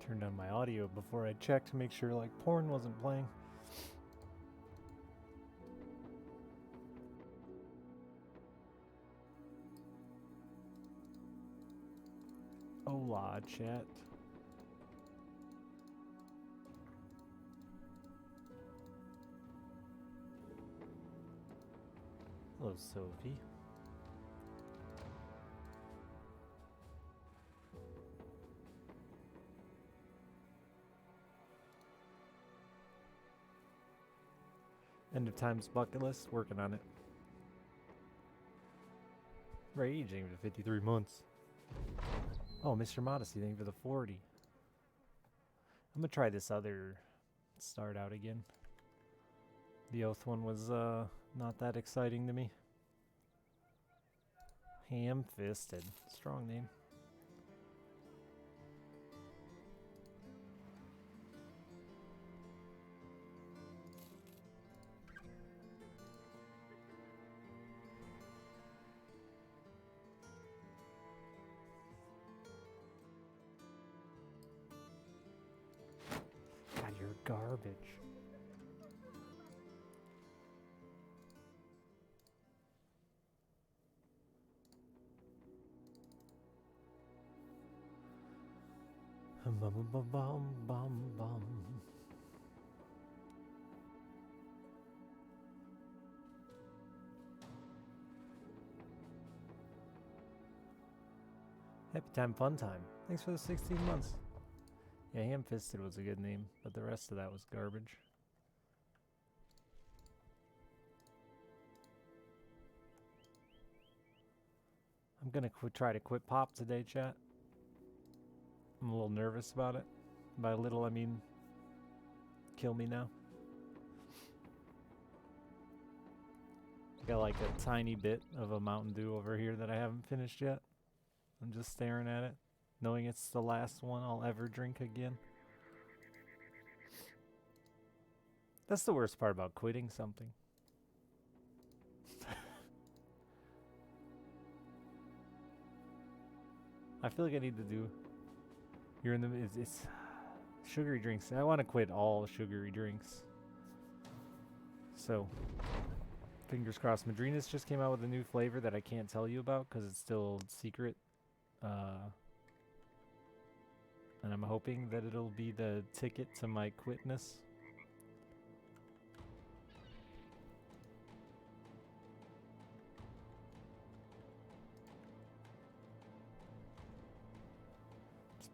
Turned on my audio before I checked to make sure like porn wasn't playing. Hola, chat. Hello, Sophie. End of Times bucket list, working on it. Raging for 53 months. Oh, Mr. Modesty, thank you for the 40. I'm gonna try this other start out again. The Oath one was not that exciting to me. Ham-fisted. Strong name. God, you're garbage. Bum bum bum bum bum bum. Happy time, fun time. Thanks for the 16 months. Yeah, Ham-fisted was a good name, but the rest of that was garbage. I'm gonna try to quit pop today, chat. I'm a little nervous about it. By little, I mean kill me now. Got like a tiny bit of a Mountain Dew over here that I haven't finished yet. I'm just staring at it, knowing it's the last one I'll ever drink again. That's the worst part about quitting something. I feel like I need to do... You're in the... It's sugary drinks. I want to quit all sugary drinks. So, fingers crossed. Madrinas just came out with a new flavor that I can't tell you about because it's still secret. And I'm hoping that it'll be the ticket to my quitness.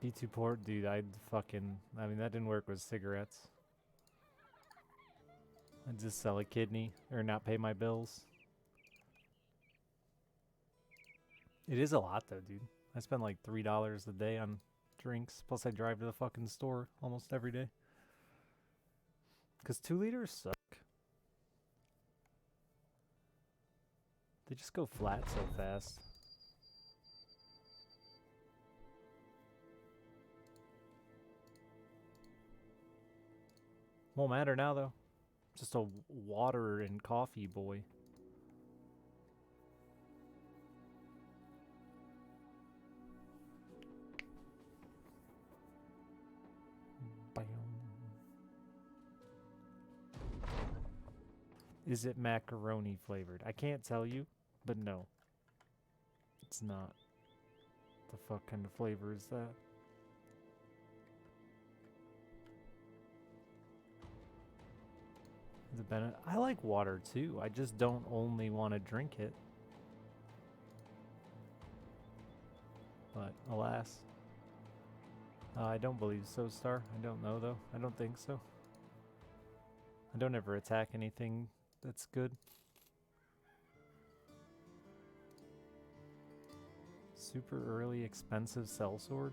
B2 port, dude, I mean, that didn't work with cigarettes. I'd just sell a kidney or not pay my bills. It is a lot though, dude. I spend like $3 a day on drinks. Plus I drive to the fucking store almost every day. Because 2 liters suck. They just go flat so fast. Won't matter now though. Just a water and coffee boy. Is it macaroni flavored? I can't tell you, but no. It's not. The fuck kind of flavor is that? I like water too. I just don't only want to drink it. But alas. I don't believe so, Star. I don't know though. I don't think so. I don't ever attack anything that's good. Super early expensive sellsword.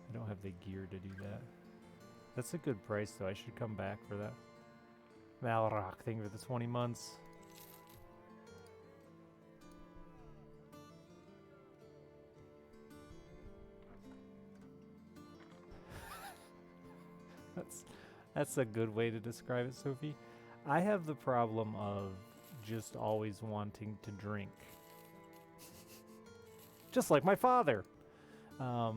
I don't have the gear to do that. That's a good price though. I should come back for that. Malrock, thank you for the 20 months. That's a good way to describe it, Sophie. I have the problem of just always wanting to drink. Just like my father. I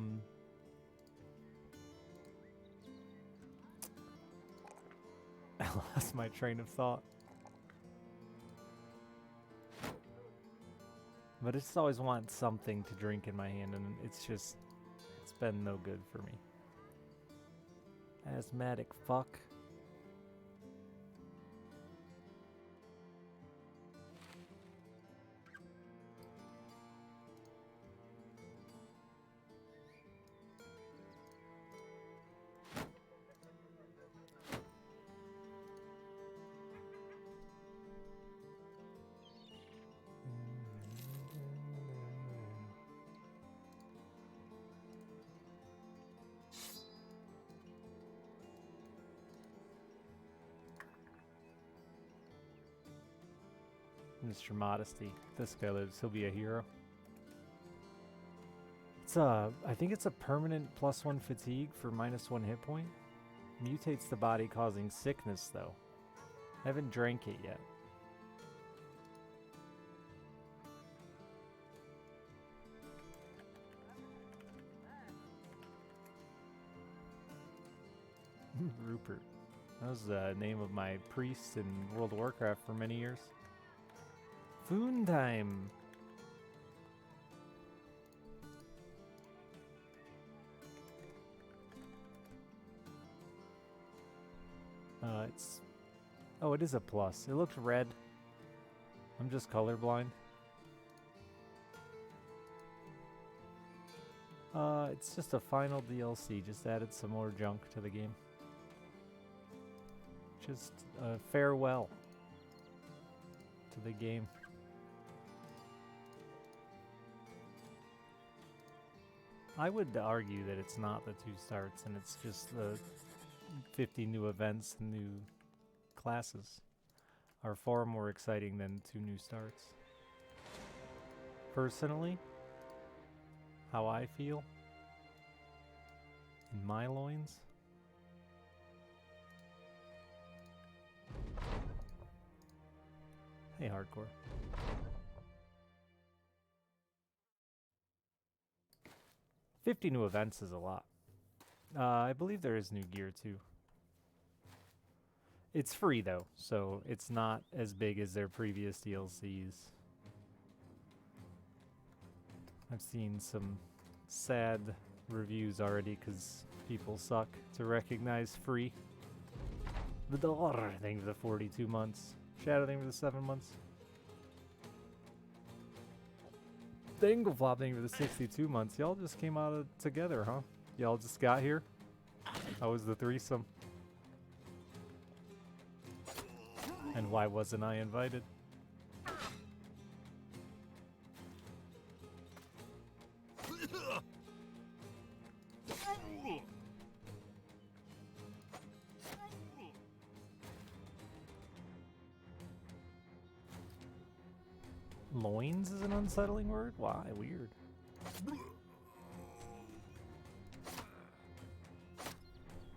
lost my train of thought. But I just always want something to drink in my hand, and it's been no good for me. Asthmatic fuck. Mr. Modesty. This guy lives, he'll be a hero. It's I think it's a permanent +1 fatigue for -1 hit point. Mutates the body, causing sickness though. I haven't drank it yet. Rupert. That was the name of my priest in World of Warcraft for many years. Foon time! It's... Oh, it is a plus. It looks red. I'm just colorblind. It's just a final DLC. Just added some more junk to the game. Just a farewell to the game. I would argue that it's not the 2 starts and it's just the 50 new events and new classes are far more exciting than 2 new starts. Personally, how I feel in my loins. Hey, Hardcore. $50 new events is a lot. I believe there is new gear too. It's free though, so it's not as big as their previous DLCs. I've seen some sad reviews already because people suck to recognize free. The dollar thing for the 42 months. Shadow thing for the 7 months. Dangleflop thing for the 62 months. Y'all just came out together, huh? Y'all just got here? How was the threesome? And why wasn't I invited? Loins is an unsettling word? Why? Weird.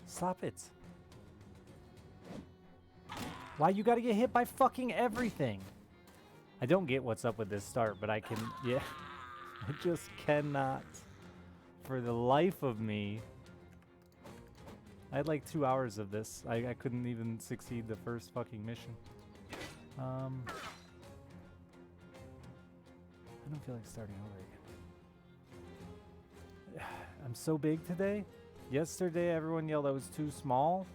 Stop it. Why you gotta get hit by fucking everything? I don't get what's up with this start, but I can, yeah. I just cannot, for the life of me. I had like 2 hours of this. I couldn't even succeed the first fucking mission. I don't feel like starting over again. I'm so big today. Yesterday, everyone yelled I was too small.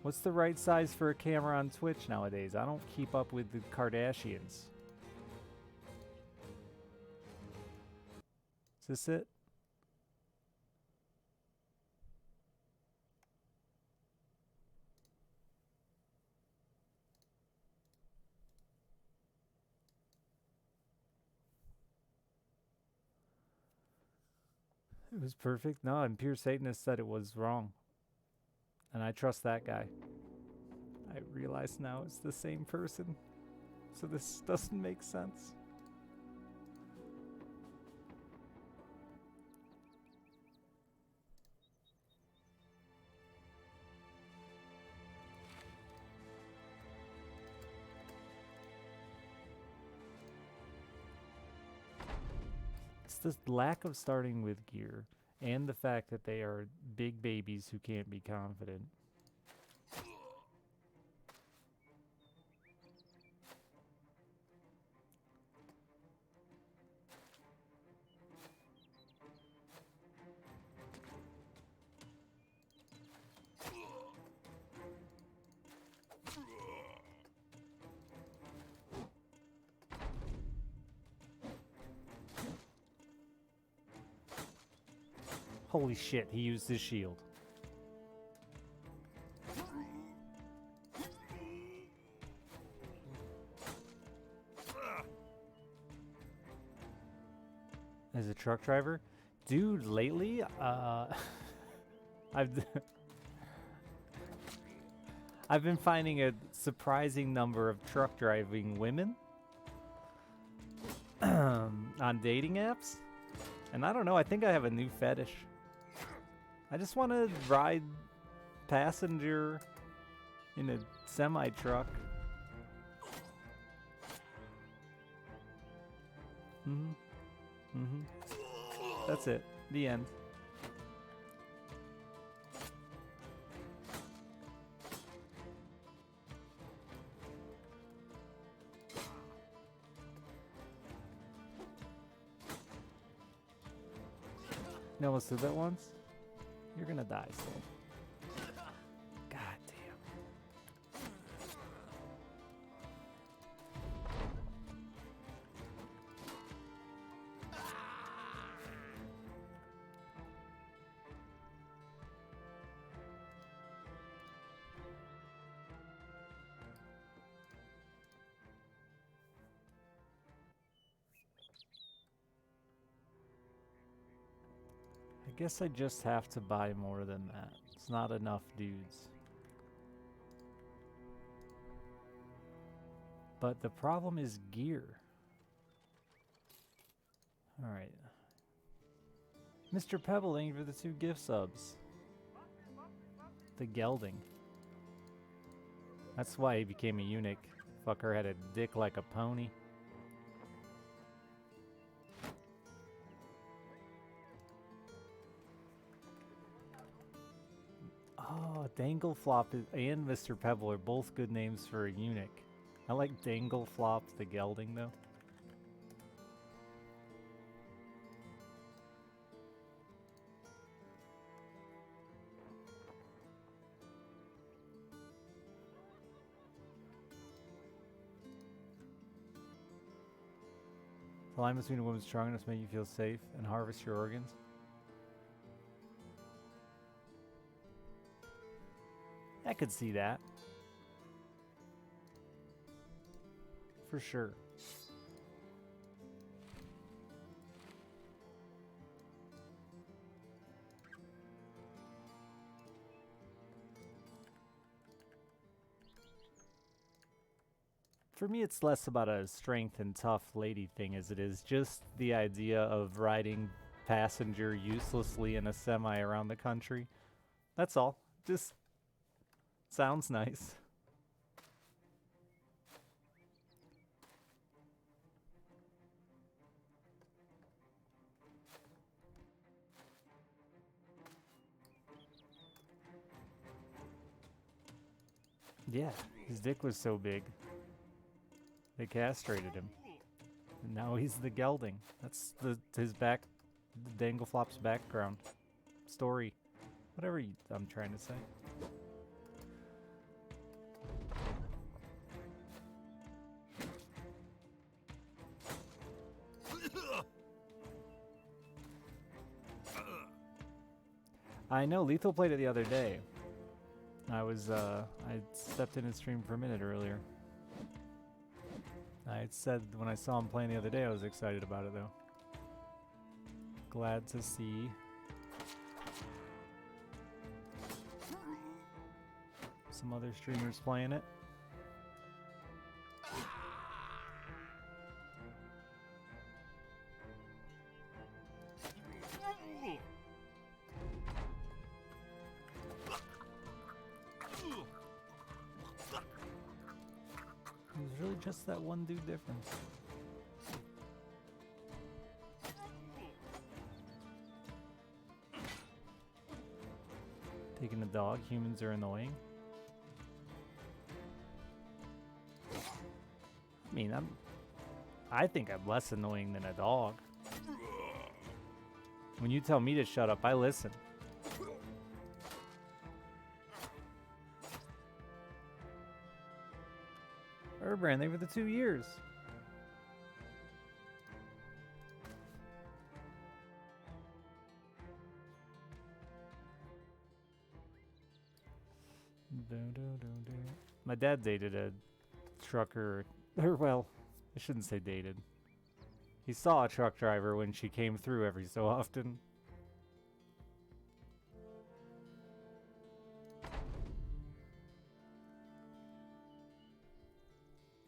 What's the right size for a camera on Twitch nowadays? I don't keep up with the Kardashians. Is this it? It was perfect. No, and Pure Satanist said it was wrong. And I trust that guy. I realize now it's the same person. So this doesn't make sense. the lack of starting with gear and the fact that they are big babies who can't be confident. Holy shit, he used his shield. As a truck driver? Dude, lately, I've I've been finding a surprising number of truck driving women on dating apps. And I don't know, I think I have a new fetish. I just want to ride passenger in a semi-truck. That's it. The end. You almost did that once? You're gonna die soon. God damn. I guess I just have to buy more than that. It's not enough dudes. But the problem is gear. Alright. Mr. Pebble, thank you for the 2 gift subs. The gelding. That's why he became a eunuch. Fucker had a dick like a pony. Oh, Dangleflop and Mr. Pebble are both good names for a eunuch. I like Dangleflop the gelding though. The line between a woman strong enough to make you feel safe and harvest your organs. I could see that. For sure. For me, it's less about a strength and tough lady thing as it is just the idea of riding passenger uselessly in a semi around the country. That's all. Just sounds nice. Yeah, his dick was so big. They castrated him. And now he's the gelding. That's his Dangleflop's background. Story. Whatever I'm trying to say. I know, Lethal played it the other day. I stepped in his stream for a minute earlier. I had said when I saw him playing the other day, I was excited about it though. Glad to see some other streamers playing it. Just that one dude difference. dog. Humans are annoying. I mean, I think I'm less annoying than a dog. When you tell me to shut up, I listen. Urban, they were the 2 years. My dad dated a trucker, or well, I shouldn't say dated. He saw a truck driver when she came through every so often.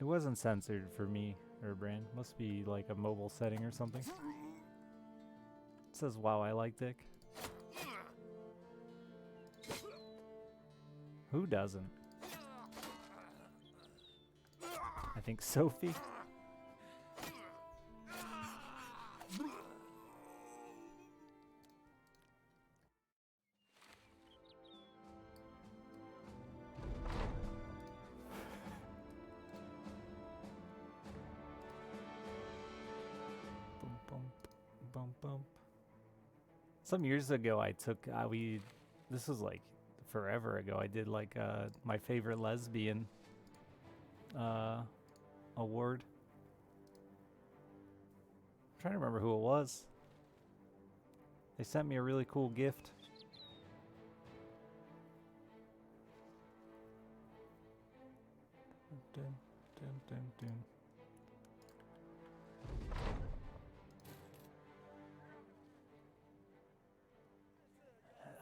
It wasn't censored for me, Urban. Must be like a mobile setting or something. It says, wow, I like dick. Who doesn't? I think Sophie. Some years ago, I took this was like forever ago. I did like my favorite lesbian award. I'm trying to remember who it was. They sent me a really cool gift. Dun, dun, dun, dun.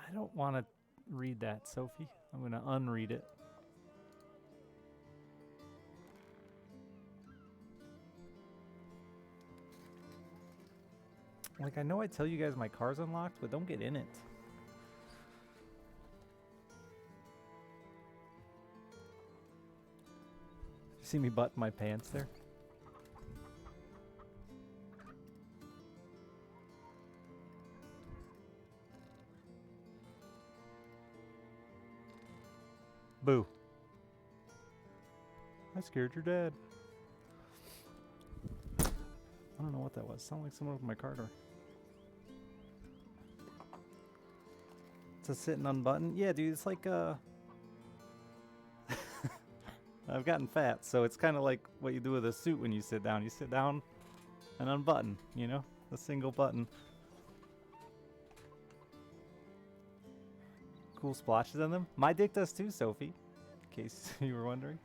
I don't want to read that, Sophie. I'm going to unread it. Like, I know I tell you guys my car's unlocked, but don't get in it. You see me button my pants there? Boo. I scared your dad. I don't know what that was. Sounded like someone with my car door. It's a sit and unbutton. Yeah, dude, it's like I've gotten fat, so it's kind of like what you do with a suit when you sit down. You sit down and unbutton, you know? A single button. Cool splotches on them. My dick does too, Sophie. In case you were wondering.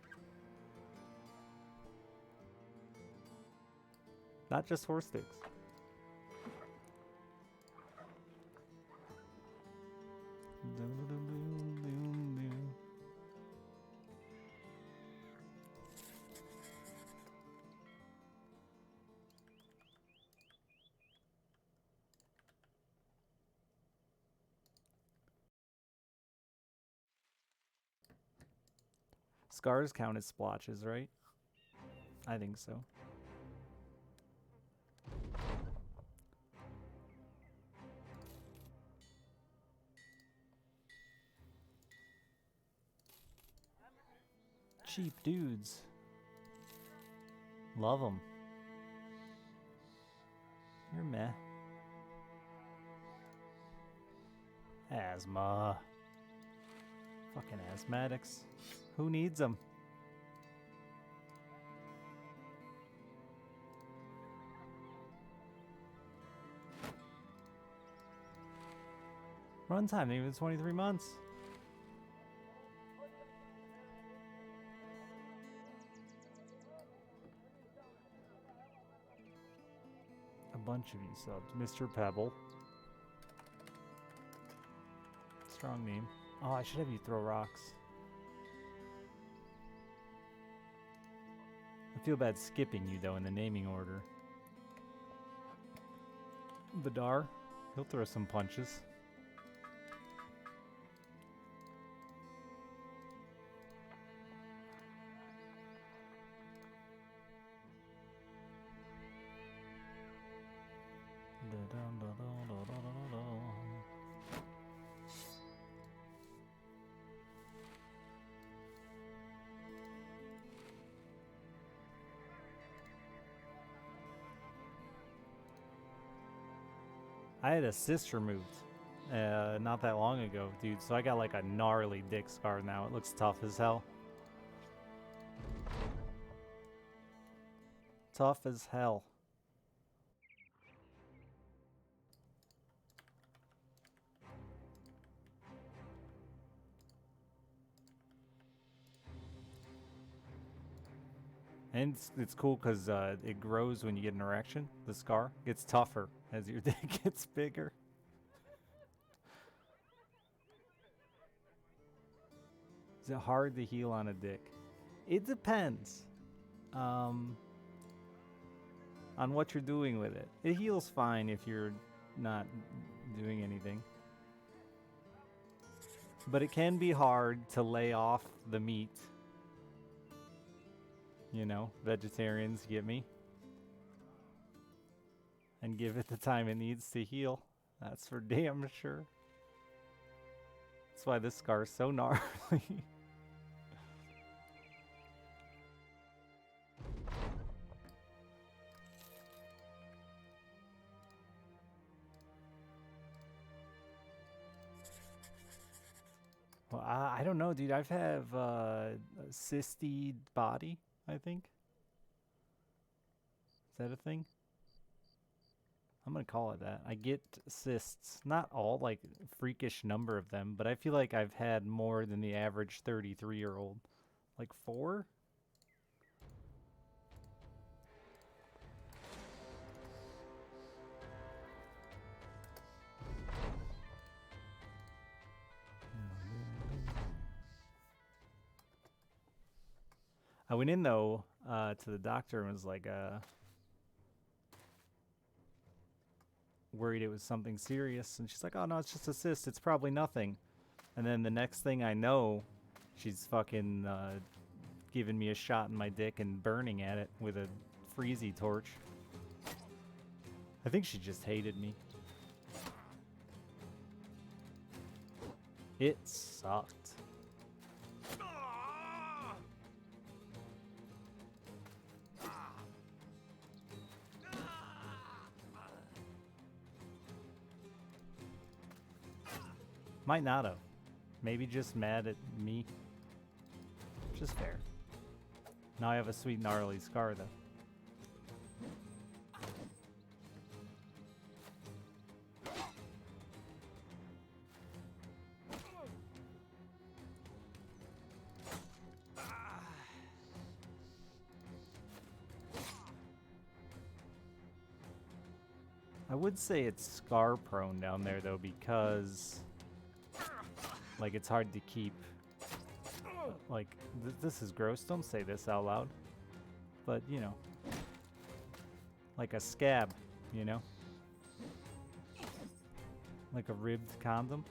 Not just horse dicks. Scars count as splotches, right? I think so. Cheap dudes. Love them. You're meh. Asthma. Fucking asthmatics. Who needs them? Runtime, even 23 months. A bunch of you subs. Mr. Pebble. Strong name. Oh, I should have you throw rocks. I feel bad skipping you, though, in the naming order. Badar. He'll throw some punches. I had a cyst removed not that long ago, dude. So I got like a gnarly dick scar now. It looks tough as hell. Tough as hell. And it's cool because it grows when you get an erection. The scar gets tougher as your dick gets bigger. Is it hard to heal on a dick? It depends on what you're doing with it. It heals fine if you're not doing anything. But it can be hard to lay off the meat. You know, vegetarians get me. And give it the time it needs to heal. That's for damn sure. That's why this scar is so gnarly. Well, I don't know, dude. I've have a cysty body, I think. Is that a thing? I'm gonna call it that. I get cysts. Not all, like, freakish number of them, but I feel like I've had more than the average 33-year-old. Like 4? I went in, though, to the doctor and was like, worried it was something serious. And she's like, oh, no, it's just a cyst. It's probably nothing. And then the next thing I know, she's fucking giving me a shot in my dick and burning at it with a freezy torch. I think she just hated me. It sucked. Might not have. Maybe just mad at me. Just fair. Now I have a sweet gnarly scar, though. I would say it's scar prone down there, though, because like it's hard to keep. Like this is gross. Don't say this out loud. But you know, like a scab, you know, like a ribbed condom.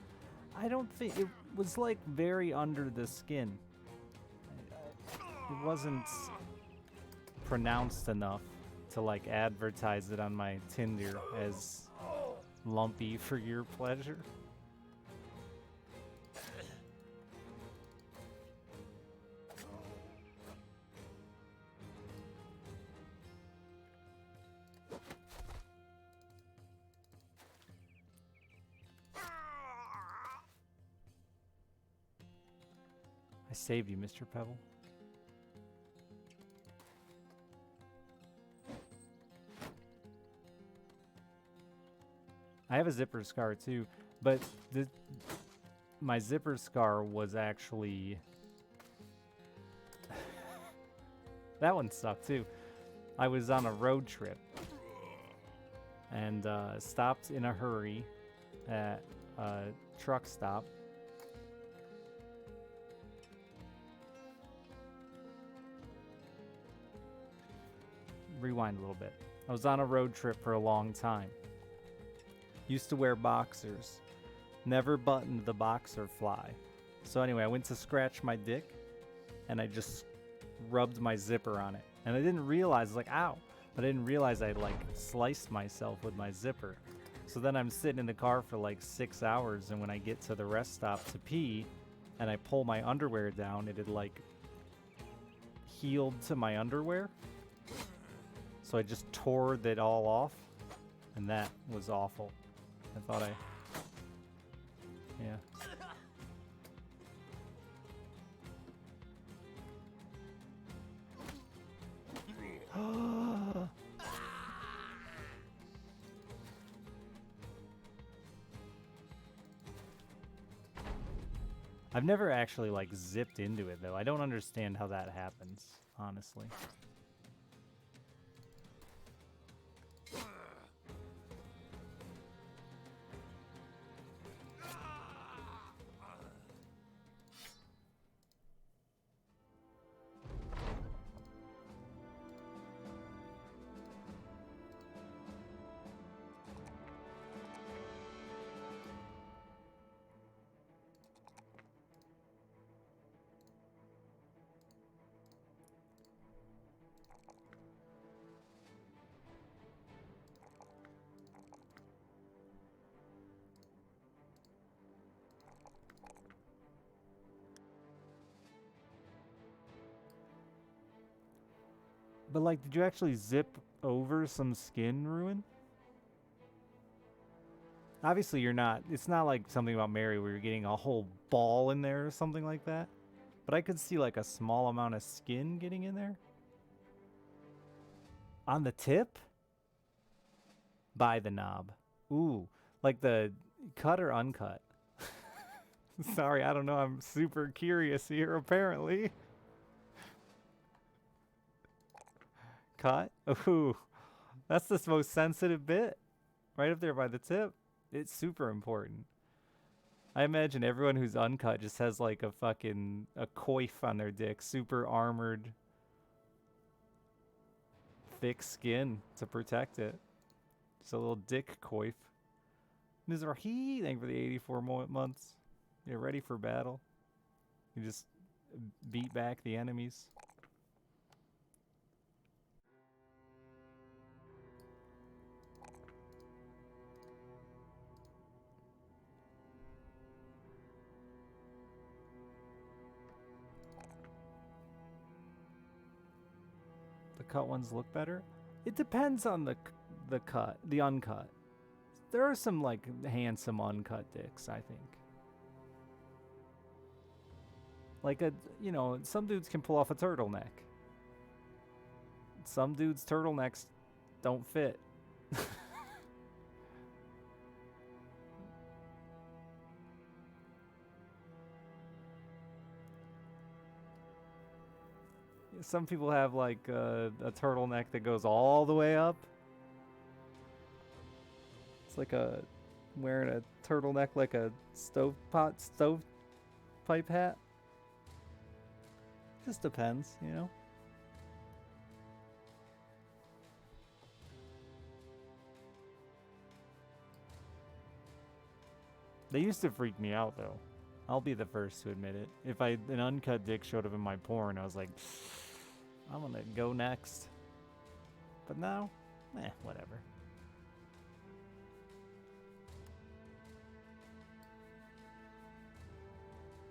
I don't think it was like very under the skin. It wasn't pronounced enough to like advertise it on my Tinder as lumpy for your pleasure. I saved you, Mr. Pebble. I have a zipper scar too, but my zipper scar was actually that one sucked too. I was on a road trip and stopped in a hurry at a truck stop. Rewind a little bit. I was on a road trip for a long time. Used to wear boxers. Never buttoned the boxer fly. So anyway, I went to scratch my dick and I just rubbed my zipper on it. And I didn't realize, like, ow. But I didn't realize I like sliced myself with my zipper. So then I'm sitting in the car for like 6 hours, and when I get to the rest stop to pee and I pull my underwear down, it had like healed to my underwear. So I just tore that all off, and that was awful. I thought I... Yeah. I've never actually, like, zipped into it, though. I don't understand how that happens, honestly. But, like, did you actually zip over some skin ruin? Obviously, you're not. It's not like something about Mary where you're getting a whole ball in there or something like that. But I could see, like, a small amount of skin getting in there. On the tip? By the knob. Ooh. Like the cut or uncut? Sorry, I don't know. I'm super curious here, apparently. Cut? Ooh. That's the most sensitive bit. Right up there by the tip. It's super important. I imagine everyone who's uncut just has like a fucking a coif on their dick. Super armored. Thick skin to protect it. Just a little dick coif. Mizrahi, thank you for the 84 months. You're ready for battle. You just beat back the enemies. The cut ones look better? It depends on the uncut. There are some like handsome uncut dicks, I think. Like some dudes can pull off a turtleneck. Some dudes' turtlenecks don't fit. Some people have like a turtleneck that goes all the way up. It's like wearing a turtleneck like a stovepipe hat. Just depends, you know. They used to freak me out though. I'll be the first to admit it. If an uncut dick showed up in my porn, I was like, I'm gonna go next. But now, whatever.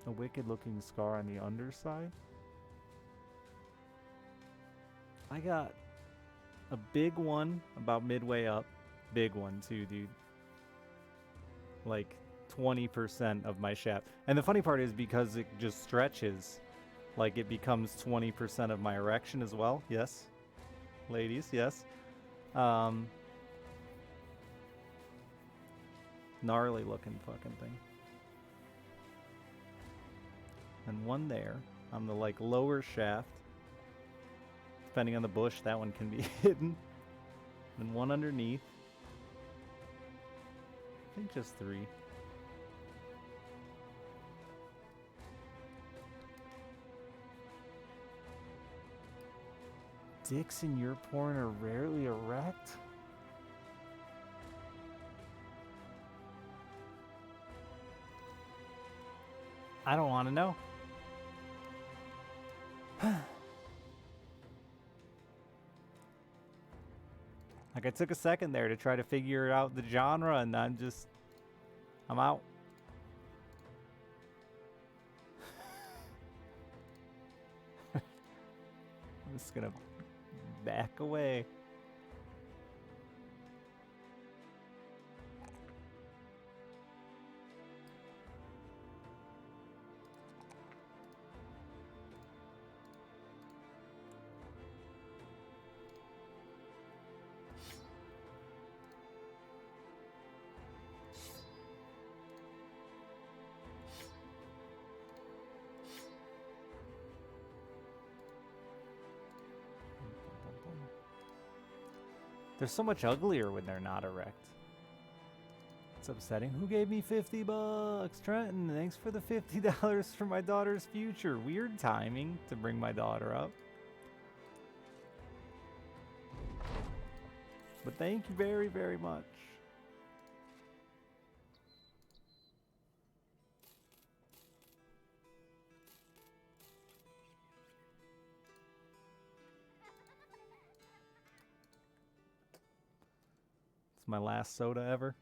A wicked looking scar on the underside? I got a big one about midway up. Big one too, dude. Like 20% of my shaft. And the funny part is because it just stretches, like it becomes 20% of my erection as well. Yes. Ladies, yes. Gnarly looking fucking thing. And one there on the like lower shaft. Depending on the bush, that one can be hidden. And one underneath. I think just 3. Dicks in your porn are rarely erect? I don't want to know. Like I took a second there to try to figure out the genre and I'm out. I'm just gonna back away. They're so much uglier when they're not erect. It's upsetting. Who gave me $50? Trenton, thanks for the $50 for my daughter's future. Weird timing to bring my daughter up. But thank you very, very much. It's my last soda ever.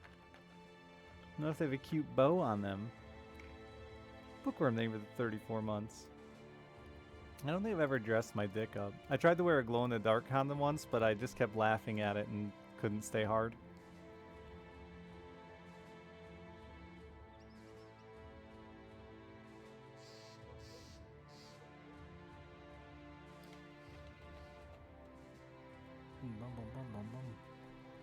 I don't know if they have a cute bow on them. Bookworm thing for the 34 months. I don't think I've ever dressed my dick up. I tried to wear a glow-in-the-dark condom once, but I just kept laughing at it and couldn't stay hard.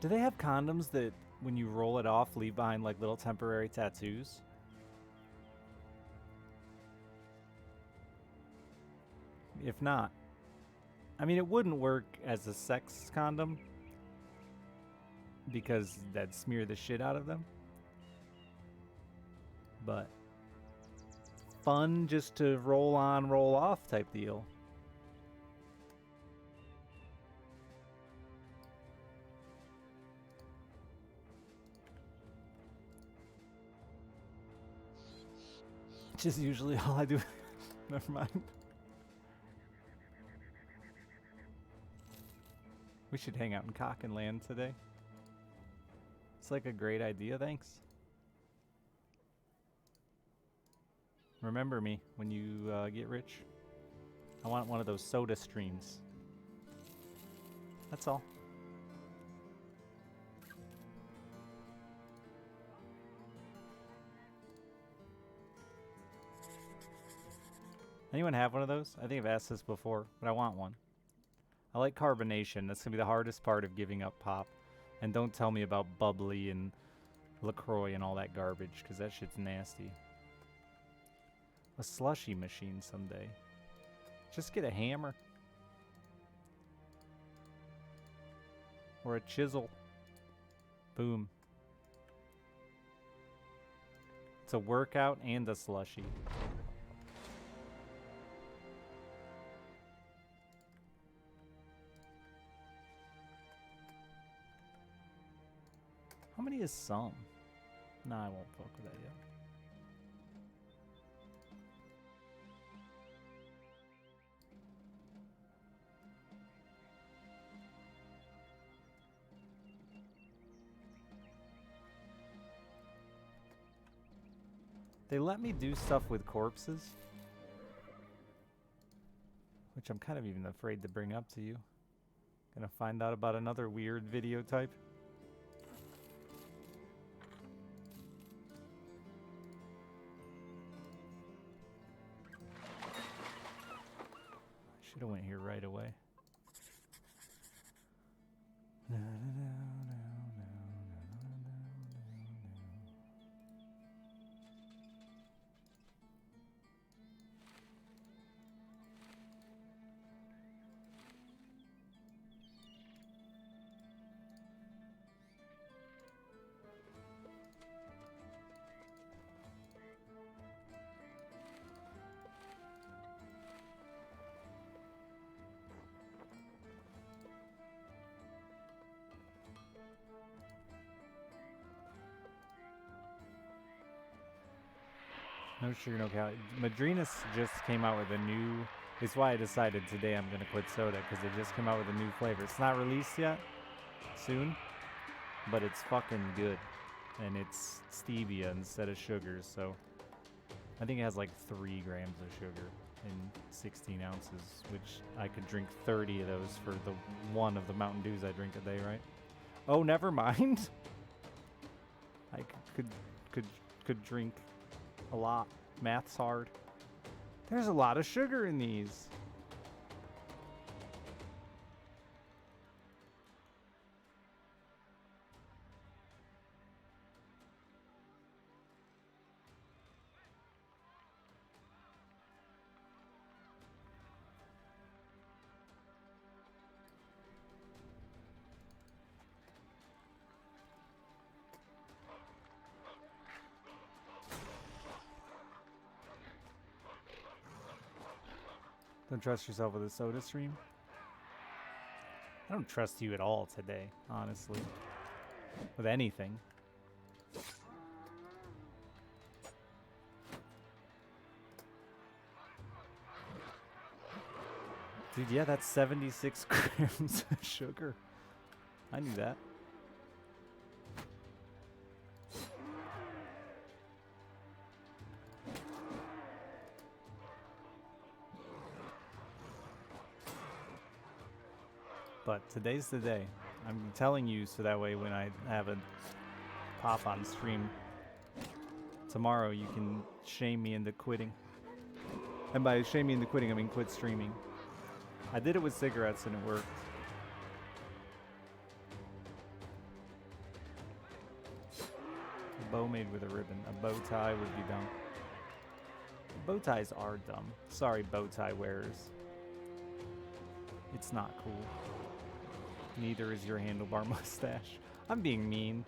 Do they have condoms that, when you roll it off, leave behind like little temporary tattoos? If not, I mean, it wouldn't work as a sex condom because that'd smear the shit out of them. But fun just to roll on, roll off type deal. Which is usually all I do. Never mind. We should hang out in Cockenland today. It's like a great idea, thanks. Remember me when you get rich. I want one of those soda streams. That's all. Anyone have one of those? I think I've asked this before, but I want one. I like carbonation. That's going to be the hardest part of giving up pop. And don't tell me about bubbly and LaCroix and all that garbage, because that shit's nasty. A slushy machine someday. Just get a hammer. Or a chisel. Boom. It's a workout and a slushy. How many is some? Nah, I won't fuck with that yet. They let me do stuff with corpses, which I'm kind of even afraid to bring up to you. Gonna find out about another weird video type. Should have went here right away. No sugar, no calories. Madrinas just came out with a new... It's why I decided today I'm going to quit soda, because they just came out with a new flavor. It's not released yet. Soon. But it's fucking good. And it's stevia instead of sugars, so... I think it has like 3 grams of sugar in 16 ounces, which I could drink 30 of those for the one of the Mountain Dews I drink a day, right? Oh, never mind. I could drink a lot. Math's hard. There's a lot of sugar in these. Don't trust yourself with a soda stream? I don't trust you at all today, honestly. With anything. Dude, yeah, that's 76 grams of sugar. I knew that. But today's the day. I'm telling you so that way when I have a pop on stream tomorrow, you can shame me into quitting. And by shame me into quitting, I mean quit streaming. I did it with cigarettes and it worked. A bow made with a ribbon. A bow tie would be dumb. Bow ties are dumb. Sorry, bow tie wearers. It's not cool. Neither is your handlebar mustache. I'm being mean.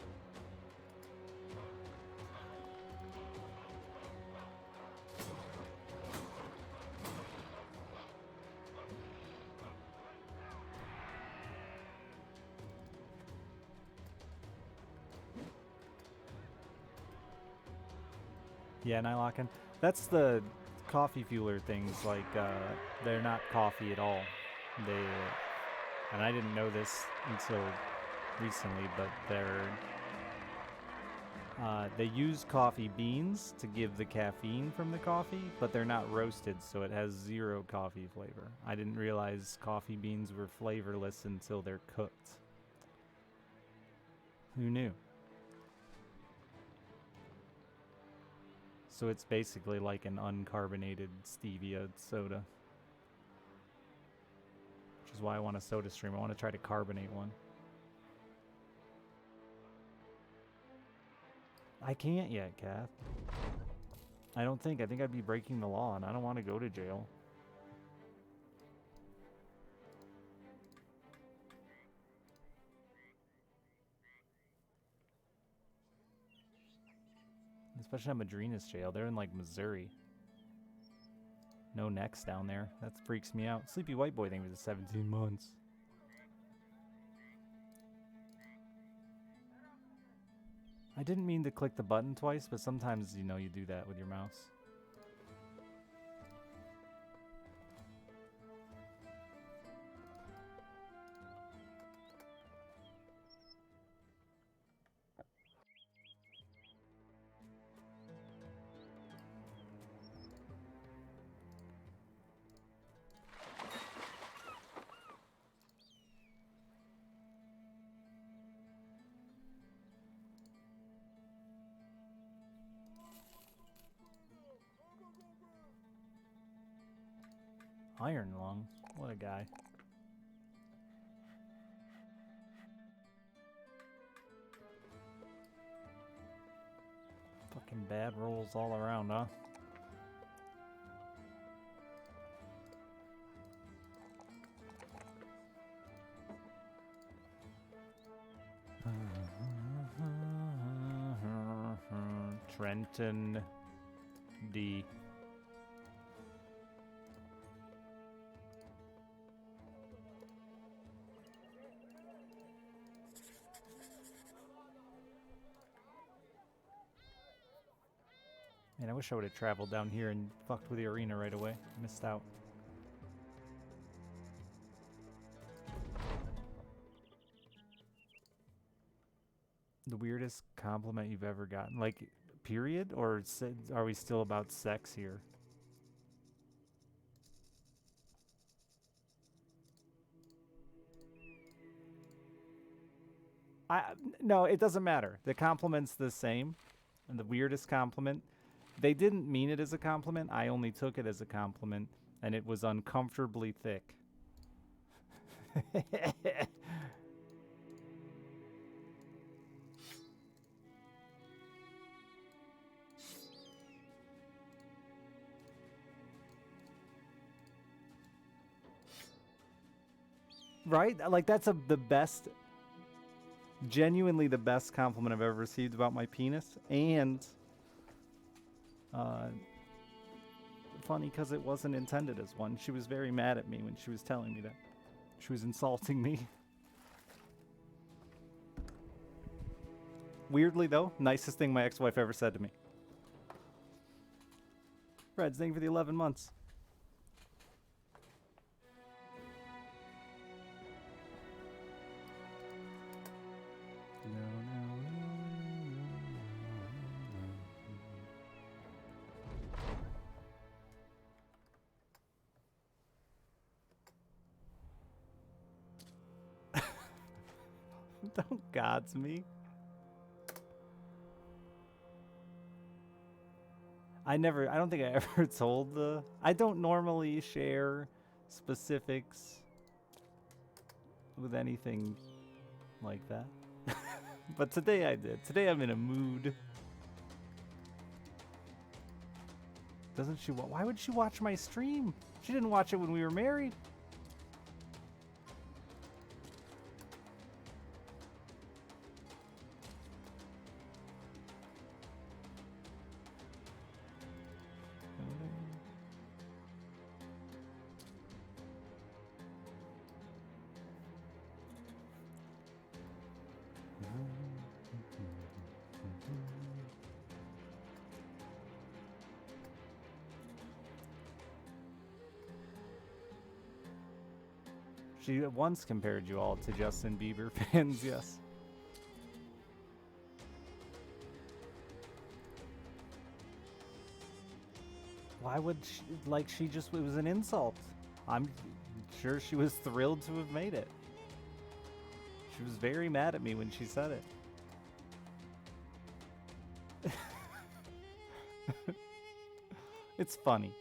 Yeah, Nylocken. That's the coffee fueler things. Like, they're not coffee at all. They, and I didn't know this until recently, but they use coffee beans to give the caffeine from the coffee, but they're not roasted, so it has zero coffee flavor. I didn't realize coffee beans were flavorless until they're cooked. Who knew? So it's basically like an uncarbonated stevia soda. Which is why I want a soda stream. I want to try to carbonate one. I can't yet, Kath. I don't think. I think I'd be breaking the law, and I don't want to go to jail. Especially at Madrina's jail. They're in, like, Missouri. No necks down there. That freaks me out. Sleepy White Boy thing was 17 months. I didn't mean to click the button twice, but sometimes, you know, you do that with your mouse. Iron Lung? What a guy. Fucking bad rolls all around, huh? Trenton D. Man, I wish I would have traveled down here and fucked with the arena right away. Missed out. The weirdest compliment you've ever gotten? Like, period? Or are we still about sex here? No, it doesn't matter. The compliment's the same. And the weirdest compliment, they didn't mean it as a compliment. I only took it as a compliment, and it was uncomfortably thick. Right? Like, that's the best, genuinely the best compliment I've ever received about my penis. And funny because it wasn't intended as one. She was very mad at me when she was telling me that. She was insulting me. Weirdly, though, nicest thing my ex-wife ever said to me. Reds, thank you for the 11 months. Don't gods me. I don't think I ever told I don't normally share specifics with anything like that. But today I did. Today I'm in a mood. Doesn't she why would she watch my stream? She didn't watch it when we were married. She once compared you all to Justin Bieber fans, yes. Why would she, like, it was an insult. I'm sure she was thrilled to have made it. She was very mad at me when she said it. It's funny.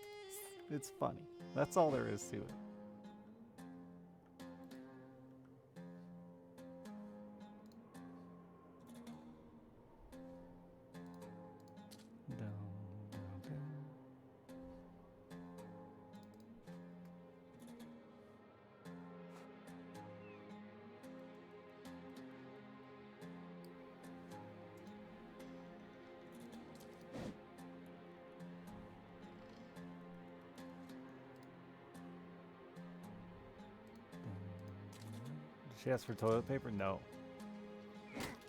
It's funny. That's all there is to it. She asked for toilet paper? No.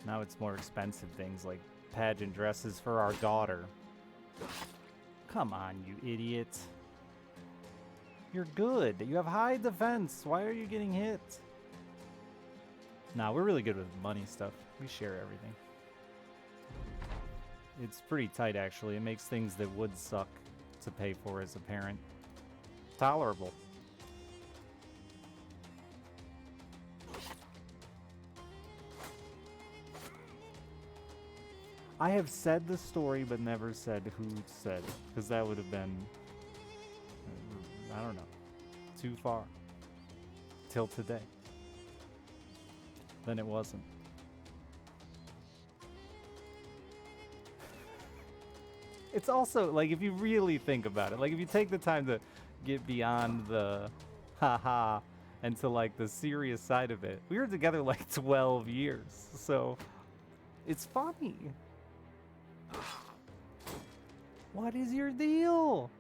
Now it's more expensive things like pageant dresses for our daughter. Come on, you idiot. You're good. You have high defense. Why are you getting hit? Nah, we're really good with money stuff. We share everything. It's pretty tight, actually. It makes things that would suck to pay for as a parent tolerable. I have said the story, but never said who said it, because that would have been, I don't know, too far. Till today. Then it wasn't. It's also, like, if you really think about it, like, if you take the time to get beyond the haha and to, like, the serious side of it, we were together, like, 12 years, so it's funny. What is your deal?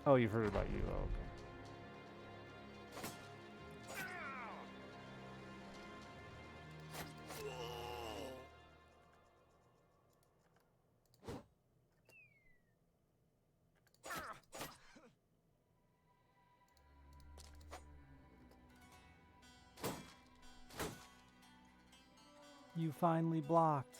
Oh, you've heard about you. Oh, okay. You finally blocked.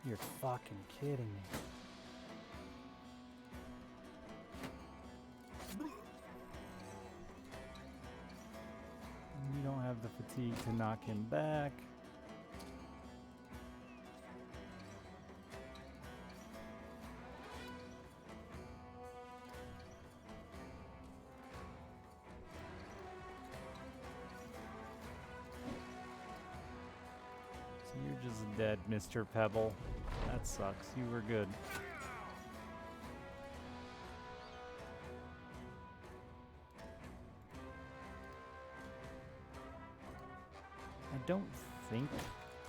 You're fucking kidding me. You don't have the fatigue to knock him back. So you're just dead, Mr. Pebble. That sucks. You were good. I don't think...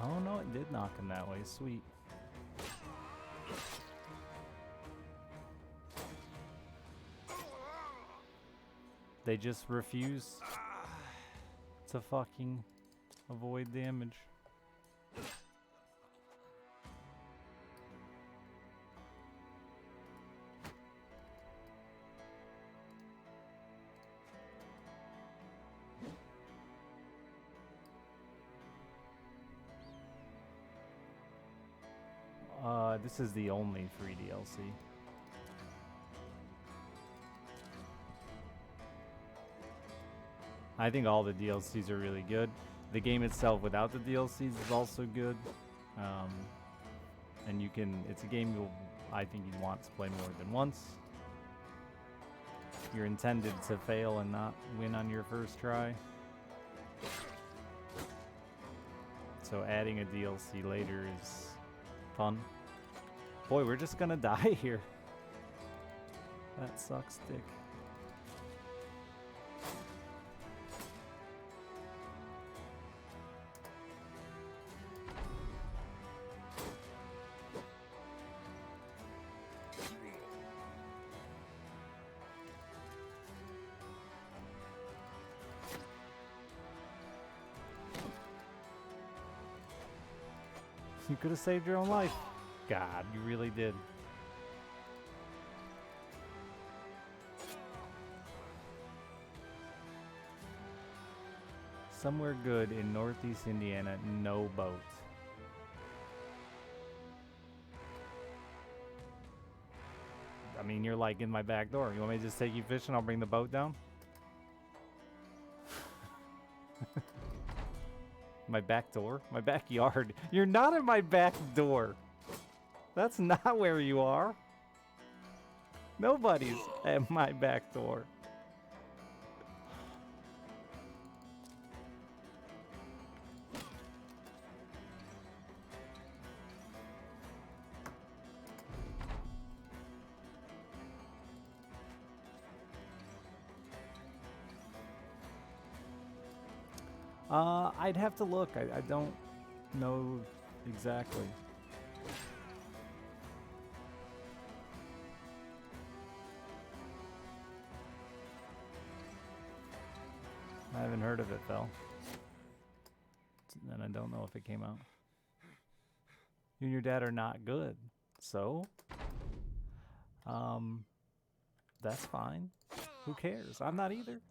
Oh no, it did knock him that way. Sweet. They just refuse to fucking avoid damage. This is the only free DLC. I think all the DLCs are really good. The game itself without the DLCs is also good. And you can, it's a game I think you'd want to play more than once. You're intended to fail and not win on your first try. So adding a DLC later is fun. Boy, we're just gonna die here. That sucks dick. You could have saved your own life. God, you really did. Somewhere good in Northeast Indiana, no boat. I mean, you're like in my back door. You want me to just take you fishing? I'll bring the boat down. My back door? My backyard. You're not in my back door. That's not where you are. Nobody's at my back door. I'd have to look. I don't know exactly. I haven't heard of it, though. And I don't know if it came out. You and your dad are not good. So? That's fine. Who cares? I'm not either.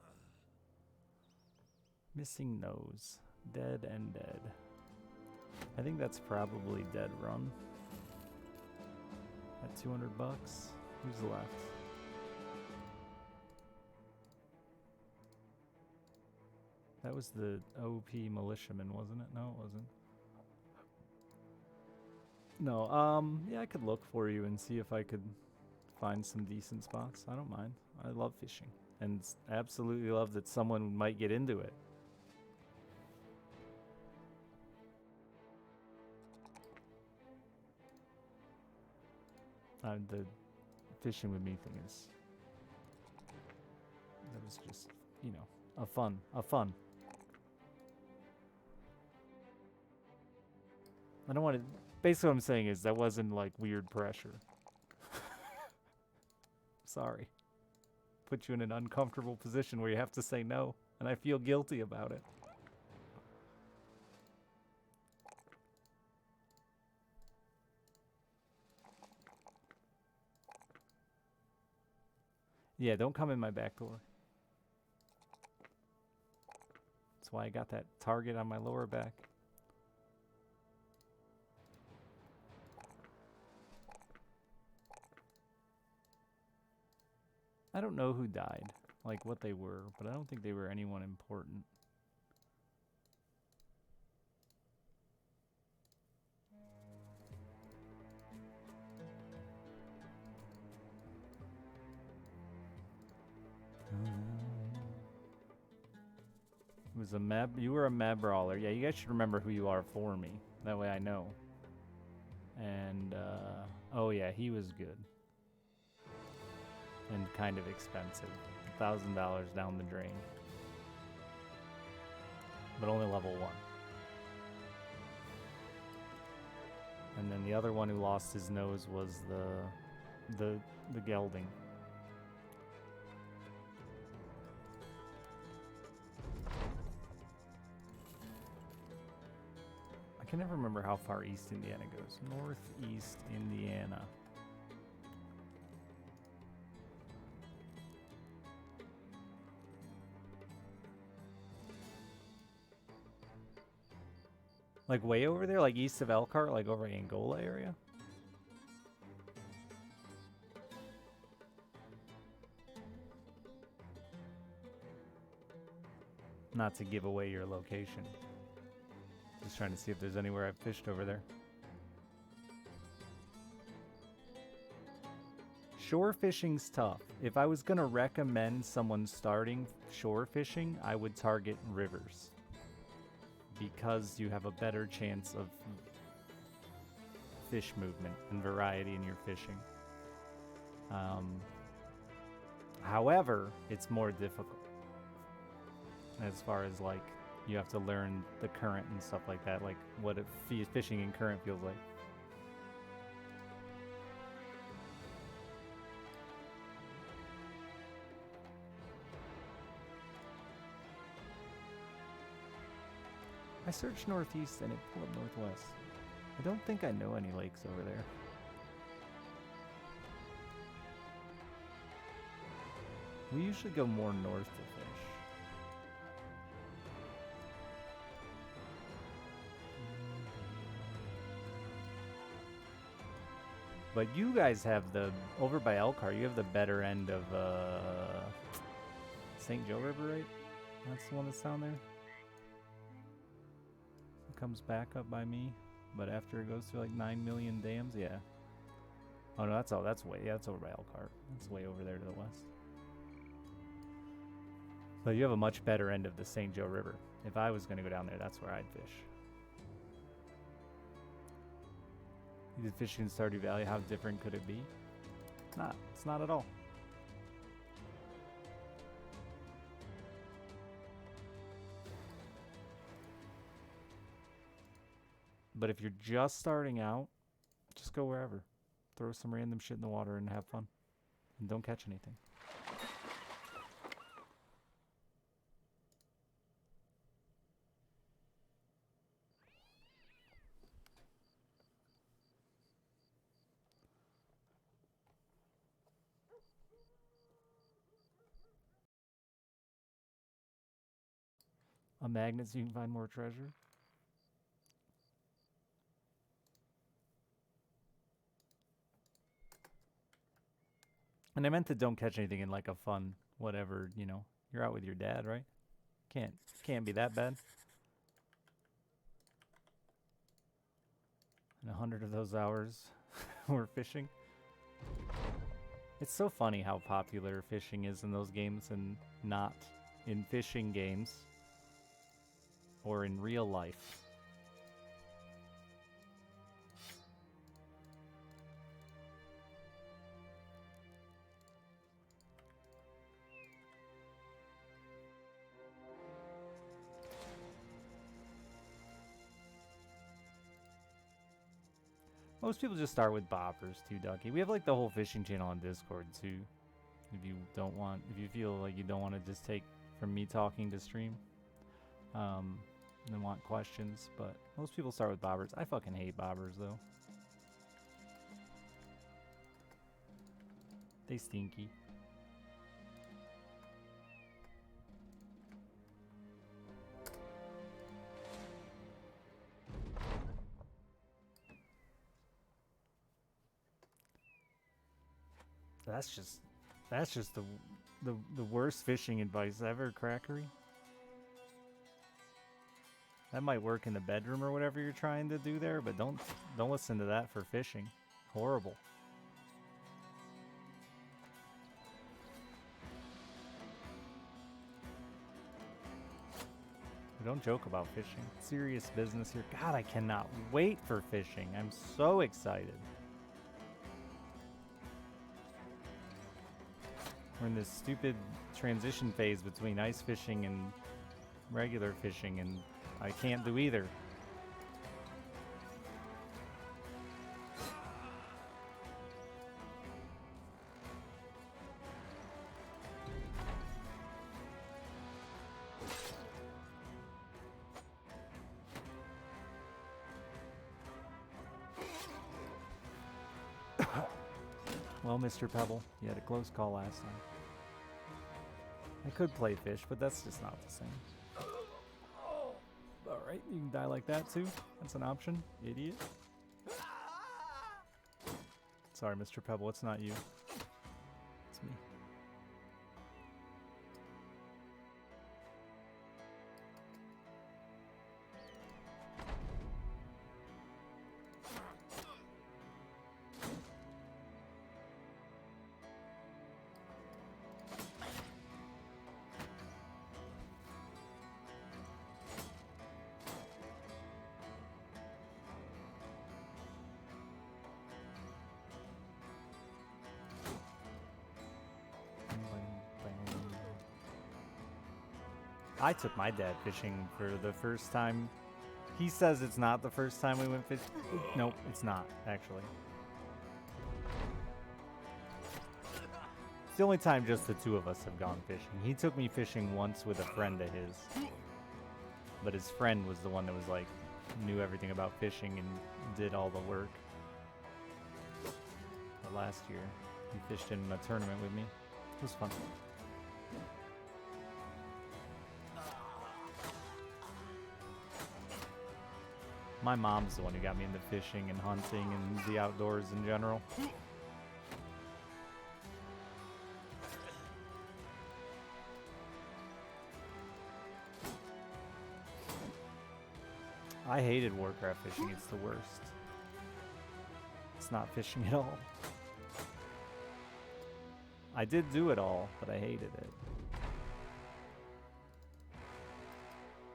Missing nose. Dead and dead. I think that's probably dead run. At 200 bucks. Who's left? That was the OP militiaman, wasn't it? No, it wasn't. No, yeah, I could look for you and see if I could find some decent spots. I don't mind. I love fishing. And absolutely love that someone might get into it. The fishing with me thing is... That was just, you know, a fun. I don't want to... Basically what I'm saying is that wasn't like weird pressure. Sorry. Put you in an uncomfortable position where you have to say no, and I feel guilty about it. Yeah, don't come in my back door. That's why I got that target on my lower back. I don't know who died, like what they were, but I don't think they were anyone important. It was a map. You were a map brawler. Yeah, you guys should remember who you are for me. That way I know. And, oh yeah, he was good. And kind of expensive. $1,000 down the drain. But only level 1. And then the other one who lost his nose was the gelding. I can never remember how far east Indiana goes. Northeast Indiana. Like way over there, like east of Elkhart, like over Angola area? Not to give away your location. Just trying to see if there's anywhere I've fished over there. Shore fishing's tough. If I was gonna recommend someone starting shore fishing, I would target rivers. Because you have a better chance of fish movement and variety in your fishing. However, it's more difficult. As far as like, you have to learn the current and stuff like that, like what fishing in current feels like. I searched northeast and it pulled up northwest. I don't think I know any lakes over there. We usually go more north to fish. But you guys have over by Elkhart, you have the better end of St. Joe River, right? That's the one that's down there? Comes back up by me, but after it goes through like 9 million dams, yeah. Oh no, that's that's over by Elkhart. That's way over there to the west. So you have a much better end of the St. Joe River. If I was gonna go down there, that's where I'd fish. You did fishing in Stardew Valley, how different could it be? It's not at all. But if you're just starting out, just go wherever. Throw some random shit in the water and have fun. And don't catch anything. A magnet so you can find more treasure? And I meant to don't catch anything in like a fun, whatever, you know. You're out with your dad, right? Can't be that bad. And 100 of those hours were fishing. It's so funny how popular fishing is in those games and not in fishing games or in real life. Most people just start with boppers too, Ducky. We have like the whole fishing channel on Discord too. If you feel like you don't want to just take from me talking to stream, and want questions, but most people start with bobbers. I fucking hate bobbers though. They stinky. That's just the worst fishing advice ever, Crackery. That might work in the bedroom or whatever you're trying to do there, but don't listen to that for fishing. Horrible. We don't joke about fishing. Serious business here. God, I cannot wait for fishing. I'm so excited. We're in this stupid transition phase between ice fishing and regular fishing, and I can't do either. Well, Mr. Pebble, you had a close call last time. I could play fish, but that's just not the same. Alright, you can die like that too. That's an option, idiot. Sorry, Mr. Pebble, it's not you. It's me. I took my dad fishing for the first time. He says it's not the first time we went fishing. Nope, it's not, actually. It's the only time just the two of us have gone fishing. He took me fishing once with a friend of his. But his friend was the one that was like, knew everything about fishing and did all the work. But last year, he fished in a tournament with me. It was fun. My mom's the one who got me into fishing and hunting and the outdoors in general. I hated Warcraft fishing, it's the worst. It's not fishing at all. I did do it all, but I hated it.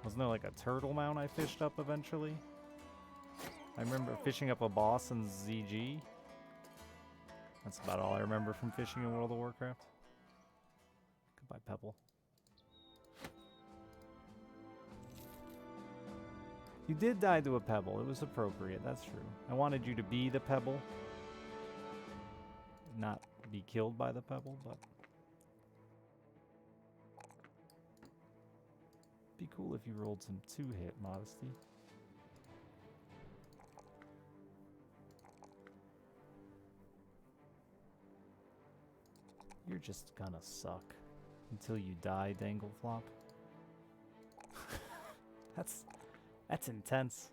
Wasn't there like a turtle mount I fished up eventually? I remember fishing up a boss in ZG. That's about all I remember from fishing in World of Warcraft. Goodbye, Pebble. You did die to a pebble. It was appropriate. That's true. I wanted you to be the pebble. Not be killed by the pebble, but... Be cool if you rolled some 2-hit modesty. You're just gonna suck until you die, Dangleflop. That's intense.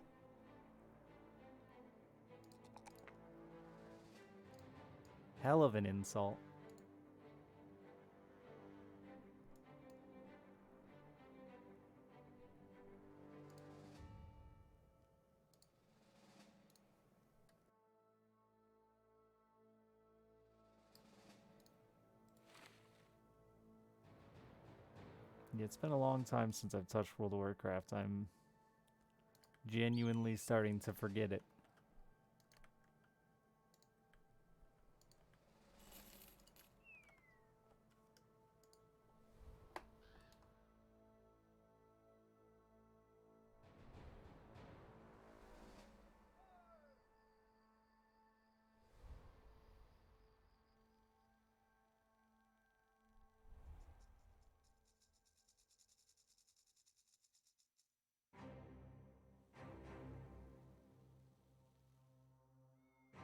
Hell of an insult. Yeah, it's been a long time since I've touched World of Warcraft. I'm genuinely starting to forget it.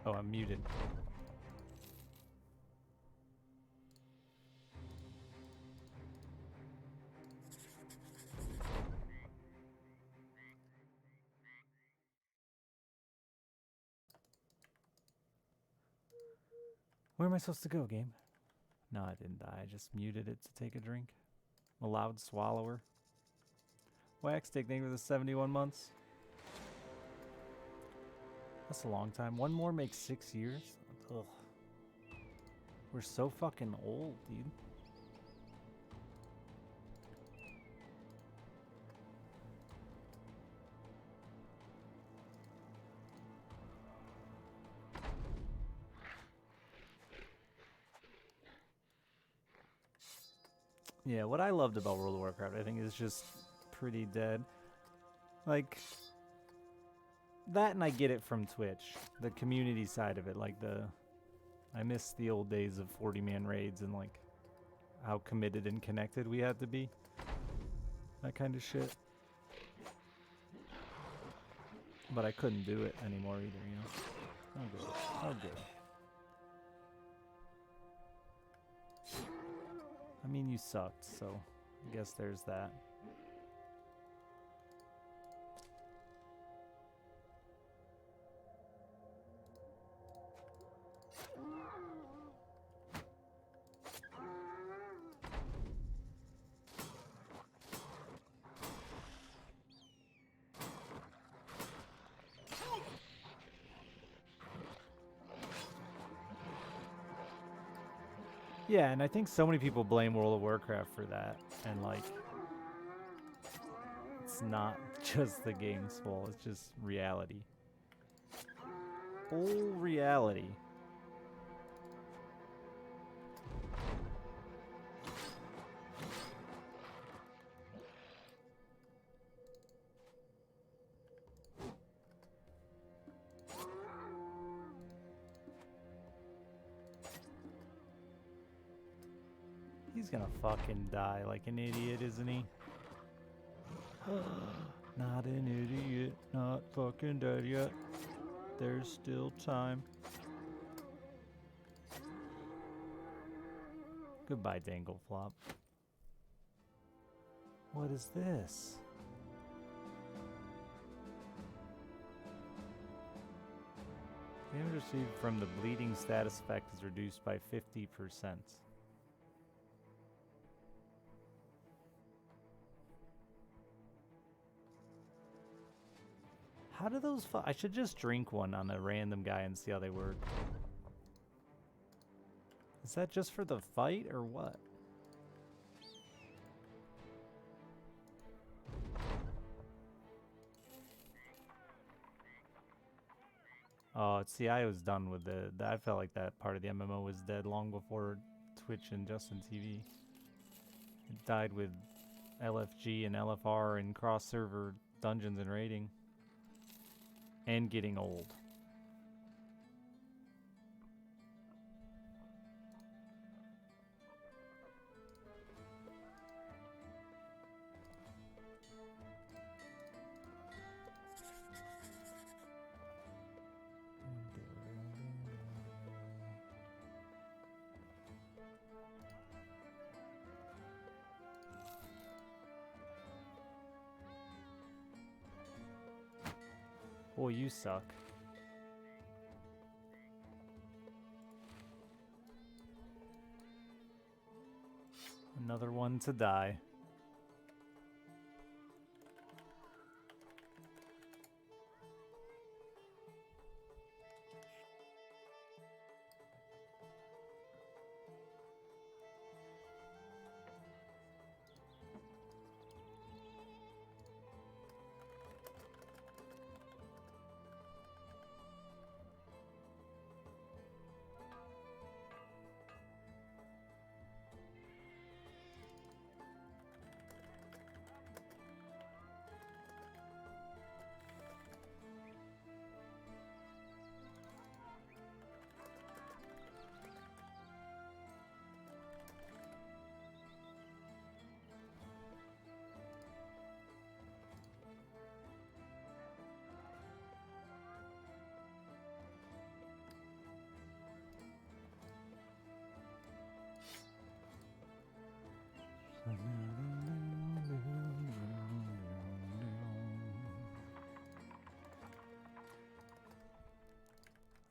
Oh, I'm muted. Where am I supposed to go, game? No, I didn't die. I just muted it to take a drink. I'm a loud swallower. Wax, thank you for the 71 months. That's a long time. One more makes 6 years? Ugh. We're so fucking old, dude. Yeah, what I loved about World of Warcraft, I think, is just pretty dead. Like, that, and I get it from Twitch. The community side of it, like I miss the old days of 40-man raids and, like, how committed and connected we had to be. That kind of shit. But I couldn't do it anymore either, you know? Oh, good. Oh, good. I mean, you sucked, so I guess there's that. Yeah, and I think so many people blame World of Warcraft for that, and like, it's not just the game's fault, it's just reality. Whole reality. He's gonna fucking die like an idiot, isn't he? Not an idiot, not fucking dead yet. There's still time. Goodbye, Dangleflop. What is this? Damage received from the bleeding status effect is reduced by 50%. How do those I should just drink one on a random guy and see how they work. Is that just for the fight or what? Oh, see, I was done with I felt like that part of the MMO was dead long before Twitch and Justin TV. It died with LFG and LFR and cross-server dungeons and raiding. And getting old. Boy, you suck. Another one to die.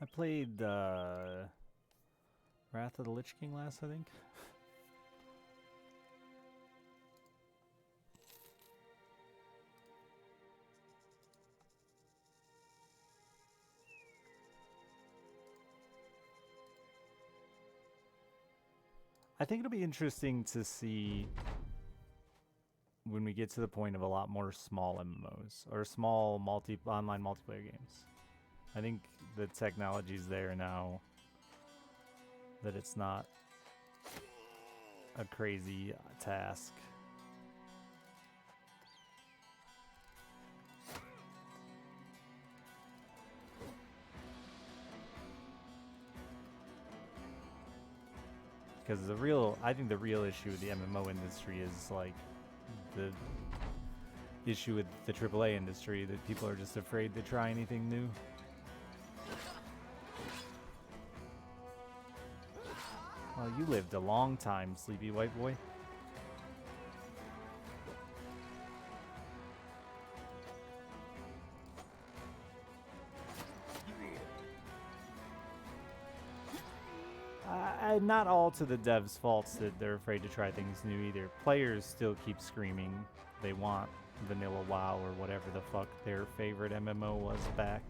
I played Wrath of the Lich King last, I think. I think it'll be interesting to see when we get to the point of a lot more small MMOs or small online multiplayer games. I think the technology's there now that it's not a crazy task. Because I think the real issue with the MMO industry is like the issue with the AAA industry, that people are just afraid to try anything new. Well, you lived a long time, sleepy white boy. Not all to the devs' faults that they're afraid to try things new either. Players still keep screaming they want vanilla WoW or whatever the fuck their favorite MMO was back.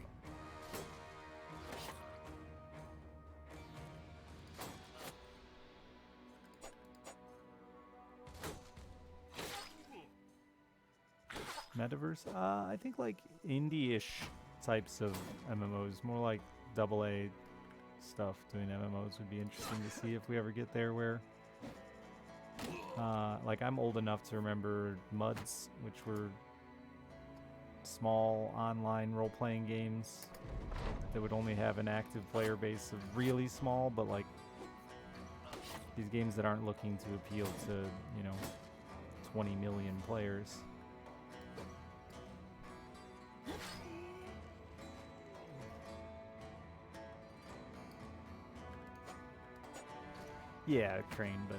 Metaverse? I think like indie-ish types of MMOs, more like AA stuff doing MMOs would be interesting to see if we ever get there where like I'm old enough to remember MUDs, which were small online role-playing games that would only have an active player base of really small, but like these games that aren't looking to appeal to, you know, 20 million players. Yeah, Crane, but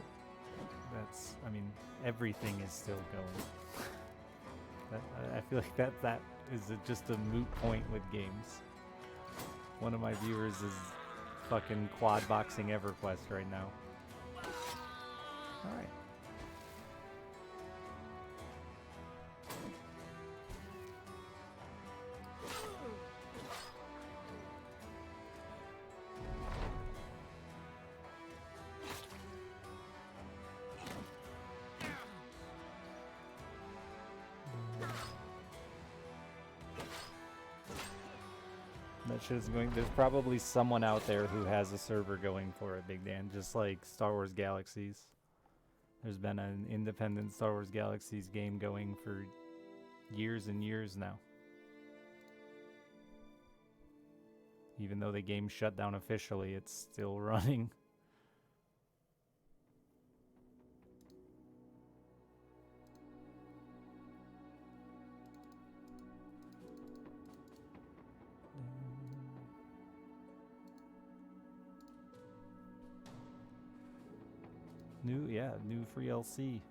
that's, I mean, everything is still going. I feel like that is just a moot point with games. One of my viewers is fucking quad boxing EverQuest right now. Alright. That shit is going. There's probably someone out there who has a server going for it, Big Dan, just like Star Wars Galaxies. There's been an independent Star Wars Galaxies game going for years and years now. Even though the game shut down officially, it's still running. New free LC.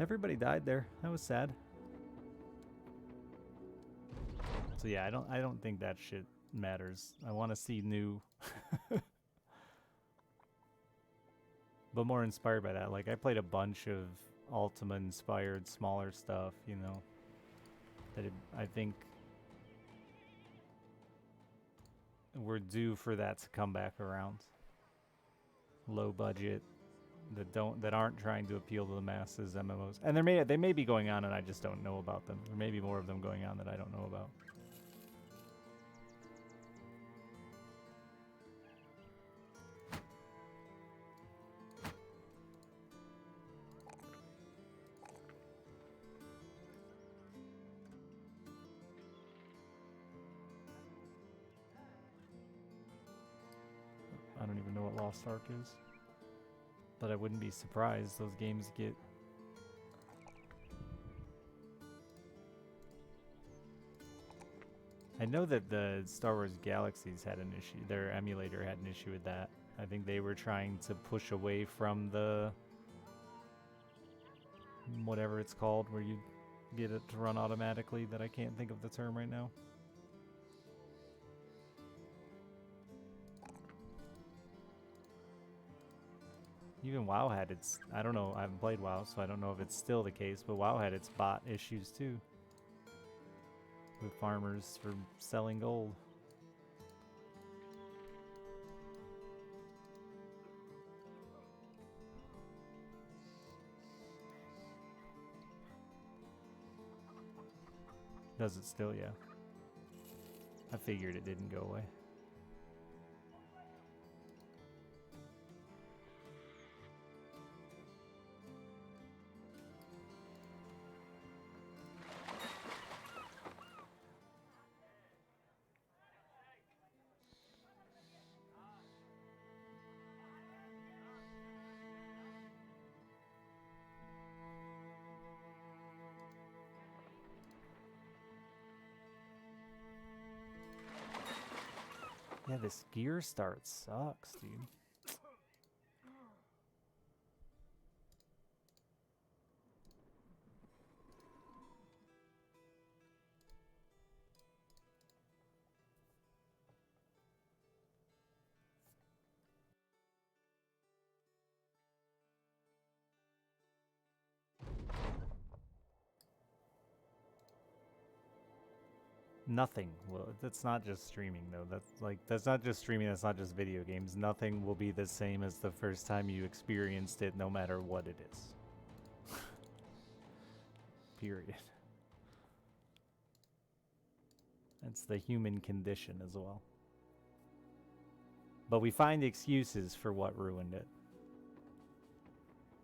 Everybody died there. That was sad. So yeah, I don't think that shit matters. I want to see new, but more inspired by that. Like I played a bunch of Ultima inspired smaller stuff, you know. I think we're due for that to come back around. Low budget, that aren't trying to appeal to the masses MMOs, and they may be going on and I just don't know about them. There may be more of them going on that I don't know about. I don't even know what Lost Ark is, but I wouldn't be surprised. Those games get... I know that the Star Wars Galaxies had an issue. Their emulator had an issue with that. I think they were trying to push away from the... whatever it's called, where you get it to run automatically, that I can't think of the term right now. Even WoW had its... I don't know, I haven't played WoW, so I don't know if it's still the case, but WoW had its bot issues too. With farmers for selling gold. Does it still? Yeah. I figured it didn't go away. Yeah, this gear start sucks, dude. Nothing will. That's not just streaming, though. That's not just streaming. That's not just video games. Nothing will be the same as the first time you experienced it, no matter what it is. Period. It's the human condition as well. But we find excuses for what ruined it.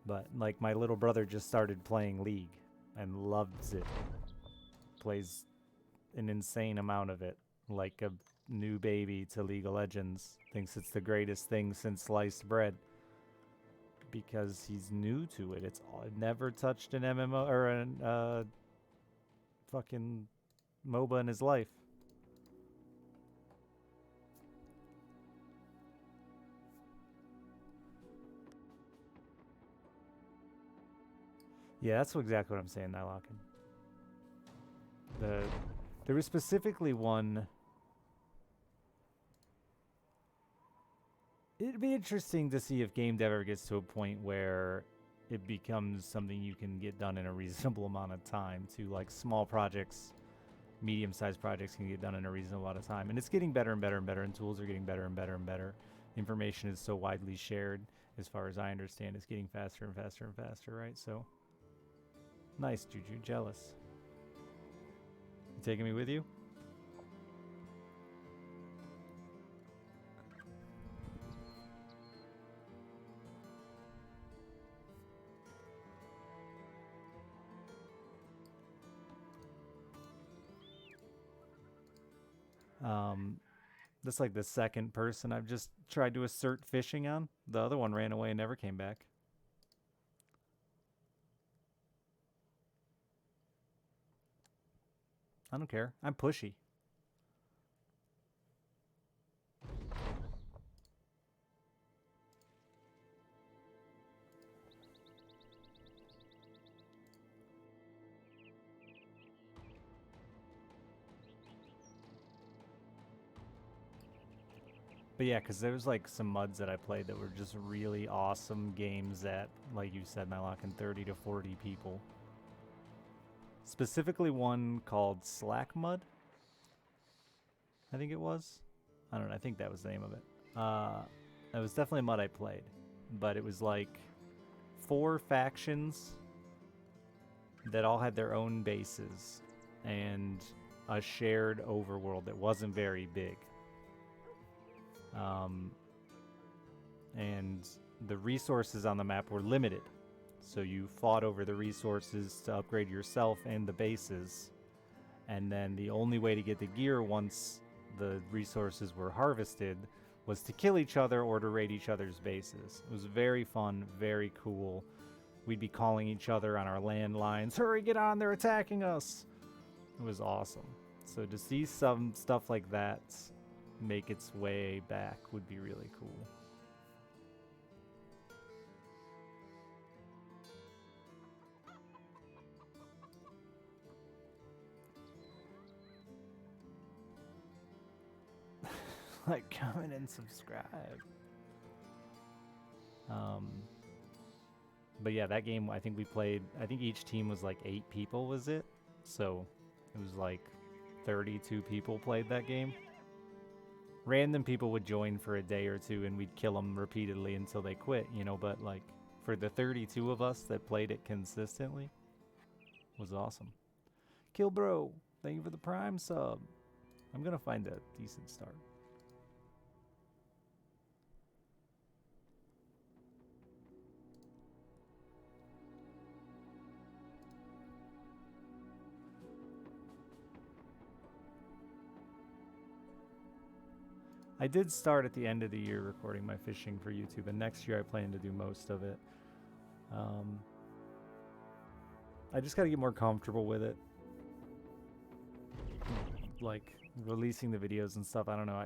But, like, my little brother just started playing League and loves it. Plays an insane amount of it, like a new baby to League of Legends. Thinks it's the greatest thing since sliced bread because he's new to it. It's never touched an MMO or an fucking MOBA in his life. Yeah, that's exactly what I'm saying, Nylocken. There was specifically one. It'd be interesting to see if game dev ever gets to a point where it becomes something you can get done in a reasonable amount of time. To like small projects, medium-sized projects can get done in a reasonable amount of time, and it's getting better and better and better, and tools are getting better and better and better. Information is so widely shared, as far as I understand, it's getting faster and faster and faster, right? So, nice, Juju. Jealous. You taking me with you? That's like the second person I've just tried to assert fishing on. The other one ran away and never came back. I don't care. I'm pushy. But yeah, because there was like some MUDs that I played that were just really awesome games that, like you said, Nylocken, 30 to 40 people. Specifically one called Slack Mud, I think it was. I don't know, I think that was the name of it. It was definitely a MUD I played. But it was like 4 factions that all had their own bases and a shared overworld that wasn't very big. And the resources on the map were limited. So you fought over the resources to upgrade yourself and the bases. And then the only way to get the gear once the resources were harvested was to kill each other or to raid each other's bases. It was very fun, very cool. We'd be calling each other on our landlines, "Hurry, get on, they're attacking us!" It was awesome. So to see some stuff like that make its way back would be really cool. Like, comment and subscribe. But yeah, that game, I think we played, I think each team was like 8 people, was it? So it was like 32 people played that game. Random people would join for a day or two and we'd kill them repeatedly until they quit, you know, but like for the 32 of us that played it consistently, it was awesome. Kill Bro, thank you for the Prime sub. I'm gonna find a decent start. I did start at the end of the year recording my fishing for YouTube, and next year I plan to do most of it. I just gotta get more comfortable with it. Like, releasing the videos and stuff, I don't know.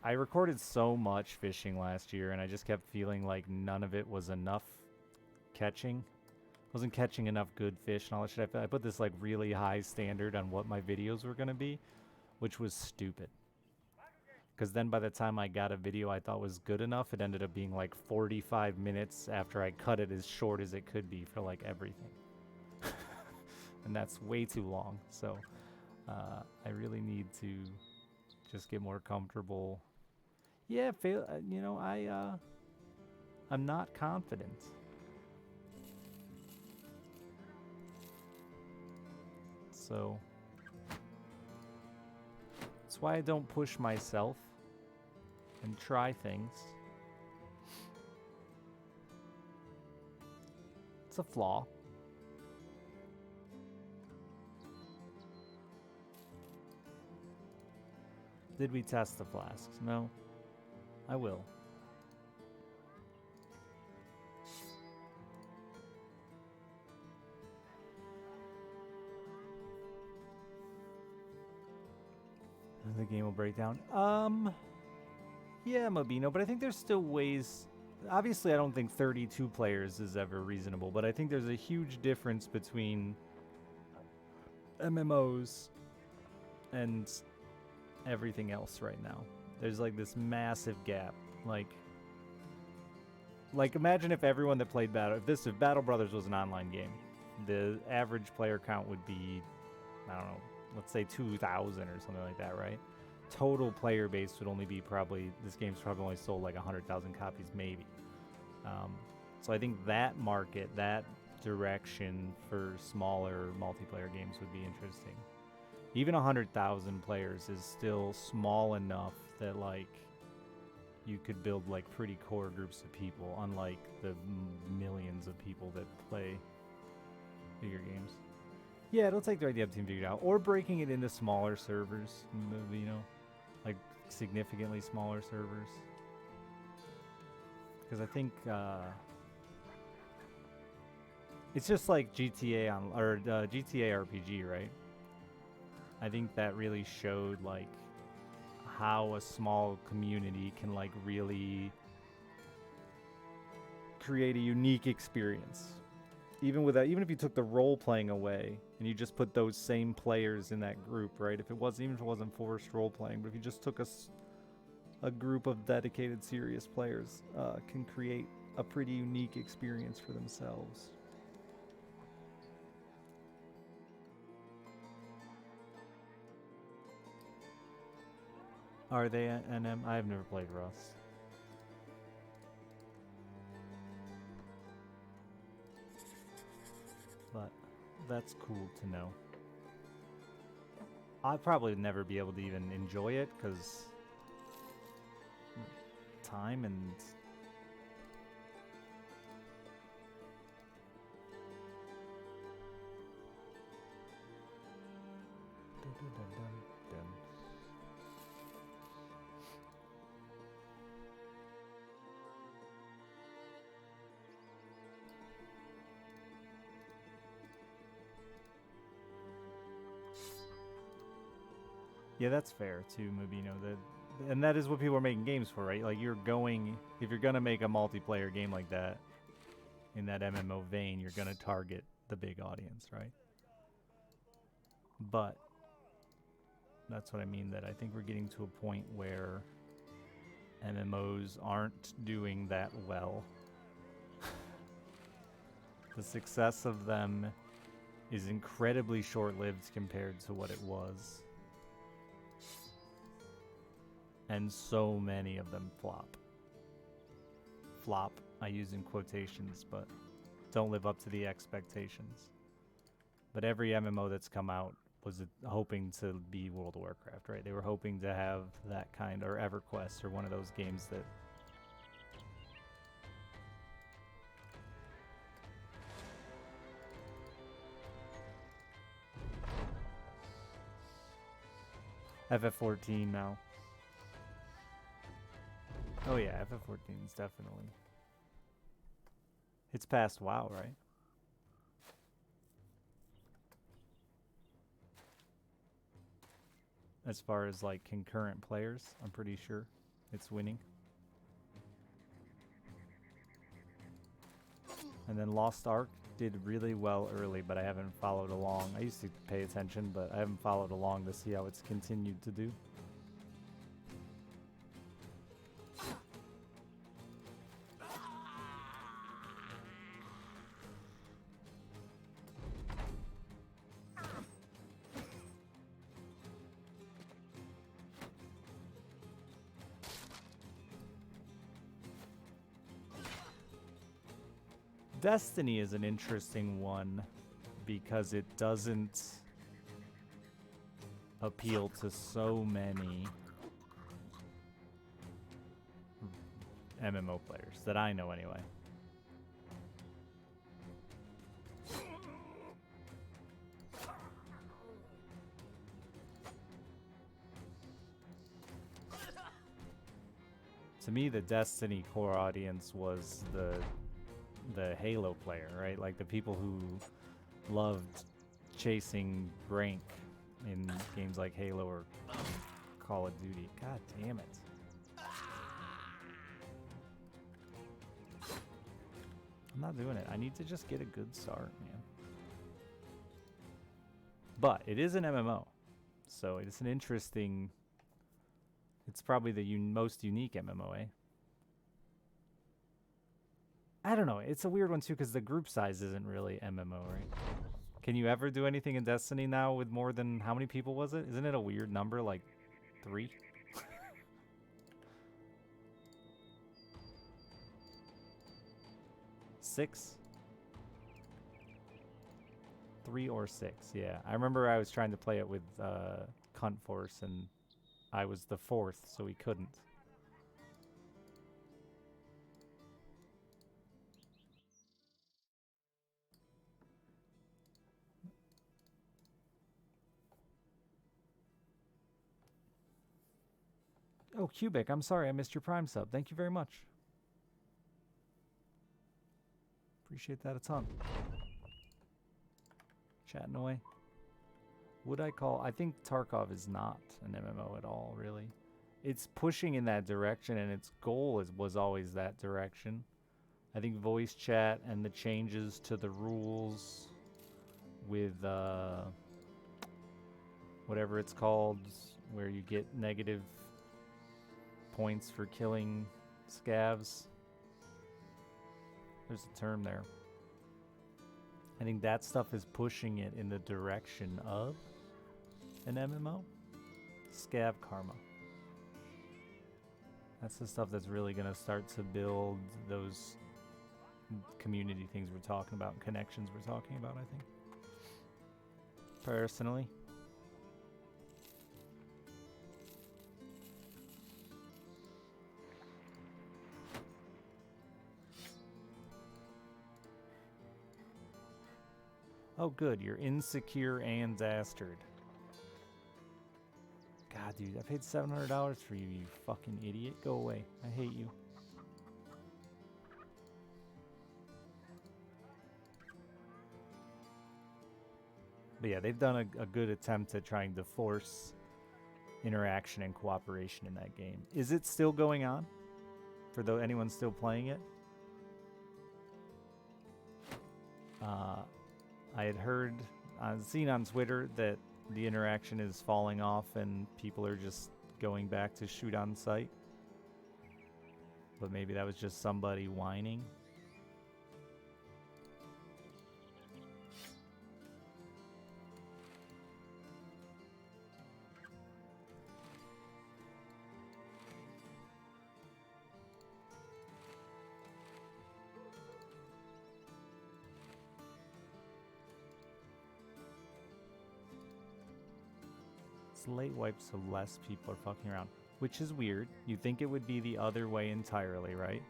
I recorded so much fishing last year, and I just kept feeling like none of it was enough catching. Wasn't catching enough good fish and all that shit. I put this like really high standard on what my videos were gonna be, which was stupid. Because then by the time I got a video I thought was good enough, it ended up being like 45 minutes after I cut it as short as it could be for like everything. And that's way too long. So I really need to just get more comfortable. Yeah, you know, I'm not confident. So that's why I don't push myself and try things. It's a flaw. Did we test the flasks? No. I will. The game will break down. Yeah, Mobino, but I think there's still ways. Obviously, I don't think 32 players is ever reasonable, but I think there's a huge difference between MMOs and everything else right now. There's like this massive gap. Like imagine if everyone that played if Battle Brothers was an online game, the average player count would be, I don't know, let's say 2,000 or something like that, right? Total player base would only be this game's probably only sold like 100,000 copies maybe. So I think that market, that direction for smaller multiplayer games would be interesting. Even 100,000 players is still small enough that like you could build like pretty core groups of people, unlike the millions of people that play bigger games. Yeah, it'll take the right dev team figured out, or breaking it into smaller servers, you know, like significantly smaller servers. Because I think it's just like GTA GTA RPG, right? I think that really showed like how a small community can like really create a unique experience. Even if you took the role playing away and you just put those same players in that group, right? Even if it wasn't forced role playing, but if you just took a group of dedicated, serious players, can create a pretty unique experience for themselves. Are they NM? I've never played Rust. But that's cool to know. I'll probably never be able to even enjoy it because time and yeah, that's fair too, Mubino. And that is what people are making games for, right? Like if you're gonna make a multiplayer game like that, in that MMO vein, you're gonna target the big audience, right? But that's what I mean, that I think we're getting to a point where MMOs aren't doing that well. The success of them is incredibly short-lived compared to what it was. And so many of them flop. Flop, I use in quotations, but don't live up to the expectations. But every MMO that's come out was hoping to be World of Warcraft, right? They were hoping to have that kind, or EverQuest, or one of those games that FF14 now. Oh yeah, FF14 is definitely. It's past WoW, right? As far as like concurrent players, I'm pretty sure. it's winning. And then Lost Ark did really well early, but I haven't followed along. I used to pay attention, but I haven't followed along to see how it's continued to do. Destiny is an interesting one because it doesn't appeal to so many MMO players that I know anyway. To me, the Destiny core audience was the Halo player, right? Like the people who loved chasing rank in games like Halo or Call of Duty. God damn it. I'm not doing it. I need to just get a good start, man. But it is an MMO. So it's an interesting... It's probably the most unique MMO, eh? I don't know. It's a weird one, too, because the group size isn't really MMO, right? Can you ever do anything in Destiny now with more than... How many people was it? Isn't it a weird number, like 3? 6? 3 or 6, yeah. I remember I was trying to play it with Cunt Force, and I was the 4th, so we couldn't. Oh, Cubic, I'm sorry I missed your Prime sub. Thank you very much. Appreciate that a ton. Chatting away. Would I call... I think Tarkov is not an MMO at all, really. It's pushing in that direction, and its goal was always that direction. I think voice chat and the changes to the rules with whatever it's called, where you get negative points for killing scavs. There's a term there. I think that stuff is pushing it in the direction of an MMO. Scav karma. That's the stuff that's really going to start to build those community things we're talking about, connections we're talking about, I think. Personally. Oh, good. You're insecure and dastard. God, dude, I paid $700 for you, you fucking idiot. Go away. I hate you. But yeah, they've done a good attempt at trying to force interaction and cooperation in that game. Is it still going on? For anyone still playing it? I had heard, seen on Twitter that the interaction is falling off and people are just going back to shoot on sight. But maybe that was just somebody whining. Late wipes, so less people are fucking around, which is weird. You think it would be the other way entirely, right?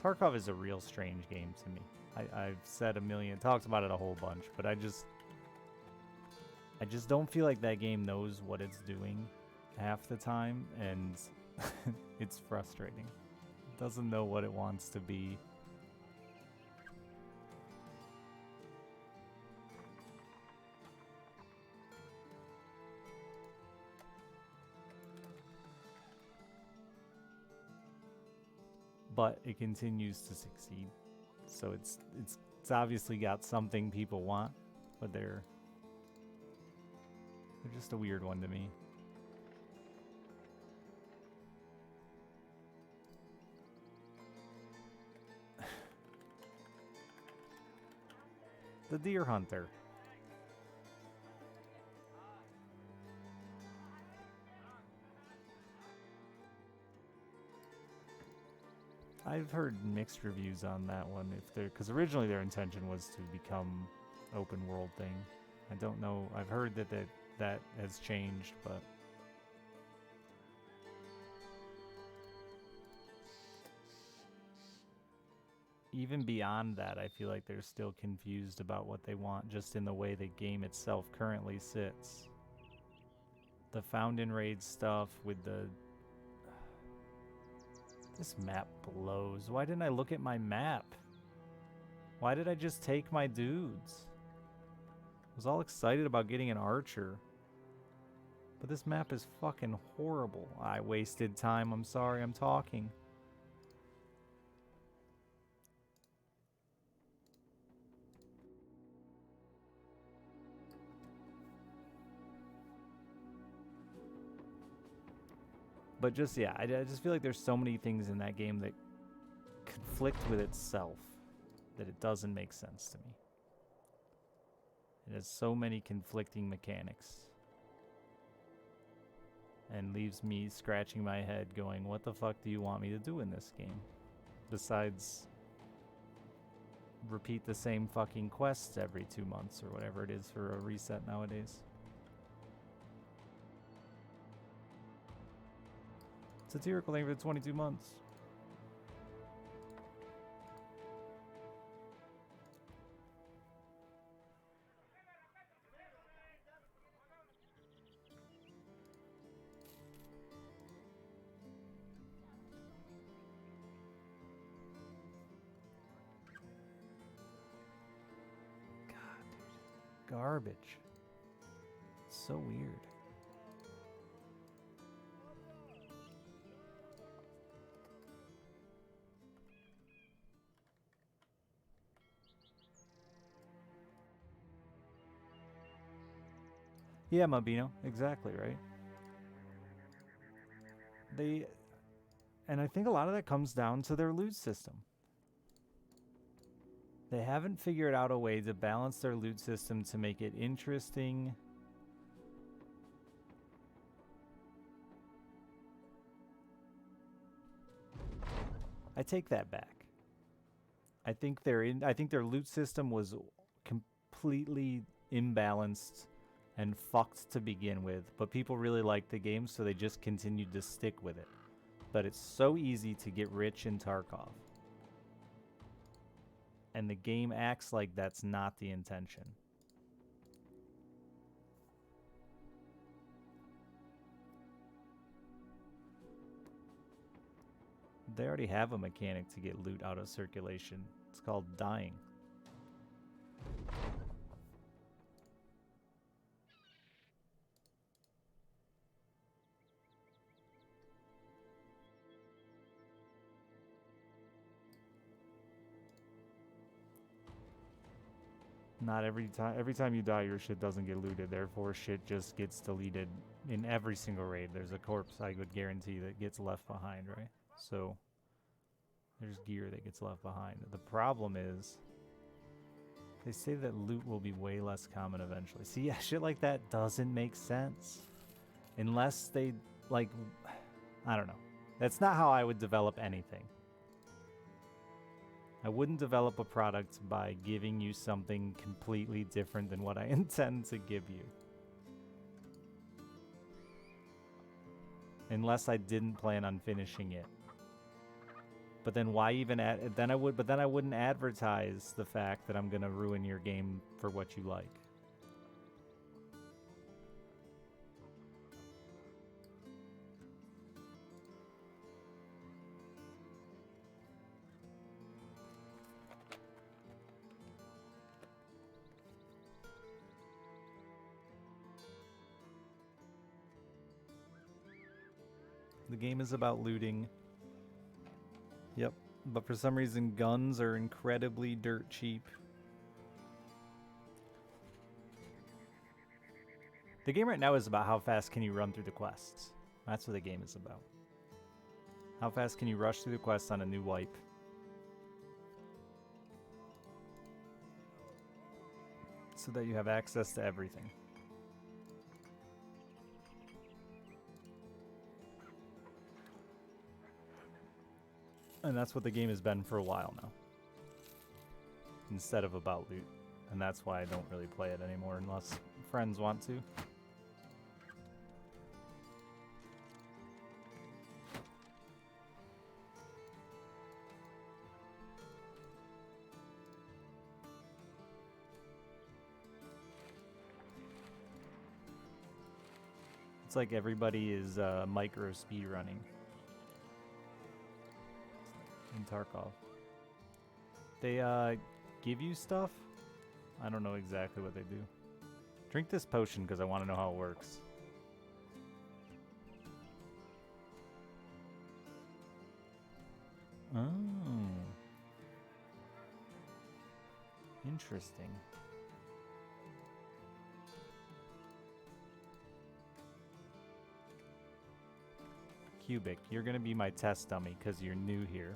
Tarkov is a real strange game to me. I've said talked about it a whole bunch, but I just don't feel like that game knows what it's doing half the time, and It's frustrating. It doesn't know what it wants to be. But it continues to succeed. So it's obviously got something people want, but they're just a weird one to me. The Deer Hunter. I've heard mixed reviews on that one. Because originally their intention was to become open world thing. I don't know. I've heard that has changed, but even beyond that, I feel like they're still confused about what they want, just in the way the game itself currently sits. The Found in Raid stuff with the... This map blows. Why didn't I look at my map? Why did I just take my dudes? I was all excited about getting an archer. But this map is fucking horrible. I wasted time. I'm sorry, I'm talking. But just, yeah, I just feel like there's so many things in that game that conflict with itself that it doesn't make sense to me. It has so many conflicting mechanics. And leaves me scratching my head going, what the fuck do you want me to do in this game? Besides repeat the same fucking quests every 2 months or whatever it is for a reset nowadays. Satirical thing for 22 months. Garbage. It's so weird. Yeah, Mabino, exactly, right? And I think a lot of that comes down to their loot system. They haven't figured out a way to balance their loot system to make it interesting. I take that back. I think their loot system was completely imbalanced and fucked to begin with, but people really liked the game, so they just continued to stick with it. But it's so easy to get rich in Tarkov. And the game acts like that's not the intention. They already have a mechanic to get loot out of circulation. It's called dying. Not every time you die, your shit doesn't get looted. Therefore, shit just gets deleted in every single raid. There's a corpse, I would guarantee, that gets left behind, right? So there's gear that gets left behind. The problem is they say that loot will be way less common eventually. See, yeah, shit like that doesn't make sense. Unless they, like, I don't know. That's not how I would develop anything. I wouldn't develop a product by giving you something completely different than what I intend to give you. Unless I didn't plan on finishing it. But then why even then I wouldn't advertise the fact that I'm going to ruin your game for what you like. The game is about looting. Yep, but for some reason guns are incredibly dirt cheap. The game right now is about how fast can you run through the quests. That's what the game is about. How fast can you rush through the quests on a new wipe? So that you have access to everything. And that's what the game has been for a while now. Instead of about loot. And that's why I don't really play it anymore unless friends want to. It's like everybody is micro speed running in Tarkov. They give you stuff. I don't know exactly what they do. Drink this potion because I want to know how it works. Oh. Interesting. Cubic, you're going to be my test dummy because you're new here.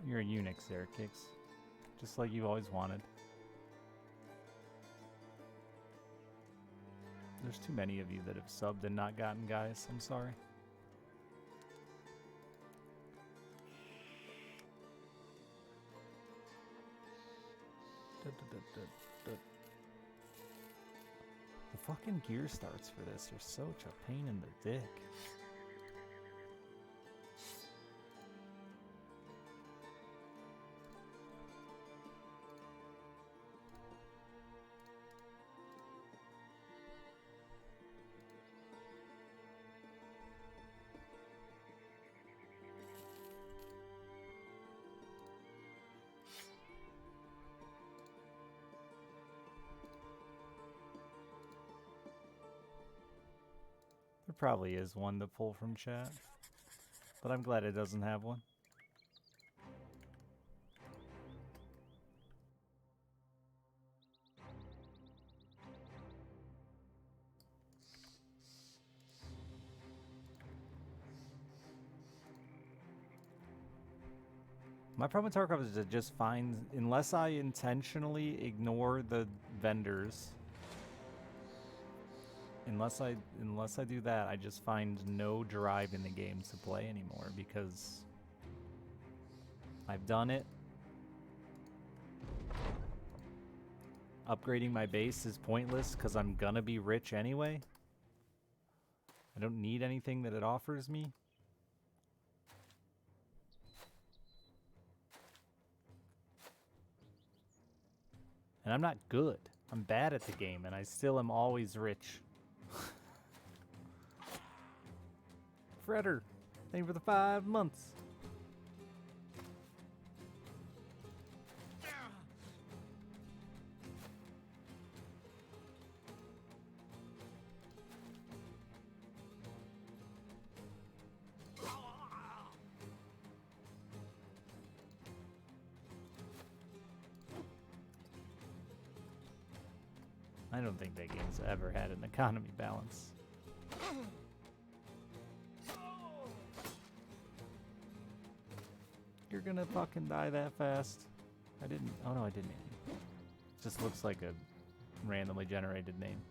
You're a Unix there, Kix. Just like you always wanted. There's too many of you that have subbed and not gotten guys. I'm sorry. The fucking gear starts for this are such a pain in the dick. There probably is one to pull from chat, but I'm glad it doesn't have one. My problem with Tarkov is to just find, unless I intentionally ignore the vendors, unless I do that, I just find no drive in the game to play anymore because I've done it. Upgrading my base is pointless because I'm gonna be rich anyway. I don't need anything that it offers me. And I'm not good. I'm bad at the game, and I still am always rich. Fredder, thank you for the 5 months. I don't think that game's ever had an economy balance. You're gonna fucking die that fast. I didn't. Oh no, I didn't. It just looks like a randomly generated name.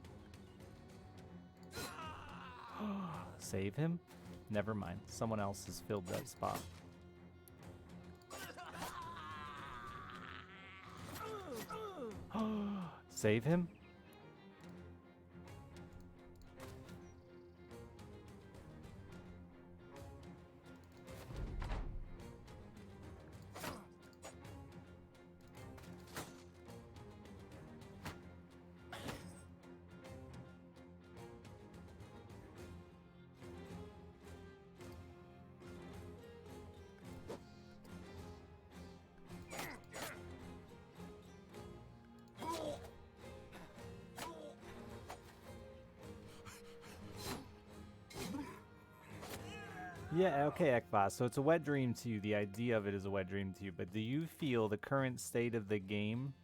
Save him? Never mind. Someone else has filled that spot. Save him? Yeah, okay, Ekbas. So it's a wet dream to you. The idea of it is a wet dream to you. But do you feel the current state of the game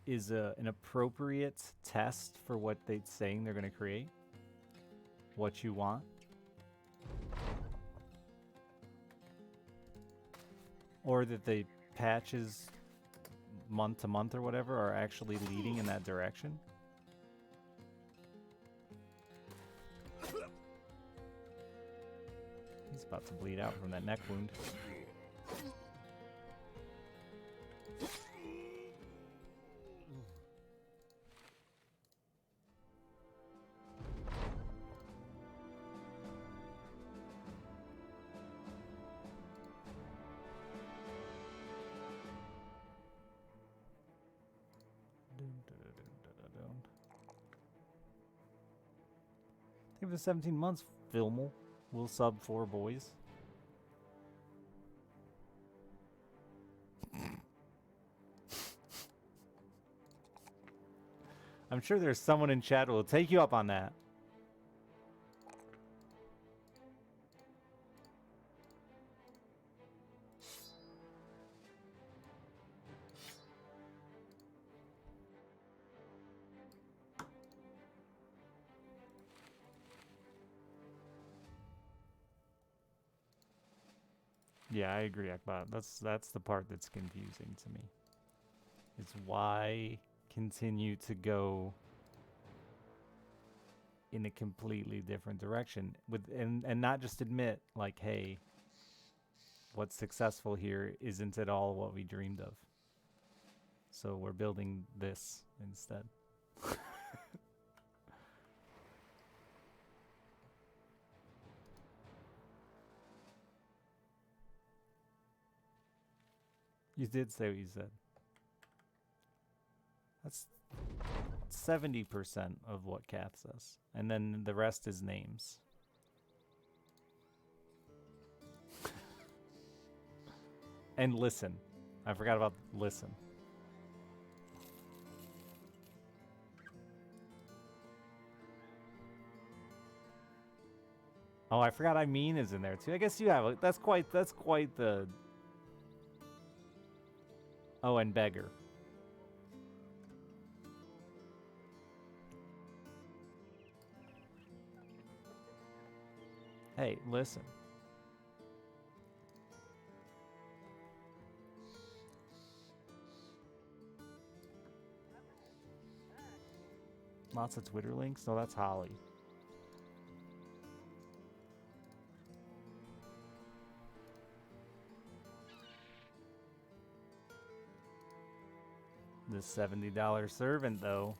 is an appropriate test for what they're saying they're going to create? What you want? Or that the patches month to month or whatever are actually leading in that direction? He's about to bleed out from that neck wound. Give it 17 months, Filmel. We'll sub 4 boys. I'm sure there's someone in chat who will take you up on that. Yeah, I agree, Ekbot. That's the part that's confusing to me. Is why continue to go in a completely different direction with and not just admit like, hey, what's successful here isn't at all what we dreamed of. So we're building this instead. You did say what you said. That's 70% of what Kath says. And then the rest is names. And listen. I forgot about listen. Oh, I forgot I mean is in there too. I guess you have that's quite the. Oh, and beggar. Hey, listen. Lots of Twitter links? No, that's Holly. This $70 servant, though.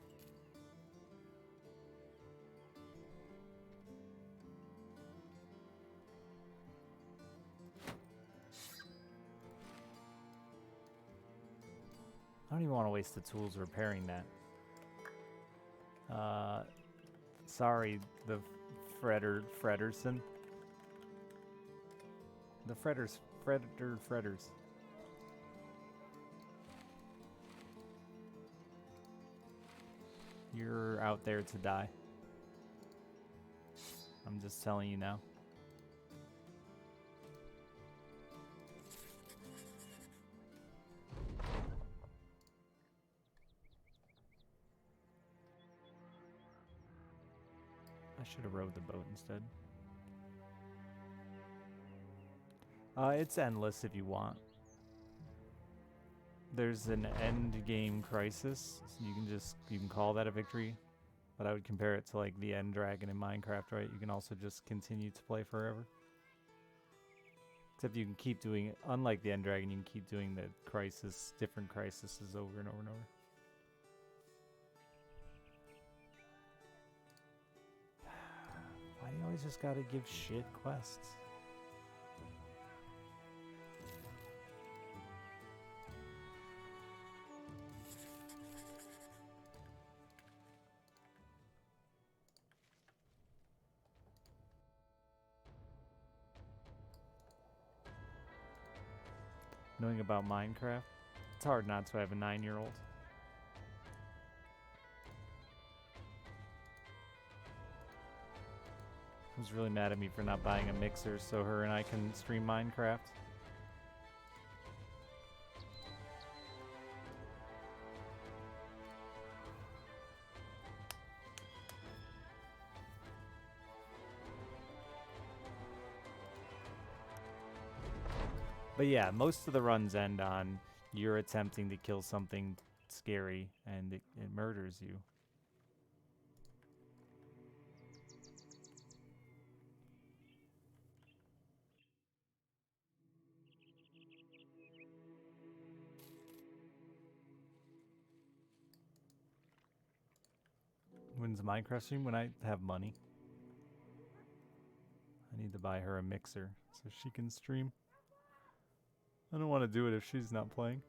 I don't even want to waste the tools repairing that. Sorry, the Frederson. The Fredders. You're out there to die. I'm just telling you now. I should have rowed the boat instead. It's endless if you want. There's an end game crisis. So you can call that a victory, but I would compare it to like the end dragon in Minecraft, right? You can also just continue to play forever. Except you can keep doing it. Unlike the end dragon, you can keep doing the different crises over and over and over. Why do you always just gotta give shit quests? Knowing about Minecraft, it's hard not to have a 9-year-old. was really mad at me for not buying a mixer so her and I can stream Minecraft. But yeah, most of the runs end on you're attempting to kill something scary and it murders you. When's the Minecraft stream? When I have money. I need to buy her a mixer so she can stream. I don't want to do it if she's not playing.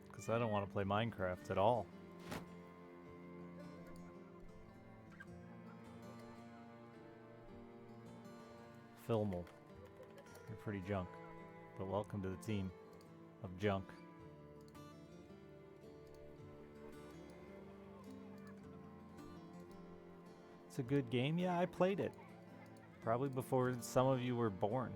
Because I don't want to play Minecraft at all. Filmal. You're pretty junk. But welcome to the team of junk. It's a good game. Yeah, I played it. Probably before some of you were born.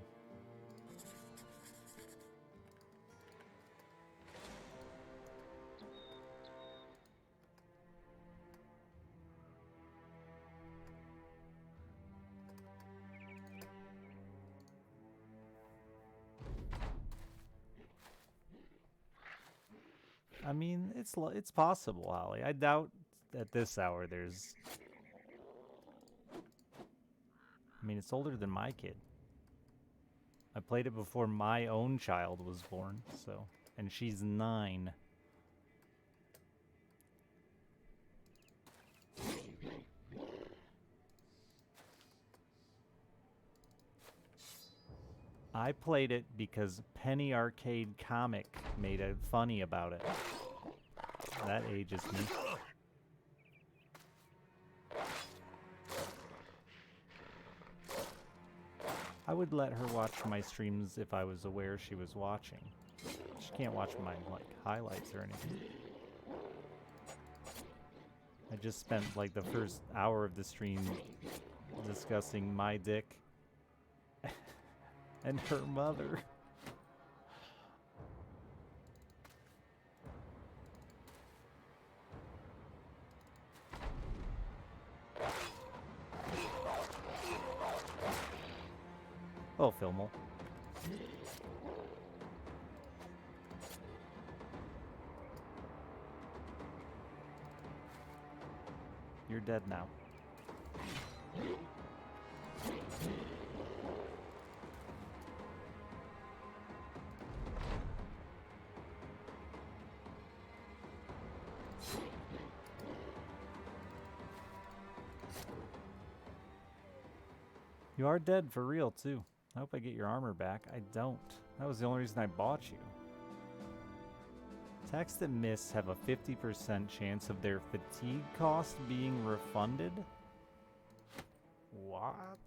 I mean, it's possible, Holly. I doubt at this hour there's... I mean, it's older than my kid. I played it before my own child was born, so... And she's 9. I played it because Penny Arcade Comic made it funny about it. That ages me. I would let her watch my streams if I was aware she was watching. She can't watch my like highlights or anything. I just spent like the first hour of the stream discussing my dick and her mother. Oh, Filmal. You're dead now. You are dead for real, too. I hope I get your armor back. I don't. That was the only reason I bought you. Attacks that miss have a 50% chance of their fatigue cost being refunded? What?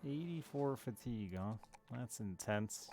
$84 fatigue, huh? That's intense.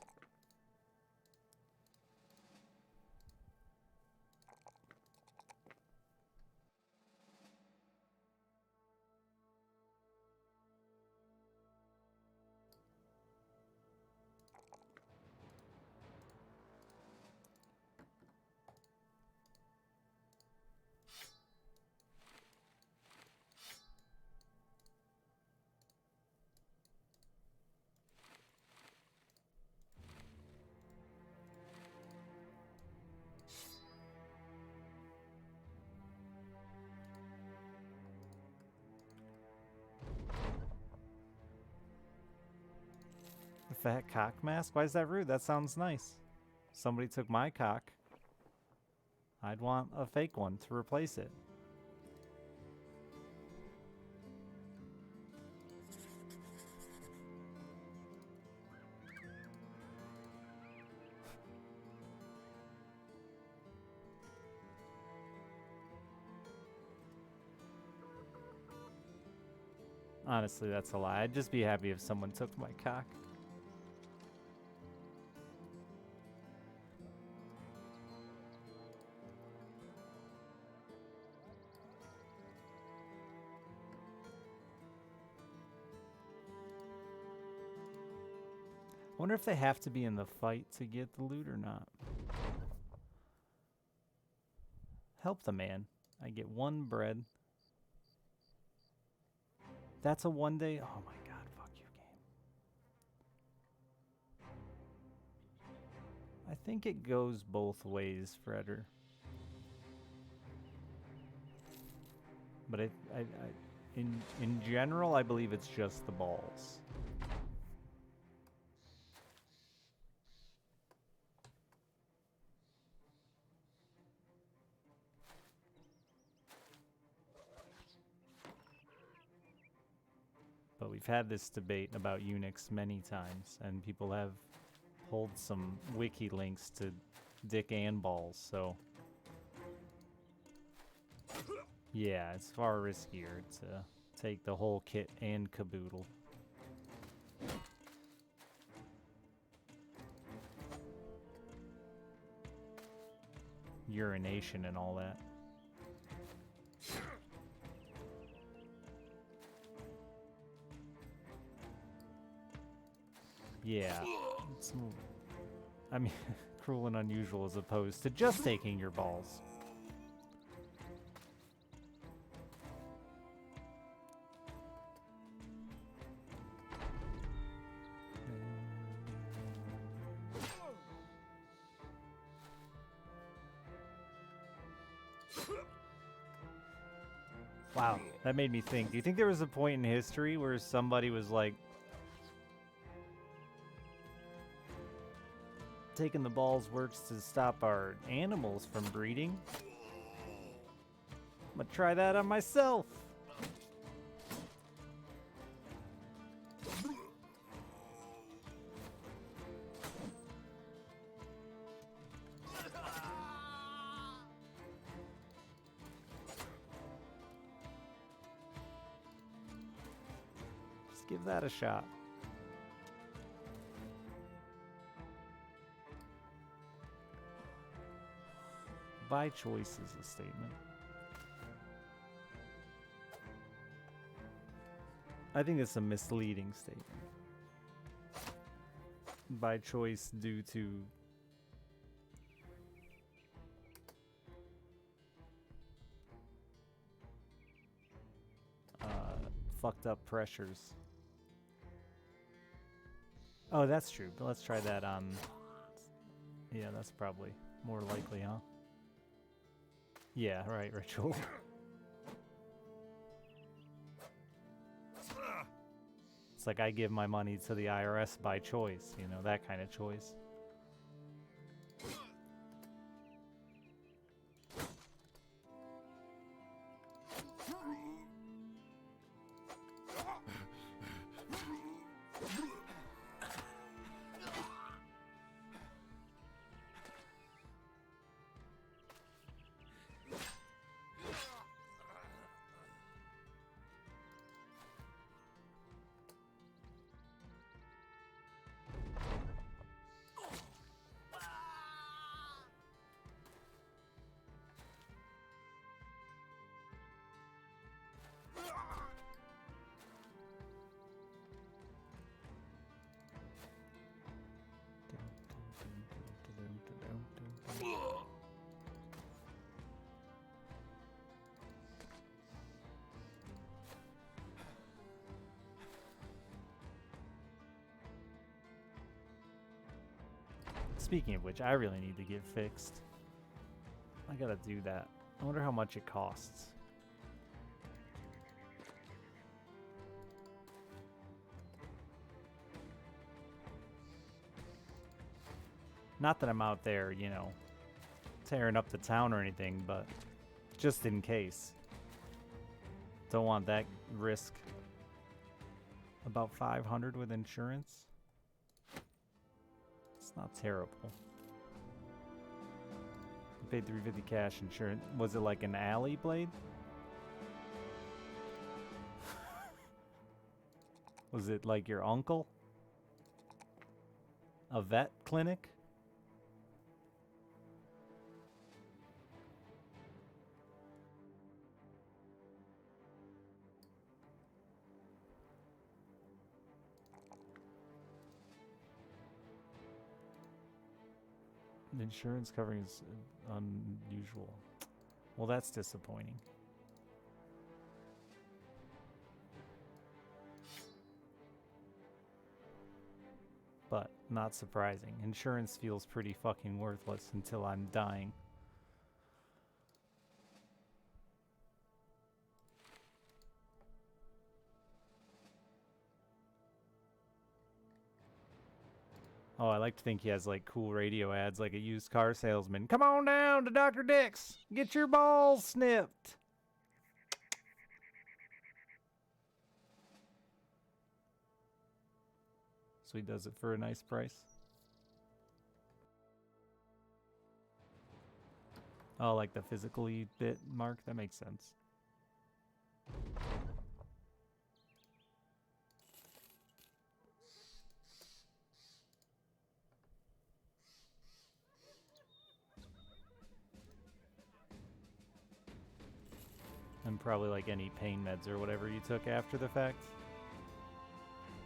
Fat cock mask? Why is that rude? That sounds nice. Somebody took my cock. I'd want a fake one to replace it. Honestly, that's a lie. I'd just be happy if someone took my cock. I wonder if they have to be in the fight to get the loot or not. Help the man. I get 1 bread. That's a 1 day. Oh my god, fuck you, game. I think it goes both ways, Fredder. But in general, I believe it's just the balls. But we've had this debate about Unix many times, and people have pulled some wiki links to dick and balls, so yeah, it's far riskier to take the whole kit and caboodle. Urination and all that. Yeah, it's, I mean, cruel and unusual as opposed to just taking your balls. Wow, that made me think. Do you think there was a point in history where somebody was like, taking the balls works to stop our animals from breeding? I'm gonna try that on myself. Just give that a shot. By choice is a statement. I think it's a misleading statement. By choice due to fucked up pressures. Oh, that's true. But let's try that on. Yeah, that's probably more likely, huh? Yeah, right, Ritual. It's like I give my money to the IRS by choice, you know, that kind of choice. Speaking of which, I really need to get fixed. I gotta do that. I wonder how much it costs. Not that I'm out there, you know, tearing up the town or anything, but just in case. Don't want that risk. About 500 with insurance. It's not terrible. You paid 350 cash insurance. Was it like an alley blade? Was it like your uncle? A vet clinic? The insurance covering is unusual. Well, that's disappointing. But not surprising. Insurance feels pretty fucking worthless until I'm dying. Oh, I like to think he has like cool radio ads like a used car salesman. Come on down to Dr. Dick's. Get your balls snipped. So he does it for a nice price. Oh, like the physically bit mark? That makes sense. And probably like any pain meds or whatever you took after the fact.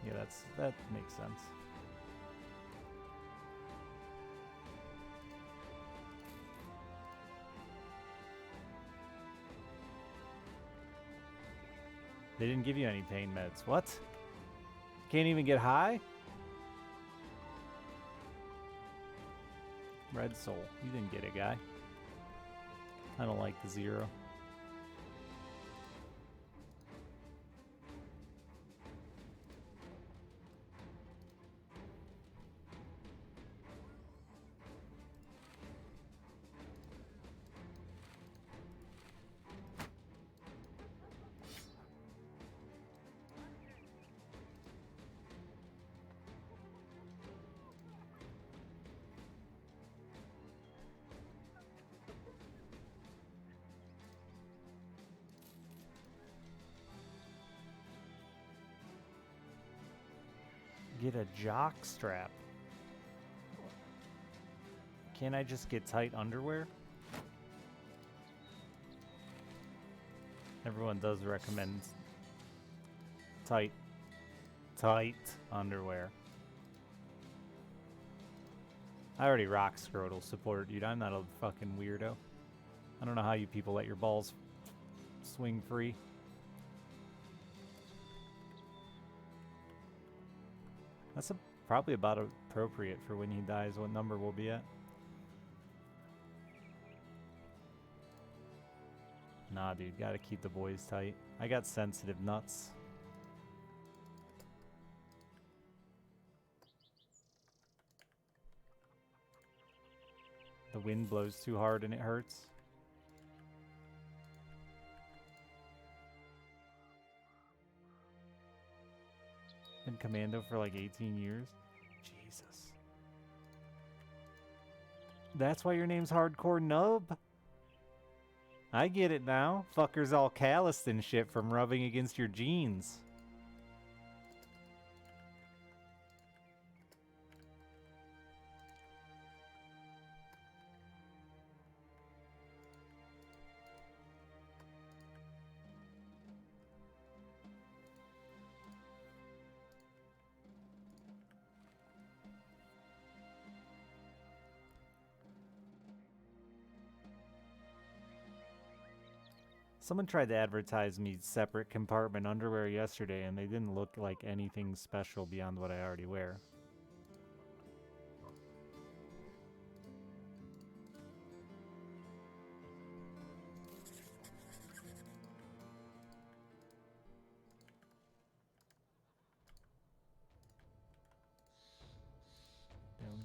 Yeah, that makes sense. They didn't give you any pain meds. What? Can't even get high? Red Soul. You didn't get it, guy. I don't like the zero. Get a jock strap. Can't I just get tight underwear? Everyone does recommend tight underwear. I already rock scrotal support, dude. I'm not a fucking weirdo. I don't know how you people let your balls swing free. That's probably about appropriate for when he dies. What number we'll be at? Nah, dude. Gotta keep the boys tight. I got sensitive nuts. The wind blows too hard and it hurts. Been commando for like 18 years. Jesus. That's why your name's Hardcore Nub? I get it now. Fucker's all calloused and shit from rubbing against your jeans. Someone tried to advertise me separate compartment underwear yesterday, and they didn't look like anything special beyond what I already wear.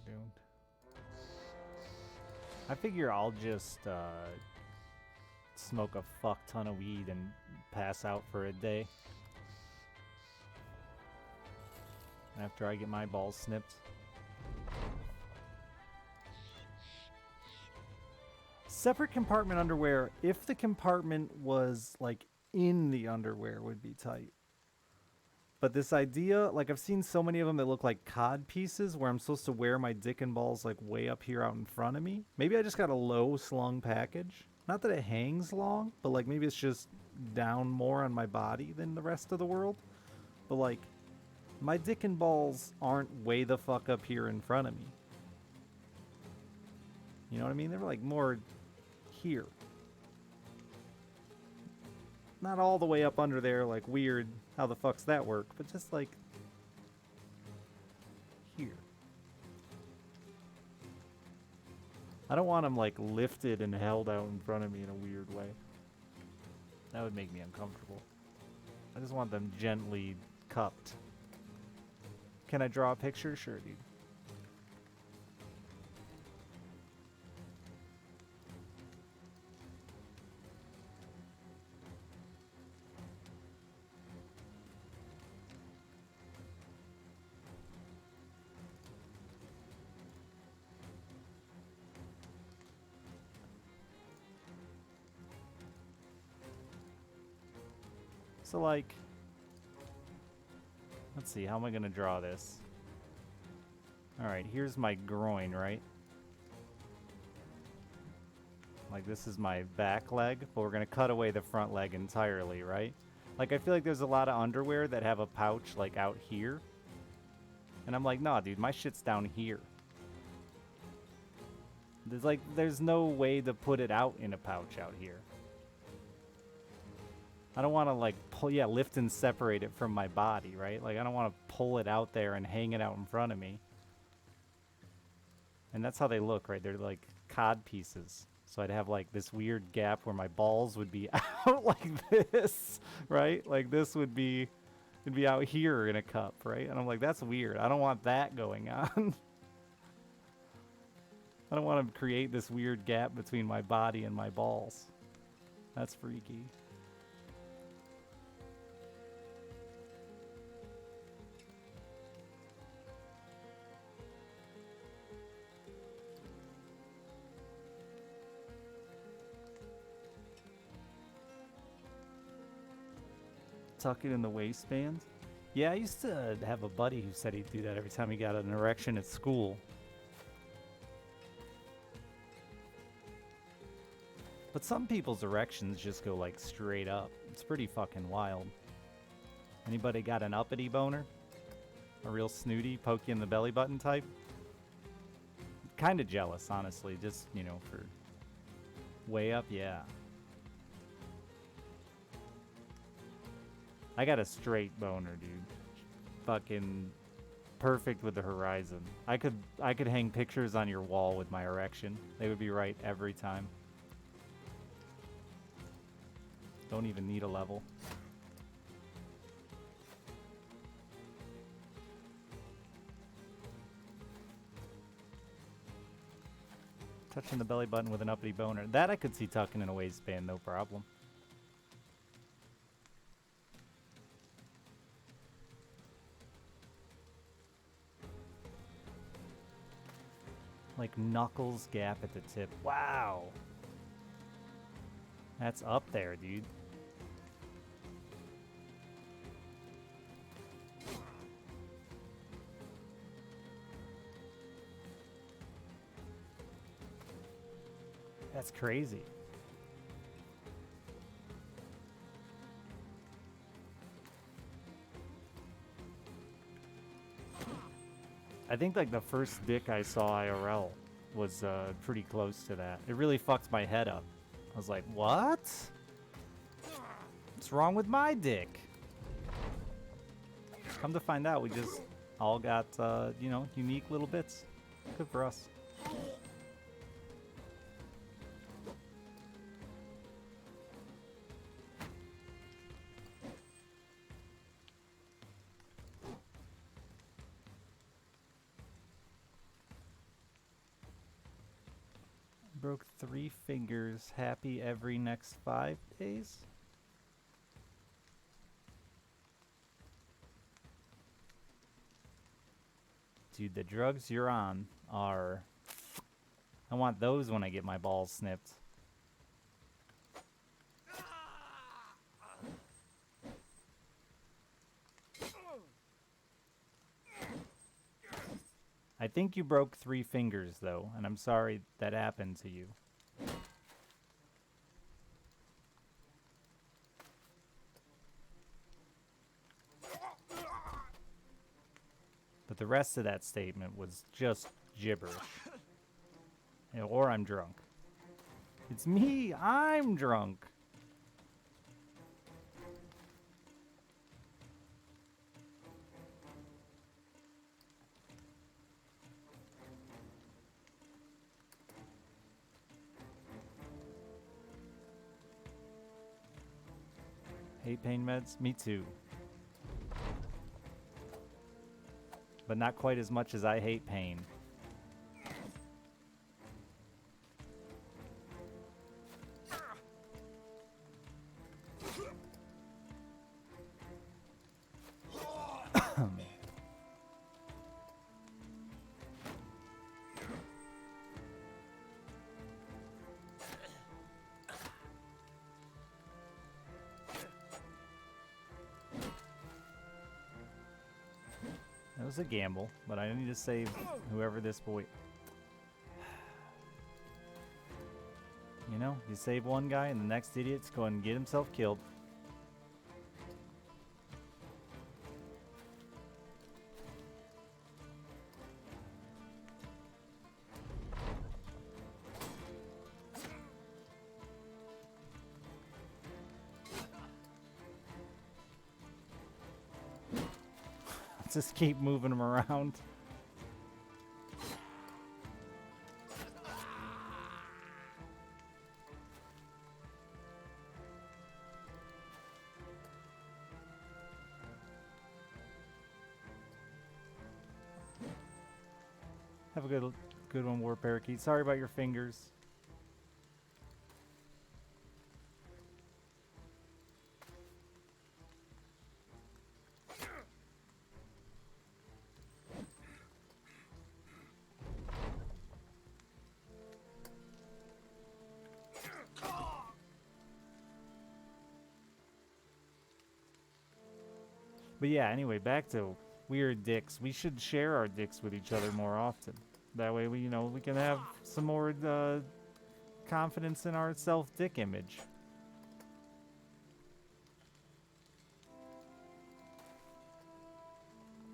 Don't. I figure I'll just smoke a fuck ton of weed and pass out for a day after I get my balls snipped. Separate compartment underwear, if the compartment was like in the underwear, would be tight. But this idea, like I've seen so many of them that look like cod pieces where I'm supposed to wear my dick and balls like way up here out in front of me. Maybe I just got a low slung package. Not that it hangs long, but like maybe it's just down more on my body than the rest of the world. But like my dick and balls aren't way the fuck up here in front of me. You know what I mean? They're like more here. Not all the way up under there, like weird, how the fuck's that work, but just like here. I don't want them like lifted and held out in front of me in a weird way. That would make me uncomfortable. I just want them gently cupped. Can I draw a picture? Sure, dude. So like, let's see, how am I gonna draw this? Alright, here's my groin, right? Like this is my back leg, but we're gonna cut away the front leg entirely, right? Like I feel like there's a lot of underwear that have a pouch like out here. And I'm like, nah dude, my shit's down here. There's no way to put it out in a pouch out here. I don't want to like lift and separate it from my body, right? Like I don't want to pull it out there and hang it out in front of me. And that's how they look, right? They're like cod pieces. So I'd have like this weird gap where my balls would be out like this, right? Like this would be, it'd be out here in a cup, right? And I'm like, that's weird. I don't want that going on. I don't want to create this weird gap between my body and my balls. That's freaky. Tuck it in the waistband? Yeah, I used to have a buddy who said he'd do that every time he got an erection at school. But some people's erections just go like straight up. It's pretty fucking wild. Anybody got an uppity boner? A real snooty, poke you in the belly button type? Kinda jealous, honestly. Just, you know, for way up, yeah. I got a straight boner, dude. Fucking perfect with the horizon. I could hang pictures on your wall with my erection. They would be right every time. Don't even need a level. Touching the belly button with an uppity boner. That I could see tucking in a waistband, no problem. Like knuckles gap at the tip. Wow. That's up there, dude. That's crazy. I think like the first dick I saw IRL was pretty close to that. It really fucked my head up. I was like, what? What's wrong with my dick? Come to find out, we just all got, you know, unique little bits. Good for us. Broke 3 fingers. Happy every next 5 days? Dude, the drugs you're on are... I want those when I get my balls snipped. I think you broke 3 fingers, though, and I'm sorry that happened to you. But the rest of that statement was just gibberish. You know, or I'm drunk. It's me! I'm drunk! Hate pain meds? Me too. But not quite as much as I hate pain. It was a gamble, but I need to save whoever this boy... You know, you save one guy and the next idiot's going to get himself killed. Just keep moving him around. Have a good one, War Parakeet. Sorry about your fingers. But yeah, anyway, back to weird dicks. We should share our dicks with each other more often. That way, we can have some more confidence in our self-dick image.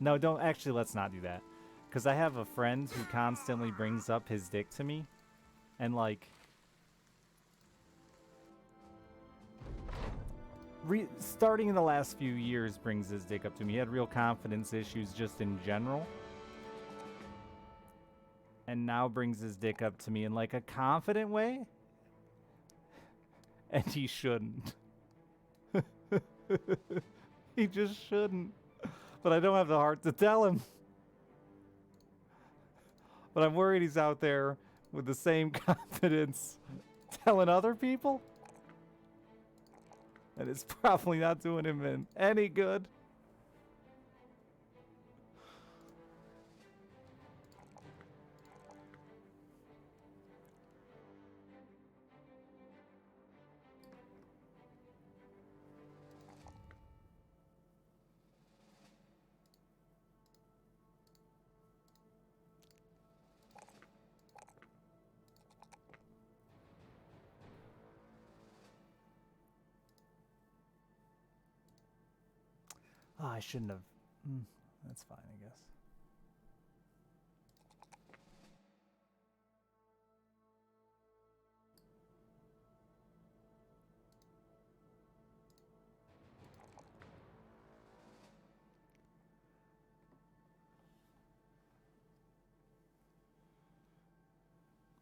No, don't. Actually, let's not do that. Because I have a friend who constantly brings up his dick to me. And, like... starting in the last few years brings his dick up to me. He had real confidence issues just in general. And now brings his dick up to me in like a confident way. And he shouldn't. He just shouldn't. But I don't have the heart to tell him. But I'm worried he's out there with the same confidence telling other people. And it's probably not doing him any good. Oh, I shouldn't have. That's fine, I guess.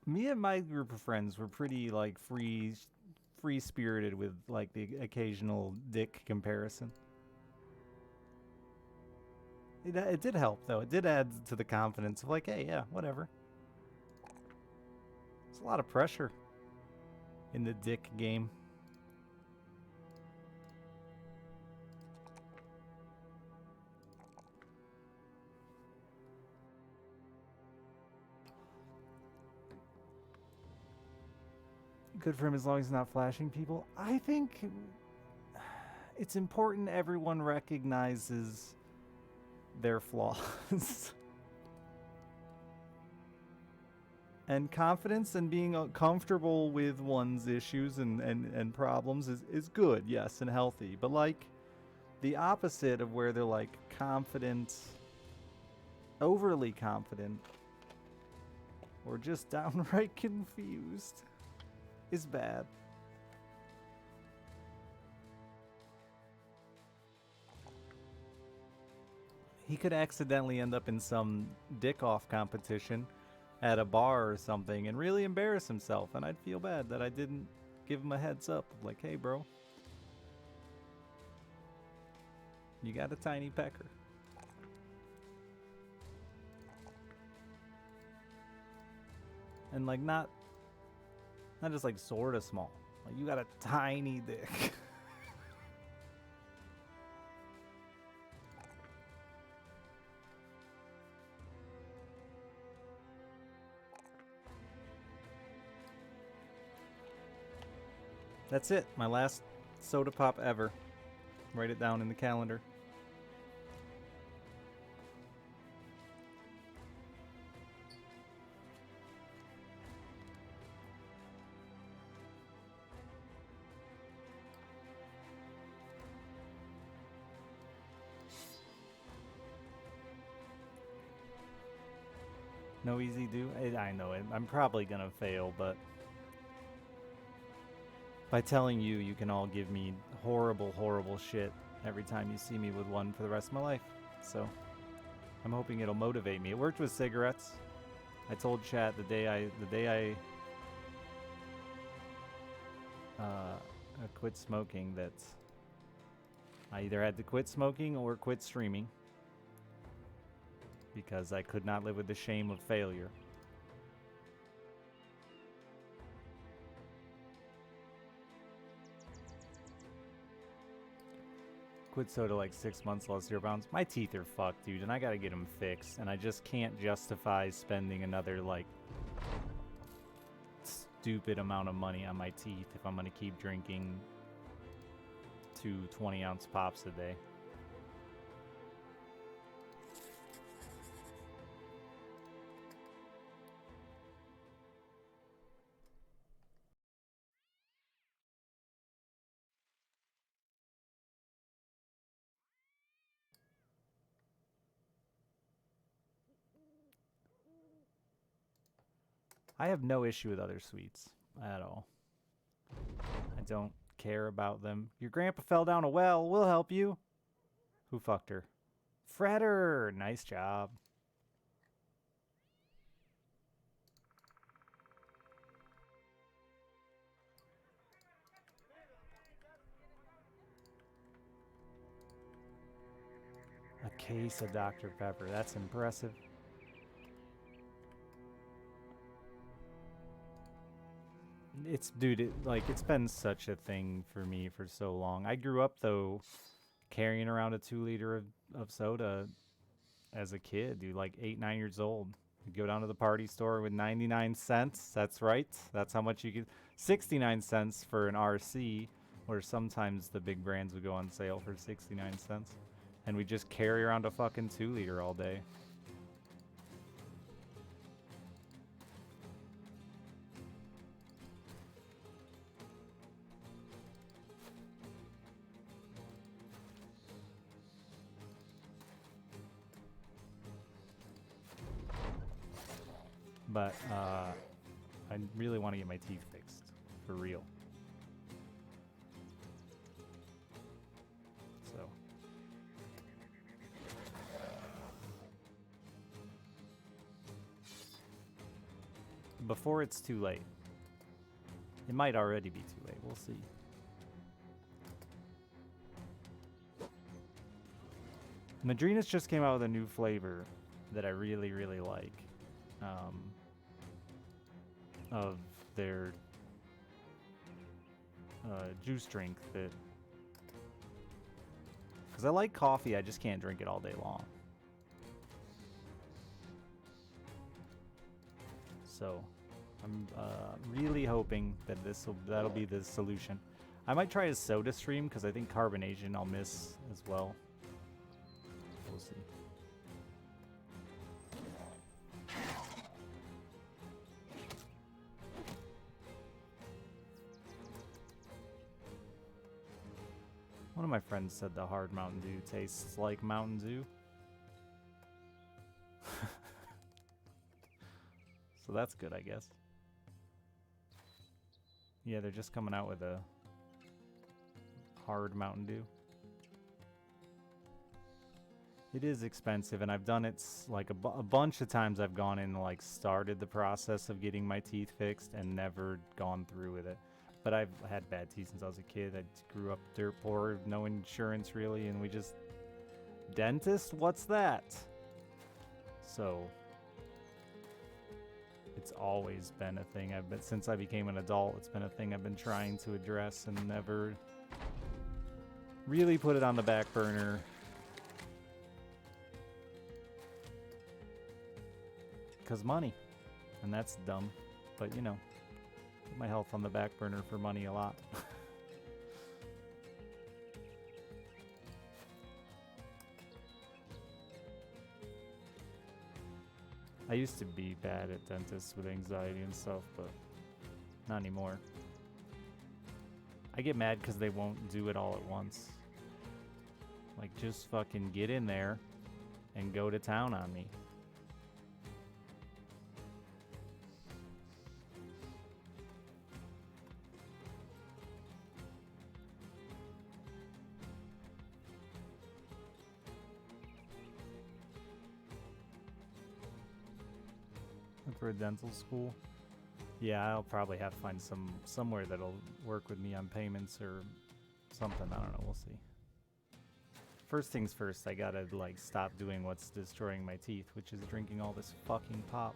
Me and my group of friends were pretty like free-spirited with like the occasional dick comparison. It did help though. It did add to the confidence of like, hey, yeah, whatever. There's a lot of pressure in the dick game. Good for him as long as he's not flashing people. I think it's important everyone recognizes their flaws. And confidence and being comfortable with one's issues and problems is good, yes, and healthy. But like the opposite of where they're like confident, overly confident, or just downright confused is bad. He could accidentally end up in some dick-off competition at a bar or something and really embarrass himself, and I'd feel bad that I didn't give him a heads up. Like, hey, bro, you got a tiny pecker. And like not just like sort of small. Like you got a tiny dick. That's it. My last soda pop ever. Write it down in the calendar. No easy do? I know it. I'm probably gonna fail, but by telling you, you can all give me horrible, horrible shit every time you see me with one for the rest of my life. So I'm hoping it'll motivate me. It worked with cigarettes. I told chat the day I quit smoking that I either had to quit smoking or quit streaming because I could not live with the shame of failure. Quit soda like 6 months, lost 0 pounds. My teeth are fucked, dude, and I gotta get them fixed. And I just can't justify spending another, like, stupid amount of money on my teeth if I'm gonna keep drinking 2 20-ounce pops a day. I have no issue with other sweets at all. I don't care about them. Your grandpa fell down a well. We'll help you. Who fucked her? Fredder. Nice job. A case of Dr. Pepper. That's impressive. It's, dude, it's been such a thing for me for so long. I grew up, though, carrying around a 2-liter of soda as a kid, dude, like 8, 9 years old. You'd go down to the party store with 99 cents. That's right. That's how much you could. 69 cents for an RC, or sometimes the big brands would go on sale for 69 cents. And we just carry around a fucking 2-liter all day. But I really want to get my teeth fixed, for real. So. Before it's too late. It might already be too late, we'll see. Madrinas just came out with a new flavor that I really, really like. of their juice drink that... Because I like coffee, I just can't drink it all day long. So, I'm really hoping that that'll be the solution. I might try a soda stream because I think carbonation I'll miss as well. We'll see. One of my friends said the hard Mountain Dew tastes like Mountain Dew. So that's good, I guess. Yeah, they're just coming out with a hard Mountain Dew. It is expensive, and I've done it like a bunch of times. I've gone in and like started the process of getting my teeth fixed and never gone through with it. But I've had bad teeth since I was a kid. I grew up dirt poor, no insurance really, and we just... Dentist? What's that? So... It's always been a thing. Since I became an adult, it's been a thing I've been trying to address and never really put it on the back burner. Because money. And that's dumb. But, you know, put my health on the back burner for money a lot. I used to be bad at dentists with anxiety and stuff, but not anymore. I get mad because they won't do it all at once. Like, just fucking get in there and go to town on me. For a dental school. Yeah, I'll probably have to find somewhere that'll work with me on payments or something. I don't know, we'll see. First things first, I gotta like stop doing what's destroying my teeth, which is drinking all this fucking pop.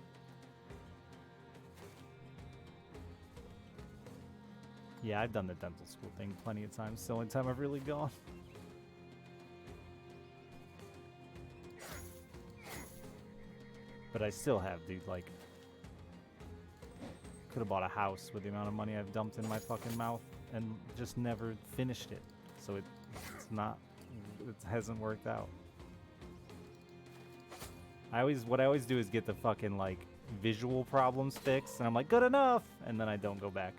Yeah, I've done the dental school thing plenty of times. It's the only time I've really gone. But I still have, dude, like... Could have bought a house with the amount of money I've dumped in my fucking mouth and just never finished it. So it's not... It hasn't worked out. What I always do is get the fucking, like, visual problems fixed, and I'm like, good enough! And then I don't go back.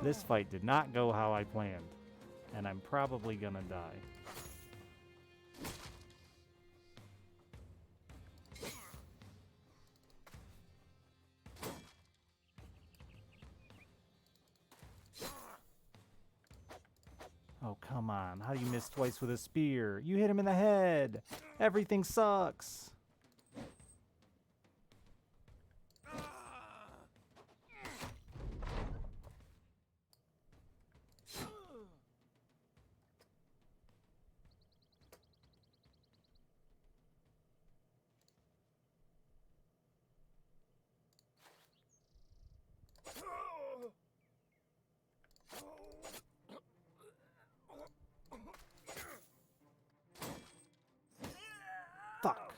This fight did not go how I planned, and I'm probably gonna die. Oh, come on. How do you miss twice with a spear? You hit him in the head! Everything sucks! Fuck.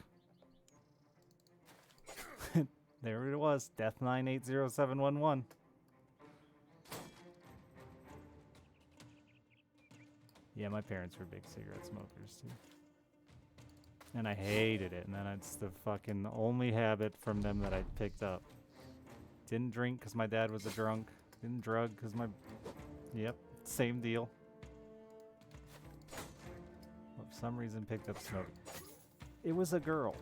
There it was. Death 980711. Yeah, my parents were big cigarette smokers too. And I hated it. And then it's the fucking only habit from them that I picked up. Didn't drink because my dad was a drunk. Didn't drug because my... Yep, same deal. But for some reason picked up smoking. It was a girl.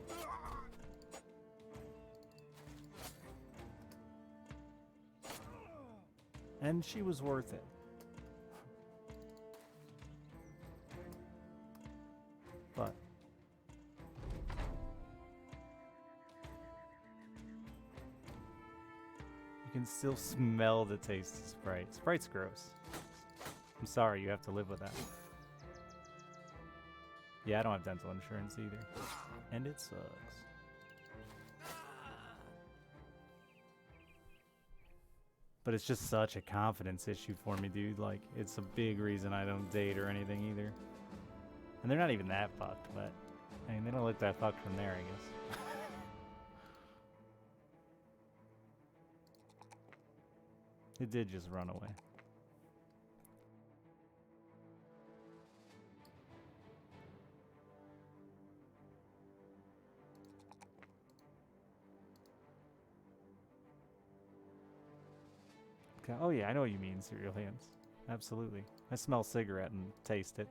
And she was worth it. But you You can still smell the taste of Sprite. Sprite's gross. I'm sorry, you have to live with that. Yeah, I don't have dental insurance either. And it sucks. But it's just such a confidence issue for me, dude. Like, it's a big reason I don't date or anything either. And they're not even that fucked, but... I mean, they don't look that fucked from there, I guess. It did just run away. Okay. Oh yeah, I know what you mean, cereal hands. Absolutely. I smell cigarette and taste it.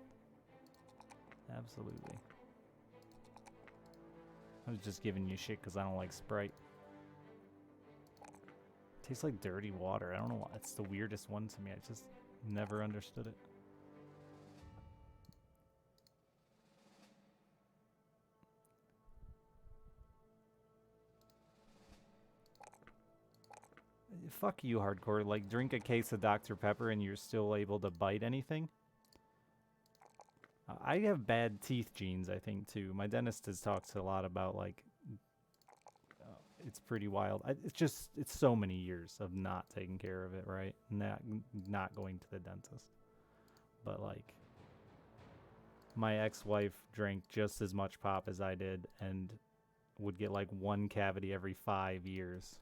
Absolutely. I was just giving you shit because I don't like Sprite. Tastes like dirty water. I don't know why. It's the weirdest one to me. I just never understood it. Fuck you, hardcore. Like, drink a case of Dr. Pepper and you're still able to bite anything? I have bad teeth genes, I think, too. My dentist has talked a lot about, like, it's pretty wild. It's so many years of not taking care of it, right? Not going to the dentist. But, like, my ex-wife drank just as much pop as I did and would get, like, one cavity every 5 years.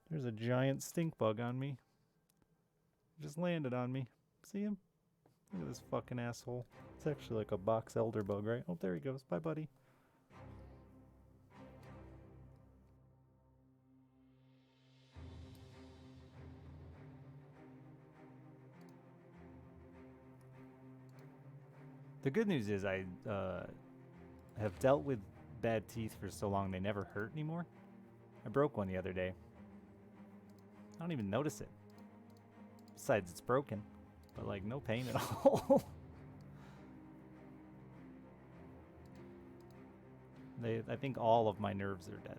There's a giant stink bug on me. Just landed on me. See him? Look at this fucking asshole. It's actually like a box elder bug, right? Oh, there he goes. Bye, buddy. The good news is I have dealt with bad teeth for so long they never hurt anymore. I broke one the other day. I don't even notice it. Besides, it's broken. But, like, no pain at all. I think all of my nerves are dead.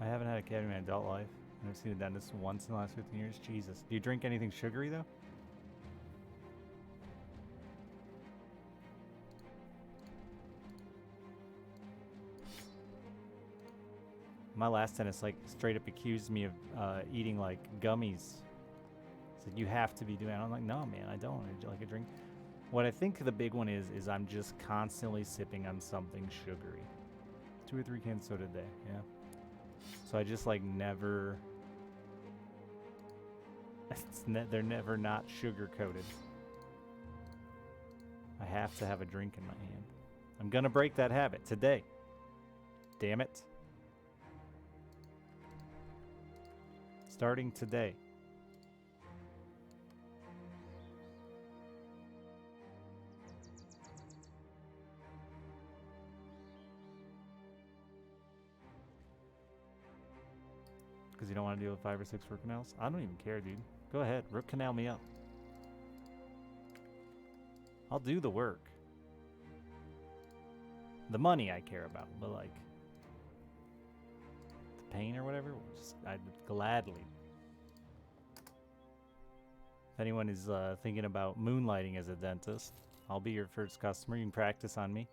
I haven't had a cat in my adult life. I've seen a dentist once in the last 15 years. Jesus. Do you drink anything sugary, though? My last dentist, like, straight up accused me of eating, like, gummies. Said, you have to be doing it. I'm like, no, man, I don't. I like a drink. What I think the big one is I'm just constantly sipping on something sugary. 2 or 3 cans of soda a day, yeah. So I just, like, never... they're never not sugar-coated. I have to have a drink in my hand. I'm gonna break that habit today. Damn it. Starting today. Because you don't want to deal with 5 or 6 root canals? I don't even care, dude. Go ahead. Root canal me up. I'll do the work. The money I care about, but like... the pain or whatever, I'd gladly. If anyone is thinking about moonlighting as a dentist, I'll be your first customer. You can practice on me.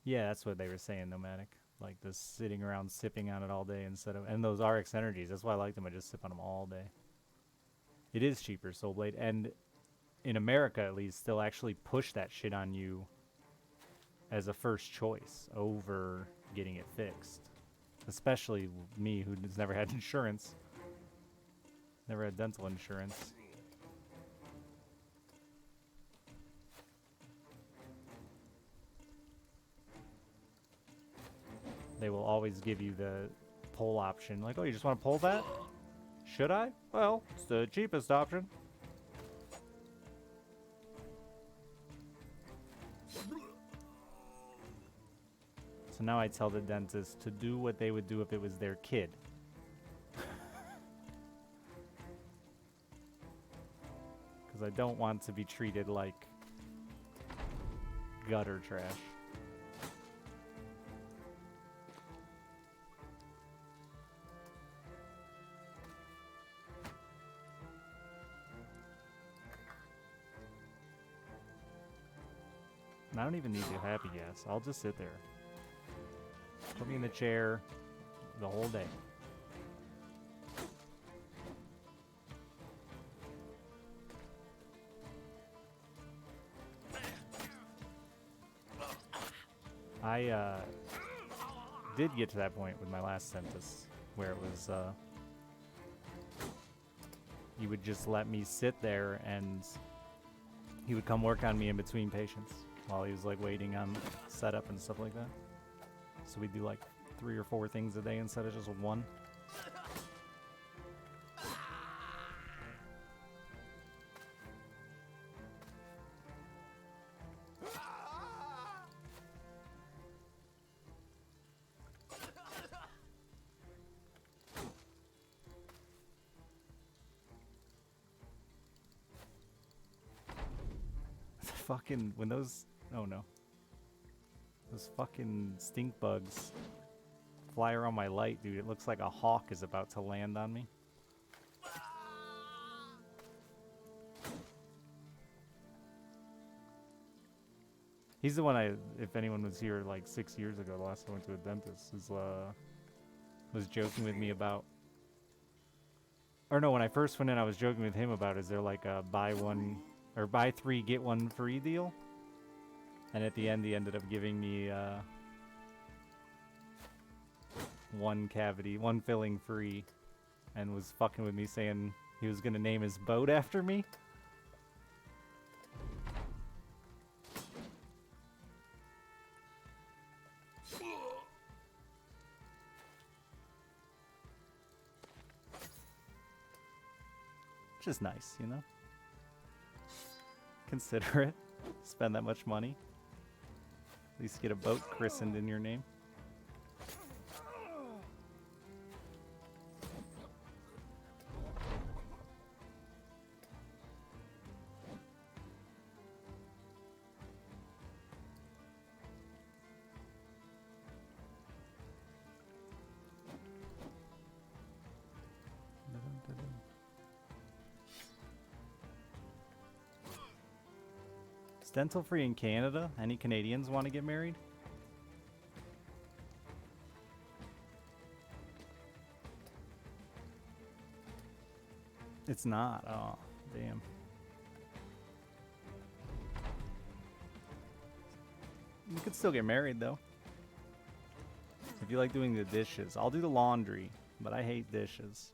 Yeah, that's what they were saying, Nomadic. Like this sitting around sipping on it all day instead of... and those RX Energies, that's why I like them. I just sip on them all day. It is cheaper, Soul Blade. And in America, at least, they'll actually push that shit on you as a first choice over getting it fixed. Especially me, who's never had insurance. Never had dental insurance. they will always give you the pull option. Like, oh, you just want to pull that? Should I? Well, it's the cheapest option. So now I tell the dentist to do what they would do if it was their kid. Because I don't want to be treated like gutter trash. And I don't even need the happy gas. I'll just sit there. Put me in the chair the whole day. I did get to that point with my last dentist where it was he would just let me sit there and he would come work on me in between patients while he was like waiting on setup and stuff like that. So we'd do like 3 or 4 things a day instead of just one. Fucking when those oh no. Those fucking stink bugs fly around my light, dude. It looks like a hawk is about to land on me. He's the one if anyone was here like 6 years ago, the last time I went to a dentist, was joking with me about. Or no, when I first went in, I was joking with him about, is there like a buy 3 get 1 free deal? And at the end, he ended up giving me 1 filling free, and was fucking with me saying he was gonna name his boat after me. Which is nice, you know? Considerate. Spend that much money. At least get a boat christened in your name. Is dental free in Canada? Any Canadians want to get married? It's not. Oh, damn. You could still get married, though. If you like doing the dishes. I'll do the laundry, but I hate dishes.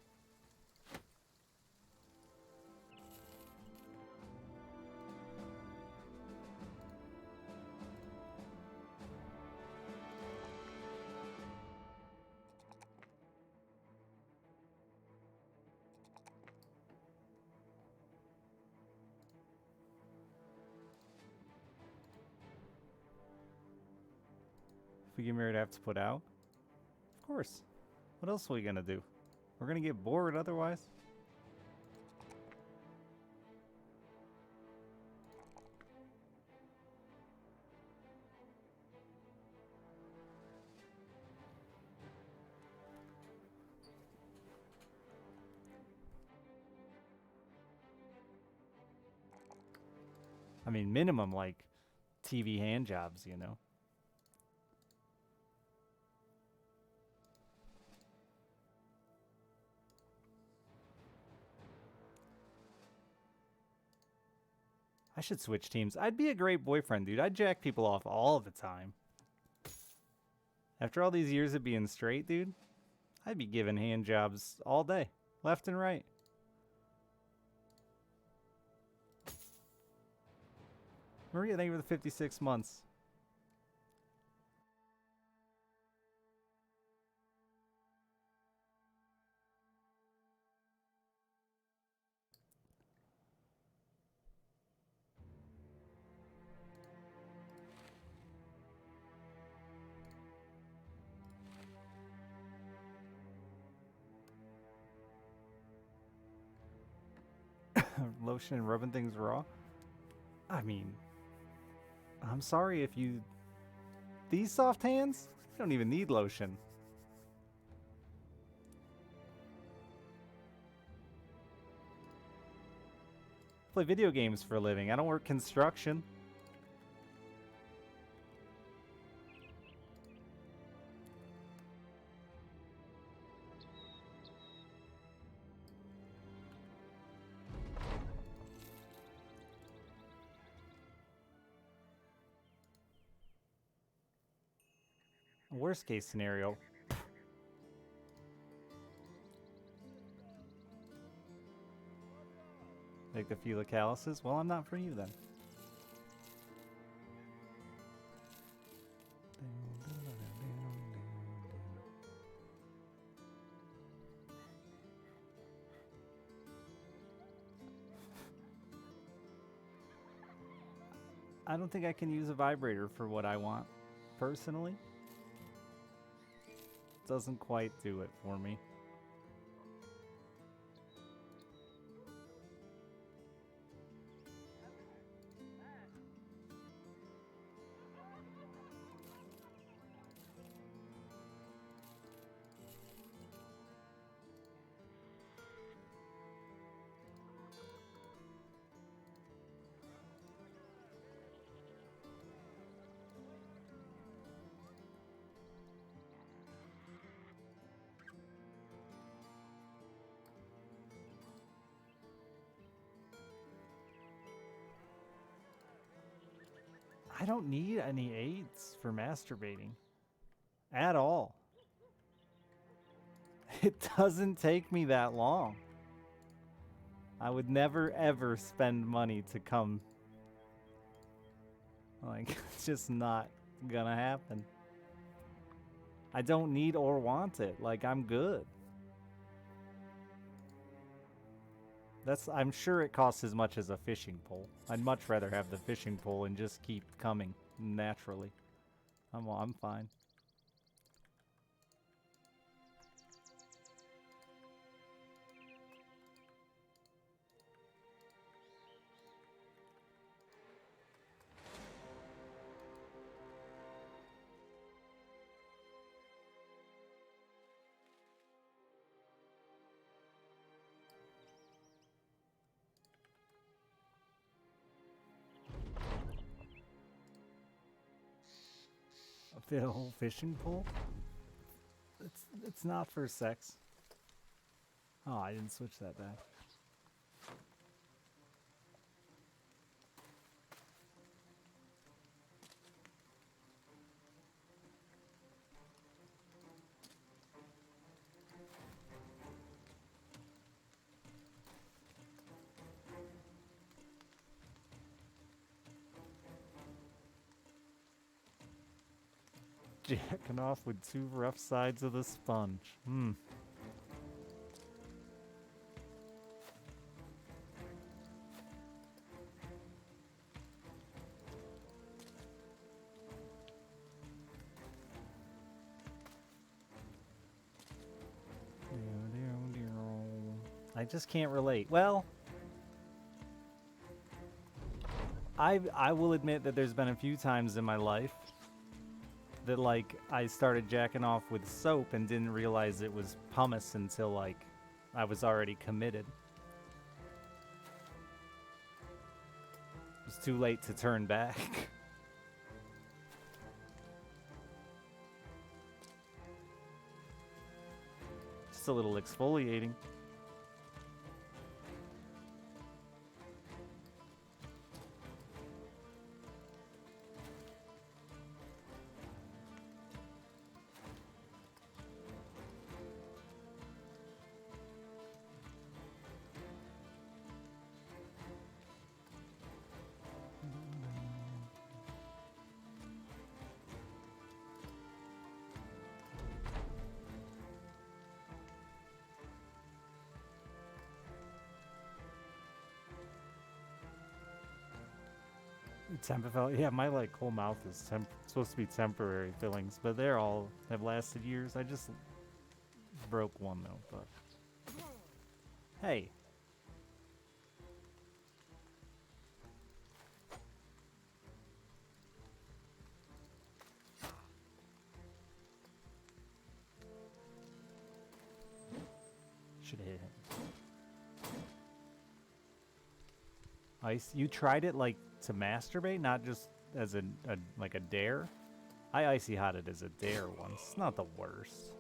If we get married, I have to put out? Of course. What else are we gonna do? We're gonna get bored otherwise. I mean, minimum like TV hand jobs, you know? I should switch teams. I'd be a great boyfriend, dude. I'd jack people off all the time. After all these years of being straight, dude, I'd be giving hand jobs all day, left and right. Maria, thank you for the 56 months. Lotion and rubbing things raw? I mean, I'm sorry if you... These soft hands? You don't even need lotion. Play video games for a living. I don't work construction. Worst case scenario. Like the Felicalises? Well, I'm not for you then. I don't think I can use a vibrator for what I want, personally. Doesn't quite do it for me. I don't need any aids for masturbating. At all. It doesn't take me that long. I would never ever spend money to come. Like, it's just not gonna happen. I don't need or want it. Like, I'm good. I'm sure it costs as much as a fishing pole. I'd much rather have the fishing pole and just keep coming naturally. I'm fine. The whole fishing pole? It's not for sex. Oh, I didn't switch that back. Jacking off with two rough sides of the sponge. I just can't relate. Well, I will admit that there's been a few times in my life that, like, I started jacking off with soap and didn't realize it was pumice until, like, I was already committed. It was too late to turn back. Just a little exfoliating. Yeah, my like whole mouth is supposed to be temporary fillings, but they're all have lasted years. I just broke one though, but hey, Ice. You tried it like to masturbate, not just as a like a dare. I icy hotted as a dare once. It's not the worst.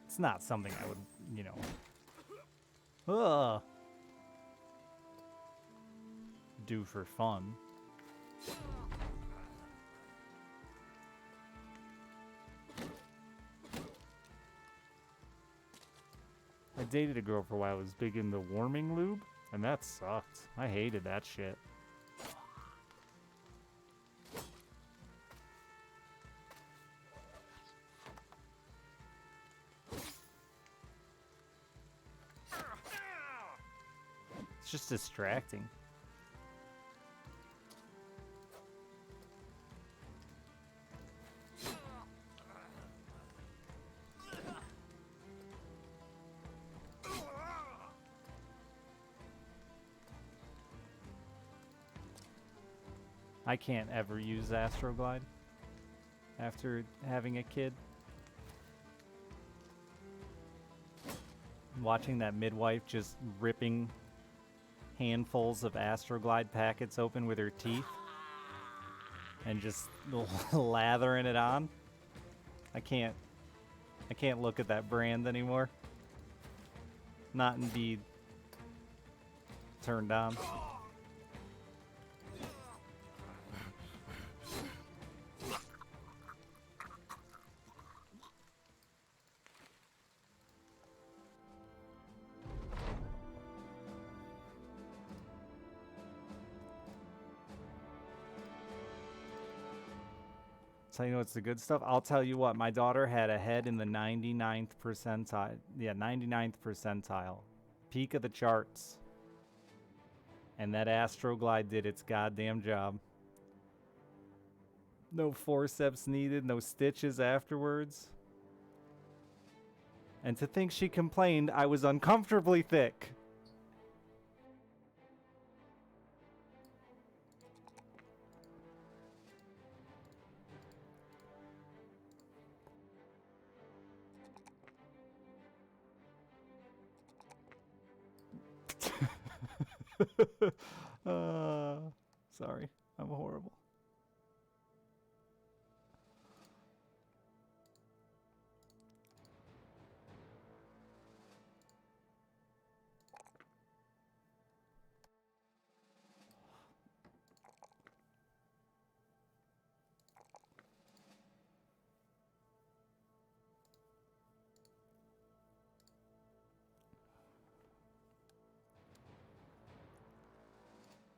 It's not something I would, you know, do for fun. I dated a girl for a while who was big into warming lube, and that sucked. I hated that shit. It's just distracting. I can't ever use Astroglide after having a kid. Watching that midwife just ripping handfuls of Astroglide packets open with her teeth and just lathering it on. I can't look at that brand anymore. Not indeed turned on. Tell you what's the good stuff? I'll tell you what, my daughter had a head in the 99th percentile. Yeah, 99th percentile. Peak of the charts. And that Astroglide did its goddamn job. No forceps needed, no stitches afterwards. And to think she complained I was uncomfortably thick. Sorry, I'm horrible.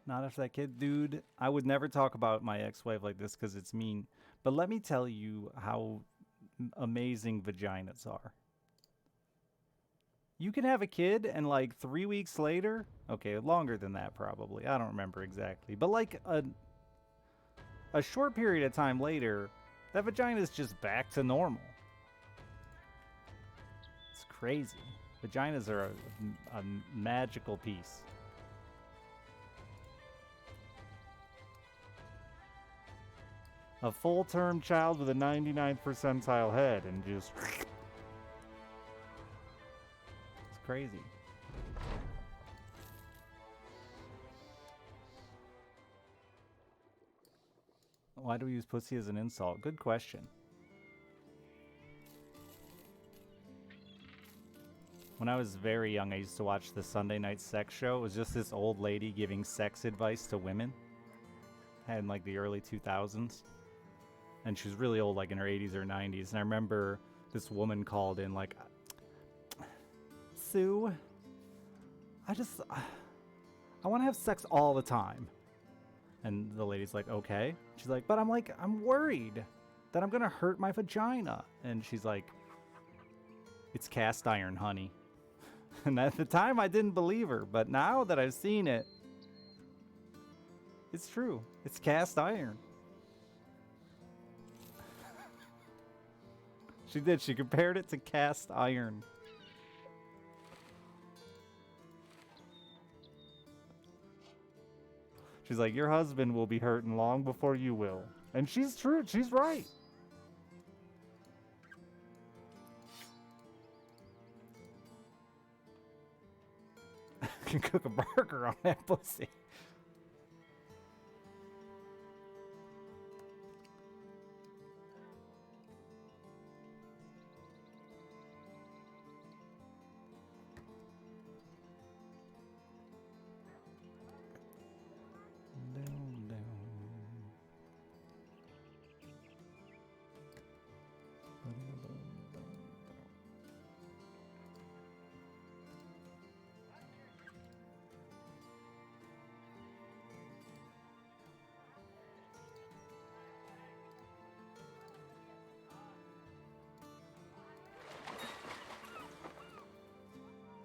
Not after that kid. Dude, I would never talk about my ex-wife like this because it's mean. But let me tell you how amazing vaginas are. You can have a kid and like 3 weeks later, okay, longer than that probably. I don't remember exactly. But like a short period of time later, that vagina is just back to normal. It's crazy. Vaginas are a magical piece. A full-term child with a 99th percentile head and just... It's crazy. Why do we use pussy as an insult? Good question. When I was very young, I used to watch the Sunday Night Sex Show. It was just this old lady giving sex advice to women. In like the early 2000s. And she was really old, like in her 80s or 90s. And I remember this woman called in like, Sue, I want to have sex all the time. And the lady's like, okay. She's like, but I'm worried that I'm going to hurt my vagina. And she's like, it's cast iron, honey. And at the time, I didn't believe her. But now that I've seen it, it's true. It's cast iron. She did. She compared it to cast iron. She's like, your husband will be hurting long before you will. And she's true. She's right. can cook a burger on that pussy.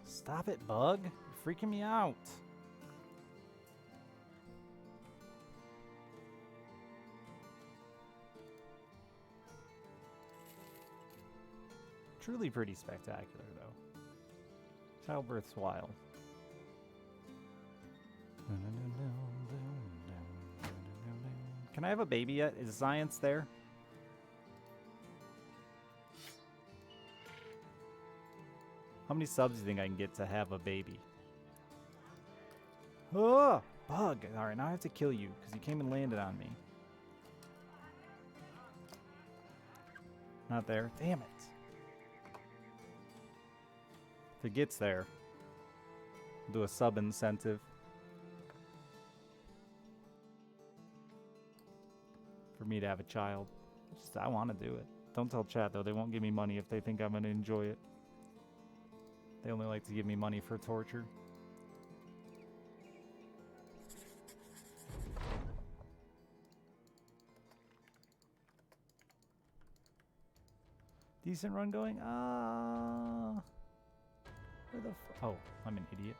Stop it, bug. You're freaking me out. Truly pretty spectacular, though. Childbirth's wild. Can I have a baby yet? Is science there? How many subs do you think I can get to have a baby? Oh, bug. Alright, now I have to kill you because you came and landed on me. Not there. Damn it. If it gets there, I'll do a sub incentive. For me to have a child. Just, I want to do it. Don't tell chat though, they won't give me money if they think I'm going to enjoy it. They only like to give me money for torture. Decent run going? Where the oh, I'm an idiot.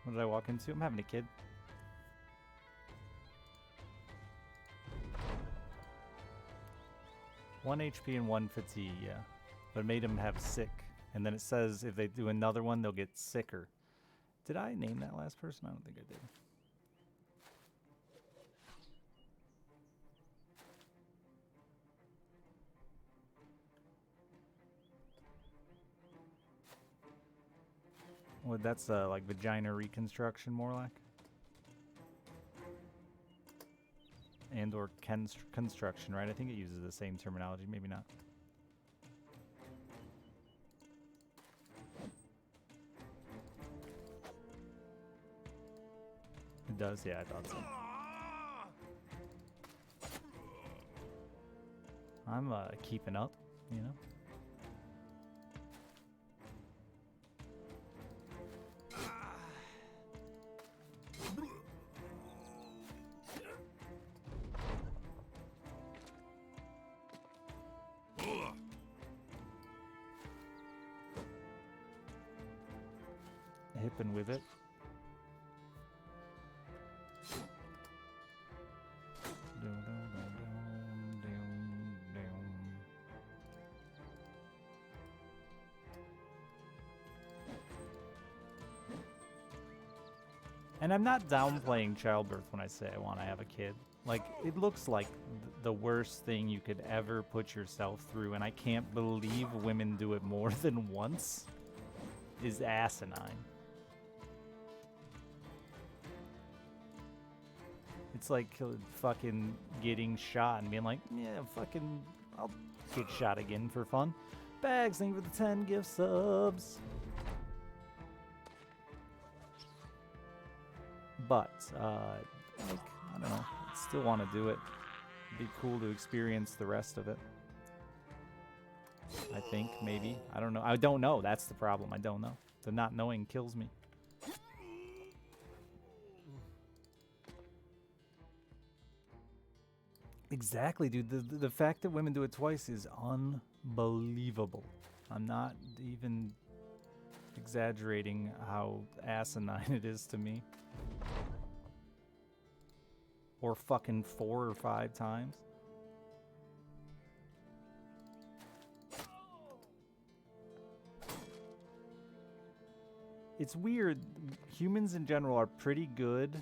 What did I walk into? I'm having a kid. One HP and 1 fatigue, yeah. But it made him have sick. And then it says if they do another one, they'll get sicker. Did I name that last person? I don't think I did. Well, that's like vagina reconstruction, more like. And or construction, right? I think it uses the same terminology, maybe not. It does, yeah, I thought so. I'm keeping up, you know? Hipping with it. And I'm not downplaying childbirth when I say I want to have a kid. Like, it looks like the worst thing you could ever put yourself through, and I can't believe women do it more than once, is asinine. It's like fucking getting shot and being like, yeah, fucking, I'll get shot again for fun. Bags, thank you for the 10 gift subs. But, like, I don't know. I still want to do it. It'd be cool to experience the rest of it. I think, maybe. I don't know. I don't know. That's the problem. I don't know. The not knowing kills me. Exactly, dude. The fact that women do it twice is unbelievable. I'm not even exaggerating how asinine it is to me. Or fucking 4 or 5 times. It's weird. Humans in general are pretty good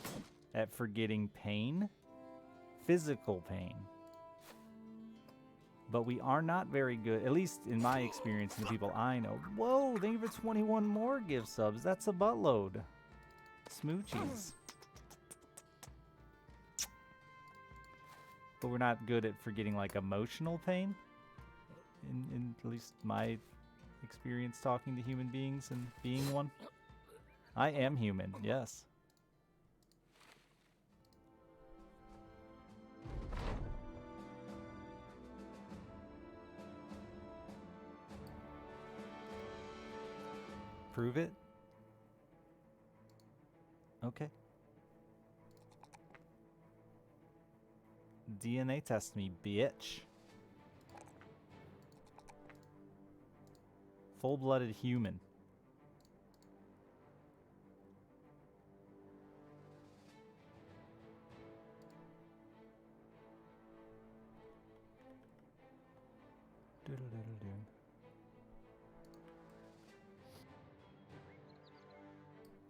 at forgetting pain. Physical pain. But we are not very good, at least in my experience and the people I know. Whoa, thank you for 21 more gift subs. That's a buttload. Smoochies. But we're not good at forgetting like emotional pain. In at least my experience talking to human beings and being one. I am human, yes. Prove it? Okay. DNA test me, bitch. Full-blooded human.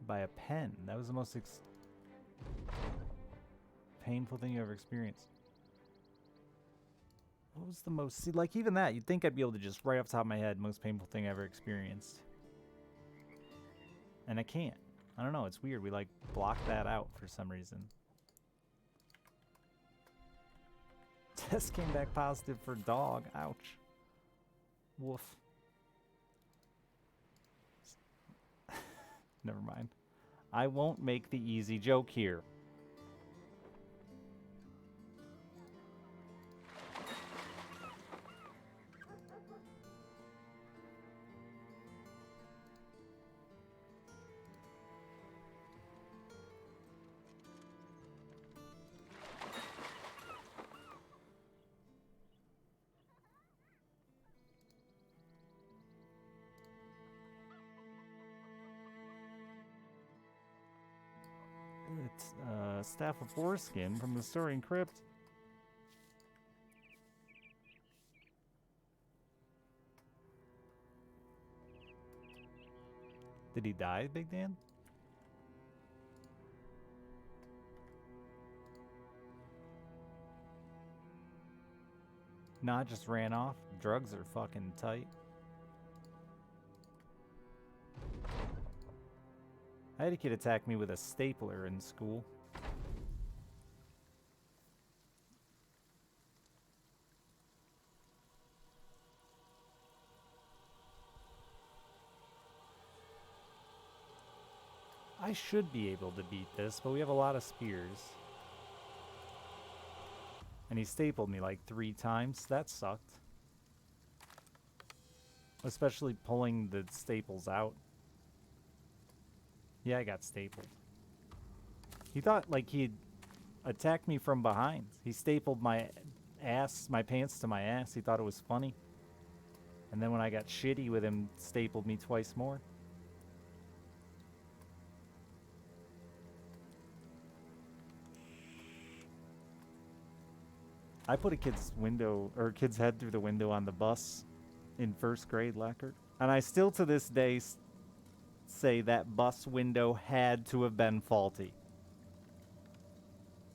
By a pen. That was the most painful thing you ever experienced. What was the most... See, like, even that, you'd think I'd be able to just, right off the top of my head, most painful thing I ever experienced. And I can't. I don't know, it's weird. We, like, blocked that out for some reason. Test came back positive for dog. Ouch. Woof. Never mind. I won't make the easy joke here. It's Staff of Foreskin from the Story Crypt. Did he die, Big Dan? Nah, just ran off. Drugs are fucking tight. I had a kid attack me with a stapler in school. I should be able to beat this, but we have a lot of spears. And he stapled me like 3 times. That sucked. Especially pulling the staples out. Yeah, I got stapled. He thought like he'd attacked me from behind. He stapled my ass, my pants to my ass. He thought it was funny. And then when I got shitty with him, stapled me twice more. I put a kid's head through the window on the bus in 1st grade, Lackert. And I still to this day say that bus window had to have been faulty.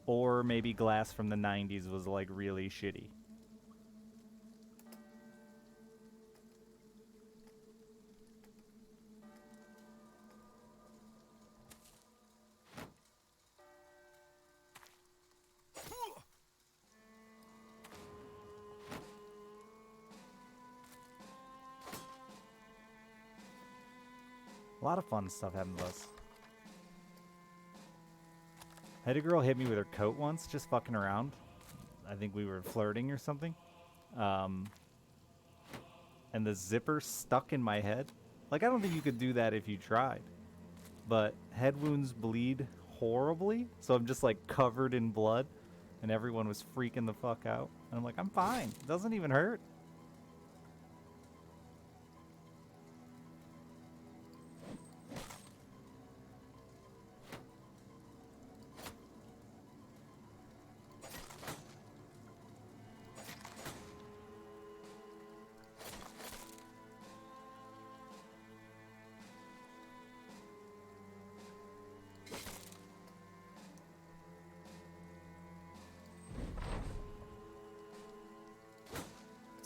Or maybe glass from the 90s was like really shitty. A lot of fun stuff happened to us. I had a girl hit me with her coat once, just fucking around. I think we were flirting or something. And the zipper stuck in my head. Like, I don't think you could do that if you tried. But head wounds bleed horribly, so I'm just like covered in blood. And everyone was freaking the fuck out. And I'm like, I'm fine. It doesn't even hurt.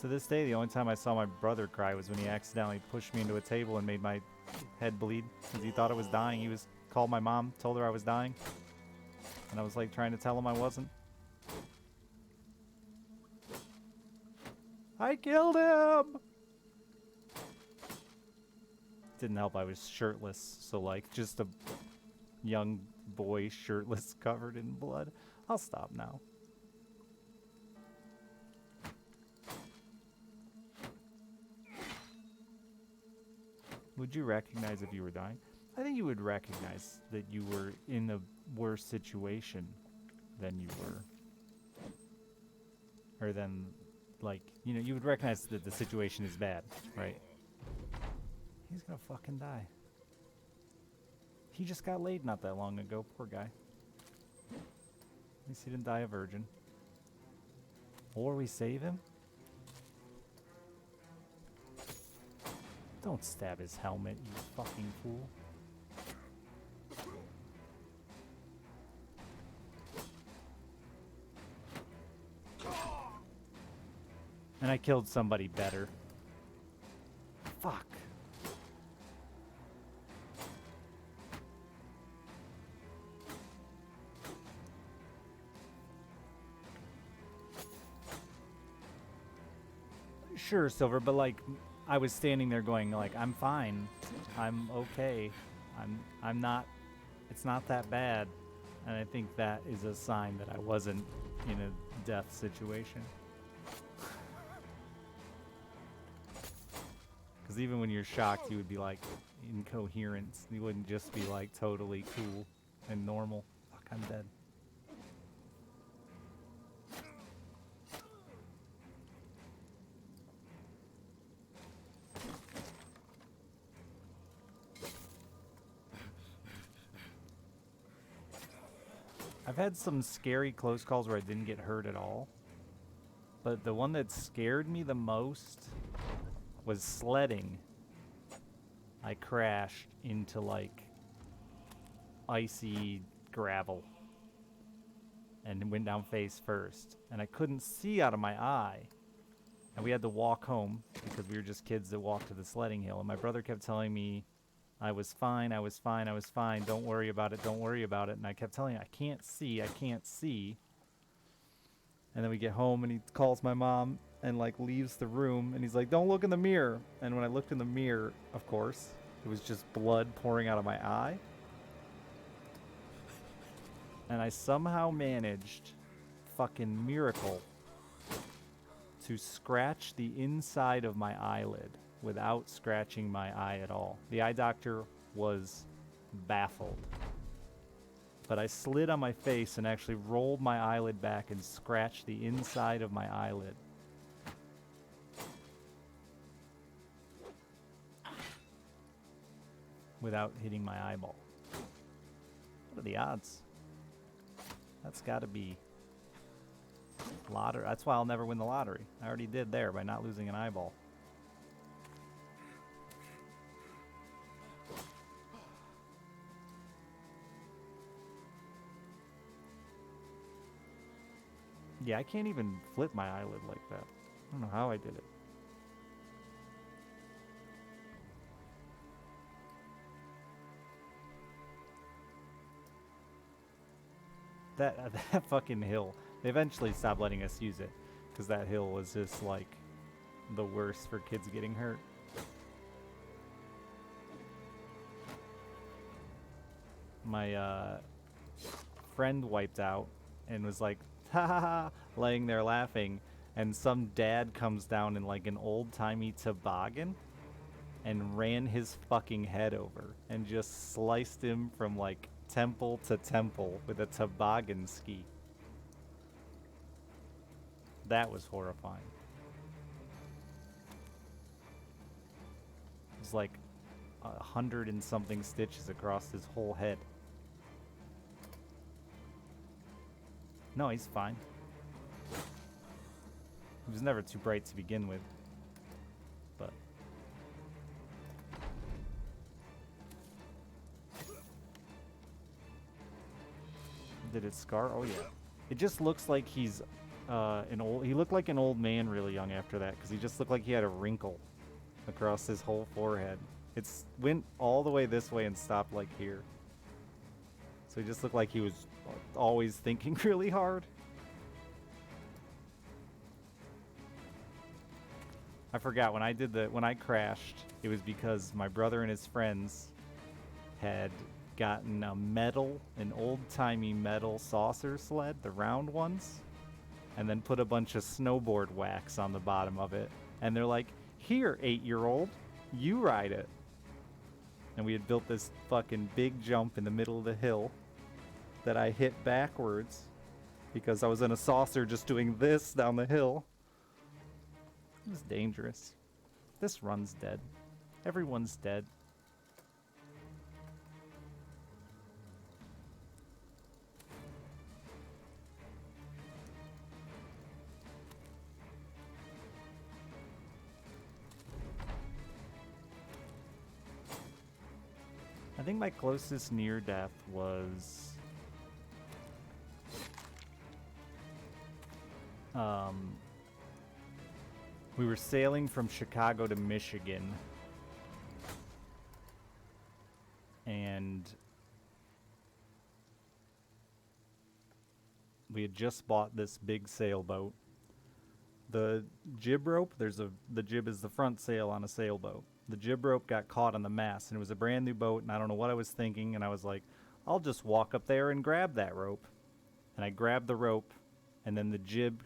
To this day, the only time I saw my brother cry was when he accidentally pushed me into a table and made my head bleed because he thought I was dying. He called my mom, told her I was dying, and I was like trying to tell him I wasn't. I killed him! Didn't help I was shirtless, so like just a young boy shirtless covered in blood. I'll stop now. Would you recognize if you were dying? I think you would recognize that you were in a worse situation than you were. Or than, like, you know, you would recognize that the situation is bad, right? He's gonna fucking die. He just got laid not that long ago, poor guy. At least he didn't die a virgin. Or we save him? Don't stab his helmet, you fucking fool. And I killed somebody better. Fuck. Sure, Silver, but like I was standing there going like, I'm fine. I'm okay. I'm not, it's not that bad. And I think that is a sign that I wasn't in a death situation. Because even when you're shocked, you would be like incoherent. You wouldn't just be like totally cool and normal. Fuck, I'm dead. I've had some scary close calls where I didn't get hurt at all. But the one that scared me the most was sledding. I crashed into like icy gravel and went down face first. And I couldn't see out of my eye. And we had to walk home because we were just kids that walked to the sledding hill. And my brother kept telling me I was fine, I was fine, I was fine. Don't worry about it, don't worry about it. And I kept telling him, I can't see, I can't see. And then we get home and he calls my mom and like leaves the room and he's like, don't look in the mirror. And when I looked in the mirror, of course, it was just blood pouring out of my eye. And I somehow managed, fucking miracle, to scratch the inside of my eyelid without scratching my eye at all. The eye doctor was baffled. But I slid on my face and actually rolled my eyelid back and scratched the inside of my eyelid. Without hitting my eyeball. What are the odds? That's gotta be lottery. That's why I'll never win the lottery. I already did there by not losing an eyeball. Yeah, I can't even flip my eyelid like that. I don't know how I did it. That fucking hill. They eventually stopped letting us use it because that hill was just like the worst for kids getting hurt. My friend wiped out and was like, ha ha ha, laying there laughing, and some dad comes down in like an old-timey toboggan and ran his fucking head over and just sliced him from like temple to temple with a toboggan ski. That was horrifying. It was like 100 and something stitches across his whole head. No, he's fine. He was never too bright to begin with. But did it scar? Oh yeah. It just looks like he's he looked like an old man really young after that, because he just looked like he had a wrinkle across his whole forehead. It's went all the way this way and stopped like here. So he just looked like he was always thinking really hard. I forgot when I crashed, it was because my brother and his friends had gotten an old-timey metal saucer sled, the round ones, and then put a bunch of snowboard wax on the bottom of it. And they're like, "Here, 8-year-old, you ride it." And we had built this fucking big jump in the middle of the hill that I hit backwards because I was in a saucer just doing this down the hill. It was dangerous. This run's dead. Everyone's dead. I think my closest near death was we were sailing from Chicago to Michigan, and we had just bought this big sailboat. The jib rope, the jib is the front sail on a sailboat. The jib rope got caught on the mast, and it was a brand new boat, and I don't know what I was thinking, and I was like, I'll just walk up there and grab that rope. And I grabbed the rope, and then the jib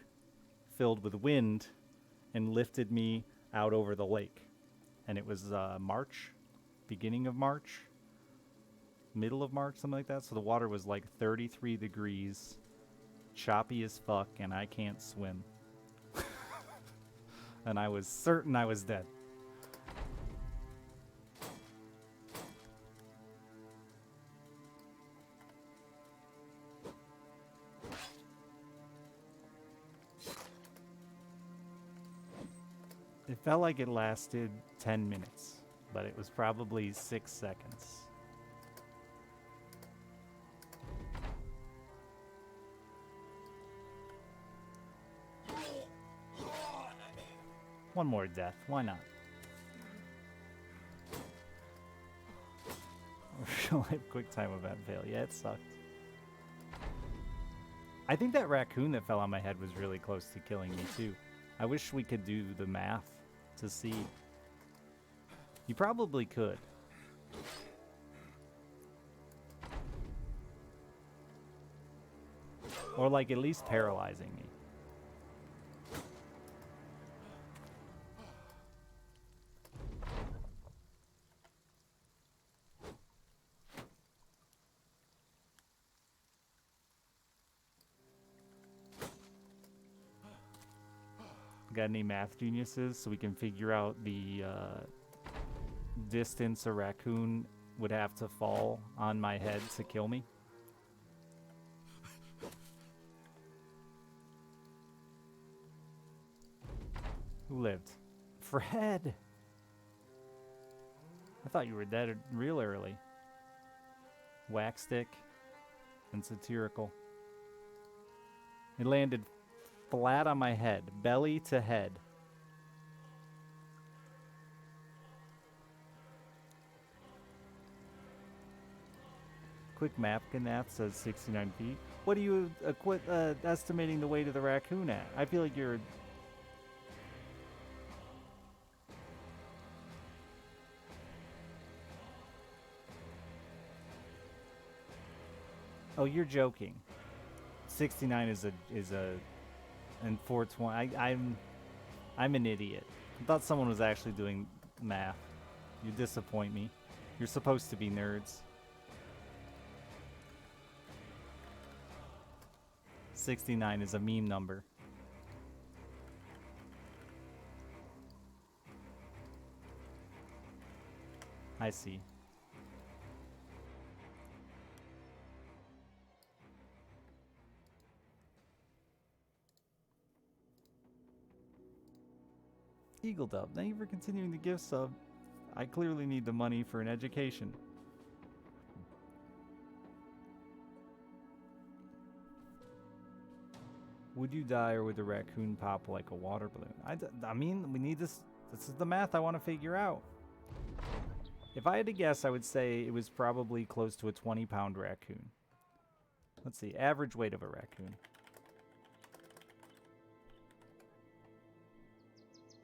filled with wind and lifted me out over the lake. And it was March, beginning of March, middle of March, something like that. So the water was like 33 degrees, choppy as fuck, and I can't swim. And I was certain I was dead. It felt like it lasted 10 minutes, but it was probably 6 seconds. One more death, why not? Real life quick time event fail. Yeah, it sucked. I think that raccoon that fell on my head was really close to killing me too. I wish we could do the math to see. You probably could. Or like at least paralyzing me. Got any math geniuses so we can figure out the distance a raccoon would have to fall on my head to kill me? Who lived? Fred! I thought you were dead real early. Waxstick and satirical. It landed flat on my head, belly to head. Quick math says 69 feet. What are you estimating the weight of the raccoon at? I feel like you're... Oh, you're joking. 69 is a and 420. I'm an idiot. I thought someone was actually doing math. You disappoint me. You're supposed to be nerds. 69 is a meme number. I see. Eagle Dub, thank you for continuing the gift sub. I clearly need the money for an education. Would you die or would the raccoon pop like a water balloon? I mean, we need this. This is the math I want to figure out. If I had to guess, I would say it was probably close to a 20-pound raccoon. Let's see, average weight of a raccoon.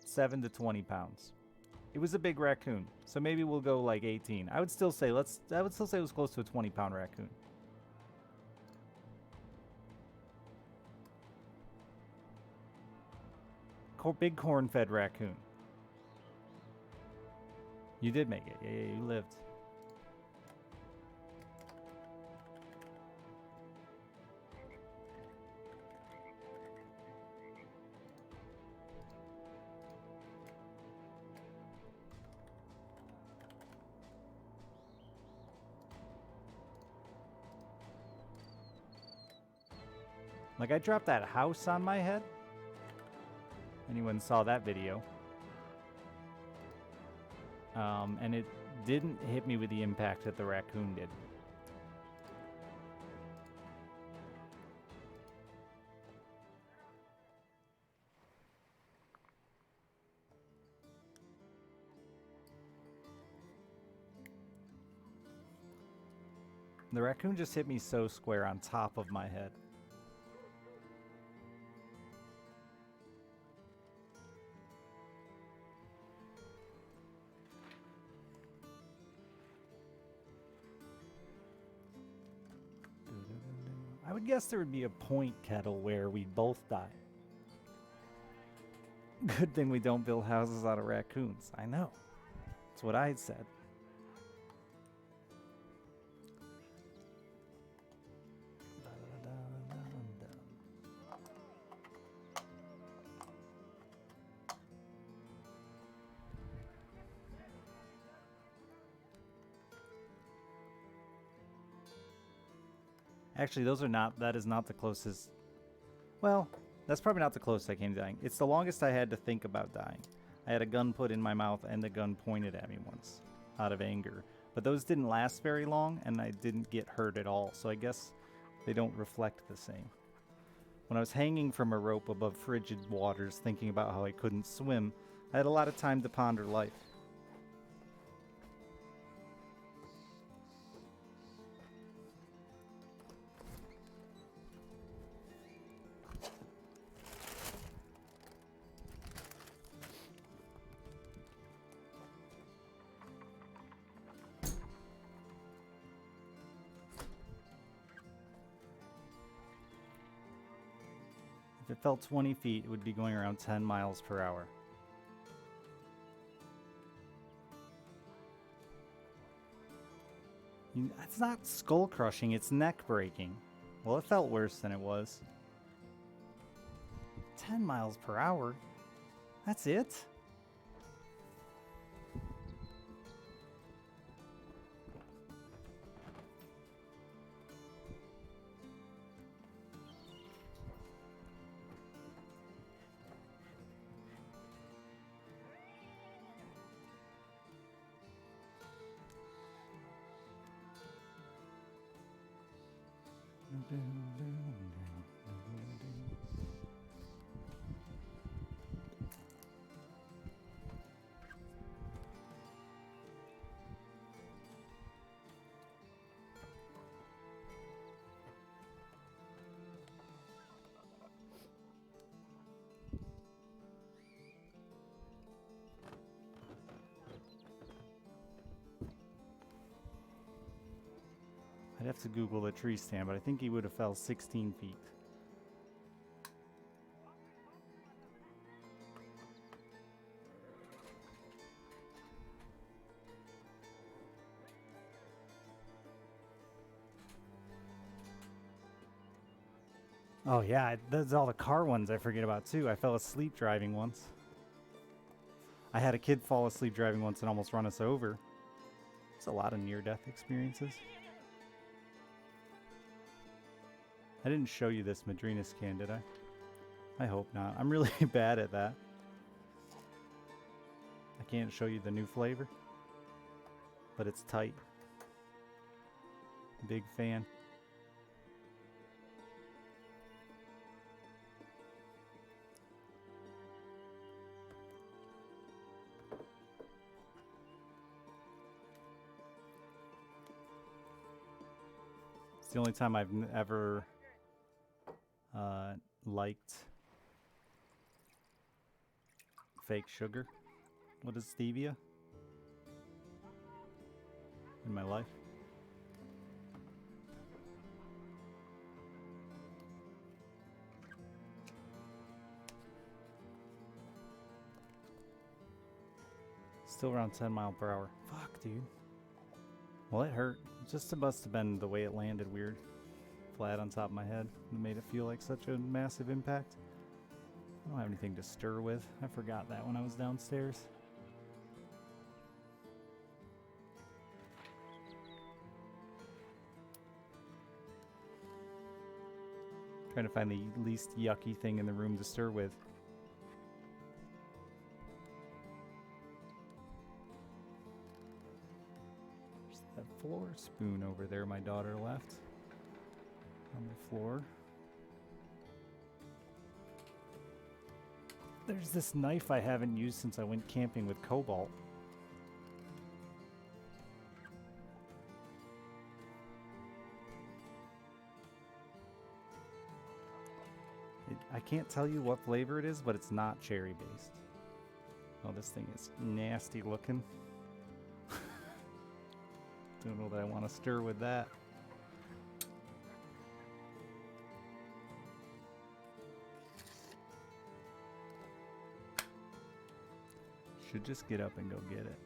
7 to 20 pounds. It was a big raccoon, so maybe we'll go like 18. I would still say it was close to a 20-pound raccoon. Big corn-fed raccoon. You did make it. Yeah, you lived. Like, I dropped that house on my head. Anyone saw that video. And it didn't hit me with the impact that the raccoon did. The raccoon just hit me so square on top of my head. I would guess there would be a point, Kettle, where we'd both die. Good thing we don't build houses out of raccoons. I know. That's what I said. Actually, that is not the closest. Well, that's probably not the closest I came to dying. It's the longest I had to think about dying. I had a gun put in my mouth and the gun pointed at me once, out of anger. But those didn't last very long, and I didn't get hurt at all, so I guess they don't reflect the same. When I was hanging from a rope above frigid waters, thinking about how I couldn't swim, I had a lot of time to ponder life. If it fell 20 feet, it would be going around 10 miles per hour. It's not skull crushing, it's neck breaking. Well, it felt worse than it was. 10 miles per hour? That's it? I'd have to Google the tree stand, but I think he would have fell 16 feet. Oh yeah, there's all the car ones I forget about too. I fell asleep driving once. I had a kid fall asleep driving once and almost run us over. It's a lot of near-death experiences. I didn't show you this Madrina scan, did I? I hope not. I'm really bad at that. I can't show you the new flavor, but it's tight. Big fan. the only time I've ever liked fake sugar. What is stevia? In my life. Still around 10 miles per hour. Fuck, dude. Well, it hurt. It just must have been the way it landed weird. Flat on top of my head. It made it feel like such a massive impact. I don't have anything to stir with. I forgot that when I was downstairs. Trying to find the least yucky thing in the room to stir with. There's that floor spoon over there my daughter left on the floor. There's this knife I haven't used since I went camping with Cobalt. I can't tell you what flavor it is, but it's not cherry based. Oh, this thing is nasty looking. Don't know that I want to stir with that. Should just get up and go get it.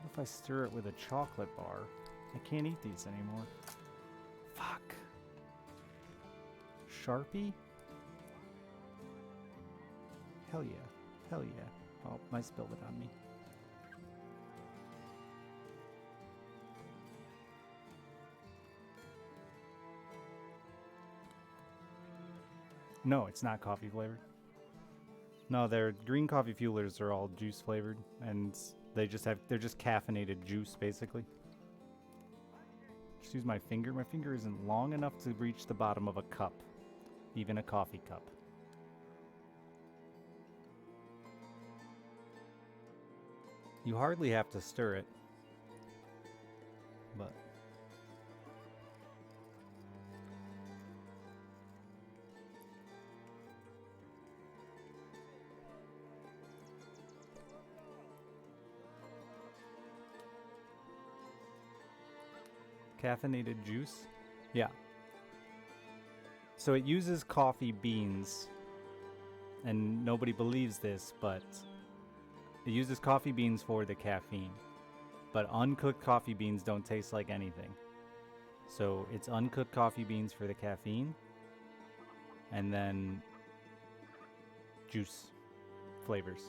What if I stir it with a chocolate bar? I can't eat these anymore. Fuck. Sharpie? Hell yeah. Hell yeah. Oh, I spilled it on me. No, it's not coffee flavored. No, their green coffee fuelers are all juice flavored, and they're just caffeinated juice basically. Just use my finger. My finger isn't long enough to reach the bottom of a cup, even a coffee cup. You hardly have to stir it, but caffeinated juice? Yeah. So it uses coffee beans, and nobody believes this, but it uses coffee beans for the caffeine. But uncooked coffee beans don't taste like anything. So it's uncooked coffee beans for the caffeine, and then juice flavors.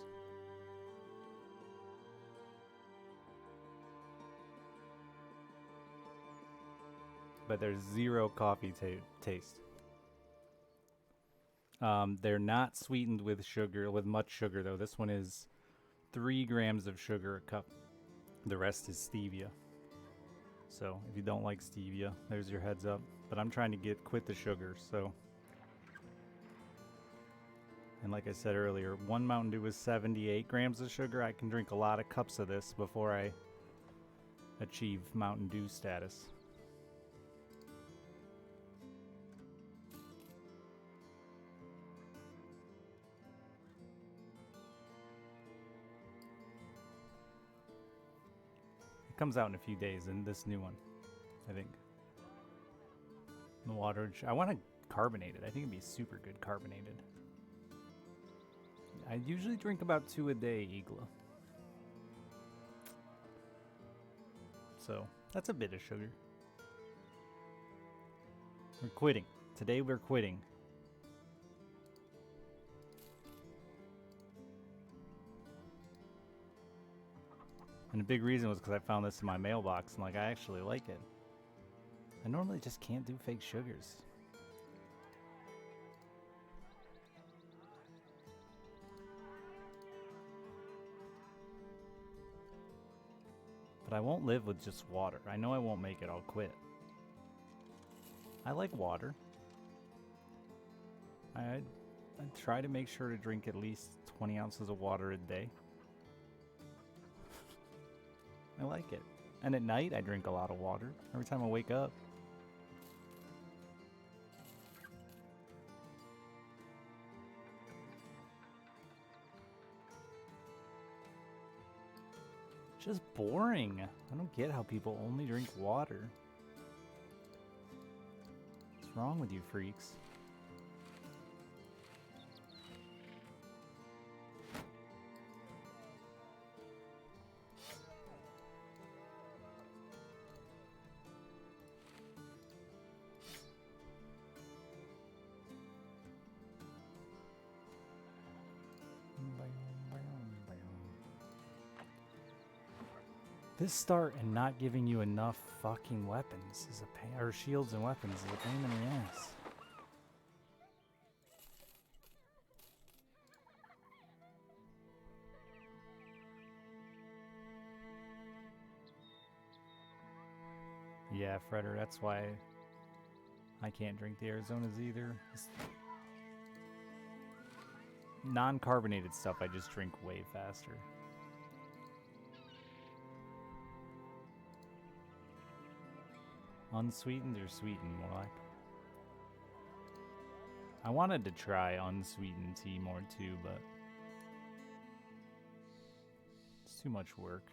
But there's zero coffee taste. They're not sweetened with sugar, with much sugar though. This one is 3 grams of sugar a cup. The rest is stevia. So if you don't like stevia, there's your heads up. But I'm trying to quit the sugar, so. And like I said earlier, 1 Mountain Dew is 78 grams of sugar. I can drink a lot of cups of this before I achieve Mountain Dew status. Comes out in a few days, in this new one, I think. The water, I want to carbonate it. I think it'd be super good carbonated. I usually drink about 2 a day, Igla. So that's a bit of sugar. We're quitting. Today we're quitting. And a big reason was because I found this in my mailbox and like I actually like it. I normally just can't do fake sugars. But I won't live with just water. I know I won't make it, I'll quit. I like water. try to make sure to drink at least 20 ounces of water a day. I like it. And at night, I drink a lot of water every time I wake up. Just boring. I don't get how people only drink water. What's wrong with you freaks? This start and not giving you enough fucking weapons is a pain, or shields and weapons is a pain in the ass. Yeah, Fredder, that's why I can't drink the Arizonas either. Non-carbonated stuff I just drink way faster. Unsweetened or sweetened, more like. I wanted to try unsweetened tea more too, but it's too much work.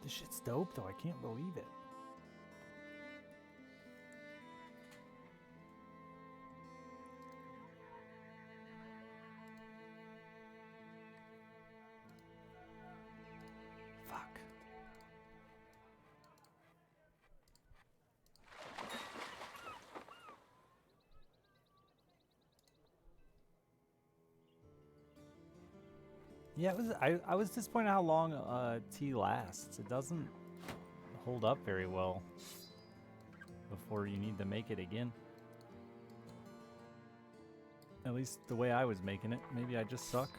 This shit's dope though, I can't believe it. Fuck. Yeah, I was disappointed how long tea lasts. It doesn't hold up very well before you need to make it again. At least the way I was making it. Maybe I just suck.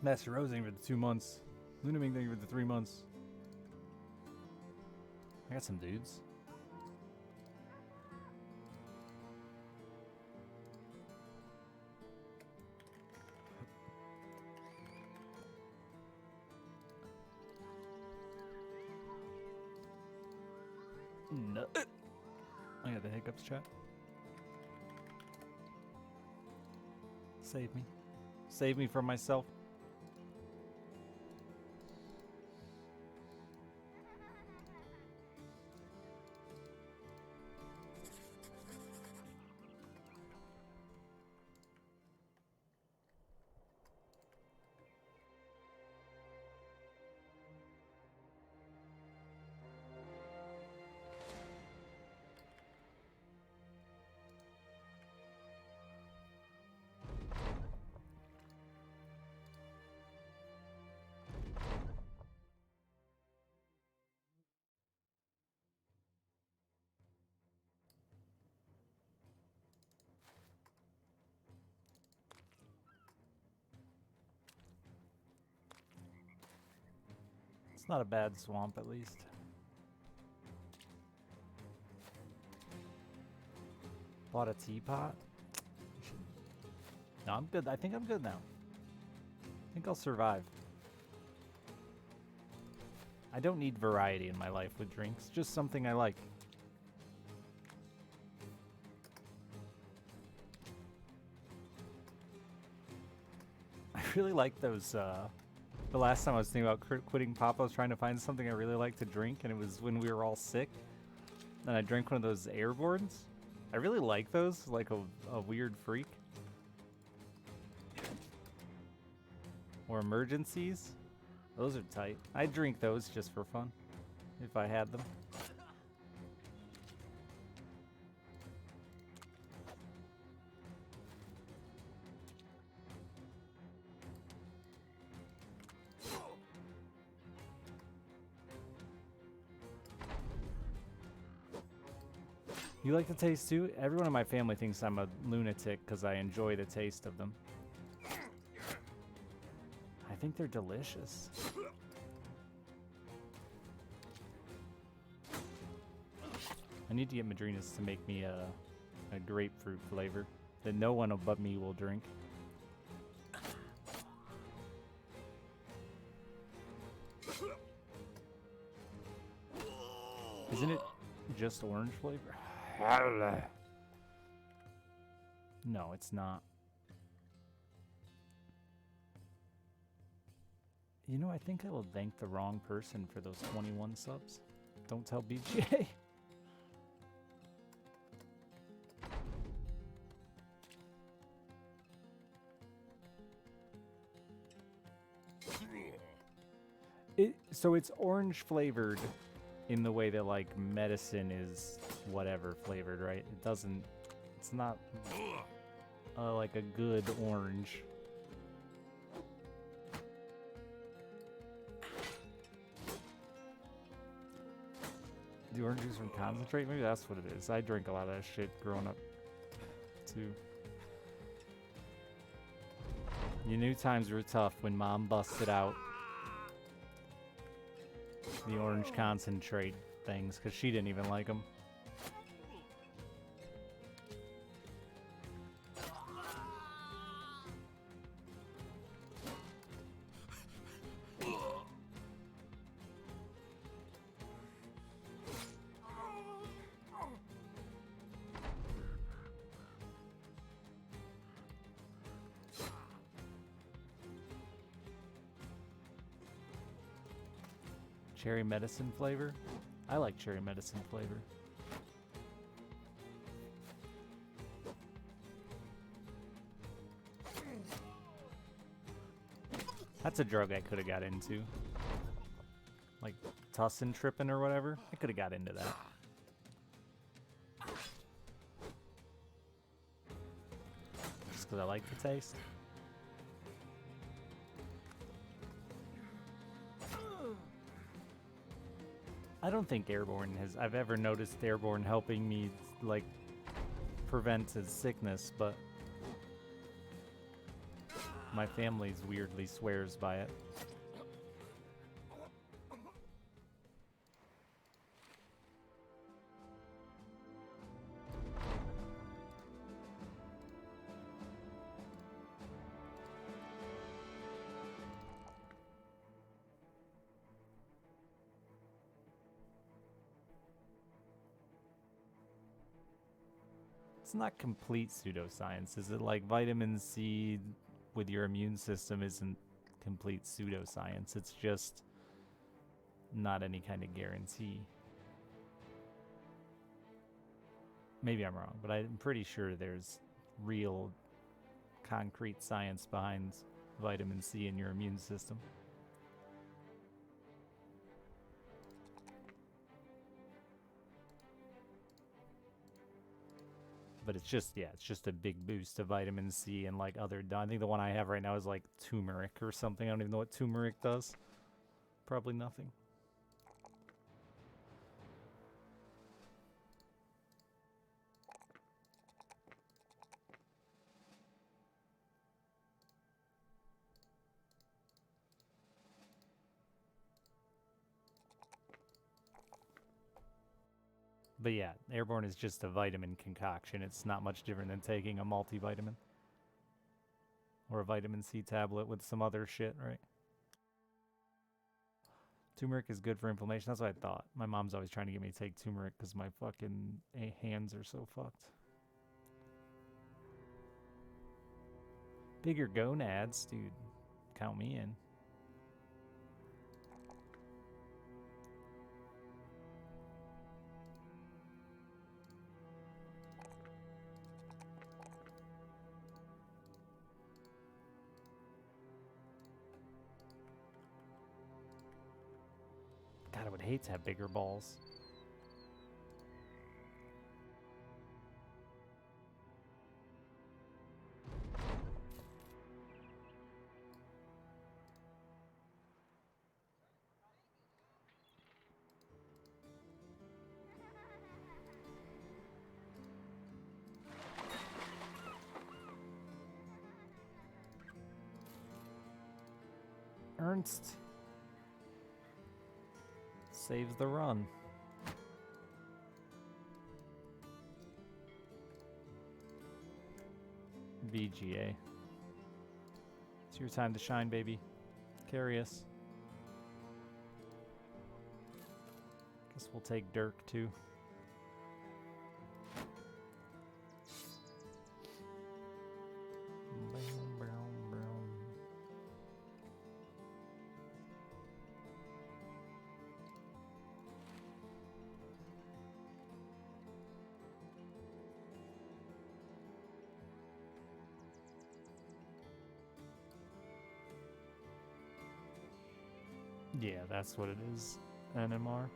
Master Rose thank you for the 2 months. Lunaming thank you for the 3 months. I got some dudes. No. I got the hiccups, chat. Save me. Save me from myself. It's not a bad swamp, at least. Bought a teapot? No, I'm good. I think I'm good now. I think I'll survive. I don't need variety in my life with drinks. Just something I like. I really like those, the last time I was thinking about quitting pop, I was trying to find something I really like to drink, and it was when we were all sick. And I drank one of those airborns. I really like those, like a weird freak. Or emergencies. Those are tight. I'd drink those just for fun, if I had them. You like the taste too? Everyone in my family thinks I'm a lunatic because I enjoy the taste of them. I think they're delicious. I need to get Madrinas to make me a grapefruit flavor that no one but me will drink. Isn't it just orange flavor? No, it's not. You know, I think I will thank the wrong person for those 21 subs. Don't tell BGA. So it's orange flavored in the way that like medicine is whatever flavored, right? It doesn't, it's not like a good orange. The orange juice from concentrate? Maybe that's what it is. I drank a lot of that shit growing up too. You knew times were tough when mom busted out the orange concentrate things because she didn't even like them. Cherry medicine flavor? I like cherry medicine flavor. That's a drug I could have got into. Like tussin tripping or whatever. I could have got into that. Just because I like the taste. I don't think Airborne I've ever noticed Airborne helping me, like, prevent a sickness, but my family's weirdly swears by it. It's not complete pseudoscience. Is it like vitamin C with your immune system isn't complete pseudoscience? It's just not any kind of guarantee. Maybe I'm wrong, but I'm pretty sure there's real concrete science behind vitamin C in your immune system. But it's just, yeah, it's just a big boost of vitamin C and like other, I think the one I have right now is like turmeric or something. I don't even know what turmeric does. Probably nothing. But yeah, Airborne is just a vitamin concoction. It's not much different than taking a multivitamin. Or a vitamin C tablet with some other shit, right? Turmeric is good for inflammation. That's what I thought. My mom's always trying to get me to take turmeric because my fucking hands are so fucked. Bigger gonads, dude. Count me in. God, I would hate to have bigger balls. Ernst saves the run. VGA. It's your time to shine, baby. Carry us. Guess we'll take Dirk too. Yeah, that's what it is. NMR.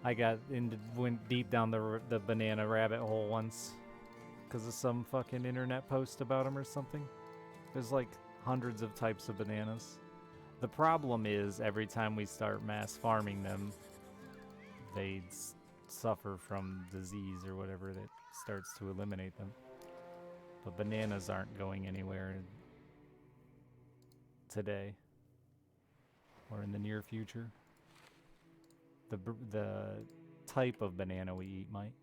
I went deep down the banana rabbit hole once because of some fucking internet post about them or something. There's like hundreds of types of bananas. The problem is every time we start mass farming them, they suffer from disease or whatever that starts to eliminate them. But bananas aren't going anywhere today or in the near future. The type of banana we eat might.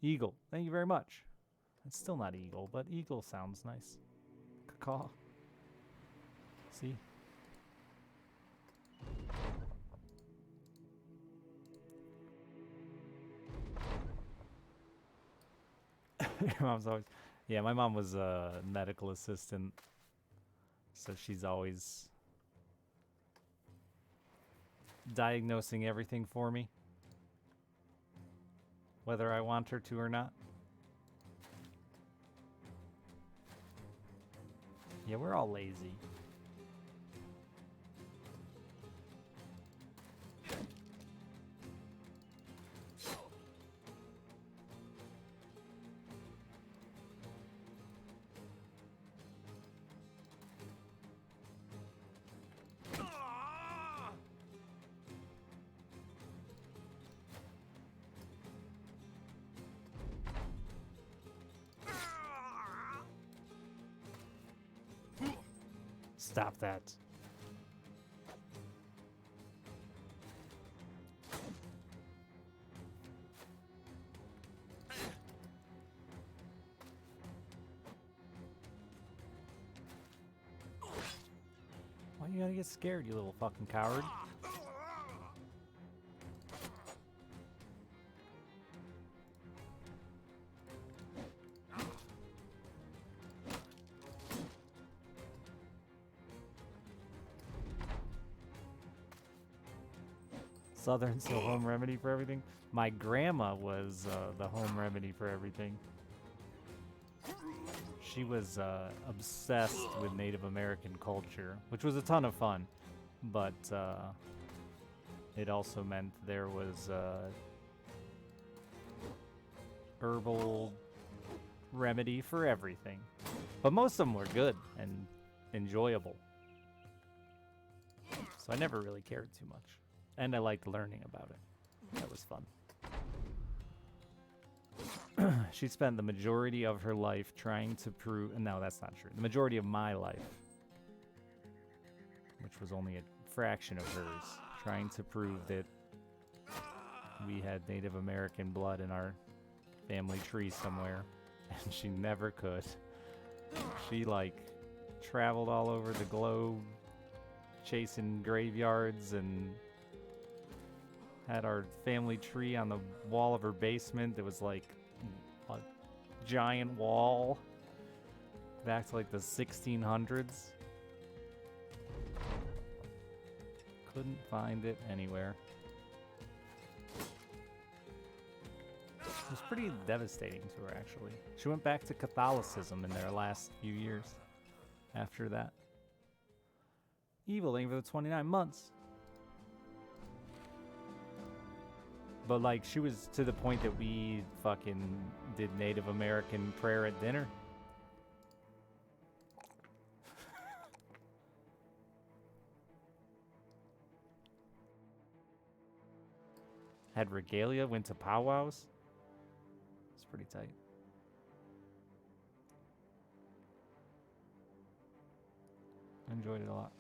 Eagle, thank you very much. It's still not eagle, but eagle sounds nice. Caw. See? Your mom's always... Yeah, my mom was a medical assistant, so she's always diagnosing everything for me, whether I want her to or not. Yeah, we're all lazy. Stop that. Why you gotta get scared, you little fucking coward? Southern's the home remedy for everything. My grandma was the home remedy for everything. She was obsessed with Native American culture, which was a ton of fun, but it also meant there was herbal remedy for everything. But most of them were good and enjoyable. So I never really cared too much. And I liked learning about it. That was fun. She spent the majority of her life trying to prove... No, that's not true. The majority of my life, which was only a fraction of hers, trying to prove that we had Native American blood in our family tree somewhere. And she never could. She, like, traveled all over the globe, chasing graveyards and... had our family tree on the wall of her basement that was like a giant wall back to like the 1600s. Couldn't find it anywhere. It was pretty devastating to her, actually. She went back to Catholicism in their last few years after that. Evil, thank you for the 29 months. But, like, she was to the point that we fucking did Native American prayer at dinner. Had regalia, went to powwows. It's pretty tight. I enjoyed it a lot.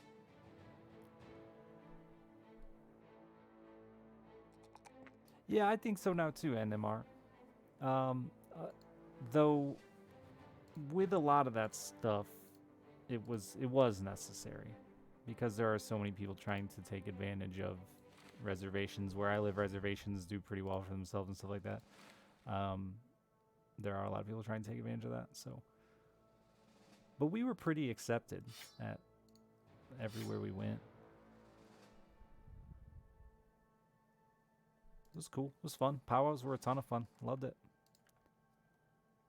Yeah, I think so now too, NMR. Um, uh, though with a lot of that stuff, it was necessary because there are so many people trying to take advantage of reservations. Where I live, reservations do pretty well for themselves and stuff like that. Um, there are a lot of people trying to take advantage of that. So, but we were pretty accepted at everywhere we went. It was cool. It was fun. Powwows were a ton of fun. Loved it.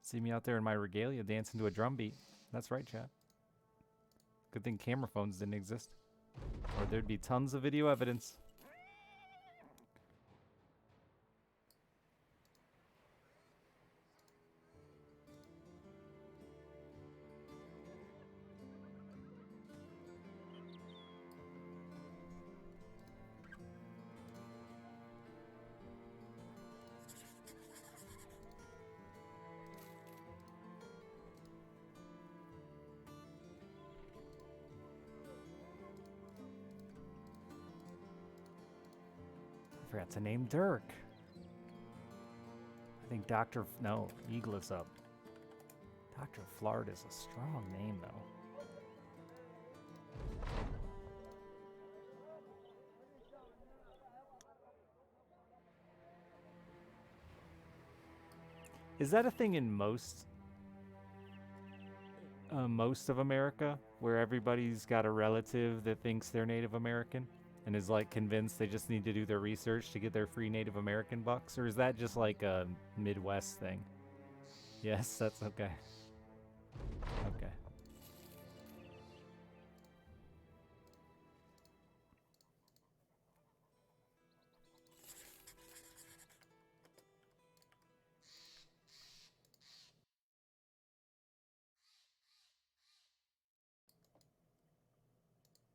See me out there in my regalia dancing to a drum beat. That's right, chat. Good thing camera phones didn't exist. Or there'd be tons of video evidence. I forgot to name Dirk. I think no, Eaglet's up. Dr. Flard is a strong name, though. Is that a thing in most of America, where everybody's got a relative that thinks they're Native American and is like convinced they just need to do their research to get their free Native American bucks? Or is that just like a Midwest thing? Yes, that's okay. Okay.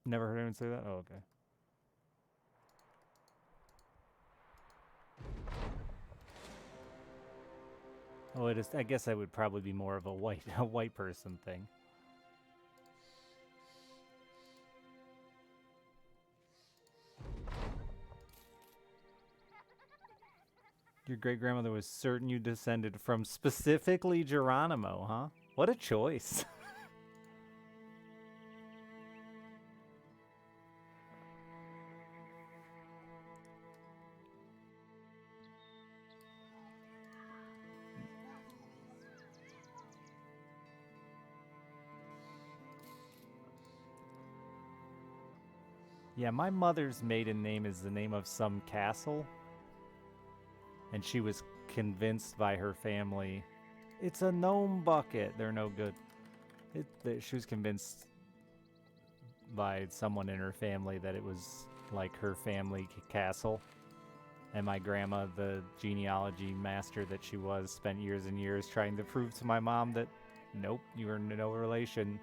Never heard anyone say that? Oh, okay. Oh, it is. I guess that would probably be more of a white person thing. Your great grandmother was certain you descended from specifically Geronimo, huh? What a choice. Yeah, my mother's maiden name is the name of some castle. And she was convinced by her family, it's a gnome bucket. They're no good. She was convinced by someone in her family that it was like her family castle. And my grandma, the genealogy master that she was, spent years and years trying to prove to my mom that, nope, you are no relation.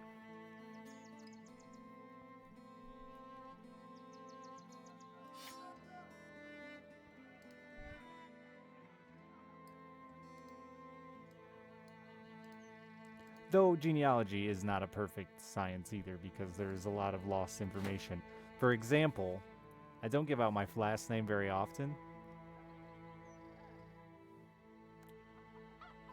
Though genealogy is not a perfect science either, because there's a lot of lost information. For example, I don't give out my last name very often.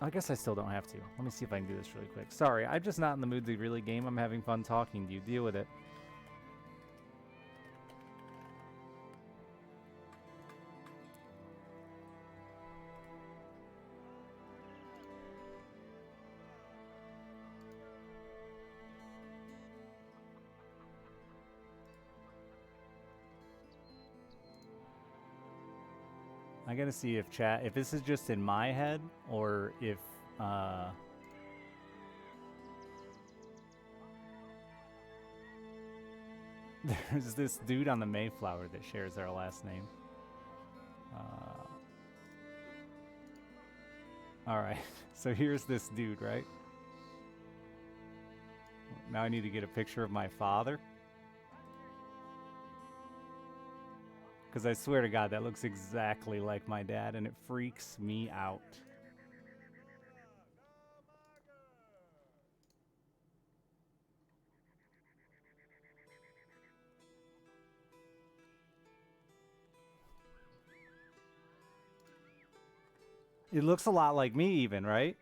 I guess I still don't have to. Let me see if I can do this really quick. Sorry, I'm just not in the mood to really game. I'm having fun talking to you. Deal with it. I gotta see if this is just in my head, or if, there's this dude on the Mayflower that shares our last name. Alright, so here's this dude, right? Now I need to get a picture of my father. Because I swear to God, that looks exactly like my dad, and it freaks me out. It looks a lot like me even, right?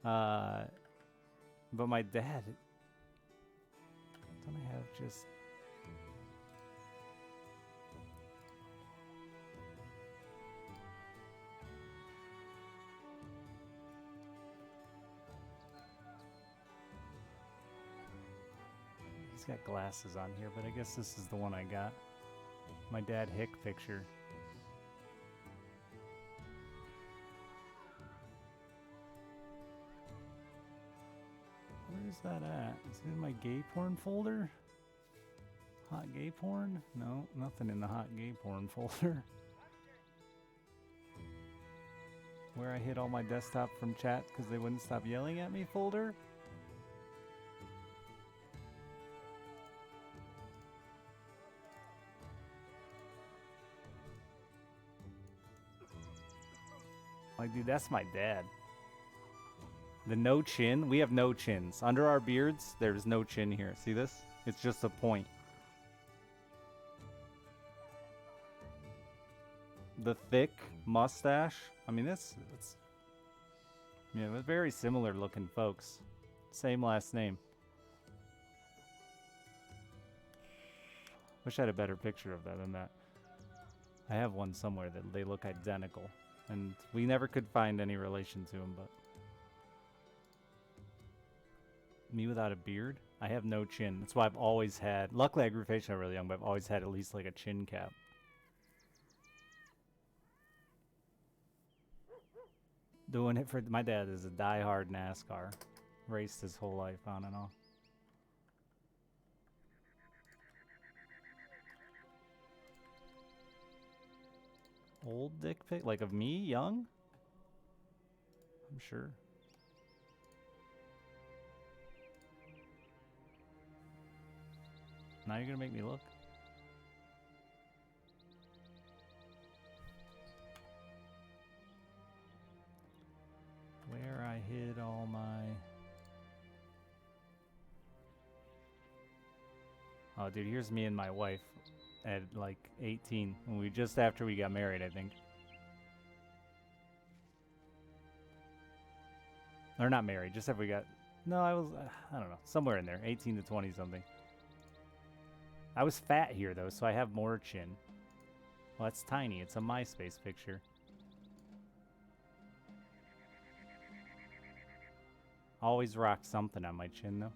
But my dad... Don't I have just... He's got glasses on here, but I guess this is the one I got. My dad hick picture. Where's that at? Is it in my gay porn folder? Hot gay porn? No, nothing in the hot gay porn folder. Where I hid all my desktop from chat because they wouldn't stop yelling at me folder? Like, dude, that's my dad. The no chin, we have no chins. Under our beards, there's no chin here. See this? It's just a point. The thick mustache. I mean, that's yeah, we're very similar looking folks. Same last name. Wish I had a better picture of that than that. I have one somewhere that they look identical. And we never could find any relation to him, but... Me without a beard? I have no chin. That's why I've always had... Luckily, I grew facial hair really young, but I've always had at least like a chin cap. Doing it for... My dad is a diehard NASCAR. Raced his whole life on and off. Old dick pic? Like of me, young? I'm sure. Now you're gonna make me look? Where I hid all my... Oh, dude, here's me and my wife at like 18, when we just after we got married, I think. Or not married, just after we got... No, I was, I don't know, somewhere in there, 18 to 20 something. I was fat here though, so I have more chin. Well, that's tiny, it's a MySpace picture. Always rock something on my chin though.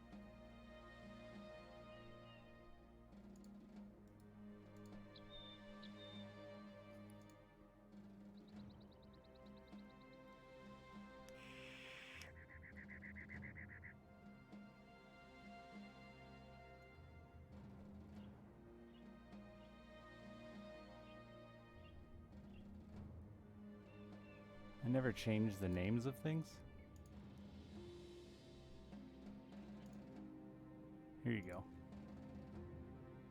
I never changed the names of things. Here you go.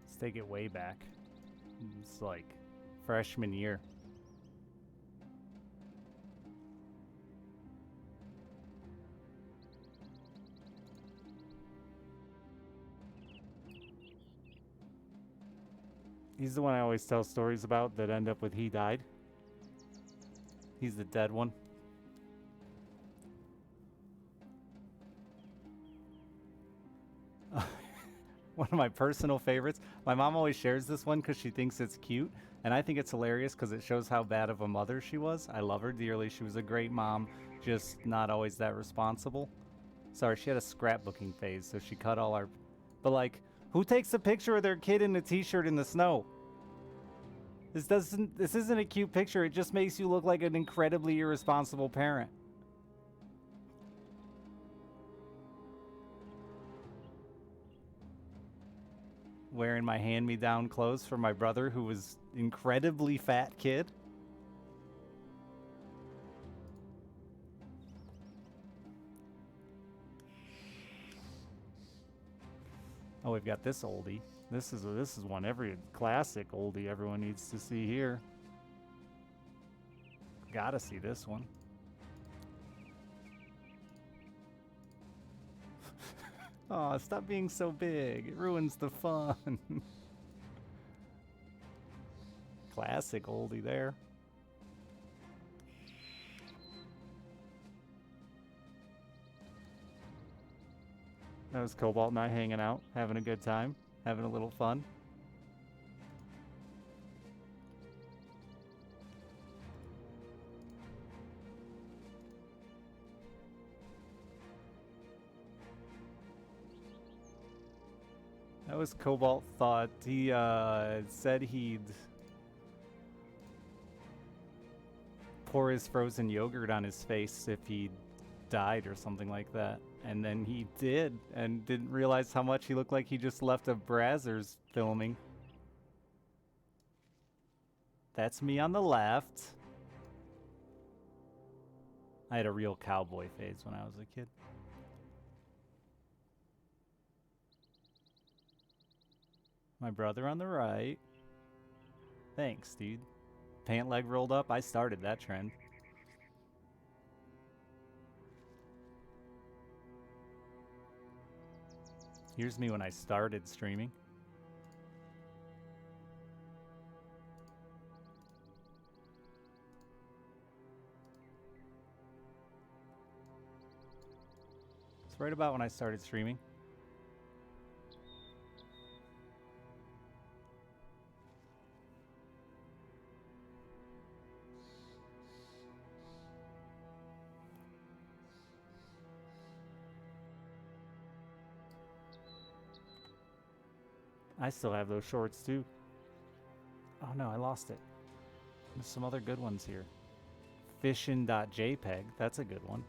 Let's take it way back. It's like freshman year. He's the one I always tell stories about that end up with he died. He's the dead one. One of my personal favorites. My mom always shares this one because she thinks it's cute. And I think it's hilarious because it shows how bad of a mother she was. I love her dearly. She was a great mom, just not always that responsible. Sorry, she had a scrapbooking phase, so she cut all our... But like, who takes a picture of their kid in a t-shirt in the snow? This isn't a cute picture. It just makes you look like an incredibly irresponsible parent. Wearing my hand-me-down clothes for my brother who was incredibly fat kid. Oh, we've got this oldie. This is one every classic oldie everyone needs to see here. Gotta see this one. Oh, stop being so big. It ruins the fun. Classic oldie there. That was Cobalt and I hanging out, having a good time, having a little fun. That was Cobalt thought. He said he'd pour his frozen yogurt on his face if he died or something like that. And then he did, and didn't realize how much he looked like he just left a Brazzers filming. That's me on the left. I had a real cowboy phase when I was a kid. My brother on the right. Thanks, dude. Pant leg rolled up. I started that trend. Here's me when I started streaming. It's right about when I started streaming. I still have those shorts too. Oh no, I lost it. There's some other good ones here. Fishin.jpg, that's a good one.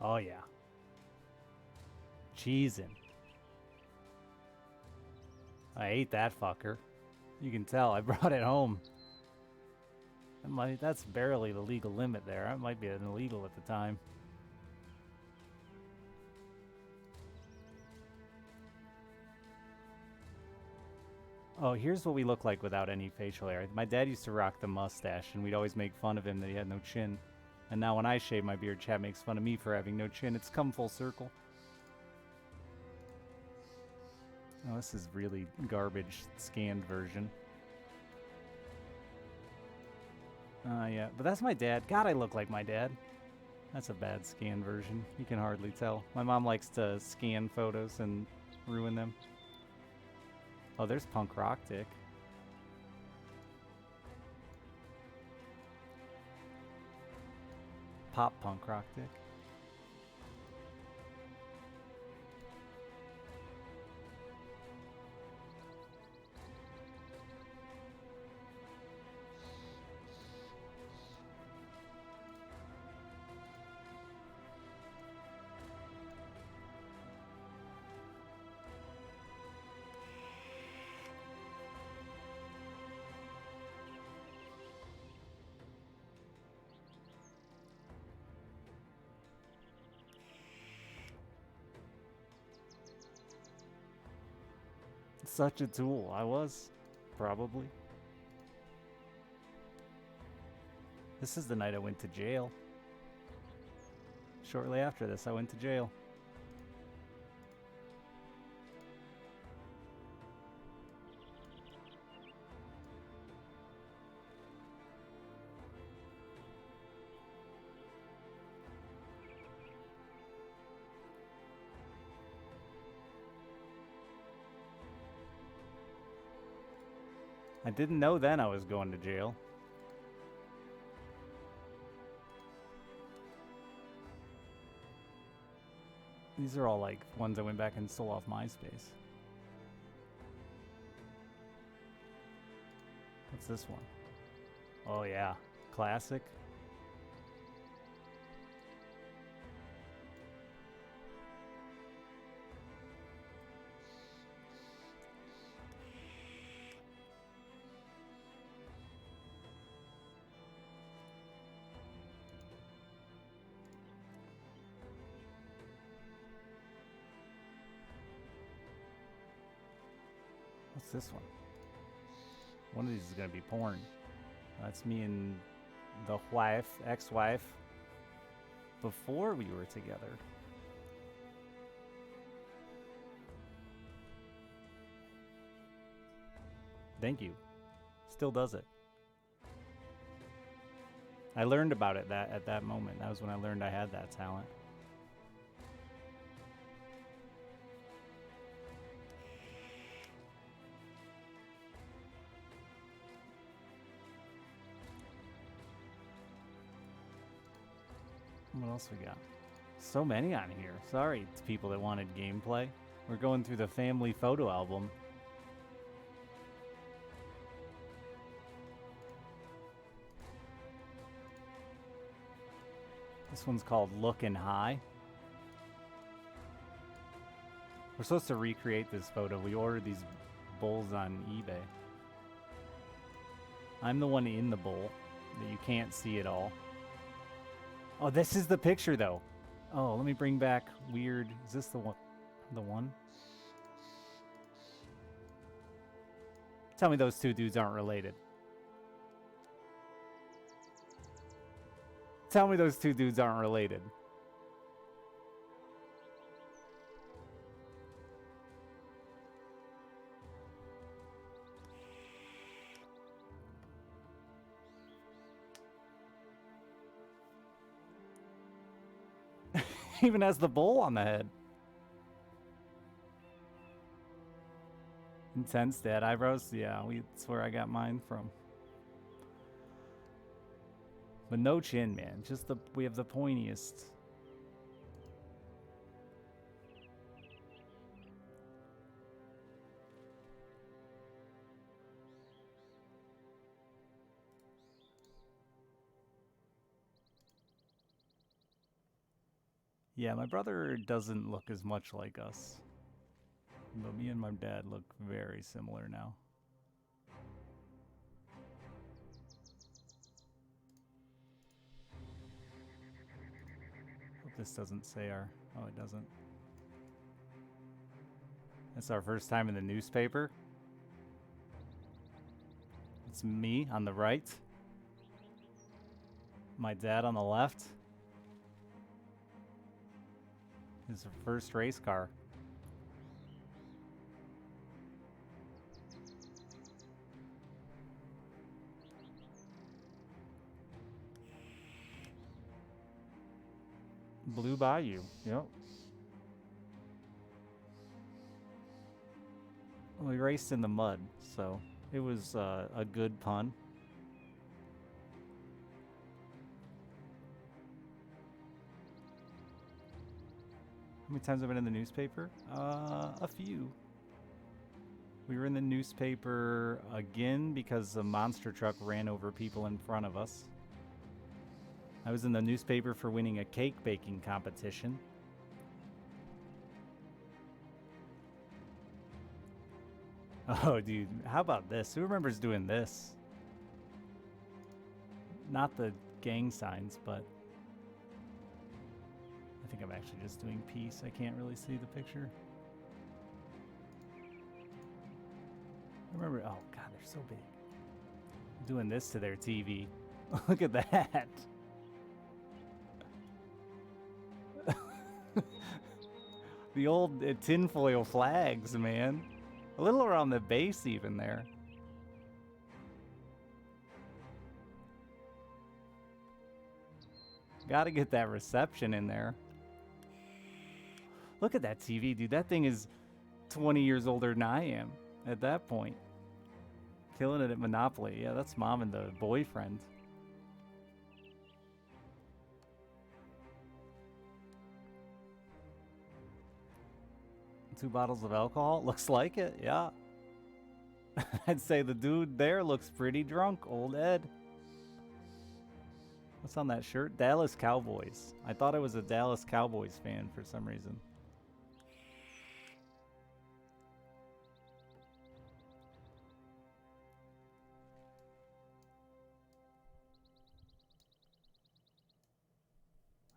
Oh yeah. Cheesin'. I ate that fucker. You can tell I brought it home. That's barely the legal limit there. It might be an illegal at the time. Oh, here's what we look like without any facial hair. My dad used to rock the mustache, and we'd always make fun of him that he had no chin. And now when I shave my beard, chat makes fun of me for having no chin. It's come full circle. Oh, this is really garbage scanned version. Yeah, but that's my dad. God, I look like my dad. That's a bad scan version. You can hardly tell. My mom likes to scan photos and ruin them. Oh, there's Punk Rock Dick. Pop Punk Rock Dick. Such a tool. I was, probably. This is the night I went to jail. Shortly after this, I went to jail. I didn't know then I was going to jail. These are all like ones I went back and stole off MySpace. What's this one? Oh yeah, classic. What's this one? One of these is gonna be porn. That's me and the wife, ex-wife, before we were together. Thank you. Still does it. I learned about it at that moment. That was when I learned I had that talent. What else we got? So many on here. Sorry to people that wanted gameplay. We're going through the family photo album. This one's called Lookin' High. We're supposed to recreate this photo. We ordered these bowls on eBay. I'm the one in the bowl that you can't see at all. Oh, this is the picture, though. Oh, let me bring back weird. Is this the one? The one? Tell me those two dudes aren't related. Tell me those two dudes aren't related. Even has the bowl on the head. Intense dad eyebrows. Yeah, that's where I got mine from. But no chin, man. Just we have the pointiest. Yeah, my brother doesn't look as much like us. But me and my dad look very similar now. Hope this doesn't say our... Oh, it doesn't. It's our first time in the newspaper. It's me on the right. My dad on the left. His first race car. Blue Bayou. Yep. We raced in the mud, so it was a good pun. How many times have I been in the newspaper? A few. We were in the newspaper again because a monster truck ran over people in front of us. I was in the newspaper for winning a cake baking competition. Oh, dude, how about this? Who remembers doing this? Not the gang signs, but I think I'm actually just doing peace. I can't really see the picture. I remember, oh God, they're so big. Doing this to their TV. Look at that. The old tinfoil flags, man. A little around the base even there. Gotta get that reception in there. Look at that TV, dude. That thing is 20 years older than I am at that point. Killing it at Monopoly. Yeah, that's mom and the boyfriend. Two bottles of alcohol? Looks like it, yeah. I'd say the dude there looks pretty drunk, old Ed. What's on that shirt? Dallas Cowboys. I thought I was a Dallas Cowboys fan for some reason.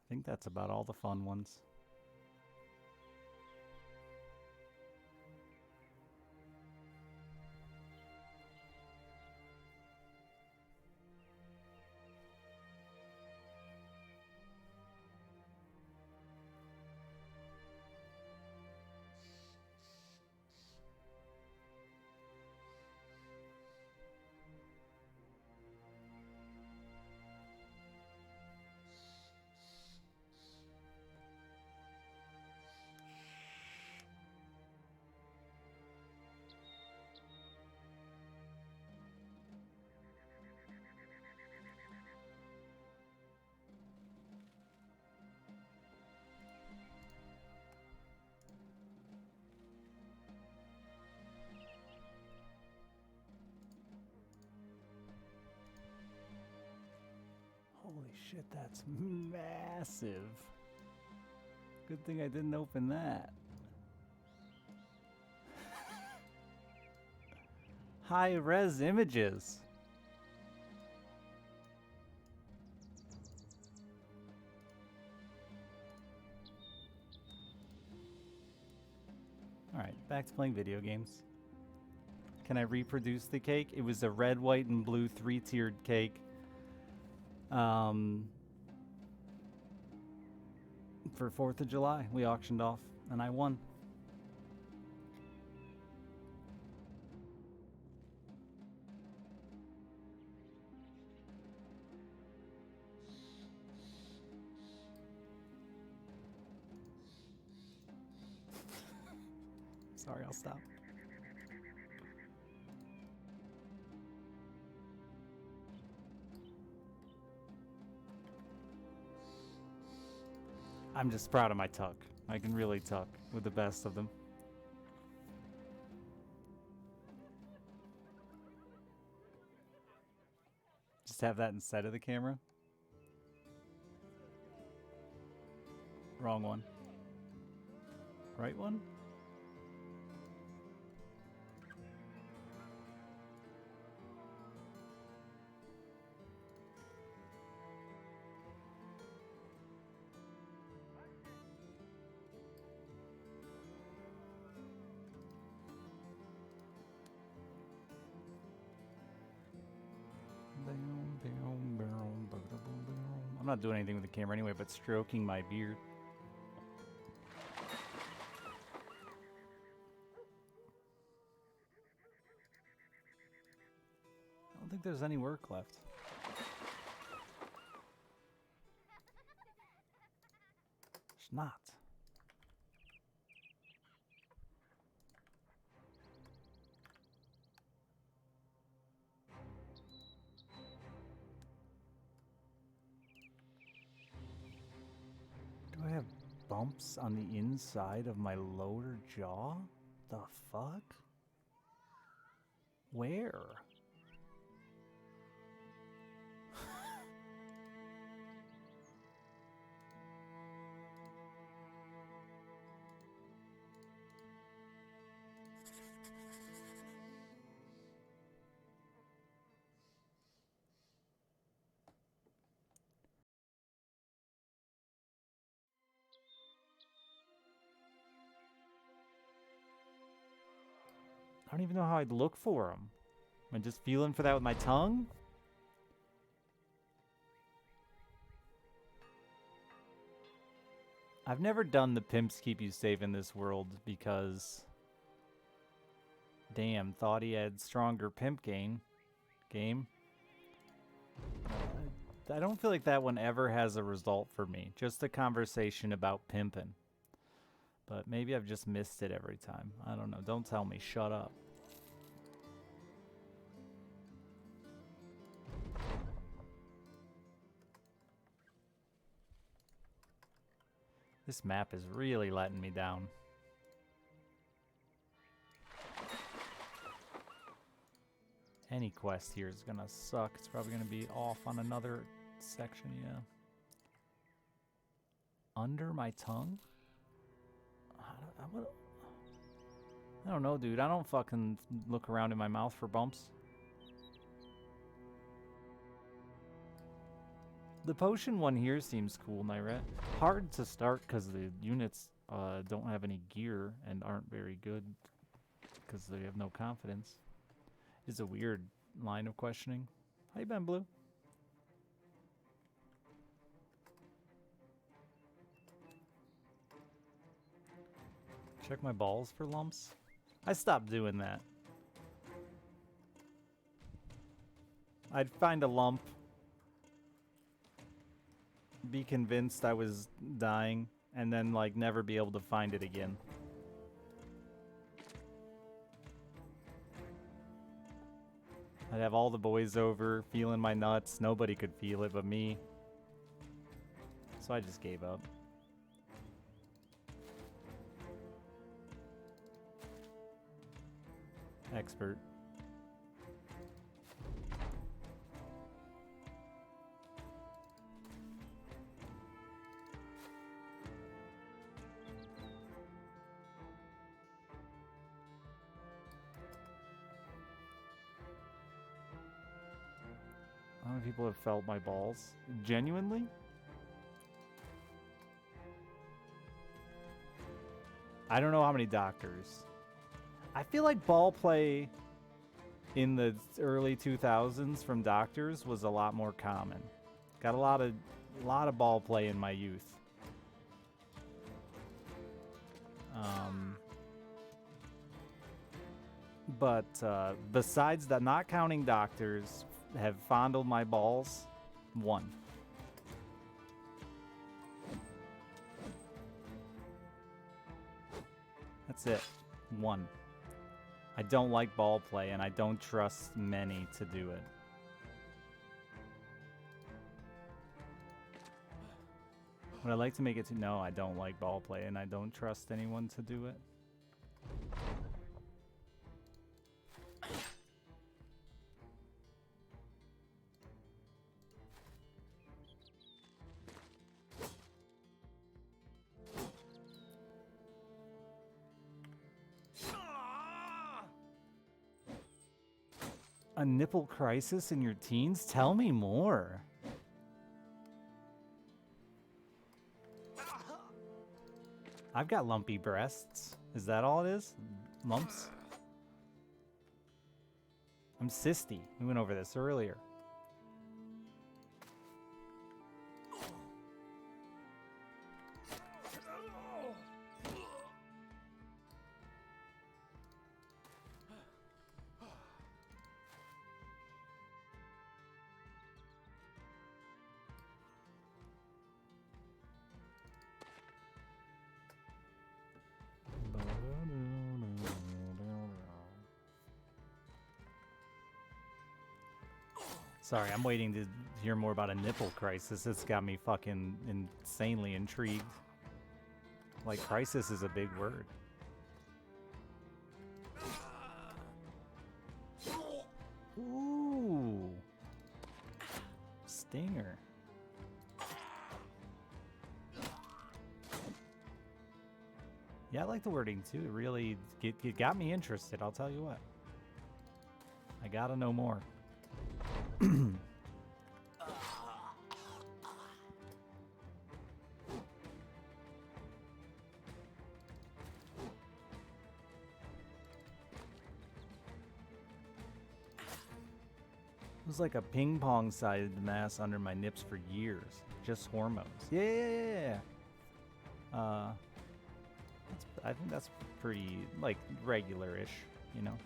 I think that's about all the fun ones. shit, that's massive. Good thing I didn't open that. High res images. Alright, back to playing video games. Can I reproduce the cake? It was a red, white, and blue 3-tiered cake. For 4th of July, we auctioned off, and I won. Sorry, I'll stop. I'm just proud of my tuck. I can really tuck with the best of them. Just have that instead of the camera. Wrong one. Right one? I'm not doing anything with the camera anyway, but stroking my beard. I don't think there's any work left. There's not. Do I have bumps on the inside of my lower jaw? The fuck? Where? I don't even know how I'd look for them. Am I just feeling for that with my tongue? I've never done the pimps keep you safe in this world because... Damn, thought he had stronger pimp game. I don't feel like that one ever has a result for me. Just a conversation about pimping. But maybe I've just missed it every time. I don't know. Don't tell me. Shut up. This map is really letting me down. Any quest here is gonna suck. It's probably gonna be off on another section, yeah. Under my tongue? I don't know, dude. I don't fucking look around in my mouth for bumps. The potion one here seems cool, Nyrette. Hard to start because the units don't have any gear and aren't very good because they have no confidence. It's a weird line of questioning. How you been, Blue? Check my balls for lumps. I stopped doing that. I'd find a lump, be convinced I was dying, and then like never be able to find it again. I'd have all the boys over, feeling my nuts. Nobody could feel it but me. So I just gave up. Expert. many people have felt my balls? Genuinely? I don't know how many doctors. I feel like ball play in the early 2000s from doctors was a lot more common. Got a lot of ball play in my youth. But besides that, not counting doctors, have fondled my balls, one. That's it. One. I don't like ball play, and I don't trust many to do it. Would I like to make it to... No, I don't like ball play, and I don't trust anyone to do it. A nipple crisis in your teens? Tell me more. I've got lumpy breasts. Is that all it is? Lumps? I'm cysty. We went over this earlier. Sorry, I'm waiting to hear more about a nipple crisis. It's got me fucking insanely intrigued. Like, crisis is a big word. Ooh. Stinger. Yeah, I like the wording too. It really it got me interested, I'll tell you what. I gotta know more. It was like a ping pong sized mass under my nips for years. Just hormones. Yeah. I think that's pretty, like, regular-ish, you know?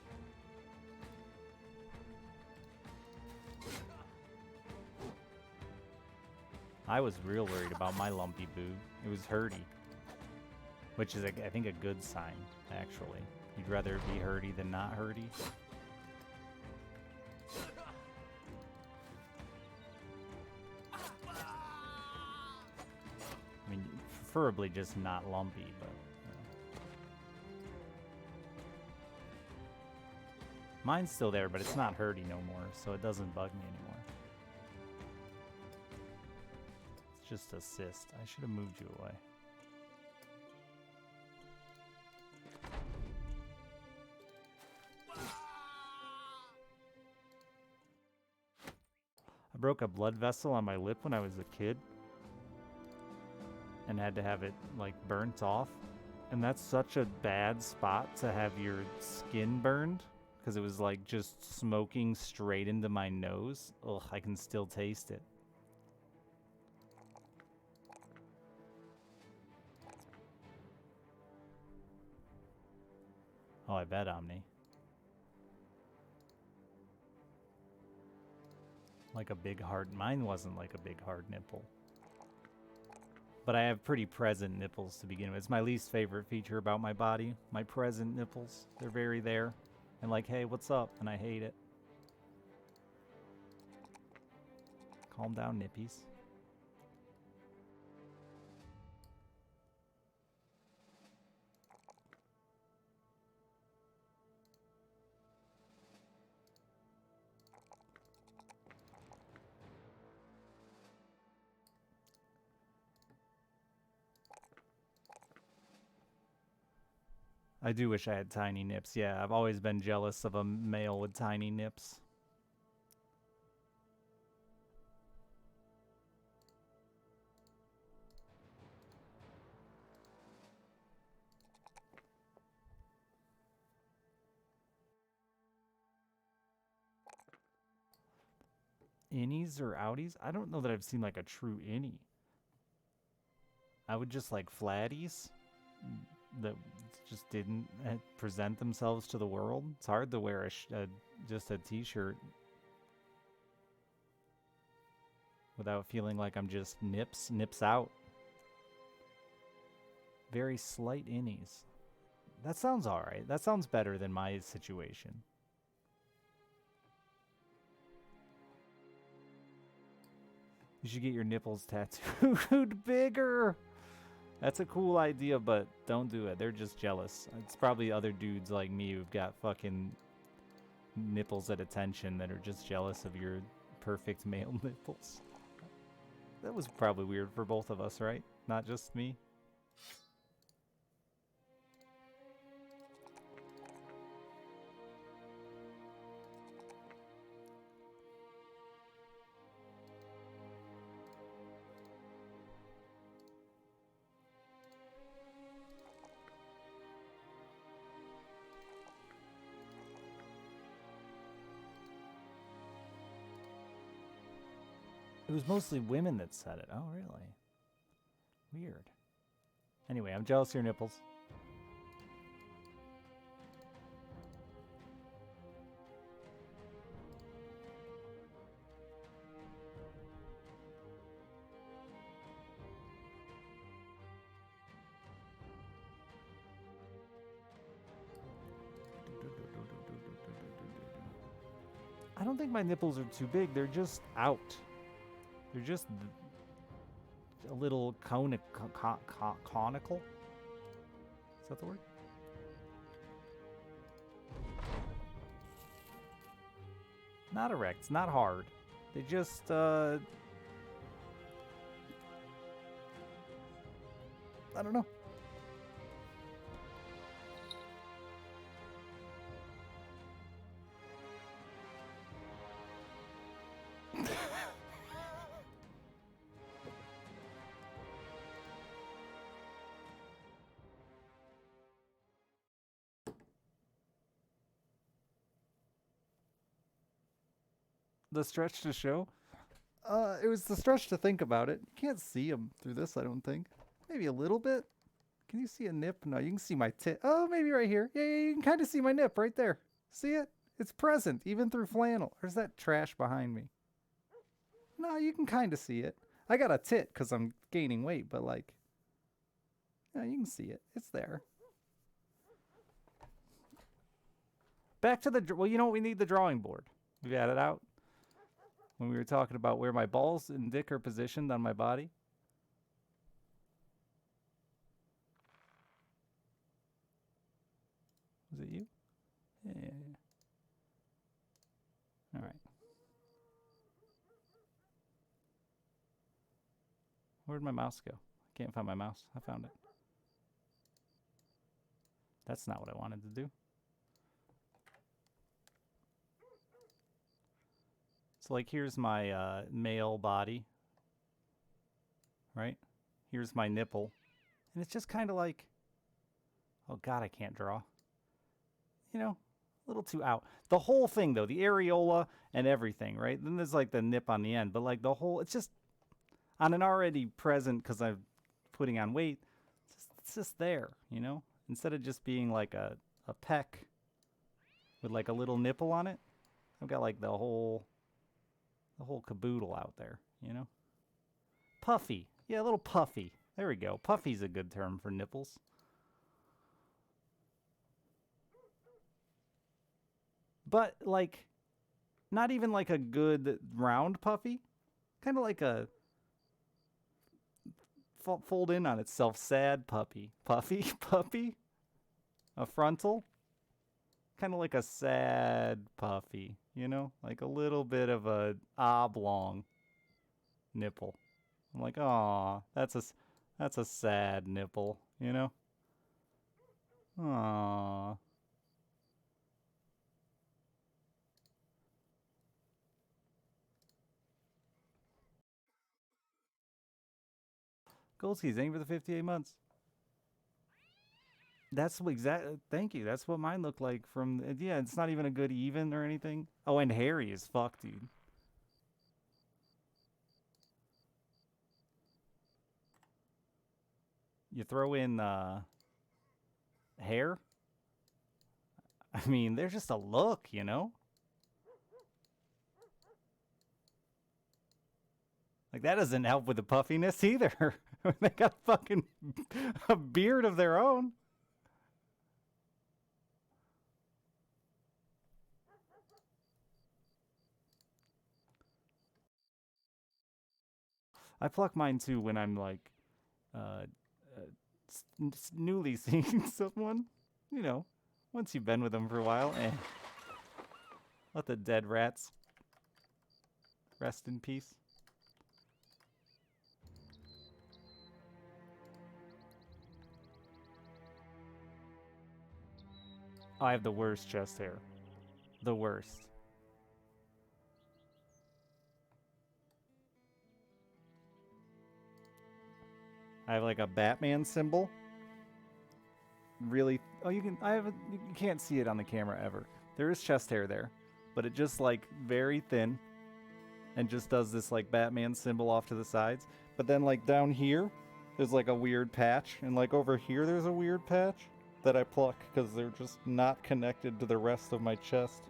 I was real worried about my lumpy boob. It was hurty. Which is, I think, a good sign, actually. You'd rather be hurty than not hurty. I mean, preferably just not lumpy, but... Mine's still there, but it's not hurty no more, so it doesn't bug me anymore. It's just a cyst. I should have moved you away. I broke a blood vessel on my lip when I was a kid and had to have it, like, burnt off. And that's such a bad spot to have your skin burned. Because it was like just smoking straight into my nose. Ugh, I can still taste it. Oh, I bet, Omni. Like a big hard... Mine wasn't like a big hard nipple. But I have pretty present nipples to begin with. It's my least favorite feature about my body. My present nipples. They're very there. And like, hey, what's up? And I hate it. Calm down, nippies. I do wish I had tiny nips. Yeah, I've always been jealous of a male with tiny nips. innies or outies? I don't know that I've seen like a true innie. I would just like flatties that just didn't present themselves to the world. It's hard to wear just a t-shirt without feeling like I'm just nips out. Very slight innies. That sounds alright. That sounds better than my situation. You should get your nipples tattooed bigger. That's a cool idea, but don't do it. They're just jealous. It's probably other dudes like me who've got fucking nipples at attention that are just jealous of your perfect male nipples. That was probably weird for both of us, right? Not just me. It was mostly women that said it. Oh, really? Weird. Anyway, I'm jealous of your nipples. I don't think my nipples are too big. They're just out. They're just a little conical. Is that the word? Not erect, not hard. They just, I don't know. The stretch to show? It was the stretch to think about it. You can't see them through this, I don't think. Maybe a little bit. Can you see a nip? No, you can see my tit. Oh, maybe right here. Yeah, you can kind of see my nip right there. See it? It's present, even through flannel. There's that trash behind me. No, you can kind of see it. I got a tit because I'm gaining weight, but like, yeah, you can see it. It's there. Back to the, well, you know what? We need the drawing board. We've added out. When we were talking about where my balls and dick are positioned on my body. Was it you? Yeah. All right. Where'd my mouse go? I can't find my mouse. I found it. That's not what I wanted to do. So like here's my male body, right? Here's my nipple. And it's just kind of like, oh God, I can't draw. You know, a little too out. The whole thing though, the areola and everything, right? Then there's like the nip on the end, but like the whole, it's just on an already present, because I'm putting on weight, it's just there, you know? Instead of just being like a peck with like a little nipple on it, I've got like the whole caboodle out there, you know? Puffy. Yeah, a little puffy. There we go. Puffy's a good term for nipples. But, like, not even like a good round puffy. Kind of like a fold in on itself sad puppy. Puffy? Puppy? A frontal? Kind of like a sad puffy, you know? Like a little bit of a oblong nipple. I'm like, aw, that's a sad nipple, you know? Aw. Goldskis, thank you for the 58 months. That's what thank you. That's what mine looked like from, yeah, it's not even a good even or anything. Oh, and hairy as fuck, dude. You throw in hair. I mean, they're just a look, you know? Like, that doesn't help with the puffiness either. They got fucking a beard of their own. I pluck mine too when I'm like newly seeing someone. You know, once you've been with them for a while, let the dead rats rest in peace. Oh, I have the worst chest hair. The worst. I have like a Batman symbol. Really? Oh, you can. You can't see it on the camera ever. There is chest hair there, but it just like very thin, and just does this like Batman symbol off to the sides. But then like down here, there's like a weird patch, and like over here there's a weird patch that I pluck because they're just not connected to the rest of my chest.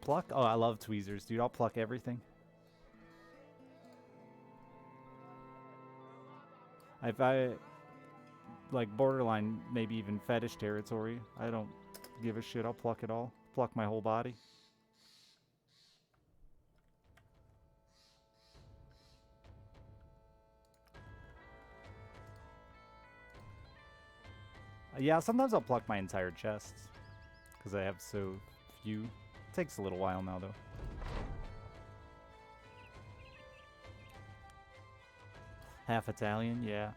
Pluck? Oh, I love tweezers, dude. I'll pluck everything. If I like borderline, maybe even fetish territory, I don't give a shit. I'll pluck it all. Pluck my whole body. Yeah, sometimes I'll pluck my entire chest because I have so few. It takes a little while now, though. Half Italian, yeah.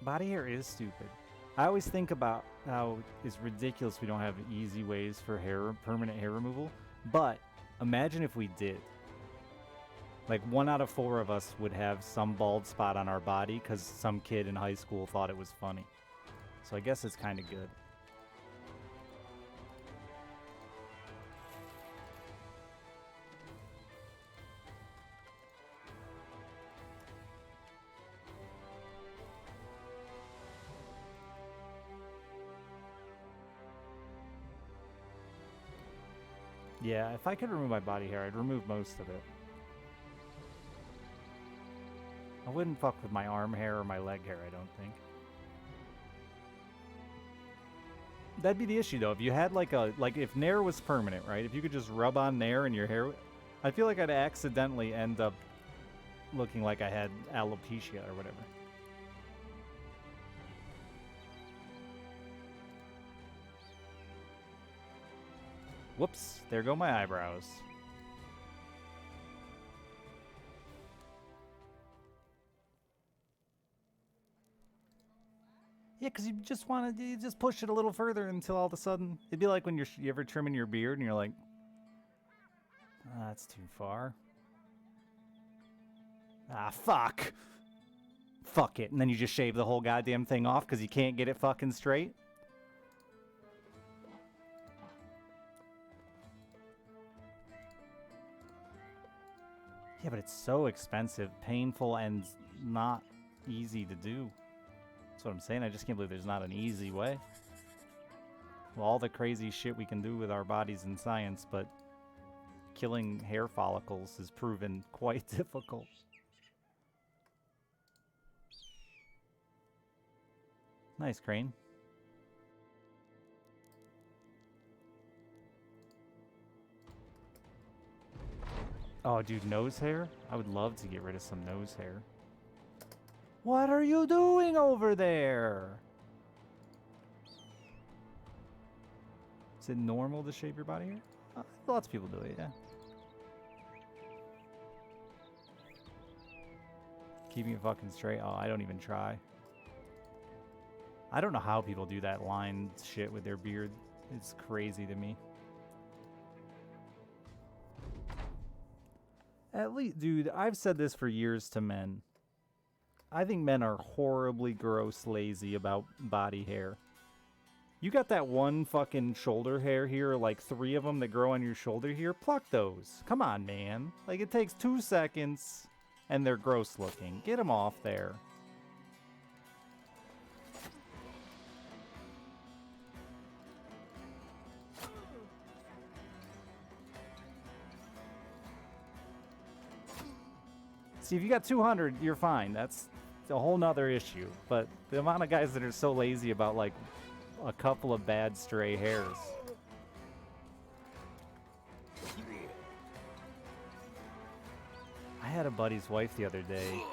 Body hair is stupid. I always think about how it's ridiculous we don't have easy ways for permanent hair removal. But imagine if we did. Like 1 out of 4 of us would have some bald spot on our body because some kid in high school thought it was funny. So I guess it's kind of good. Yeah, if I could remove my body hair, I'd remove most of it. I wouldn't fuck with my arm hair or my leg hair, I don't think. That'd be the issue, though. If you had like if Nair was permanent, right? If you could just rub on Nair and your hair, I feel like I'd accidentally end up looking like I had alopecia or whatever. Whoops, there go my eyebrows. Yeah, because you just want to just push it a little further until all of a sudden... It'd be like when you ever trimming your beard and you're like, ah, that's too far. Ah, fuck. Fuck it. And then you just shave the whole goddamn thing off because you can't get it fucking straight. Yeah, but it's so expensive, painful, and not easy to do. That's what I'm saying. I just can't believe there's not an easy way. Well, all the crazy shit we can do with our bodies in science, but killing hair follicles has proven quite difficult. Nice, Crane. Oh, dude, nose hair? I would love to get rid of some nose hair. What are you doing over there? Is it normal to shave your body hair? Lots of people do it, yeah. Keeping it fucking straight? Oh, I don't even try. I don't know how people do that line shit with their beard. It's crazy to me. At least, dude, I've said this for years to men. I think men are horribly gross lazy about body hair. You got that one fucking shoulder hair here, like 3 of them that grow on your shoulder here. Pluck those. Come on, man. Like, it takes 2 seconds, and they're gross looking. Get them off there. See, if you got 200, you're fine. That's a whole nother issue. But the amount of guys that are so lazy about, like, a couple of bad stray hairs. I had a buddy's wife the other day.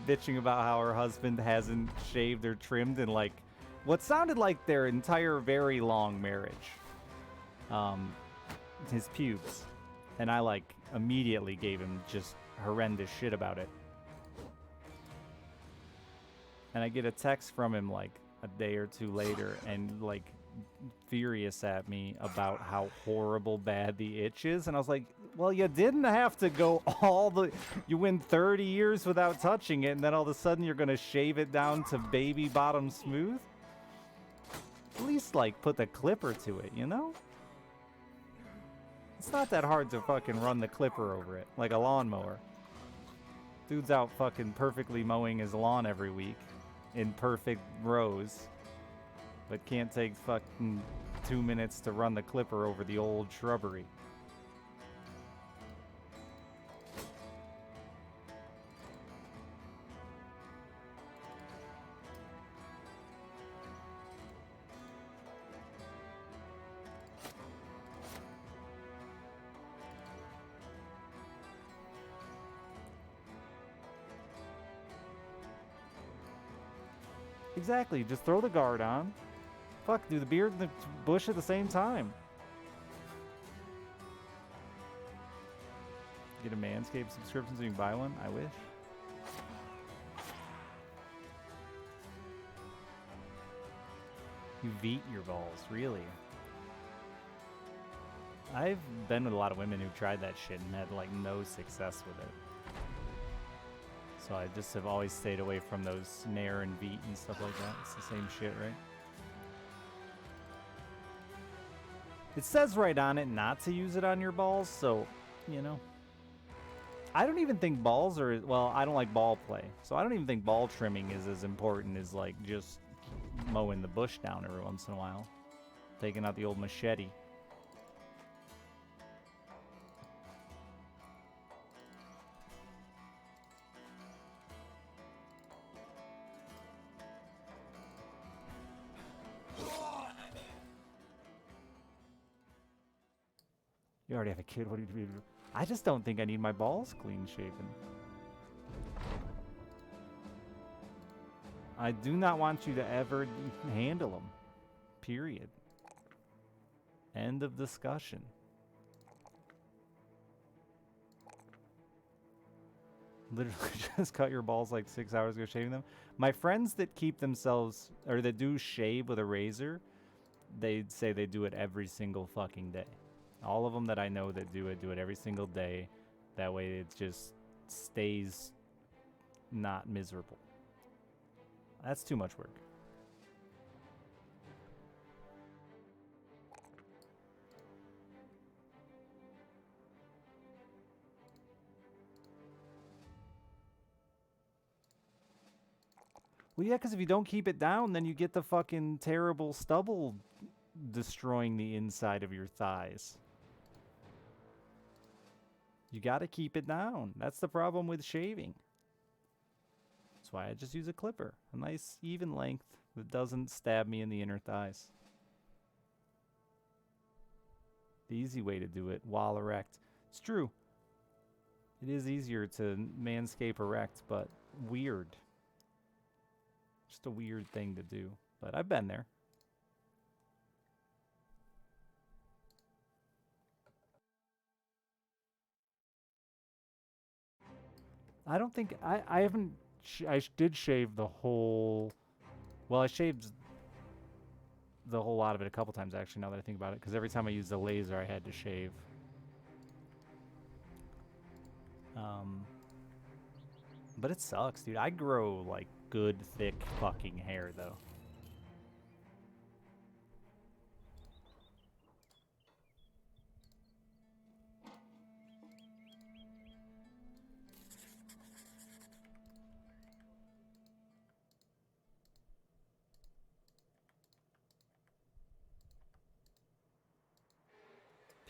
Bitching about how her husband hasn't shaved or trimmed in, like, what sounded like their entire very long marriage. His pubes. And I, like, immediately gave him just horrendous shit about it. And I get a text from him, like, a day or two later, and, like, furious at me about how horrible bad the itch is. And I was like, well, you didn't have to go you went 30 years without touching it, and then all of a sudden you're going to shave it down to baby bottom smooth? At least, like, put the clipper to it, you know? It's not that hard to fucking run the clipper over it, like a lawnmower. Dude's out fucking perfectly mowing his lawn every week in perfect rows, but can't take fucking 2 minutes to run the clipper over the old shrubbery. Exactly, just throw the guard on. Fuck, do the beard and the bush at the same time. Get a Manscaped subscription so you can buy one? I wish. You beat your balls, really? I've been with a lot of women who tried that shit and had, like, no success with it. So I just have always stayed away from those Nair and Veet and stuff like that. It's the same shit, right? It says right on it not to use it on your balls, so, you know. I don't even think balls are, well, I don't like ball play. So I don't even think ball trimming is as important as, like, just mowing the bush down every once in a while. Taking out the old machete. You already have a kid. What do you do? I just don't think I need my balls clean shaven. I do not want you to ever handle them. Period. End of discussion. Literally just cut your balls like 6 hours ago shaving them. My friends that keep themselves, or that do shave with a razor, they say they do it every single fucking day. All of them that I know that do it every single day. That way it just stays not miserable. That's too much work. Well, yeah, because if you don't keep it down, then you get the fucking terrible stubble destroying the inside of your thighs. You got to keep it down. That's the problem with shaving. That's why I just use a clipper. A nice even length that doesn't stab me in the inner thighs. The easy way to do it while erect. It's true. It is easier to manscape erect, but weird. Just a weird thing to do. But I've been there. I don't think I haven't. I did shave the whole. Well, I shaved the whole lot of it a couple times actually. Now that I think about it, because every time I used the laser, I had to shave. But it sucks, dude. I grow, like, good, thick fucking hair, though.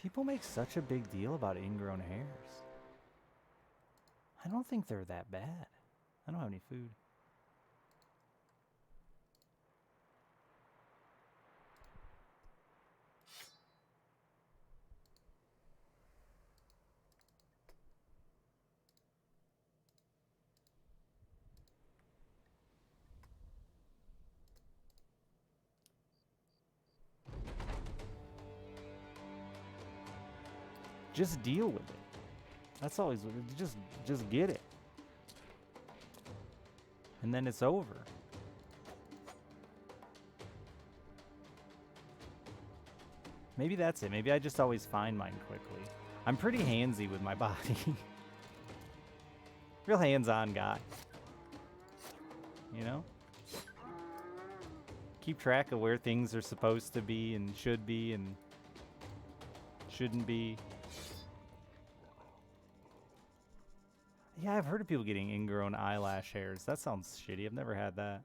People make such a big deal about ingrown hairs. I don't think they're that bad. I don't have any food. Just deal with it. That's always just get it. And then it's over. Maybe that's it. Maybe I just always find mine quickly. I'm pretty handsy with my body. Real hands-on guy. You know? Keep track of where things are supposed to be and should be and shouldn't be. Yeah, I've heard of people getting ingrown eyelash hairs. That sounds shitty. I've never had that.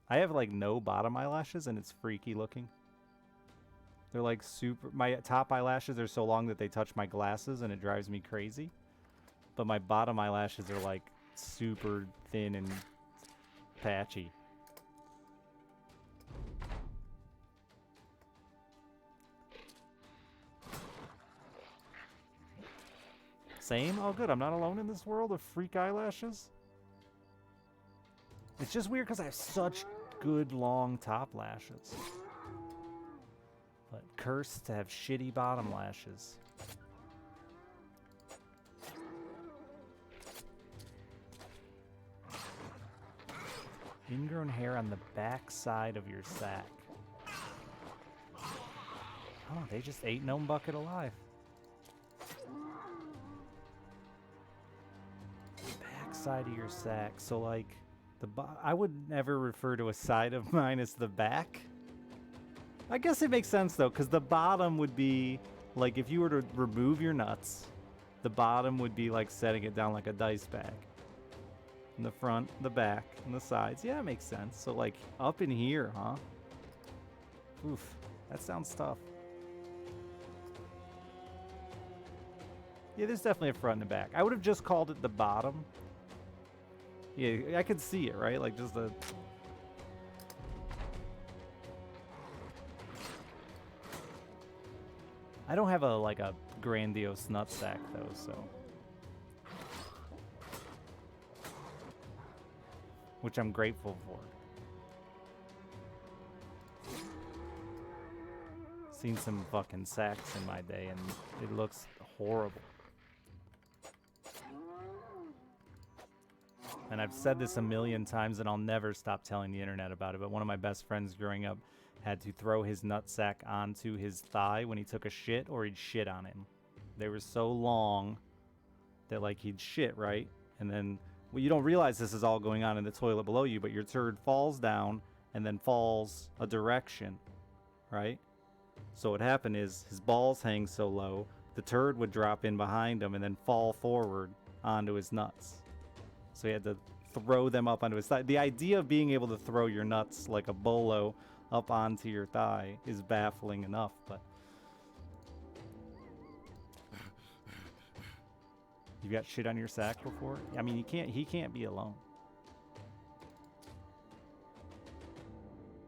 I have like no bottom eyelashes and it's freaky looking. They're like super... My top eyelashes are so long that they touch my glasses and it drives me crazy. But my bottom eyelashes are like super thin and patchy. Same? Oh, good. I'm not alone in this world of freak eyelashes. It's just weird because I have such good long top lashes. But cursed to have shitty bottom lashes. Ingrown hair on the back side of your sack. Oh, they just ate Gnome Bucket alive. Side of your sack, so like I would never refer to a side of mine as the back. I guess it makes sense though, because the bottom would be like if you were to remove your nuts, the bottom would be like setting it down like a dice bag. In the front, the back, and the sides. Yeah, it makes sense. So like up in here, huh? Oof, that sounds tough. Yeah, there's definitely a front and a back. I would have just called it the bottom. Yeah, I could see it, right? Like just the... I don't have like a grandiose nutsack though, so... Which I'm grateful for. Seen some fucking sacks in my day and it looks horrible. And I've said this a million times and I'll never stop telling the internet about it, but one of my best friends growing up had to throw his nutsack onto his thigh when he took a shit or he'd shit on him. They were so long that like he'd shit, right? And then, well, you don't realize this is all going on in the toilet below you, but your turd falls down and then falls a direction, right? So what happened is his balls hang so low, the turd would drop in behind him and then fall forward onto his nuts. So he had to throw them up onto his thigh. The idea of being able to throw your nuts like a bolo up onto your thigh is baffling enough, but... You got shit on your sack before? I mean, he can't be alone.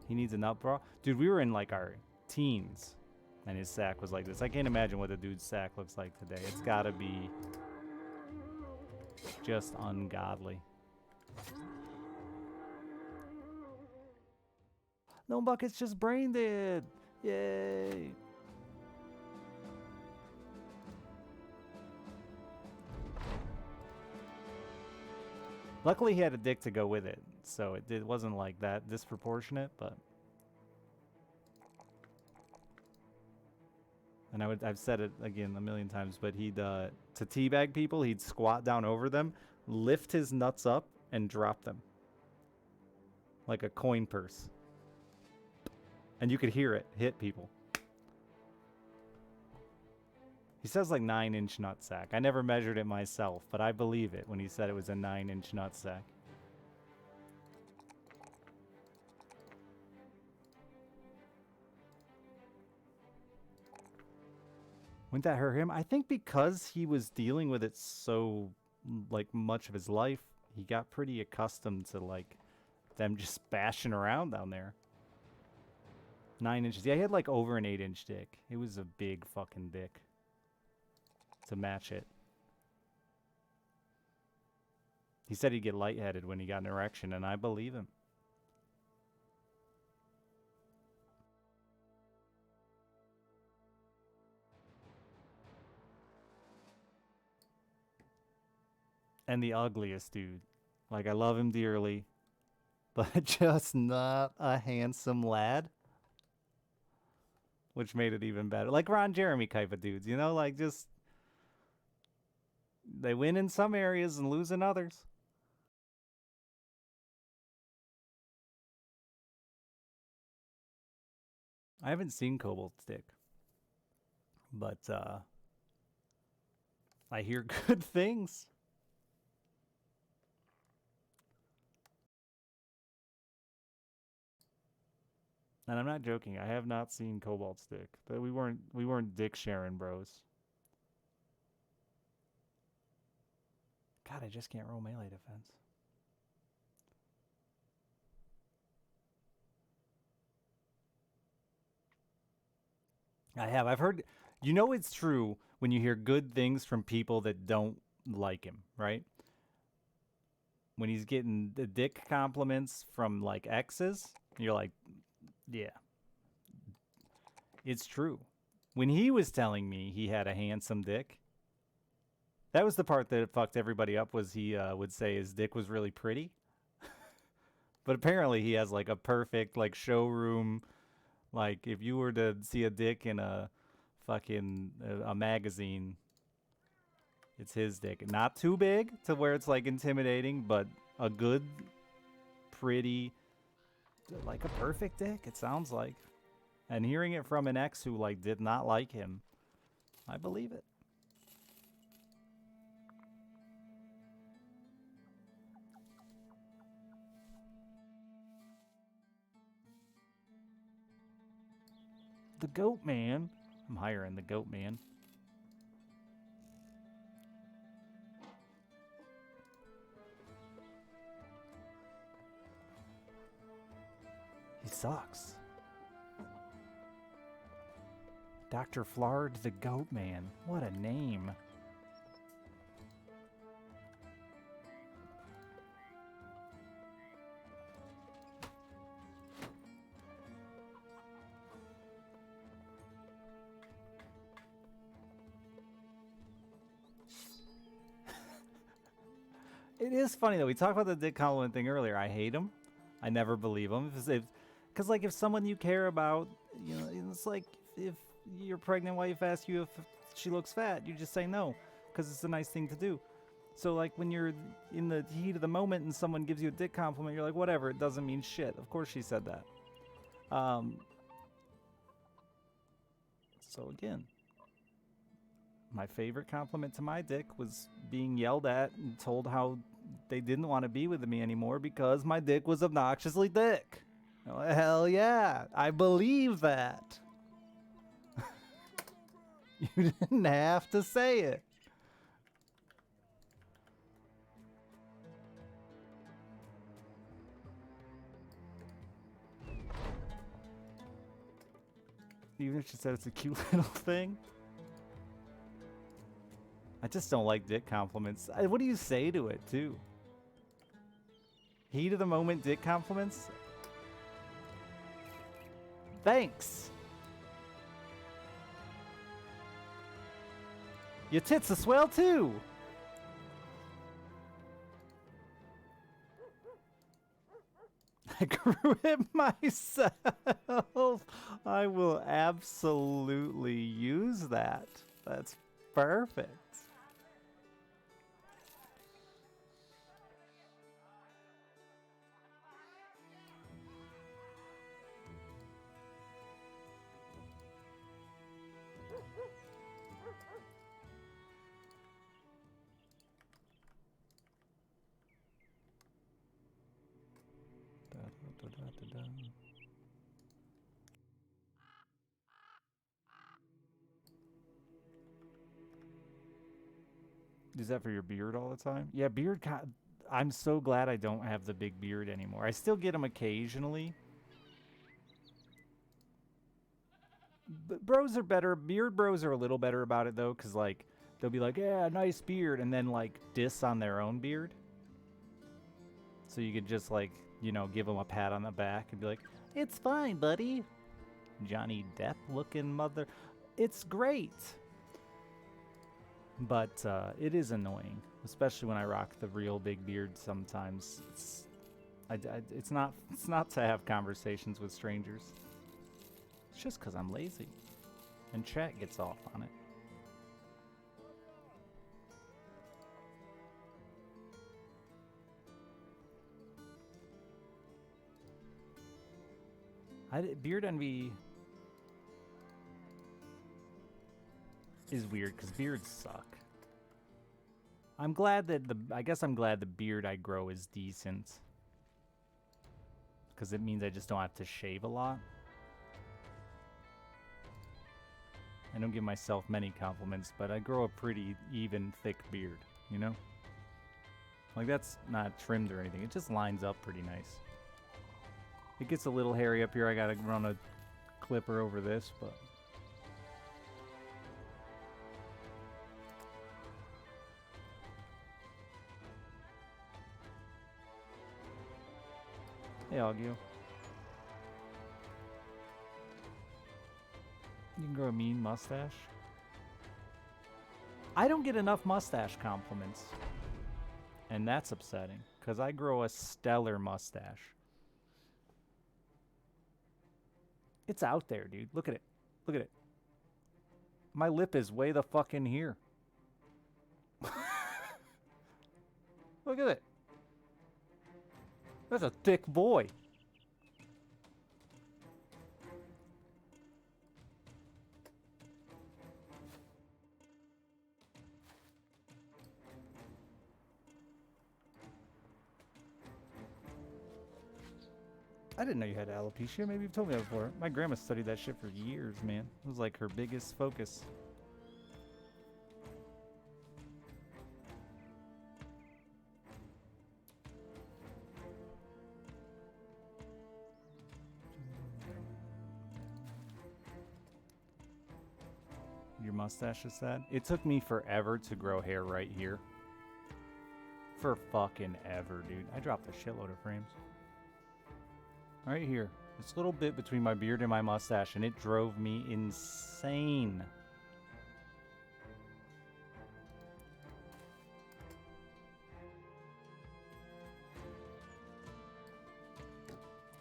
He needs a nut bra? Dude, we were in like our teens and his sack was like this. I can't imagine what the dude's sack looks like today. It's gotta be just ungodly. No Bucket's just brain dead. Yay. Luckily he had a dick to go with it, so it wasn't like that disproportionate, but... And I've said it again a million times, but he'd, to teabag people, he'd squat down over them, lift his nuts up and drop them. Like a coin purse. And you could hear it hit people. He says like 9-inch nutsack. I never measured it myself, but I believe it when he said it was a 9-inch nutsack. Wouldn't that hurt him? I think because he was dealing with it so like much of his life, he got pretty accustomed to like them just bashing around down there. 9 inches. Yeah, he had like over an 8-inch dick. It was a big fucking dick to match it. He said he'd get lightheaded when he got an erection, and I believe him. And the ugliest dude. Like, I love him dearly, but just not a handsome lad. Which made it even better. Like Ron Jeremy type of dudes, you know? Like, just... They win in some areas and lose in others. I haven't seen Cobalt's dick. But, I hear good things. And I'm not joking. I have not seen Cobalt's dick. But we weren't dick sharing bros. God, I just can't roll melee defense. I've heard, you know it's true when you hear good things from people that don't like him, right? When he's getting the dick compliments from like exes, you're like, yeah, it's true. When he was telling me he had a handsome dick, that was the part that fucked everybody up, was he would say his dick was really pretty. But apparently he has like a perfect like showroom. Like if you were to see a dick in a fucking a magazine, it's his dick. Not too big to where it's like intimidating, but a good, pretty, like a perfect dick, it sounds like. And hearing it from an ex who like did not like him, I believe it. The Goat Man. I'm hiring the Goat Man. He sucks. Dr. Flard the Goat Man. What a name. It is funny though. We talked about the dick compliment thing earlier. I hate him. I never believe him. Because like if someone you care about, you know, it's like if your pregnant wife asks you if she looks fat, you just say no, because it's a nice thing to do. So like when you're in the heat of the moment and someone gives you a dick compliment, you're like, whatever, it doesn't mean shit. Of course she said that. So again, my favorite compliment to my dick was being yelled at and told how they didn't want to be with me anymore because my dick was obnoxiously thick. Oh, hell yeah, I believe that. You didn't have to say it. Even if she said it's a cute little thing. I just don't like dick compliments. What do you say to it, too? Heat of the moment dick compliments? Thanks. Your tits are swell, too. I grew it myself. I will absolutely use that. That's perfect. Is that for your beard all the time? Yeah, beard. I'm so glad I don't have the big beard anymore. I still get them occasionally. But bros are better. Beard bros are a little better about it though, because like they'll be like, yeah, nice beard, and then like diss on their own beard. So you could just like, you know, give them a pat on the back and be like, it's fine, buddy. Johnny Depp looking mother. It's great. But it is annoying, especially when I rock the real big beard sometimes. It's not to have conversations with strangers. It's just because I'm lazy. And chat gets off on it. Beard envy is weird because beards suck. I'm glad that I guess I'm glad the beard I grow is decent. Because it means I just don't have to shave a lot. I don't give myself many compliments, but I grow a pretty even, thick beard, you know? Like, that's not trimmed or anything. It just lines up pretty nice. It gets a little hairy up here. I gotta run a clipper over this, but... Hey, Augio. You can grow a mean mustache. I don't get enough mustache compliments. And that's upsetting, because I grow a stellar mustache. It's out there, dude. Look at it. Look at it. My lip is way the fuck in here. Look at it. That's a thick boy. I didn't know you had alopecia. Maybe you've told me that before. My grandma studied that shit for years, man. It was like her biggest focus. Your mustache is sad? It took me forever to grow hair right here. For fucking ever, dude. I dropped a shitload of frames. Right here. This little bit between my beard and my mustache, and it drove me insane.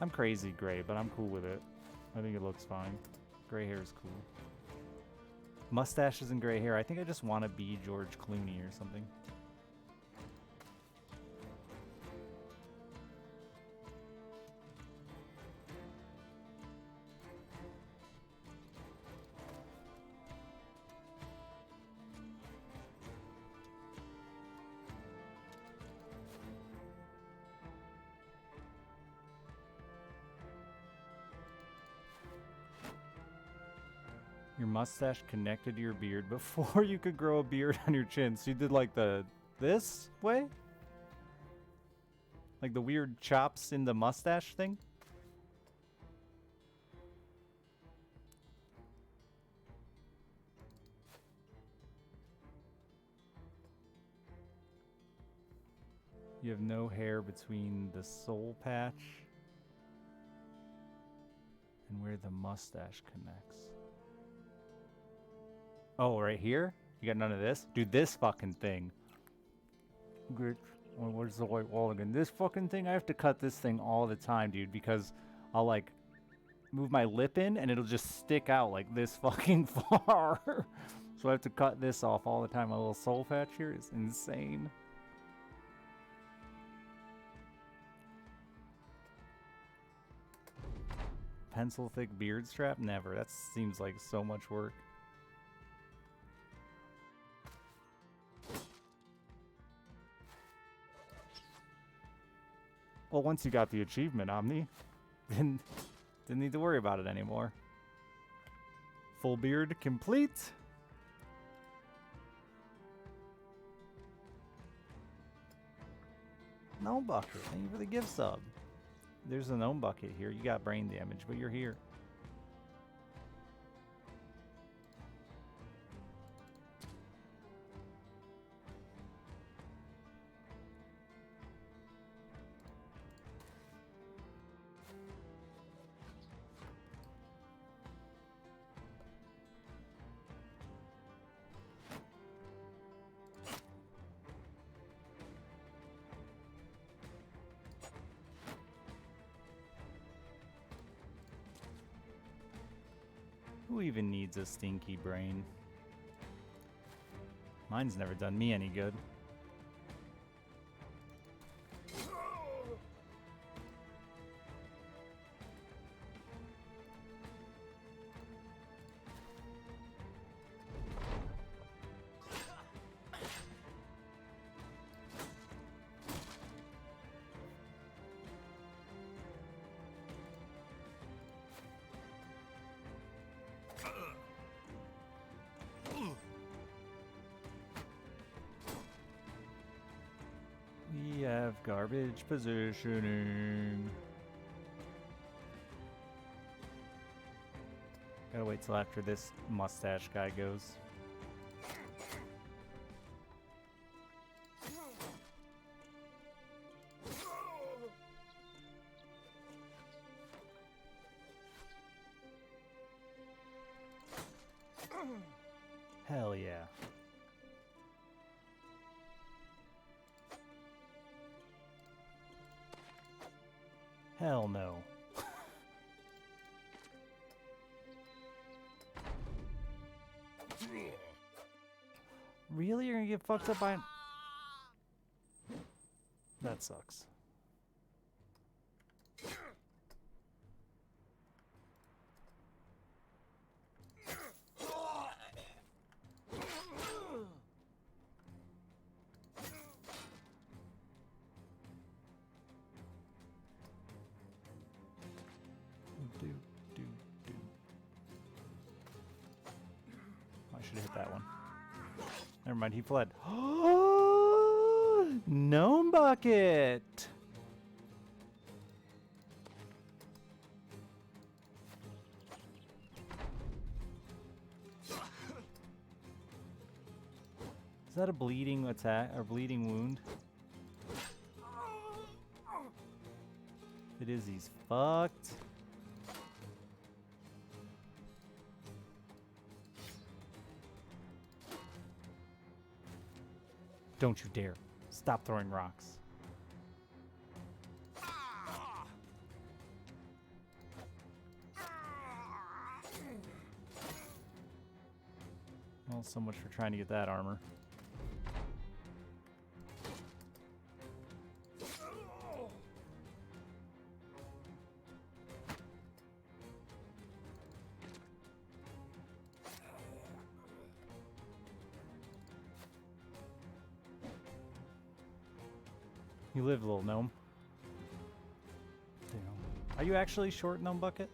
I'm crazy gray, but I'm cool with it. I think it looks fine. Gray hair is cool. Mustaches and gray hair. I think I just want to be George Clooney or something. Your mustache connected to your beard before you could grow a beard on your chin. So you did like this way? Like the weird chops in the mustache thing? You have no hair between the soul patch and where the mustache connects. Oh, right here? You got none of this? Dude, this fucking thing. Good. Where's the white wall again? This fucking thing, I have to cut this thing all the time, dude, because I'll, like, move my lip in and it'll just stick out, like, this fucking far. So I have to cut this off all the time. My little soul patch here is insane. Pencil thick beard strap? Never. That seems like so much work. Well, once you got the achievement, Omni, then didn't need to worry about it anymore. Full beard complete. Gnome Bucket, thank you for the gift sub. There's a Gnome Bucket here. You got brain damage, but you're here. Who even needs a stinky brain? Mine's never done me any good. We have garbage positioning. Gotta wait till after this mustache guy goes. Hell yeah. Hell no. Really? You're gonna get fucked up by... That sucks. I should have hit that one. Never mind, he fled. Gnome Bucket! Is that a bleeding attack or bleeding wound? If it is, he's fucked. Don't you dare. Stop throwing rocks. Well, so much for trying to get that armor. You live, little gnome. Damn. Are you actually short, Gnome Bucket?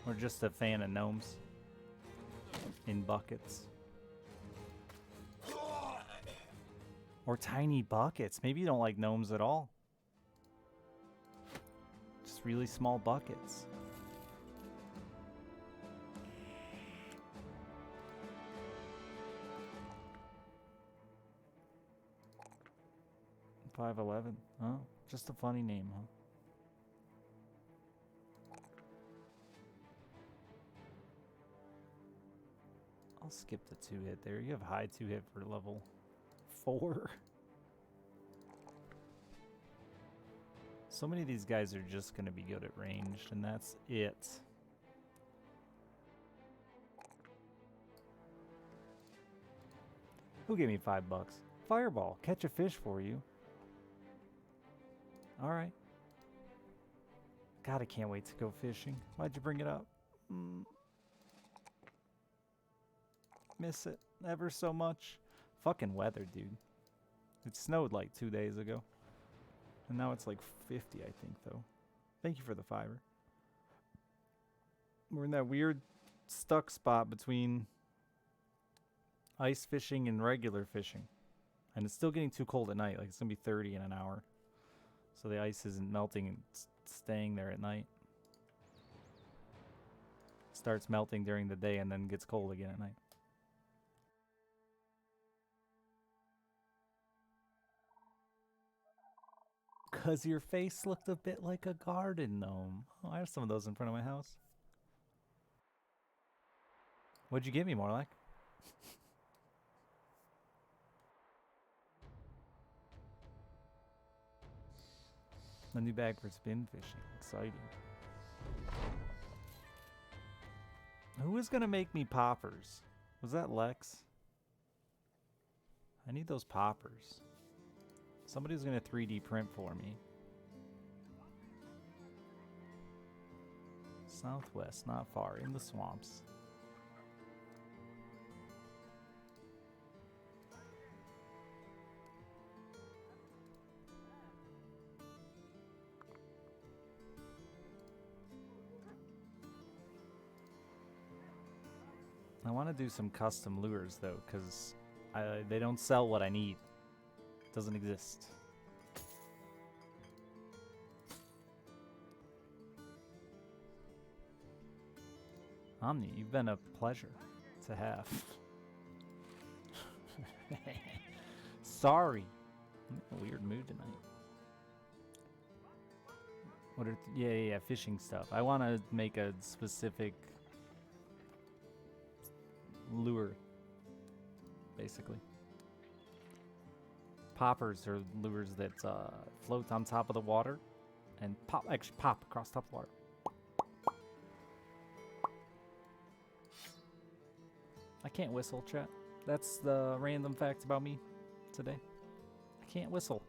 Or just a fan of gnomes? In buckets? Or tiny buckets? Maybe you don't like gnomes at all. Just really small buckets. $5.11. Oh, just a funny name, huh? I'll skip the 2-hit there. You have high 2-hit for level 4. So many of these guys are just going to be good at ranged, and that's it. Who gave me $5? Fireball. Catch a fish for you. Alright. God, I can't wait to go fishing. Why'd you bring it up? Miss it ever so much. Fucking weather, dude. It snowed like 2 days ago. And now it's like 50, I think, though. Thank you for the fiber. We're in that weird stuck spot between Ice fishing and regular fishing. And it's still getting too cold at night. Like, it's going to be 30 in an hour. So the ice isn't melting and staying there at night. Starts melting during the day and then gets cold again at night. Cause your face looked a bit like a garden gnome. Oh, I have some of those in front of my house. What'd you give me, Morlock? A new bag for spin fishing. Exciting. Who was gonna make me poppers? Was that Lex? I need those poppers. Somebody's gonna 3D print for me. Southwest, not far, in the swamps. I want to do some custom lures though, because they don't sell what I need. It doesn't exist. Omni, you've been a pleasure to have. Sorry. I'm in a weird mood tonight. What are yeah, fishing stuff. I want to make a specific lure, basically. Poppers are lures that float on top of the water and pop across top of the water. I can't whistle, chat. That's the random fact about me today. I can't whistle.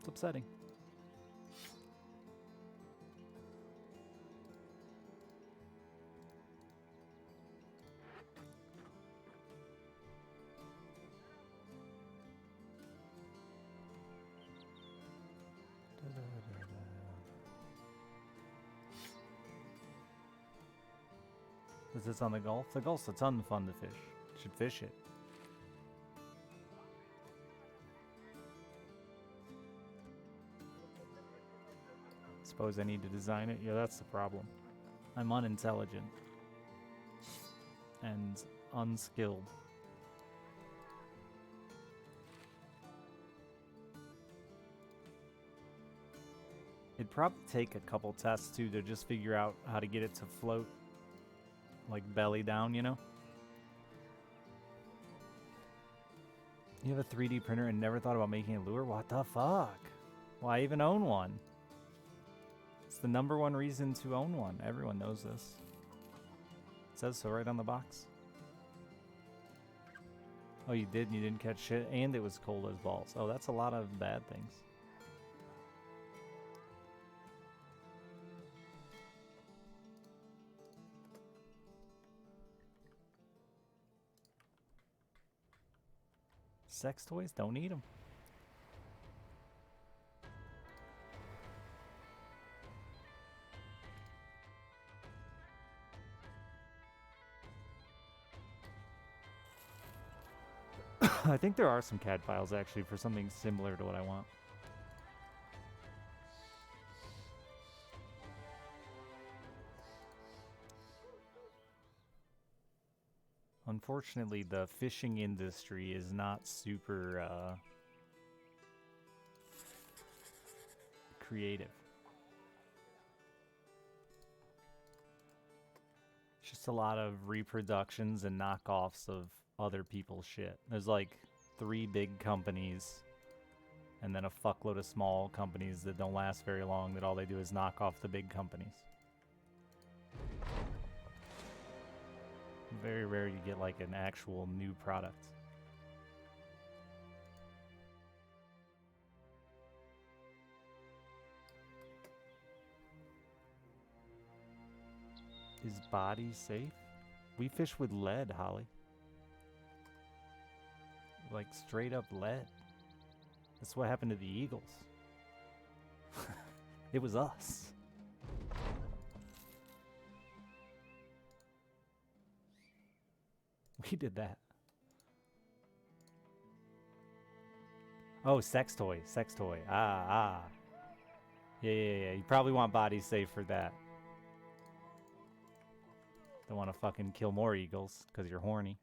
It's upsetting. Is this on the Gulf? The Gulf's a ton of fun to fish. You should fish it. Suppose I need to design it? Yeah, that's the problem. I'm unintelligent. And unskilled. It'd probably take a couple tests too to just figure out how to get it to float. Like belly down, you know? You have a 3D printer and never thought about making a lure? What the fuck? Why even own one? It's the #1 reason to own one. Everyone knows this. It says so right on the box. Oh, you did and you didn't catch shit? And it was cold as balls. Oh, that's a lot of bad things. Sex toys? Don't need them. I think there are some CAD files actually for something similar to what I want. Unfortunately, the fishing industry is not super creative. It's just a lot of reproductions and knockoffs of other people's shit. There's like 3 big companies and then a fuckload of small companies that don't last very long, that all they do is knock off the big companies. Very rare you get like an actual new product. Is body safe? We fish with lead, Holly. Like straight up lead. That's what happened to the eagles. It was us. you did that. Oh, sex toy. Sex toy. Ah. Yeah. You probably want body safe for that. Don't want to fucking kill more eagles because you're horny.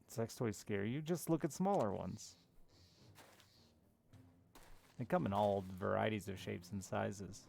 Sex toys scare you? Just look at smaller ones. They come in all varieties of shapes and sizes.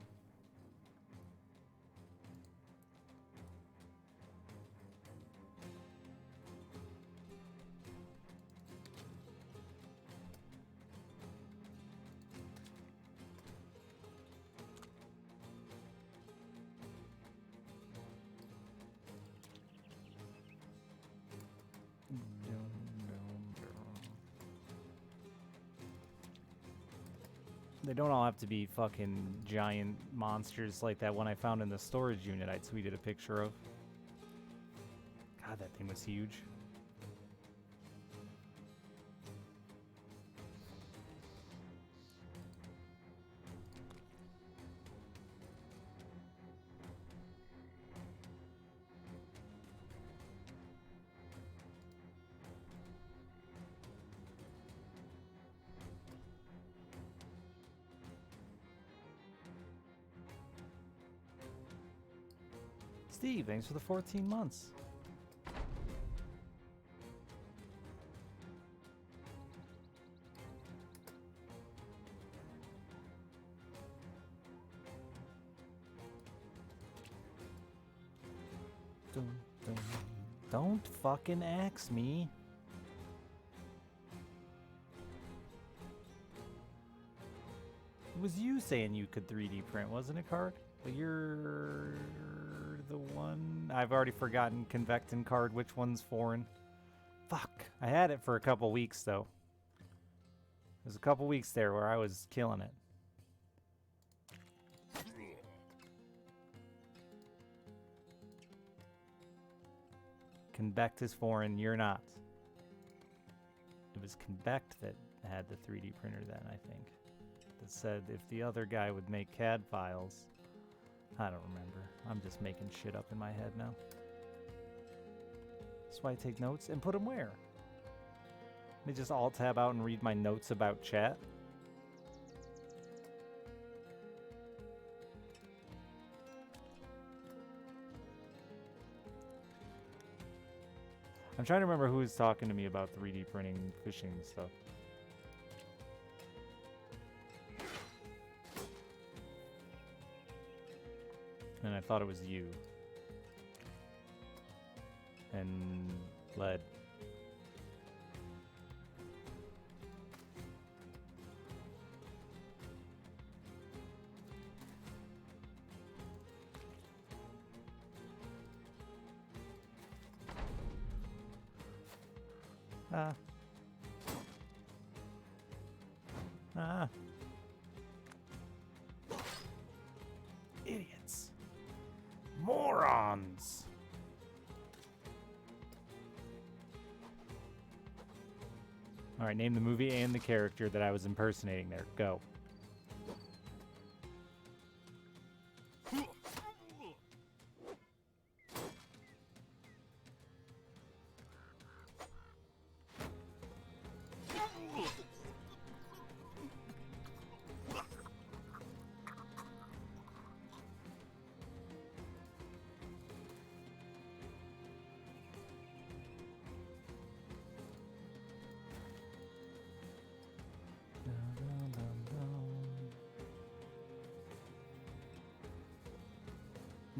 They don't all have to be fucking giant monsters like that one I found in the storage unit I tweeted a picture of. God, that thing was huge. Steve, thanks for the 14 months. Don't fucking axe me. It was you saying you could 3D print, wasn't it, Card? But you're the one... I've already forgotten Convectin Card, which one's foreign. Fuck. I had it for a couple weeks, though. There's a couple weeks there where I was killing it. Convect is foreign, you're not. It was Convect that had the 3D printer then, I think. That said if the other guy would make CAD files. I don't remember. I'm just making shit up in my head now. That's why I take notes and put them where? Let me just alt-tab out and read my notes about chat. I'm trying to remember who was talking to me about 3D printing fishing stuff. And I thought it was you. And lead. Idiots. Morons. All right, name the movie and the character that I was impersonating there. Go.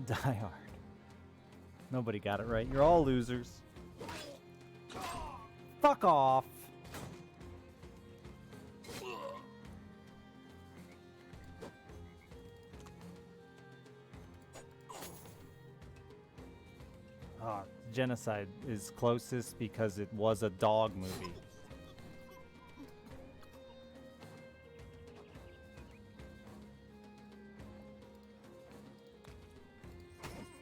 Die Hard. Nobody got it right. You're all losers. Fuck off. Genocide is closest because it was a dog movie.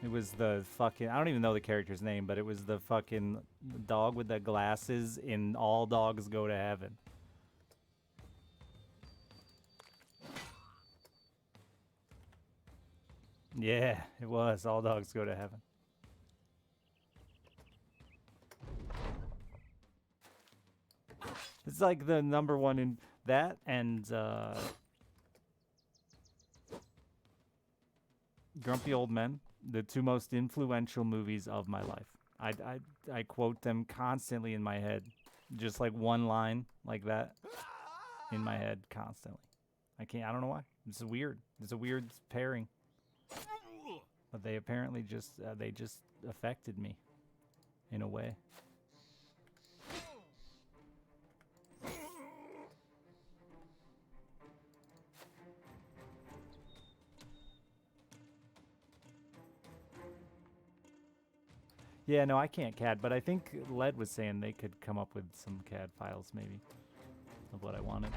It was the fucking, I don't even know the character's name, but it was the fucking dog with the glasses in All Dogs Go to Heaven. Yeah, it was. All Dogs Go to Heaven. It's like the number one in that and Grumpy Old Men, the two most influential movies of my life. I quote them constantly in my head, just like one line like that in my head constantly. I don't know why. It's weird. It's a weird pairing. But they apparently just affected me in a way. Yeah, no, I can't CAD, but I think Led was saying they could come up with some CAD files maybe of what I wanted.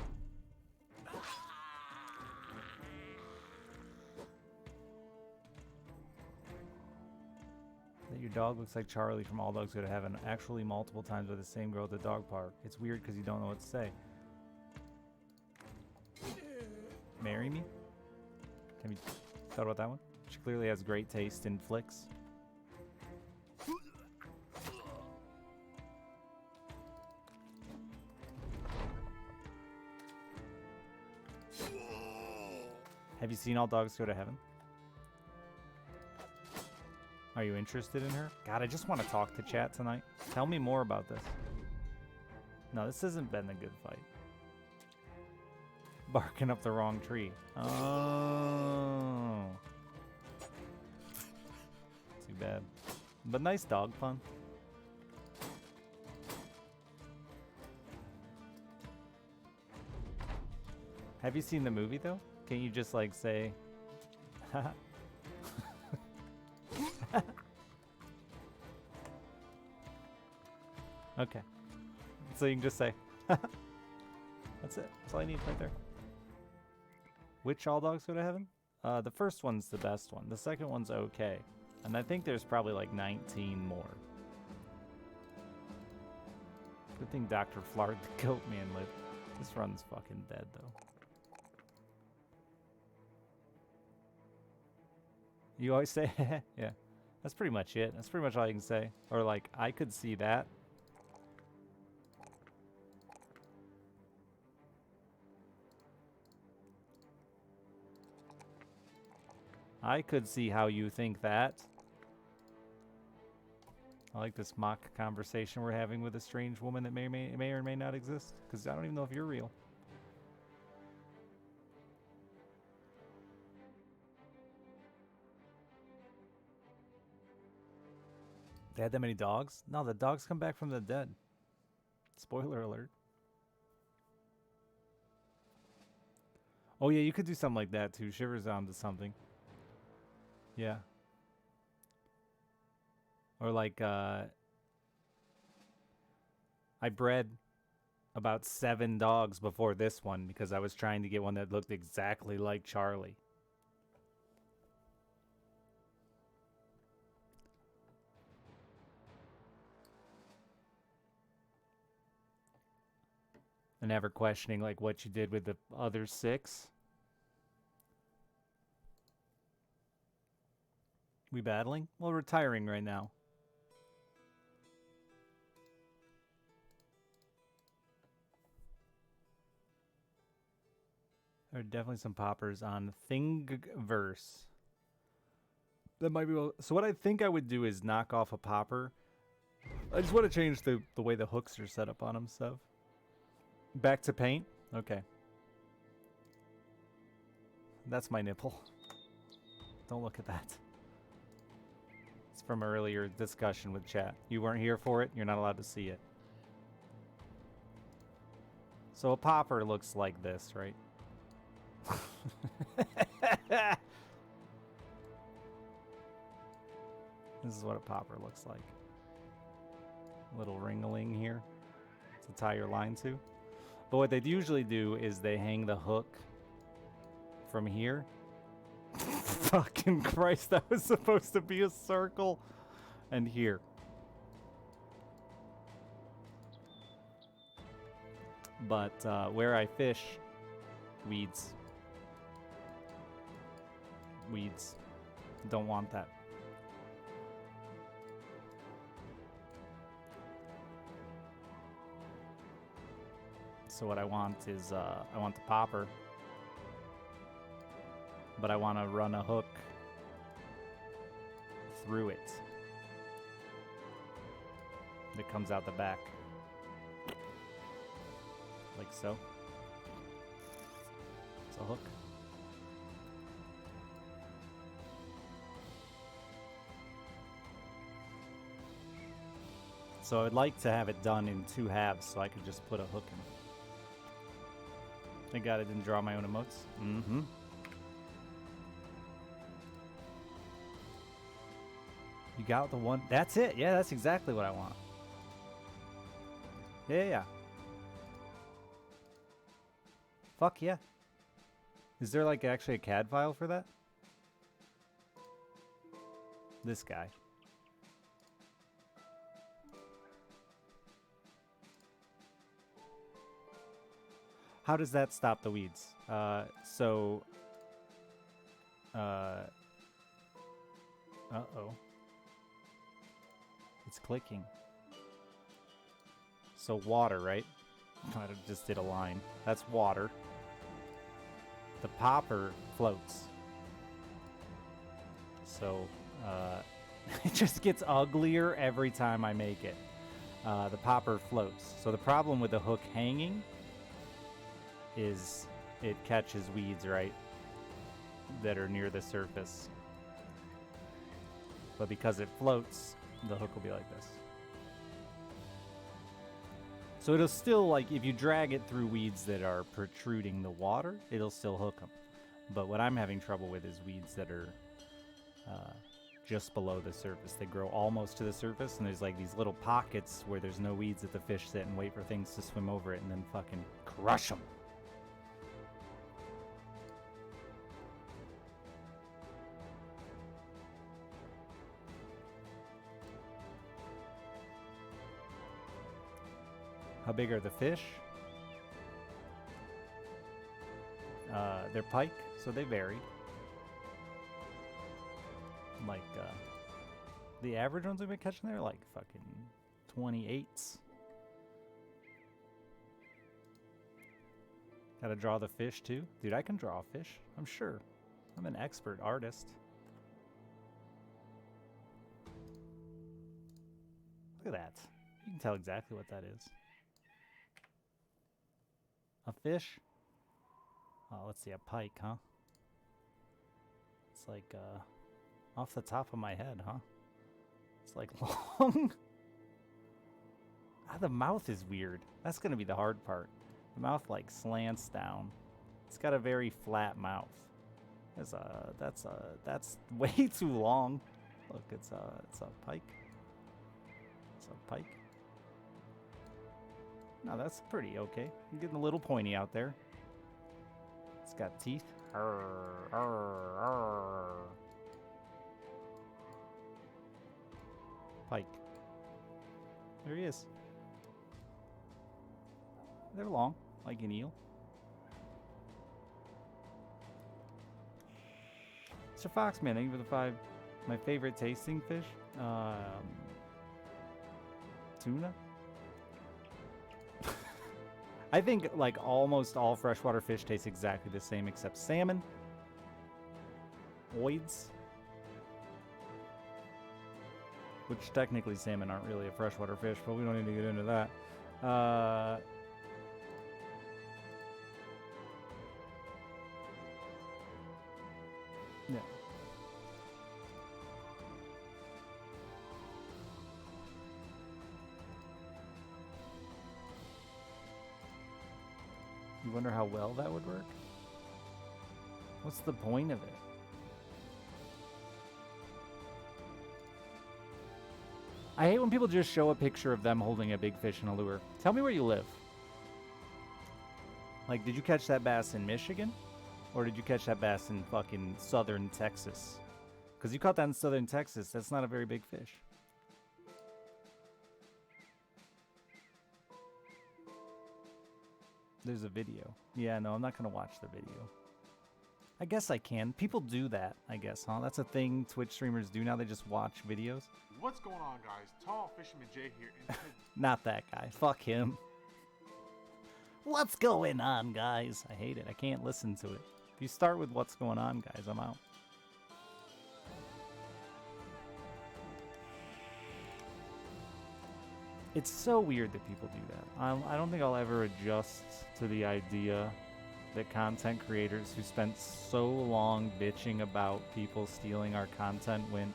That your dog looks like Charlie from All Dogs Go to Heaven, actually multiple times with the same girl at the dog park. It's weird because you don't know what to say. Marry me? Have you thought about that one? She clearly has great taste in flicks. Have you seen All Dogs Go to Heaven? Are you interested in her? God, I just want to talk to chat tonight. Tell me more about this. No, this hasn't been a good fight. Barking up the wrong tree. Oh. Too bad. But nice dog fun. Have you seen the movie though? Can you just like say, haha? Okay. So you can just say, that's it. That's all I need right there. Which All Dogs Go to Heaven? The first one's the best one. The second one's okay. And I think there's probably like 19 more. Good thing Dr. Flard the Goat Man lived. This run's fucking dead though. You always say, yeah. That's pretty much it. That's pretty much all you can say. Or like, I could see that. I could see how you think that. I like this mock conversation we're having with a strange woman that may or may not exist. Because I don't even know if you're real. They had that many dogs? No, the dogs come back from the dead. Spoiler alert. Oh yeah, you could do something like that too. Shivers onto something. Yeah. Or like, I bred about 7 dogs before this one because I was trying to get one that looked exactly like Charlie. And never questioning like what you did with the other 6. We battling? Well, retiring right now. There are definitely some poppers on Thingiverse. That might be well. So what I think I would do is knock off a popper. I just want to change the way the hooks are set up on them, stuff. Back to paint? Okay. That's my nipple. Don't look at that. It's from earlier discussion with chat. You weren't here for it. You're not allowed to see it. So a popper looks like this, right? This is what a popper looks like. Little ring-a-ling here to tie your line to. But what they'd usually do is they hang the hook from here. fucking Christ, that was supposed to be a circle. And here. But where I fish, weeds. Weeds. Don't want that. So what I want is, I want the popper. But I want to run a hook through it. That comes out the back. Like so. It's a hook. So I would like to have it done in 2 halves so I could just put a hook in. Thank God I didn't draw my own emotes. Mm-hmm. You got the one. That's it. Yeah, that's exactly what I want. Yeah. Fuck yeah. Is there like actually a CAD file for that? This guy. How does that stop the weeds? Uh-oh. It's clicking. So water, right? I just did a line. That's water. The popper floats. So, it just gets uglier every time I make it. The popper floats. So the problem with the hook hanging is it catches weeds, right? That are near the surface. But because it floats, the hook will be like this. So it'll still, like, if you drag it through weeds that are protruding the water, it'll still hook them. But what I'm having trouble with is weeds that are just below the surface. They grow almost to the surface, and there's like these little pockets where there's no weeds that the fish sit and wait for things to swim over it and then fucking crush them. How big are the fish? They're pike, so they vary. Like, the average ones we've been catching there, like fucking 28s. Gotta draw the fish too. Dude, I can draw a fish, I'm sure. I'm an expert artist. Look at that. You can tell exactly what that is. A fish? Oh, let's see, a pike, huh? It's like, off the top of my head, huh? It's like long. Ah, the mouth is weird. That's gonna be the hard part. The mouth like slants down. It's got a very flat mouth. That's way too long. Look, it's a pike. It's a pike. No, that's pretty okay. I'm getting a little pointy out there. It's got teeth. Arr, arr, arr. Pike. There he is. They're long, like an eel. Mr. Foxman, thank you for the 5. My favorite tasting fish? Tuna? I think like almost all freshwater fish taste exactly the same except salmon. Oids. Which technically salmon aren't really a freshwater fish, but we don't need to get into that. Yeah. You wonder how well that would work? What's the point of it? I hate when people just show a picture of them holding a big fish in a lure. Tell me where you live. Like, did you catch that bass in Michigan? Or did you catch that bass in fucking southern Texas? Because you caught that in southern Texas. That's not a very big fish. There's a video. Yeah, no, I'm not going to watch the video. I guess I can. People do that, I guess, huh? That's a thing Twitch streamers do now. They just watch videos. What's going on, guys? Tall Fisherman Jay here. And Not that guy. Fuck him. What's going on, guys? I hate it. I can't listen to it. If you start with what's going on, guys, I'm out. It's so weird that people do that. I don't think I'll ever adjust to the idea that content creators who spent so long bitching about people stealing our content went,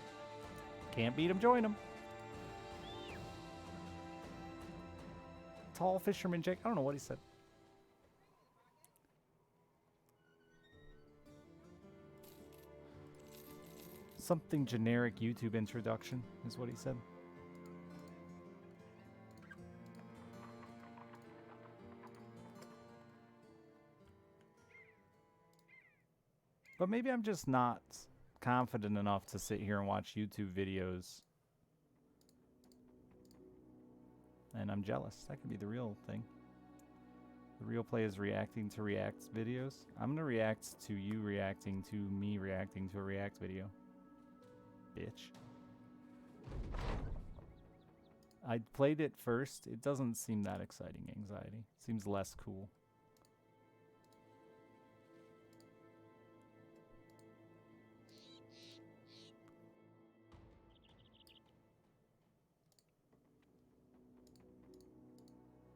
can't beat them, join them. Tall Fisherman Jake, I don't know what he said. Something generic YouTube introduction is what he said. But maybe I'm just not confident enough to sit here and watch YouTube videos. And I'm jealous. That could be the real thing. The real play is reacting to React videos. I'm going to react to you reacting to me reacting to a React video. Bitch. I played it first. It doesn't seem that exciting, Anxiety. It seems less cool.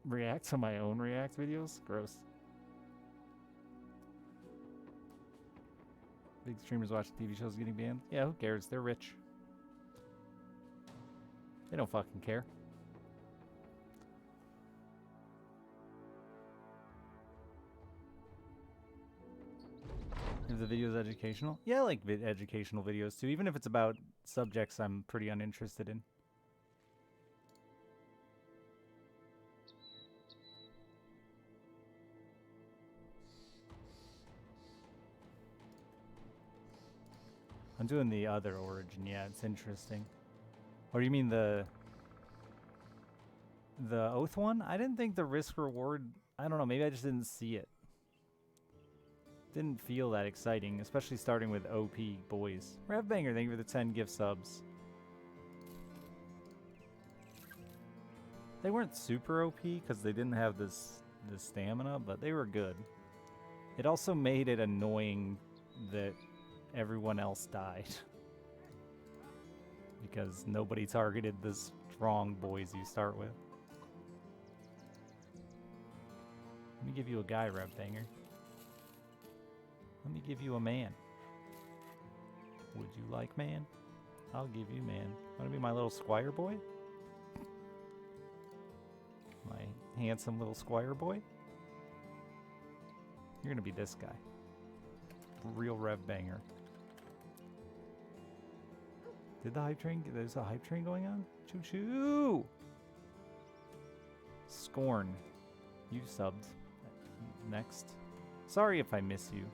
React to my own React videos? Gross. Big streamers watching TV shows getting banned? Yeah, who cares? They're rich. They don't fucking care. If the video is educational? Yeah, I like educational videos too, even if it's about subjects I'm pretty uninterested in. I'm doing the other origin, yeah, it's interesting. Or do you mean the oath one? I didn't think the risk reward, I don't know, maybe I just didn't see it. Didn't feel that exciting, especially starting with OP boys. Revbanger, thank you for the 10 gift subs. They weren't super OP because they didn't have the stamina, but they were good. It also made it annoying that everyone else died. Because nobody targeted the strong boys you start with. Let me give you a guy, Revbanger. Let me give you a man. Would you like man? I'll give you man. Want to be my little squire boy? My handsome little squire boy? You're gonna be this guy. Real Revbanger. Did the hype train? There's a hype train going on? Choo choo! Scorn. You subbed. Next. Sorry if I miss you.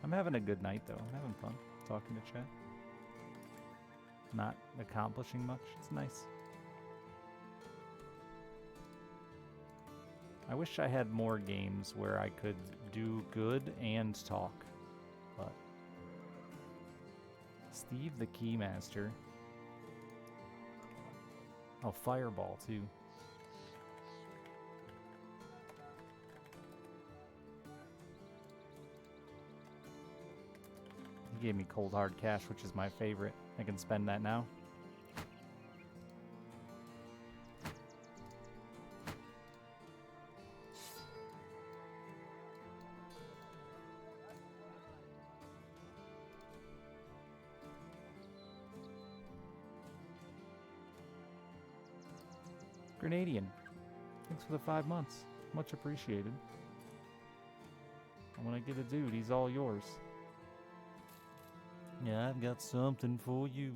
I'm having a good night though. I'm having fun talking to chat. Not accomplishing much. It's nice. I wish I had more games where I could do good and talk. But Steve the Keymaster. Oh, Fireball too. He gave me cold hard cash, which is my favorite. I can spend that now. Grenadian, thanks for the 5 months. Much appreciated. And when I get a dude, he's all yours. Yeah, I've got something for you.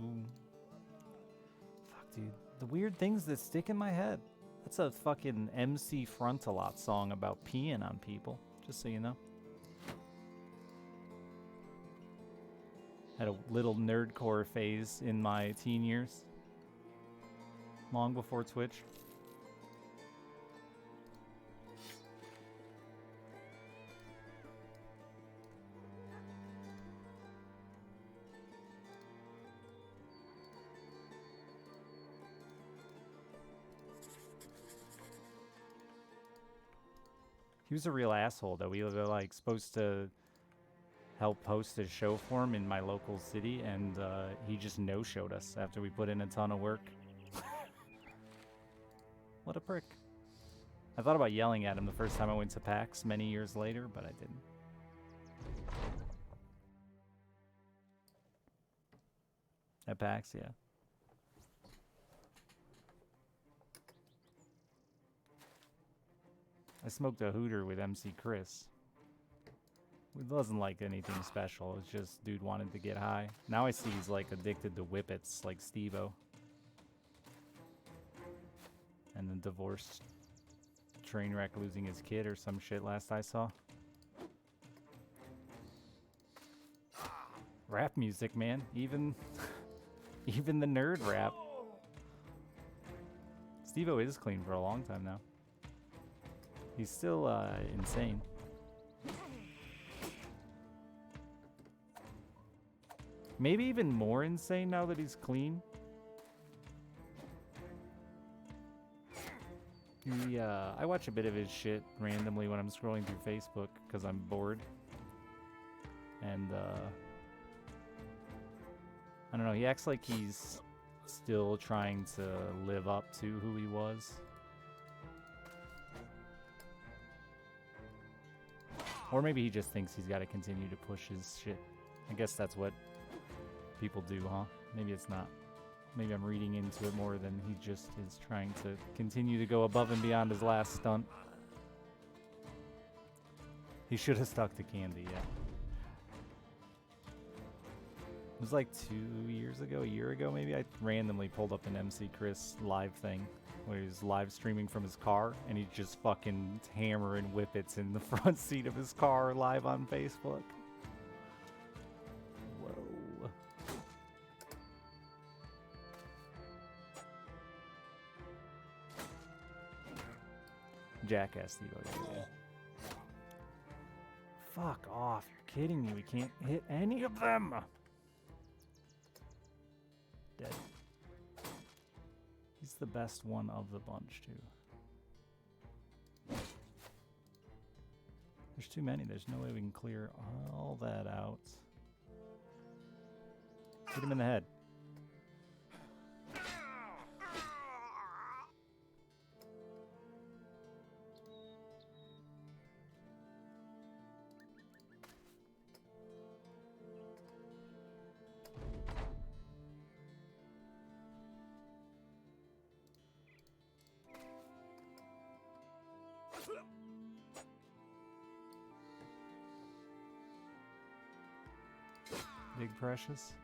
Fuck, dude. The weird things that stick in my head. That's a fucking MC Frontalot song about peeing on people, just so you know. Had a little nerdcore phase in my teen years. Long before Twitch. He was a real asshole, though. We were like supposed to help host a show for him in my local city, and he just no-showed us after we put in a ton of work. What a prick. I thought about yelling at him the first time I went to PAX many years later, but I didn't. At PAX, yeah. I smoked a hooter with MC Chris. It wasn't like anything special. It's just dude wanted to get high. Now I see he's like addicted to whippets like Steve-O. And then divorced train wreck losing his kid or some shit last I saw. Rap music, man. Even even the nerd rap. Steve-O is clean for a long time now. He's still insane. Maybe even more insane now that he's clean. I watch a bit of his shit randomly when I'm scrolling through Facebook because I'm bored. And I don't know, he acts like he's still trying to live up to who he was. Or maybe he just thinks he's got to continue to push his shit. I guess that's what people do, huh? Maybe it's not. Maybe I'm reading into it more than he just is trying to continue to go above and beyond his last stunt. He should have stuck to Candy, yeah. It was like 2 years ago, a year ago maybe, I randomly pulled up an MC Chris live thing where he was live streaming from his car and he's just fucking hammering whippets in the front seat of his car live on Facebook. Whoa. Jackass Steve-O, yeah. Fuck off, you're kidding me, we can't hit any of them! Dead. He's the best one of the bunch, too. There's too many. There's no way we can clear all that out. Hit him in the head. Big Precious.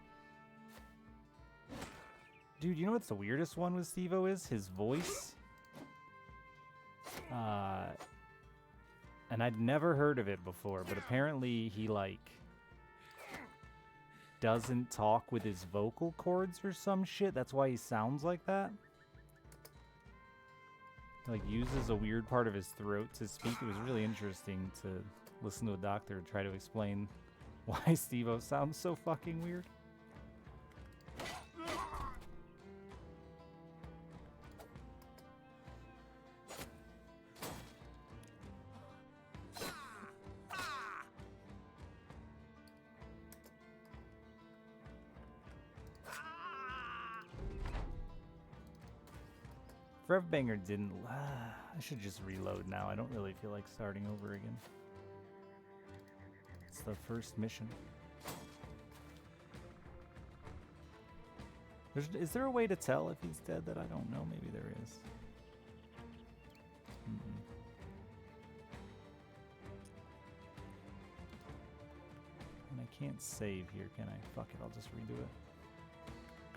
Dude, you know what's the weirdest one with Steve-O is? His voice. And I'd never heard of it before, but apparently he, like, doesn't talk with his vocal cords or some shit. That's why he sounds like that. He, like, uses a weird part of his throat to speak. It was really interesting to listen to a doctor try to explain why Steve-O sounds so fucking weird. Banger didn't. I should just reload now. I don't really feel like starting over again. It's the first mission. Is there a way to tell if he's dead that I don't know? Maybe there is. And I can't save here, can I? Fuck it, I'll just redo it.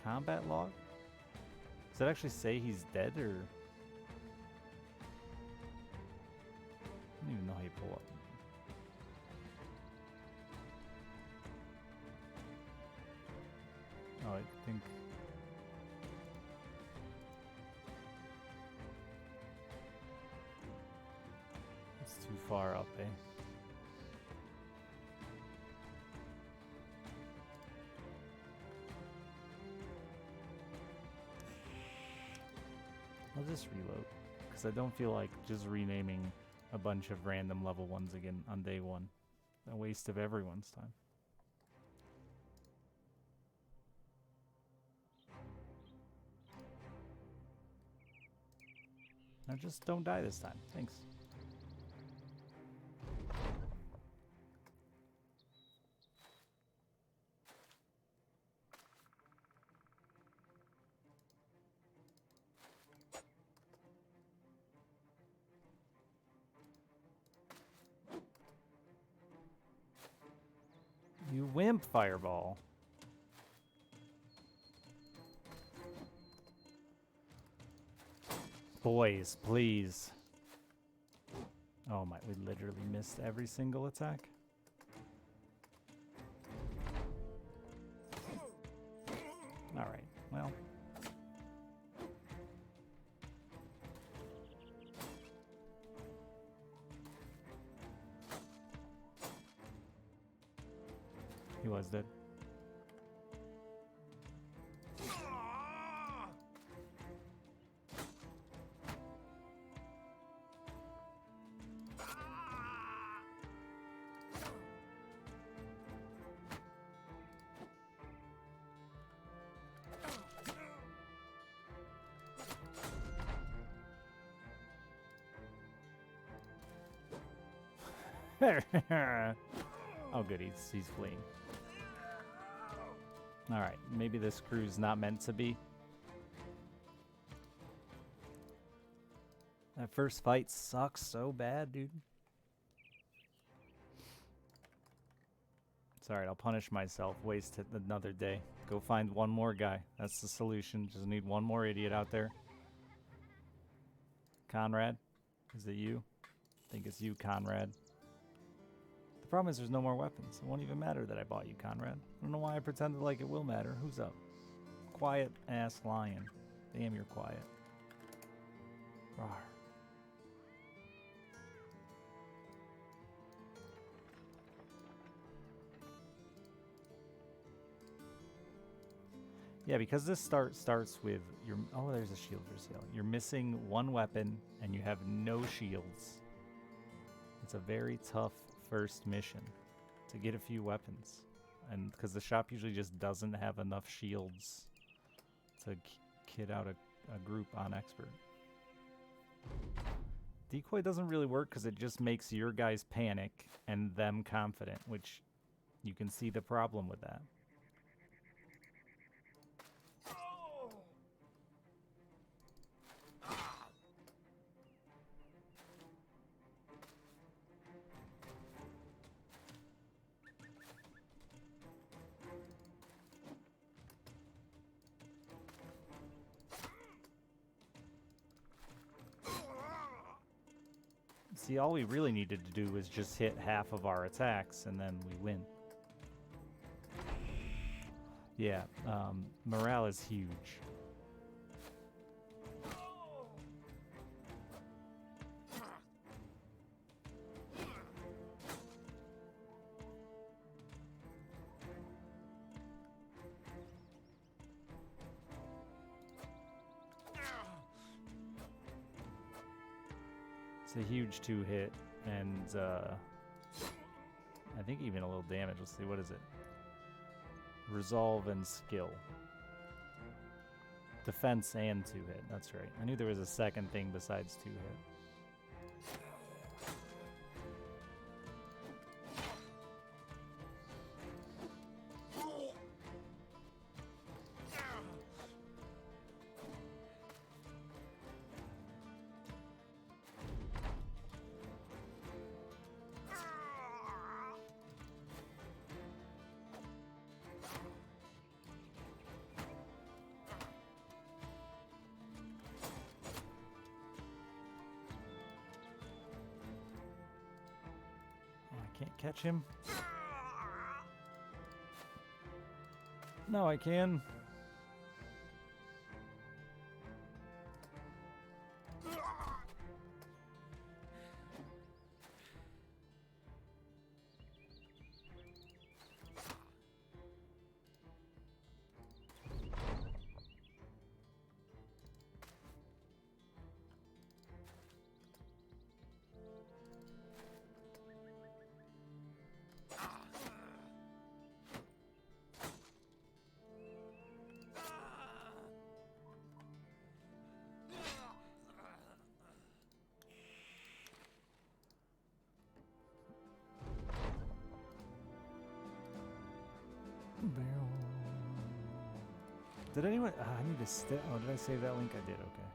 Combat log? Does it actually say he's dead, or? I don't even know how you pull up. Oh, I think. It's too far up, eh? I'll just reload, because I don't feel like just renaming a bunch of random level ones again on day one. A waste of everyone's time. Now just don't die this time. Thanks. You wimp, Fireball. Boys, please. Oh my, we literally missed every single attack. Alright, well. He was dead. Oh good, he's fleeing. Alright, maybe this crew's not meant to be. That first fight sucks so bad, dude. It's alright, I'll punish myself. Waste another day. Go find one more guy. That's the solution. Just need one more idiot out there. Conrad? Is it you? I think it's you, Conrad. The problem is there's no more weapons. It won't even matter that I bought you, Conrad. I don't know why I pretended like it will matter. Who's up? Quiet ass lion. Damn, you're quiet. Rawr. Yeah, because this starts with your... Oh, there's a shield for sale. You're missing one weapon and you have no shields. It's a very tough first mission to get a few weapons, and because the shop usually just doesn't have enough shields to kit out a group on expert. Decoy doesn't really work because it just makes your guys panic and them confident, which you can see the problem with that. See, all we really needed to do was just hit half of our attacks, and then we win. Yeah, morale is huge. It's a huge 2-hit, and I think even a little damage. Let's see, what is it? Resolve and skill. Defense and 2-hit, that's right. I knew there was a second thing besides 2-hit. Can't catch him. No, I can. Did anyone? I need to. Oh, did I save that link? I did. Okay.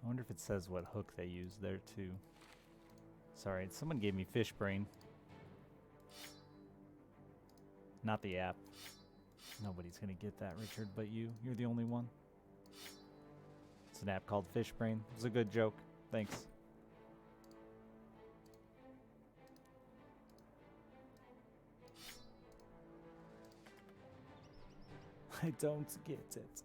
I wonder if it says what hook they use there too. Sorry, someone gave me fish brain. Not the app. Nobody's gonna get that, Richard, but you. You're the only one. It's an app called Fish Brain. It was a good joke. Thanks. I don't get it.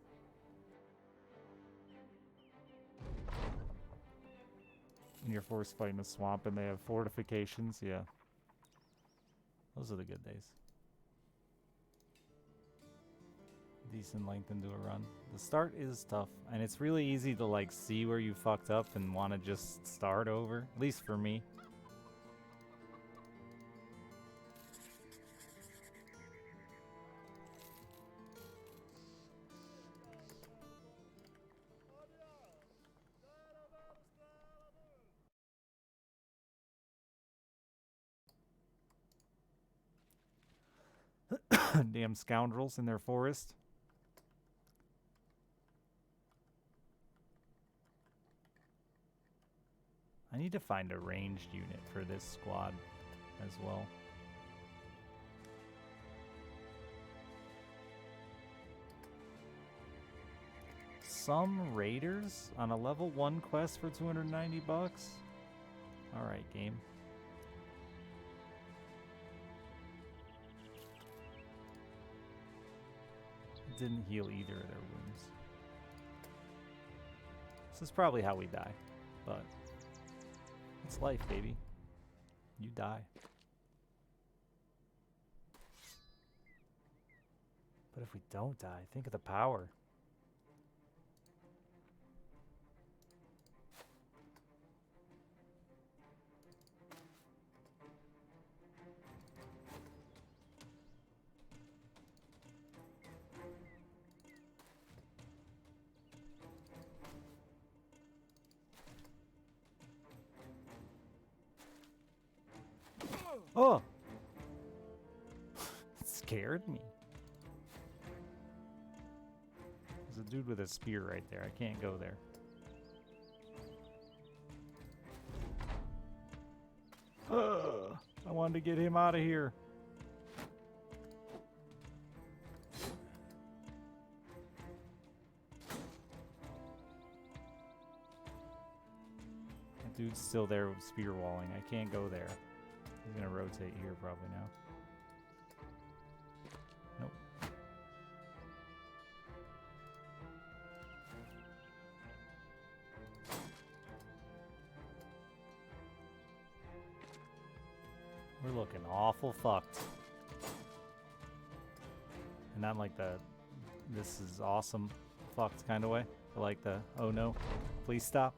And you're forced fighting a swamp and they have fortifications, yeah. Those are the good days. Decent length into a run. The start is tough, and it's really easy to like see where you fucked up and want to just start over, at least for me. Damn scoundrels in their forest. I need to find a ranged unit for this squad as well. Some raiders on a level 1 quest for 290 bucks? Alright, game. Didn't heal either of their wounds. This is probably how we die, but it's life, baby. You die. But if we don't die, think of the power. Oh! It scared me. There's a dude with a spear right there. I can't go there. I wanted to get him out of here. That dude's still there with spear walling. I can't go there. He's gonna rotate here probably now. Nope. We're looking awful fucked. And not like the this is awesome fucked kind of way. I like the oh no, please stop.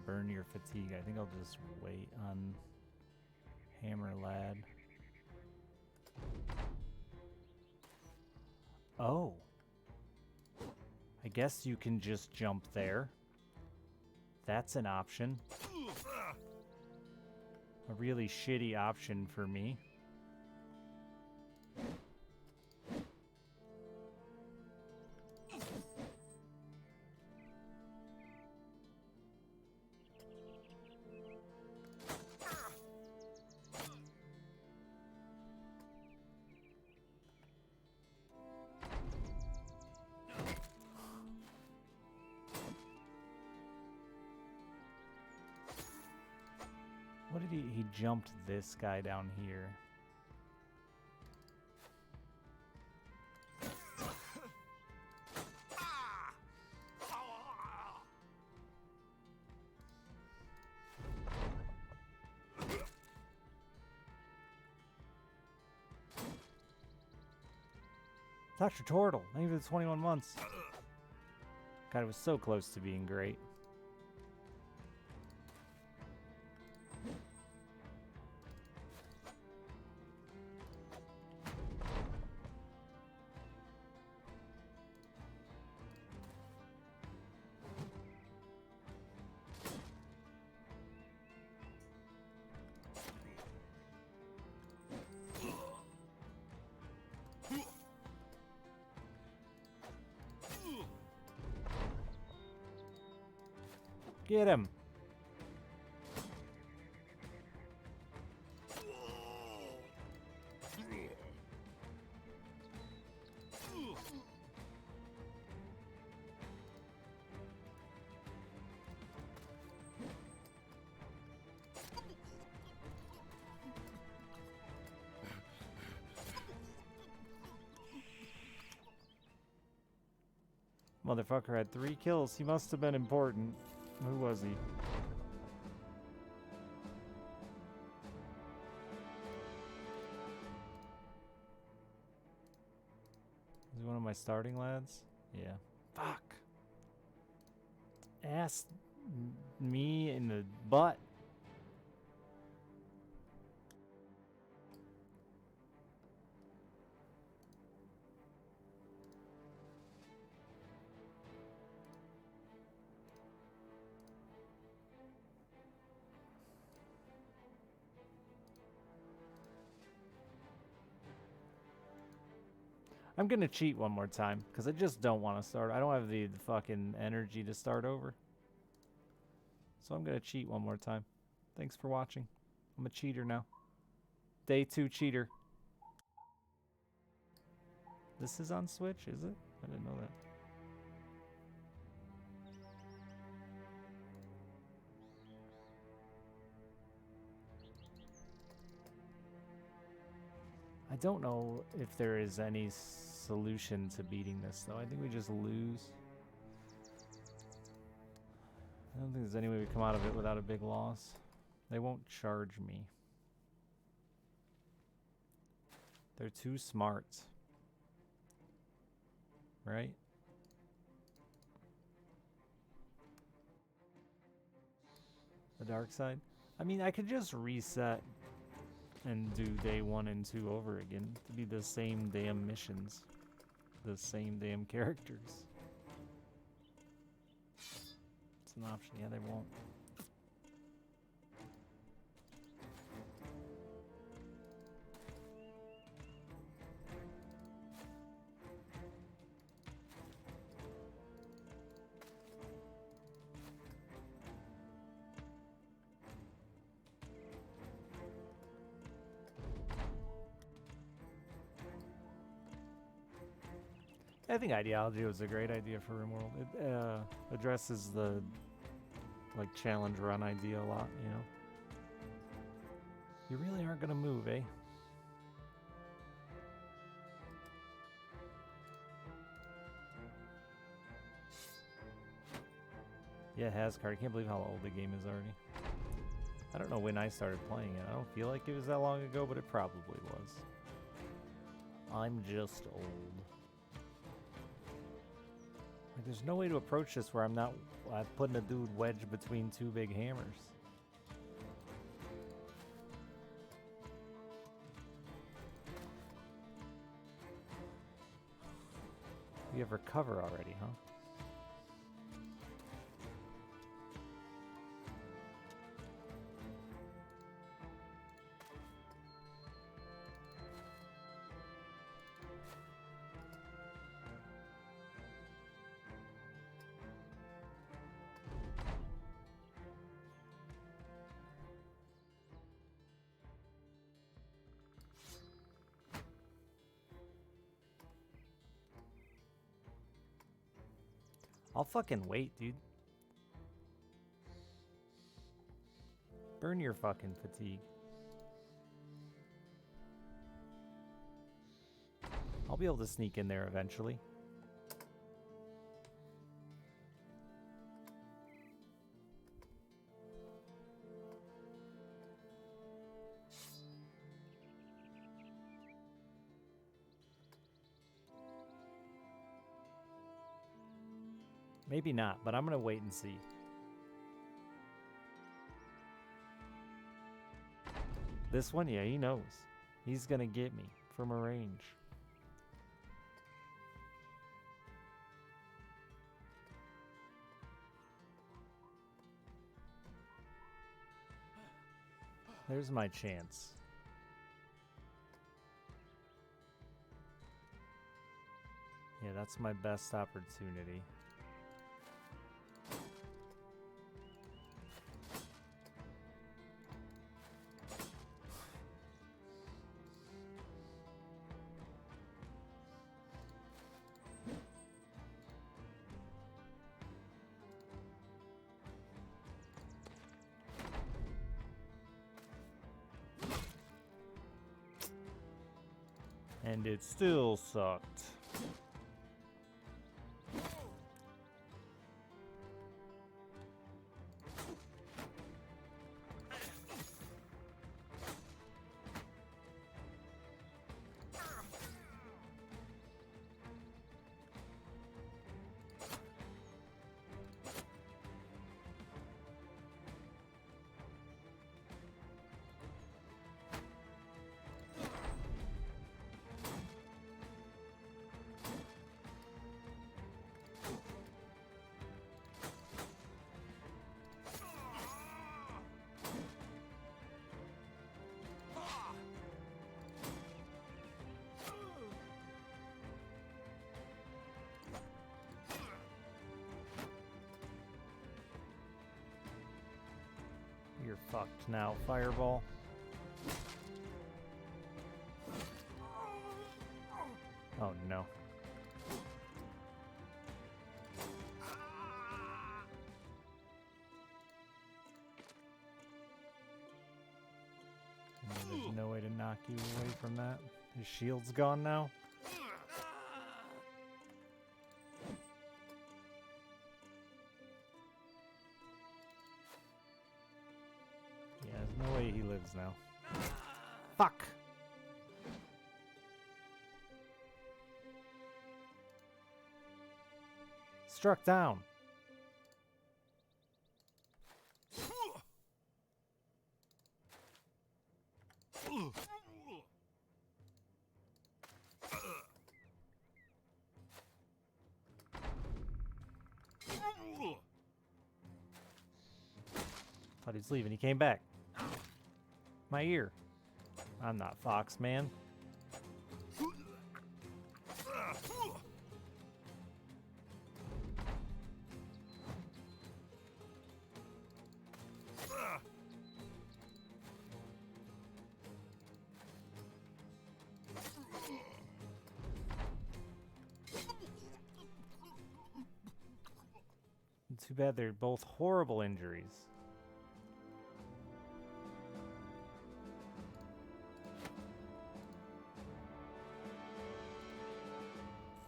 Burn your fatigue. I think I'll just wait on Hammer Lad. Oh. I guess you can just jump there. That's an option. a really shitty option for me. What did he jumped this guy down here. Dr. Tortle, thank you for the 21 months. God, it was so close to being great. Get him. Motherfucker had 3 kills. He must have been important. Who was he? Is he one of my starting lads? Yeah. Fuck. Ass me in the butt. I'm gonna cheat one more time, because I just don't want to start. I don't have the fucking energy to start over. So I'm gonna cheat one more time. Thanks for watching. I'm a cheater now. Day 2 cheater. This is on Switch, is it? I didn't know that. I don't know if there is any solution to beating this, though. I think we just lose. I don't think there's any way we come out of it without a big loss. They won't charge me. They're too smart. Right? The dark side? I mean, I could just reset and do day 1 and 2 over again to be the same damn missions, the same damn characters. It's an option. Yeah, they won't. I think Ideology was a great idea for RimWorld. It addresses the like challenge run idea a lot, you know. You really aren't gonna move, eh? Yeah, Hascard. I can't believe how old the game is already. I don't know when I started playing it. I don't feel like it was that long ago, but it probably was. I'm just old. Like, there's no way to approach this where I'm not putting a dude wedged between 2 big hammers. You have recover already, huh? I'll fucking wait, dude. Burn your fucking fatigue. I'll be able to sneak in there eventually. Maybe not, but I'm gonna wait and see. This one, yeah, he knows. He's gonna get me from a range. There's my chance. Yeah, that's my best opportunity. And it still sucked. You're fucked now, Fireball. Oh no. There's no way to knock you away from that. His shield's gone now. Yeah, there's no way he lives now. Fuck! Struck down. Thought he was leaving. He came back. My ear. I'm not Fox, man. Too bad they're both horrible injuries.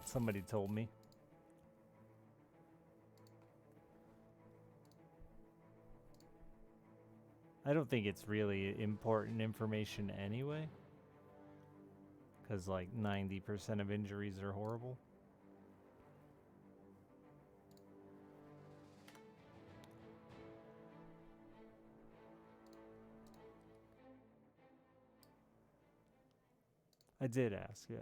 Somebody told me. I don't think it's really important information anyway. Because like 90% of injuries are horrible. I did ask, yeah.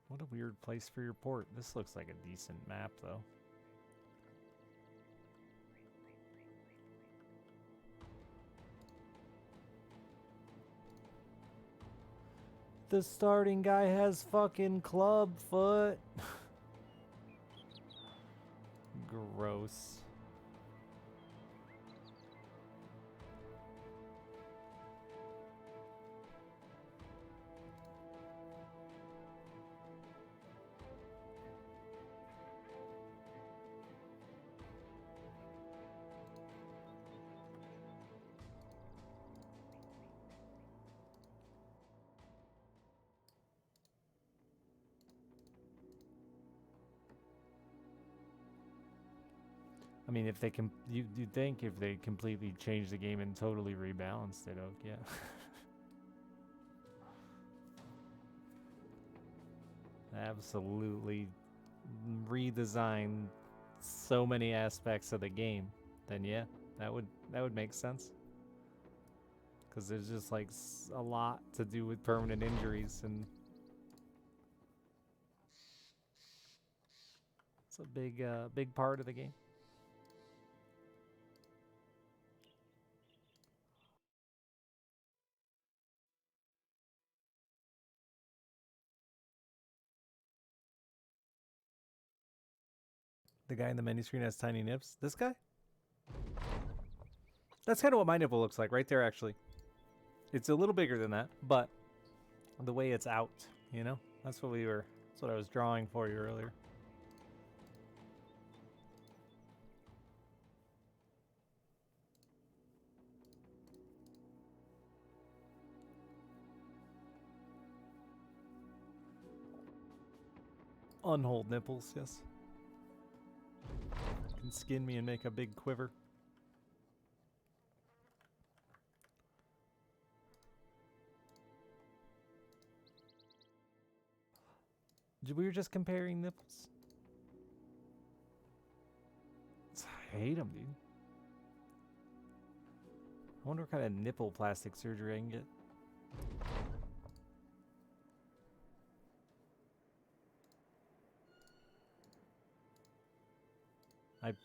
What a weird place for your port. This looks like a decent map, though. The starting guy has fucking club foot. gross. I mean, if they can, you'd think if they completely changed the game and totally rebalanced it, yeah. Absolutely redesign so many aspects of the game, then yeah, that would make sense. Because there's just like a lot to do with permanent injuries, and it's a big part of the game. The guy in the menu screen has tiny nips. This guy? That's kind of what my nipple looks like right there, actually. It's a little bigger than that, but the way it's out, you know? That's what I was drawing for you earlier. Unhold nipples, yes. Can skin me and make a big quiver. We were just comparing nipples. I hate them, dude. I wonder what kind of nipple plastic surgery I can get.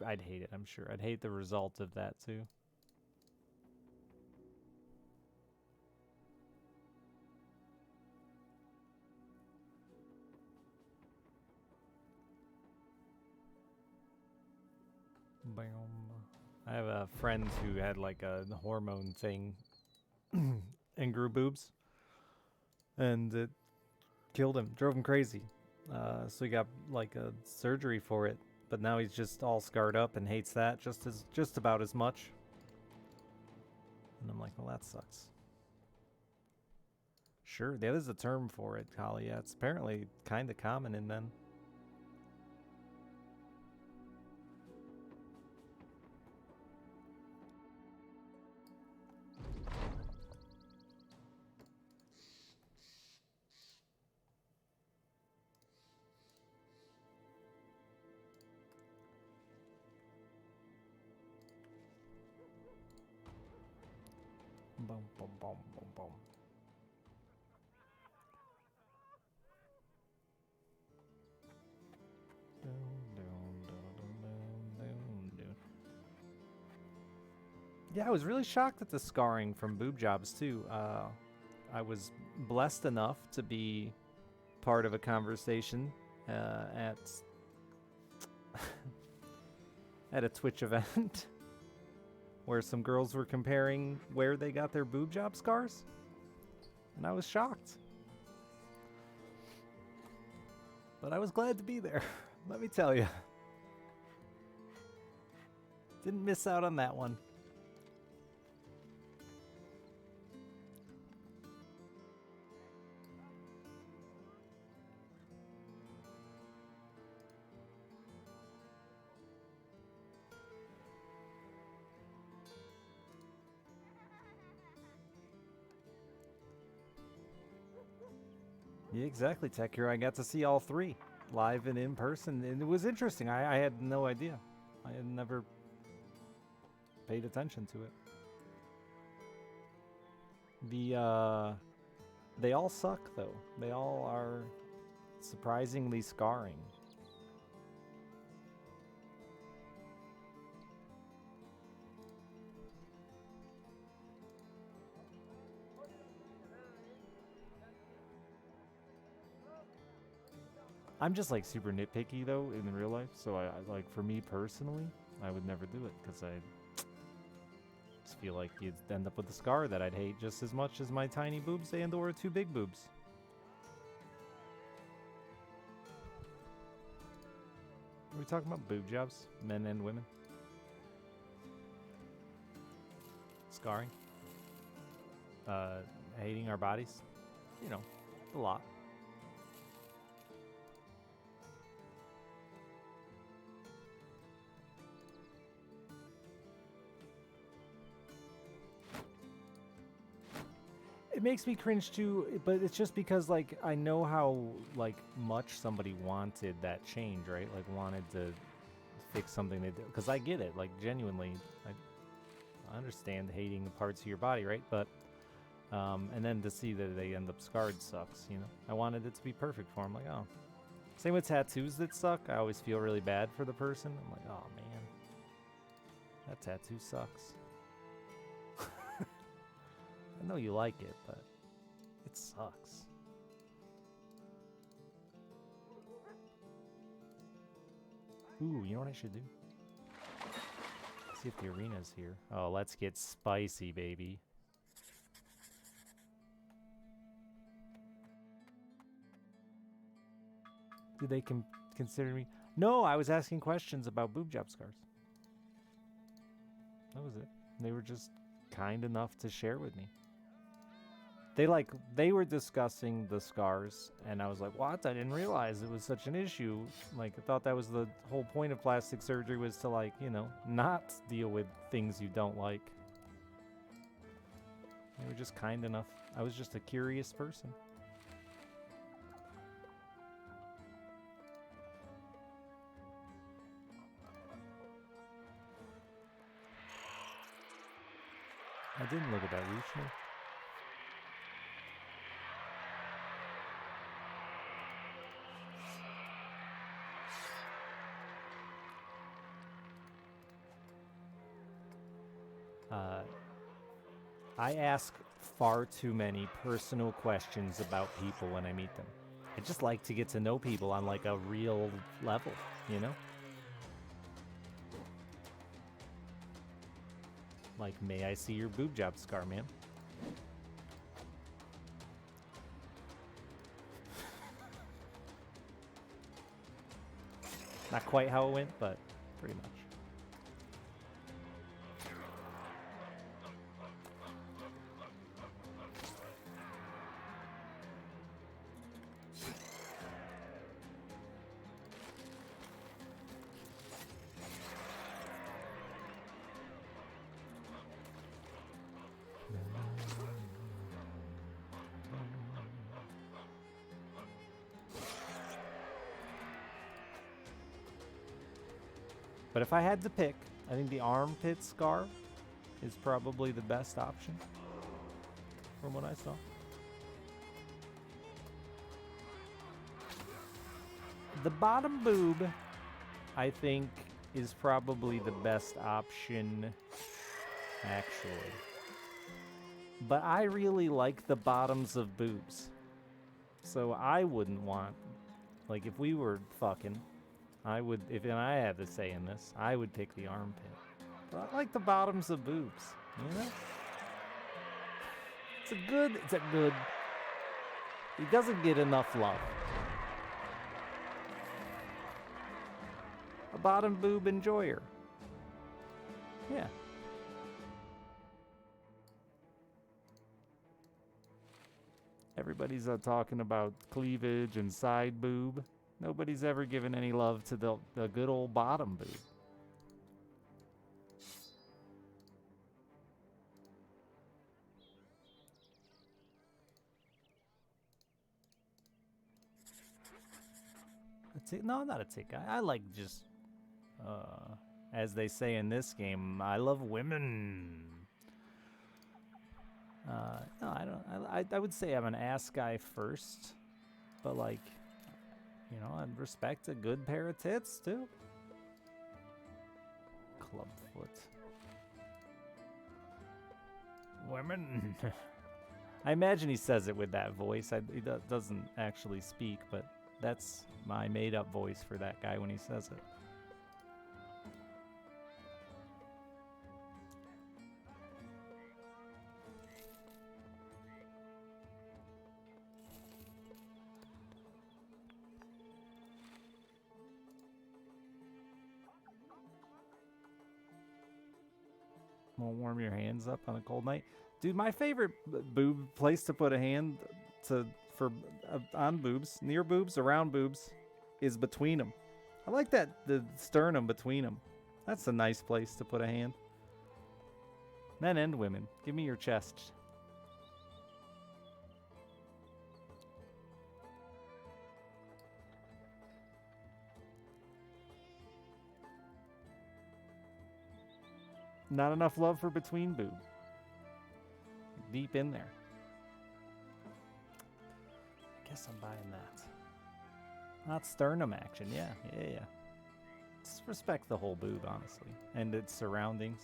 I'd hate it, I'm sure. I'd hate the result of that, too. I have a friend who had like a hormone thing and grew boobs, and it killed him, drove him crazy. So he got like a surgery for it, but now he's just all scarred up and hates that just about as much. And I'm like, well, that sucks. Sure, there is a term for it, Kali. Yeah, it's apparently kind of common in men. Boom, boom, boom, boom, boom. Yeah, I was really shocked at the scarring from boob jobs too. I was blessed enough to be part of a conversation at at a Twitch event where some girls were comparing where they got their boob job scars, and I was shocked. But I was glad to be there, let me tell you. Didn't miss out on that one. Yeah, exactly, Tech Hero. I got to see all three live and in person, and it was interesting. I had no idea. I had never paid attention to it. They all suck though. They all are surprisingly scarring. I'm just like super nitpicky though in real life, so I like for me personally, I would never do it because I just feel like you'd end up with a scar that I'd hate just as much as my tiny boobs and or two big boobs. Are we talking about boob jobs, men and women? Scarring? Hating our bodies? You know, a lot. It makes me cringe too, but it's just because like I know how like much somebody wanted that change, right? Like wanted to fix something they did. Because I get it, like genuinely, I understand hating the parts of your body, right? But and then to see that they end up scarred sucks, you know. I wanted it to be perfect for them. Like, oh, same with tattoos that suck. I always feel really bad for the person. I'm like, oh man, that tattoo sucks. I know you like it, but it sucks. Ooh, you know what I should do? See if the arena's here. Oh, let's get spicy, baby. Do they consider me? No, I was asking questions about boob job scars. That was it. They were just kind enough to share with me. They were discussing the scars, and I was like, what? I didn't realize it was such an issue. Like, I thought that was the whole point of plastic surgery, was to, like, you know, not deal with things you don't like. They were just kind enough. I was just a curious person. I didn't look at that recently. I ask far too many personal questions about people when I meet them. I just like to get to know people on like a real level, you know? Like, may I see your boob job scar, man? Not quite how it went, but pretty much. But if I had to pick, I think the armpit scar is probably the best option from what I saw. The bottom boob, I think, is probably the best option, actually. But I really like the bottoms of boobs. So I wouldn't want, like, if we were fucking, I would, if I had to say in this, I would pick the armpit. But I like the bottoms of boobs, you know? It's a good, it doesn't get enough love. A bottom boob enjoyer. Yeah. Everybody's talking about cleavage and side boob. Nobody's ever given any love to the good old bottom boob. A tick? No, not a tick. I like just, as they say in this game, I love women. No, I don't. I would say I'm an ass guy first, but like, you know, I'd respect a good pair of tits too. Clubfoot. Women. I imagine he says it with that voice. He doesn't actually speak, but That's my made-up voice for that guy when he says it. Won't warm your hands up on a cold night, dude. My favorite boob place to put a hand on boobs, near boobs, around boobs, is between them. I like that, the sternum between them. That's a nice place to put a hand. Men and women, give me your chest. Not enough love for between boob. Deep in there. I guess I'm buying that. Not sternum action. Yeah. Just respect the whole boob, honestly, and its surroundings.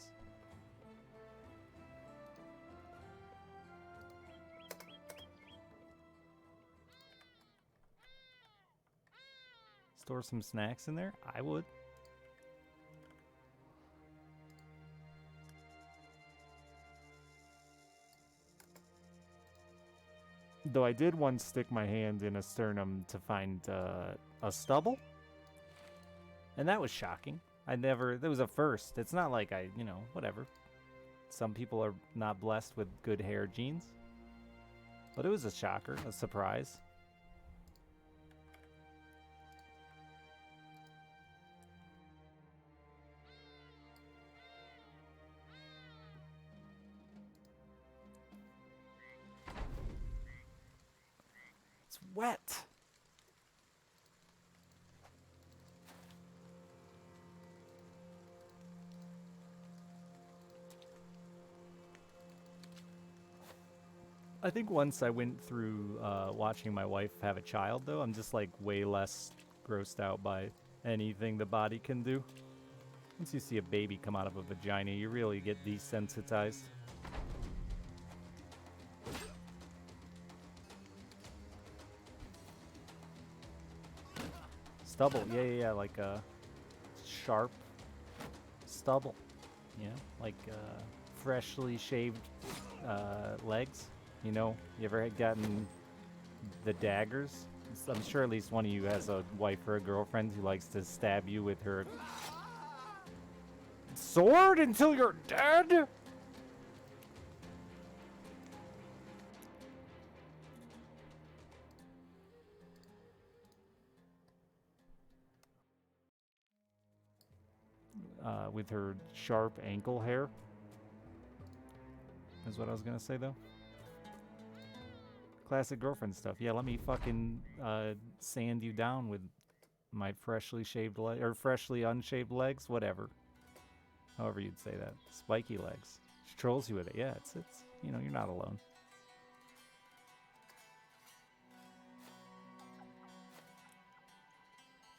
Store some snacks in there? I would. Though I did once stick my hand in a sternum to find a stubble. And that was shocking. That was a first. It's not like whatever. Some people are not blessed with good hair genes. But it was a shocker, a surprise. It's wet. I think once I went through watching my wife have a child, though, I'm just like way less grossed out by anything the body can do. Once you see a baby come out of a vagina, you really get desensitized. Stubble, yeah, like a sharp stubble, like freshly shaved legs. You ever had gotten the daggers? I'm sure at least one of you has a wife or a girlfriend who likes to stab you with her sword until you're dead? With her sharp ankle hair. Is what I was gonna say, though. Classic girlfriend stuff. Yeah, let me fucking sand you down with my freshly shaved leg or freshly unshaved legs, whatever. However you'd say that. Spiky legs. She trolls you with it. Yeah, it's you're not alone.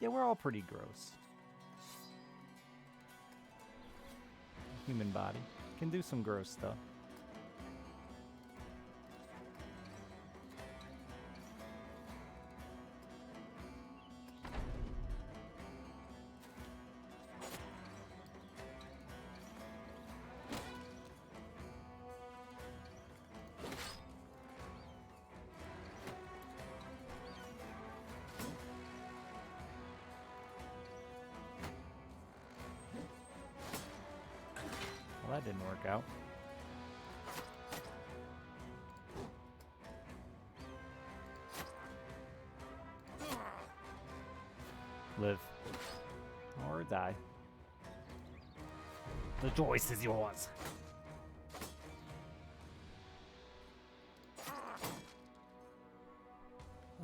Yeah, we're all pretty gross. Human body can do some gross stuff. Well, that didn't work out. Live. Or die. The choice is yours.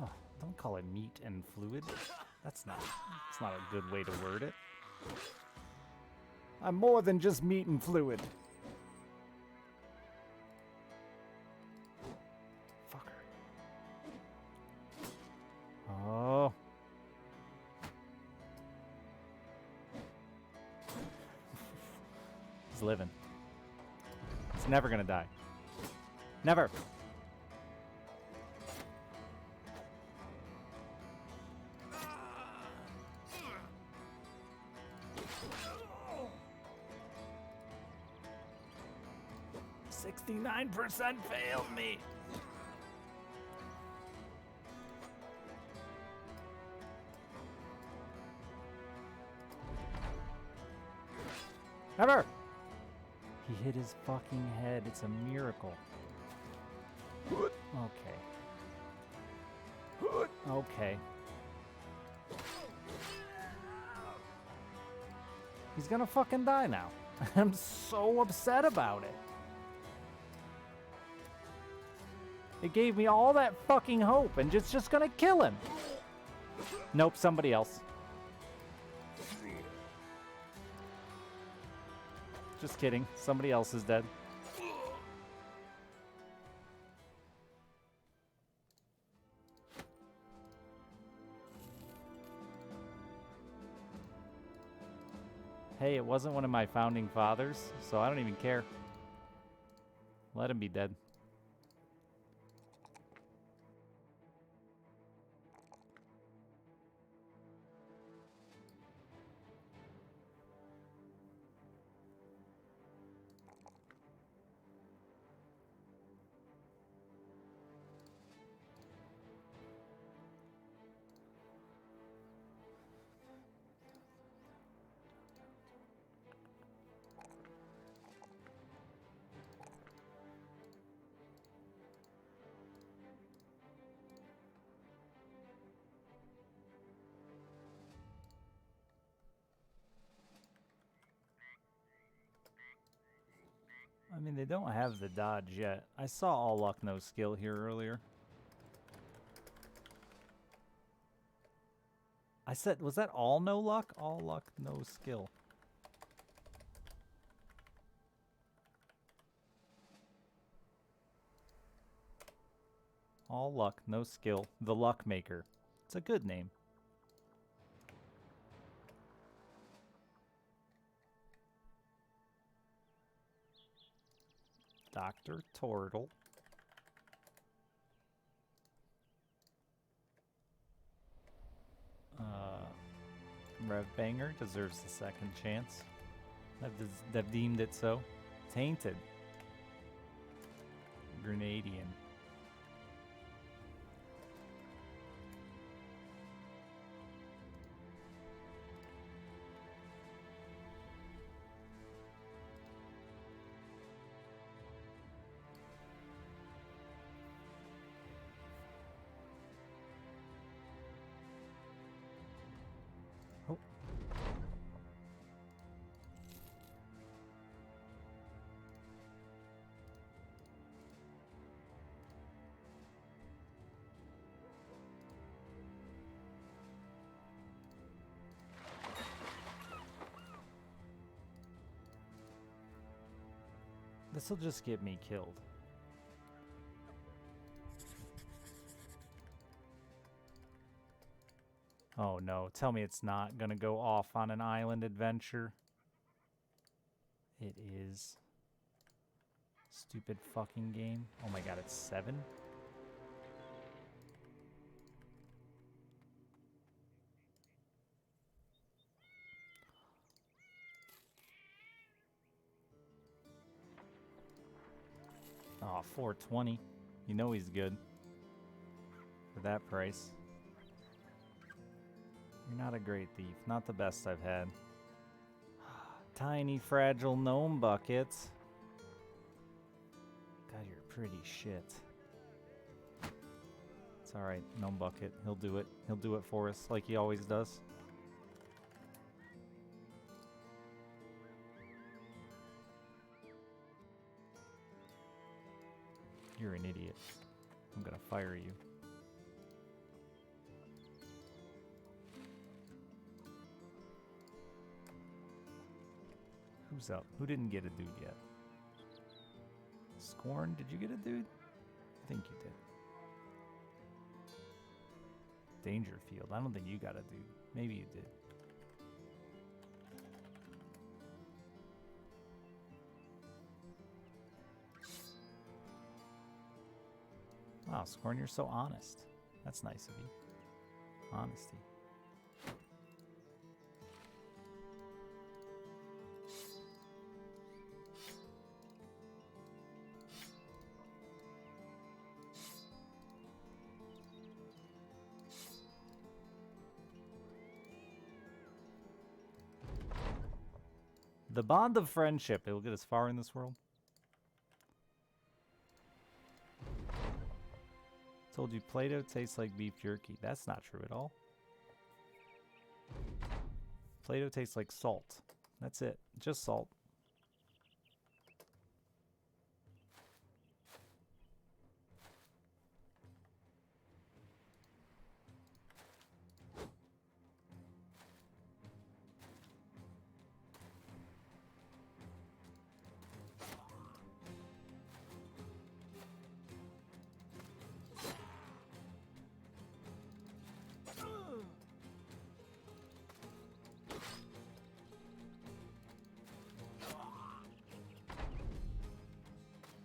Oh, don't call it meat and fluid. That's not a good way to word it. I'm more than just meat and fluid. Fucker. Oh. He's living. He's never gonna die. Never. $69% failed me. Never! He hit his fucking head. It's a miracle. Okay. Okay. He's gonna fucking die now. I'm so upset about it. It gave me all that fucking hope and it's just gonna kill him. Nope, somebody else. Just kidding. Somebody else is dead. Hey, it wasn't one of my founding fathers, so I don't even care. Let him be dead. I mean, they don't have the dodge yet. I saw all luck, no skill here earlier. I said, was that all no luck? All luck, no skill. All luck, no skill. The Luck Maker. It's a good name. Dr. Tortle. Rev Banger deserves the second chance. They've deemed it so. Tainted. Grenadian. Oh. This'll just get me killed. Oh no, tell me it's not gonna go off on an island adventure. It is. Stupid fucking game. Oh my god, it's 7? Oh, 420. You know he's good. For that price. You're not a great thief. Not the best I've had. Tiny, fragile gnome buckets. God, you're pretty shit. It's alright, gnome bucket. He'll do it. He'll do it for us like he always does. You're an idiot. I'm gonna fire you. Who's up? Who didn't get a dude yet? Scorn, did you get a dude? I think you did. Dangerfield, I don't think you got a dude. Maybe you did. Wow, Scorn, you're so honest. That's nice of you. Honesty. The bond of friendship. It will get us far in this world. Told you Play-Doh tastes like beef jerky. That's not true at all. Play-Doh tastes like salt. That's it. Just salt.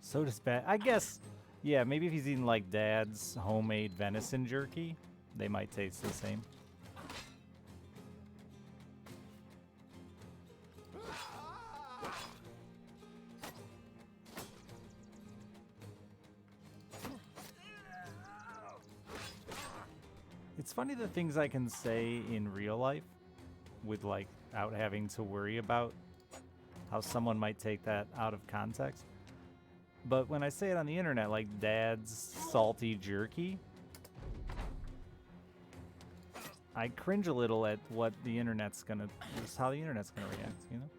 So does bad. I guess, yeah, maybe if he's eating like Dad's homemade venison jerky, they might taste the same. It's funny the things I can say in real life with like out having to worry about how someone might take that out of context. But when I say it on the internet, like Dad's salty jerky, I cringe a little at what the internet's gonna, just how the internet's gonna react, you know?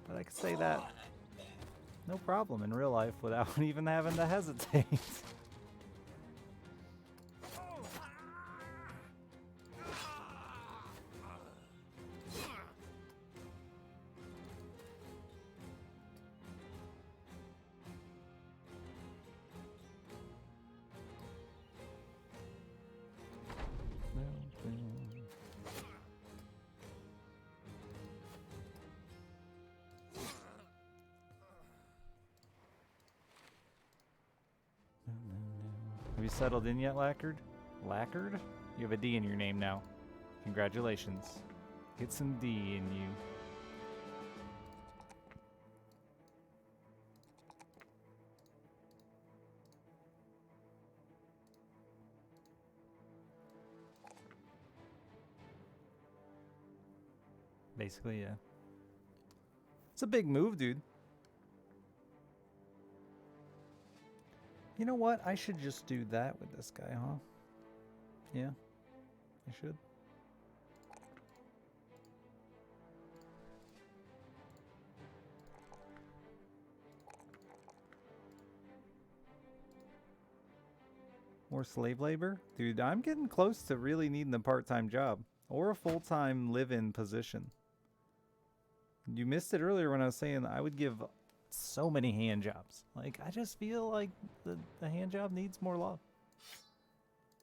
But I could say that no problem in real life without even having to hesitate. Have you settled in yet, Lacquered? Lacquered? You have a D in your name now. Congratulations. Get some D in you. Basically, yeah. It's a big move, dude. You know what? I should just do that with this guy, huh? Yeah, I should. More slave labor? Dude, I'm getting close to really needing a part-time job. Or a full-time live-in position. You missed it earlier when I was saying I would give so many hand jobs. Like, I just feel like the hand job needs more love.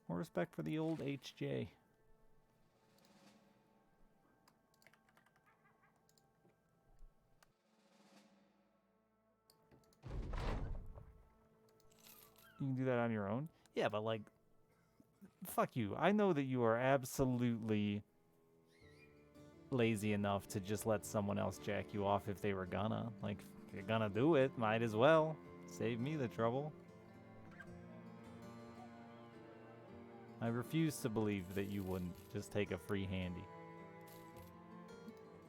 More respect for the old HJ. You can do that on your own? Yeah, but like, fuck you. I know that you are absolutely lazy enough to just let someone else jack you off if they were gonna. Like, if you're gonna do it, might as well. Save me the trouble. I refuse to believe that you wouldn't just take a free handy.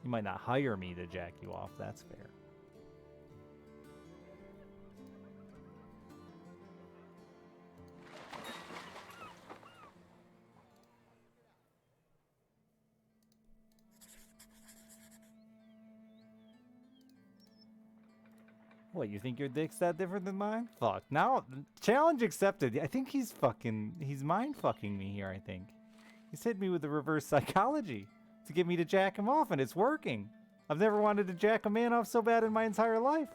You might not hire me to jack you off, that's fair. What, you think your dick's that different than mine? Fuck. Now, challenge accepted. I think he's mind fucking me here, I think. He's hit me with the reverse psychology to get me to jack him off, and it's working. I've never wanted to jack a man off so bad in my entire life.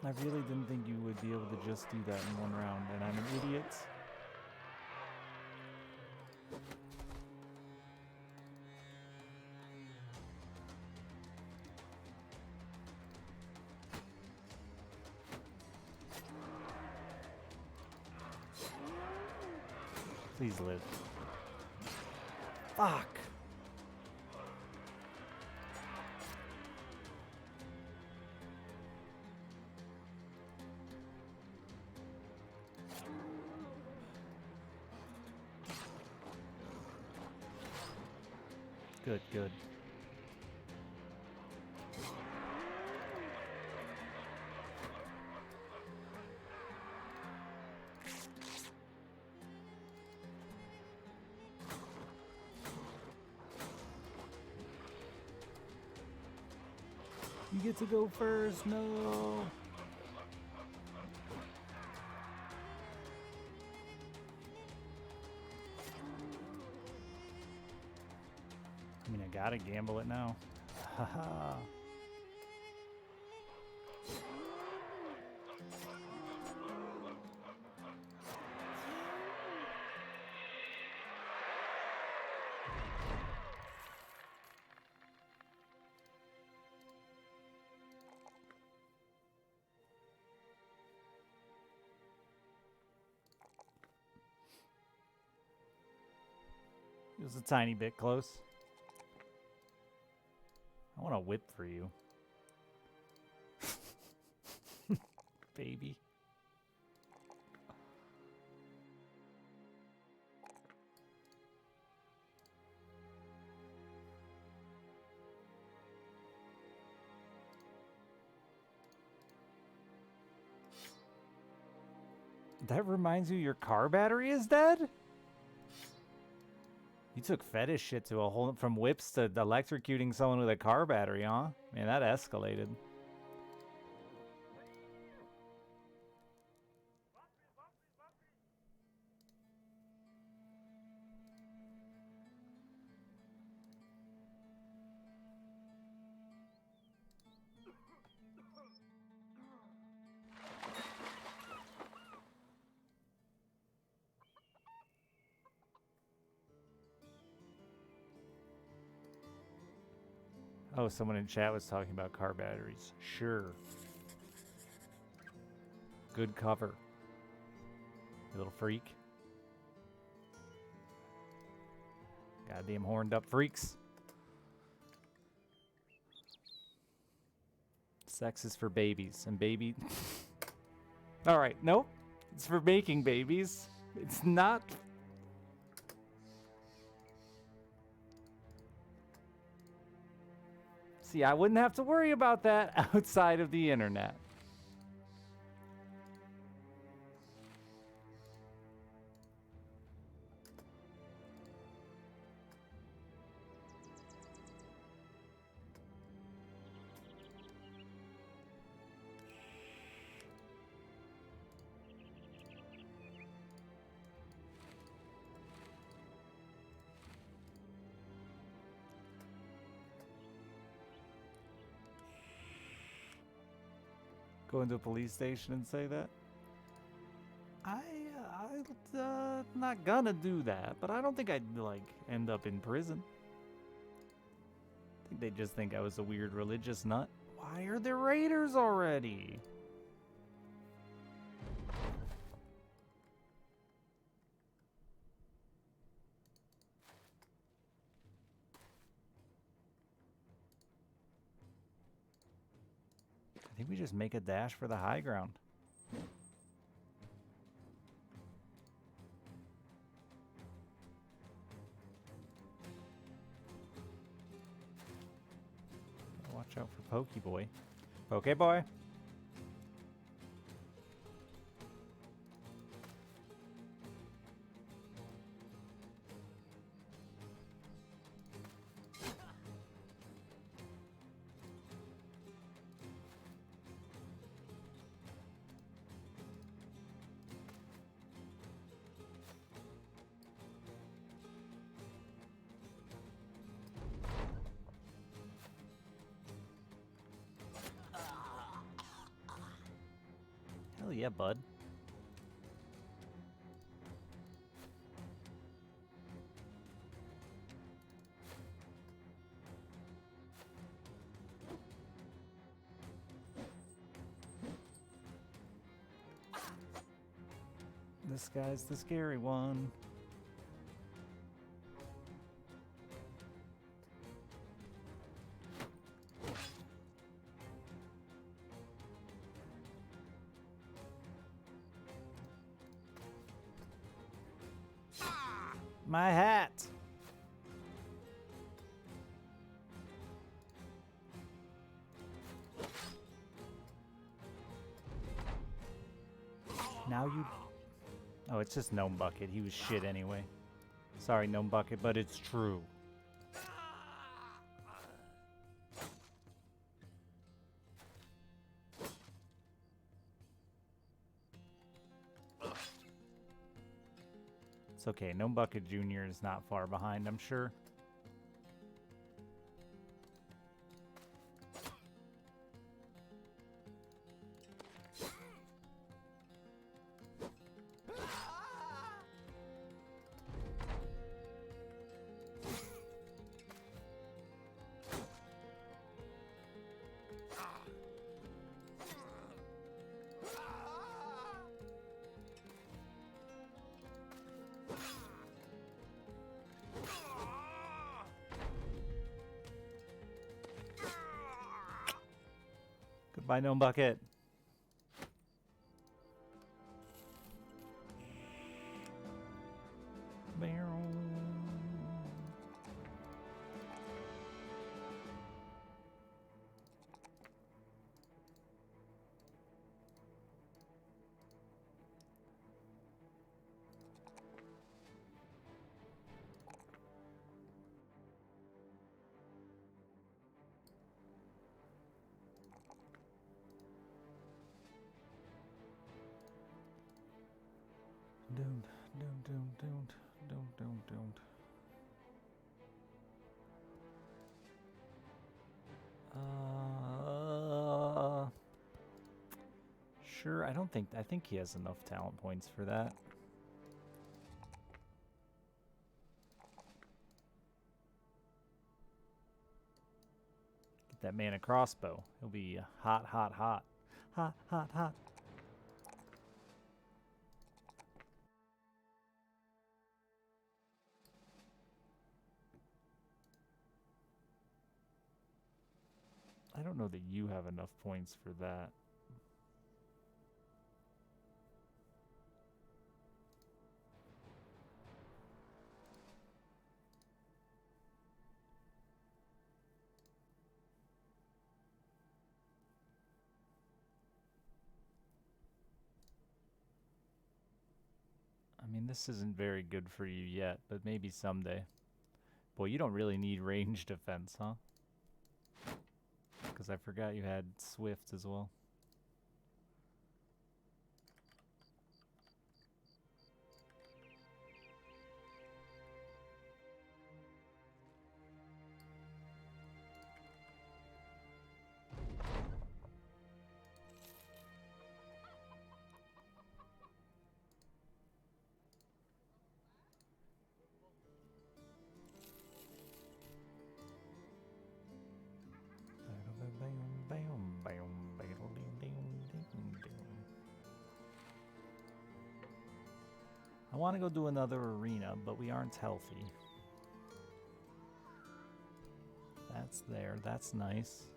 I really didn't think you would be able to just do that in one round, and I'm an idiot. Please live. Fuck. Good, good. You get to go first, no. I mean, I gotta gamble it now. Haha. It was a tiny bit close. I want a whip for you. Baby. That reminds you your car battery is dead? You took fetish shit to a whole... From whips to electrocuting someone with a car battery, huh? Man, that escalated. Oh, someone in chat was talking about car batteries. Sure. Good cover. You little freak. Goddamn horned up freaks. Sex is for babies. And baby... Alright, nope. It's for making babies. It's not... See, I wouldn't have to worry about that outside of the internet. Go into a police station and say that? I'm not gonna do that, but I don't think I'd, like, end up in prison. I think they just think I was a weird religious nut. Why are there raiders already? I think we just make a dash for the high ground. Watch out for Pokeboy. Pokeboy? Hell yeah, bud. This guy's the scary one. my hat. Now you... Oh, it's just Gnome Bucket. He was shit anyway. Sorry, Gnome Bucket, but it's true. It's okay. Gnome Bucket Jr. is not far behind, I'm sure. Goodbye, Gnome Bucket. Don't. Sure, I think he has enough talent points for that. Get that mana crossbow. He'll be hot, hot, hot. Hot, hot, hot. I don't know that you have enough points for that. I mean, this isn't very good for you yet, but maybe someday. Boy, you don't really need range defense, huh? Because I forgot you had Swift as well. I want to go do another arena, but we aren't healthy. That's there. That's nice.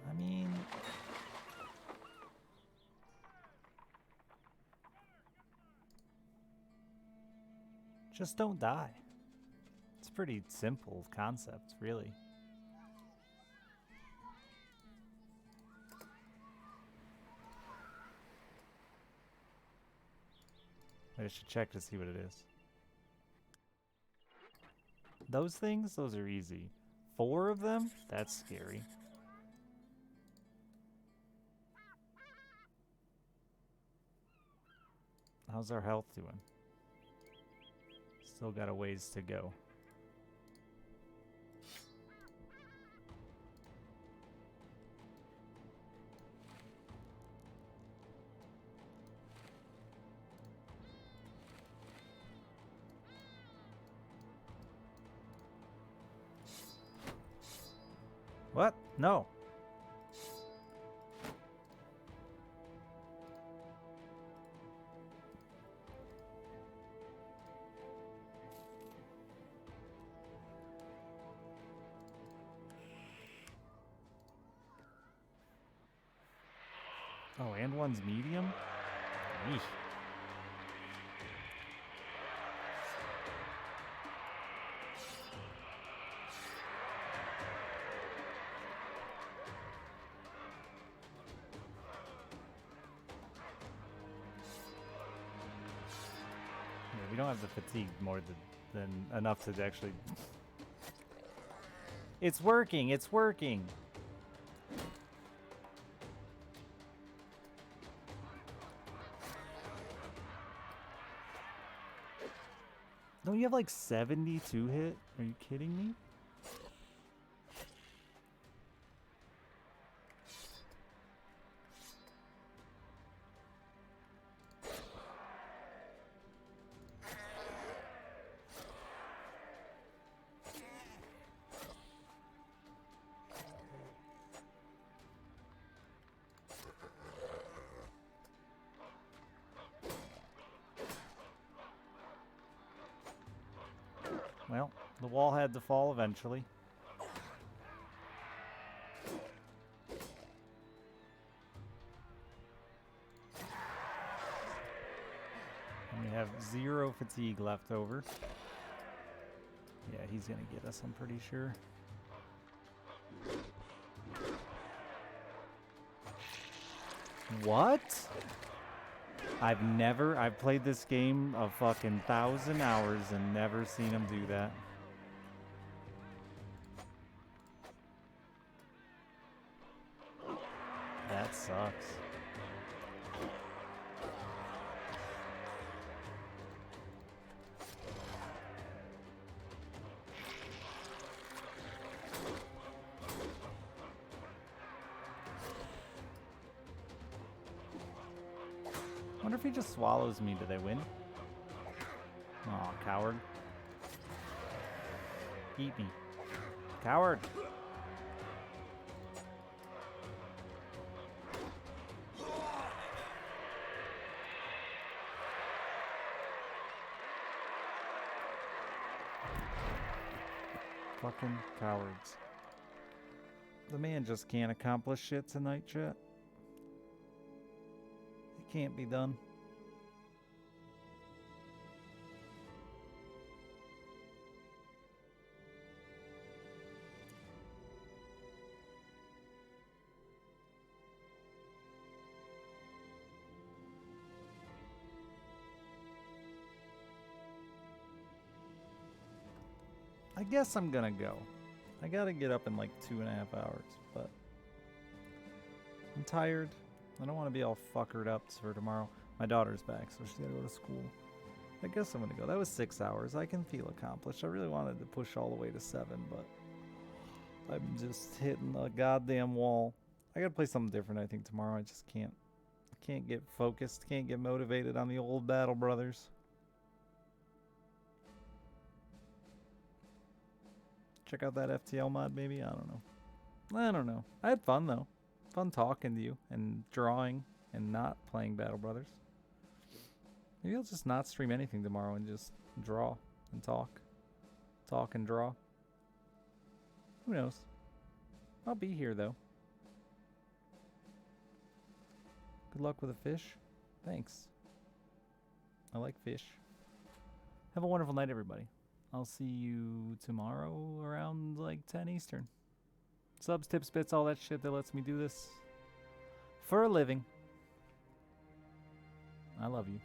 I mean... just don't die. It's a pretty simple concept, really. I should check to see what it is. Those things? Those are easy. 4 of them? That's scary. How's our health doing? Still got a ways to go. What? No. Oh, and one's medium? Eesh. Yeah, we don't have the fatigue more than enough to actually... It's working! It's working! Don't you have like 72 hit? Are you kidding me? Well, the wall had to fall eventually. And we have 0 fatigue left over. Yeah, he's gonna get us, I'm pretty sure. What? I've played this game a fucking 1,000 hours and never seen him do that. That sucks. Wonder if he just swallows me. Do they win? Aw, coward. Eat me. Coward! Fucking cowards. The man just can't accomplish shit tonight, chat. It can't be done. I guess I'm gonna go. I gotta get up in like 2.5 hours, but I'm tired. I don't want to be all fuckered up for tomorrow. My daughter's back, so she's gotta go to school. I guess I'm gonna go. That was 6 hours. I can feel accomplished. I really wanted to push all the way to 7, but I'm just hitting a goddamn wall. I gotta play something different, I think, tomorrow. I just can't. I can't get focused. Can't get motivated on the old Battle Brothers. Check out that FTL mod, maybe? I don't know. I had fun, though. Fun talking to you and drawing and not playing Battle Brothers. Maybe I'll just not stream anything tomorrow and just draw and talk. Talk and draw. Who knows? I'll be here, though. Good luck with the fish. Thanks. I like fish. Have a wonderful night, everybody. I'll see you tomorrow around like 10 Eastern. Subs, tips, bits, all that shit that lets me do this for a living. I love you.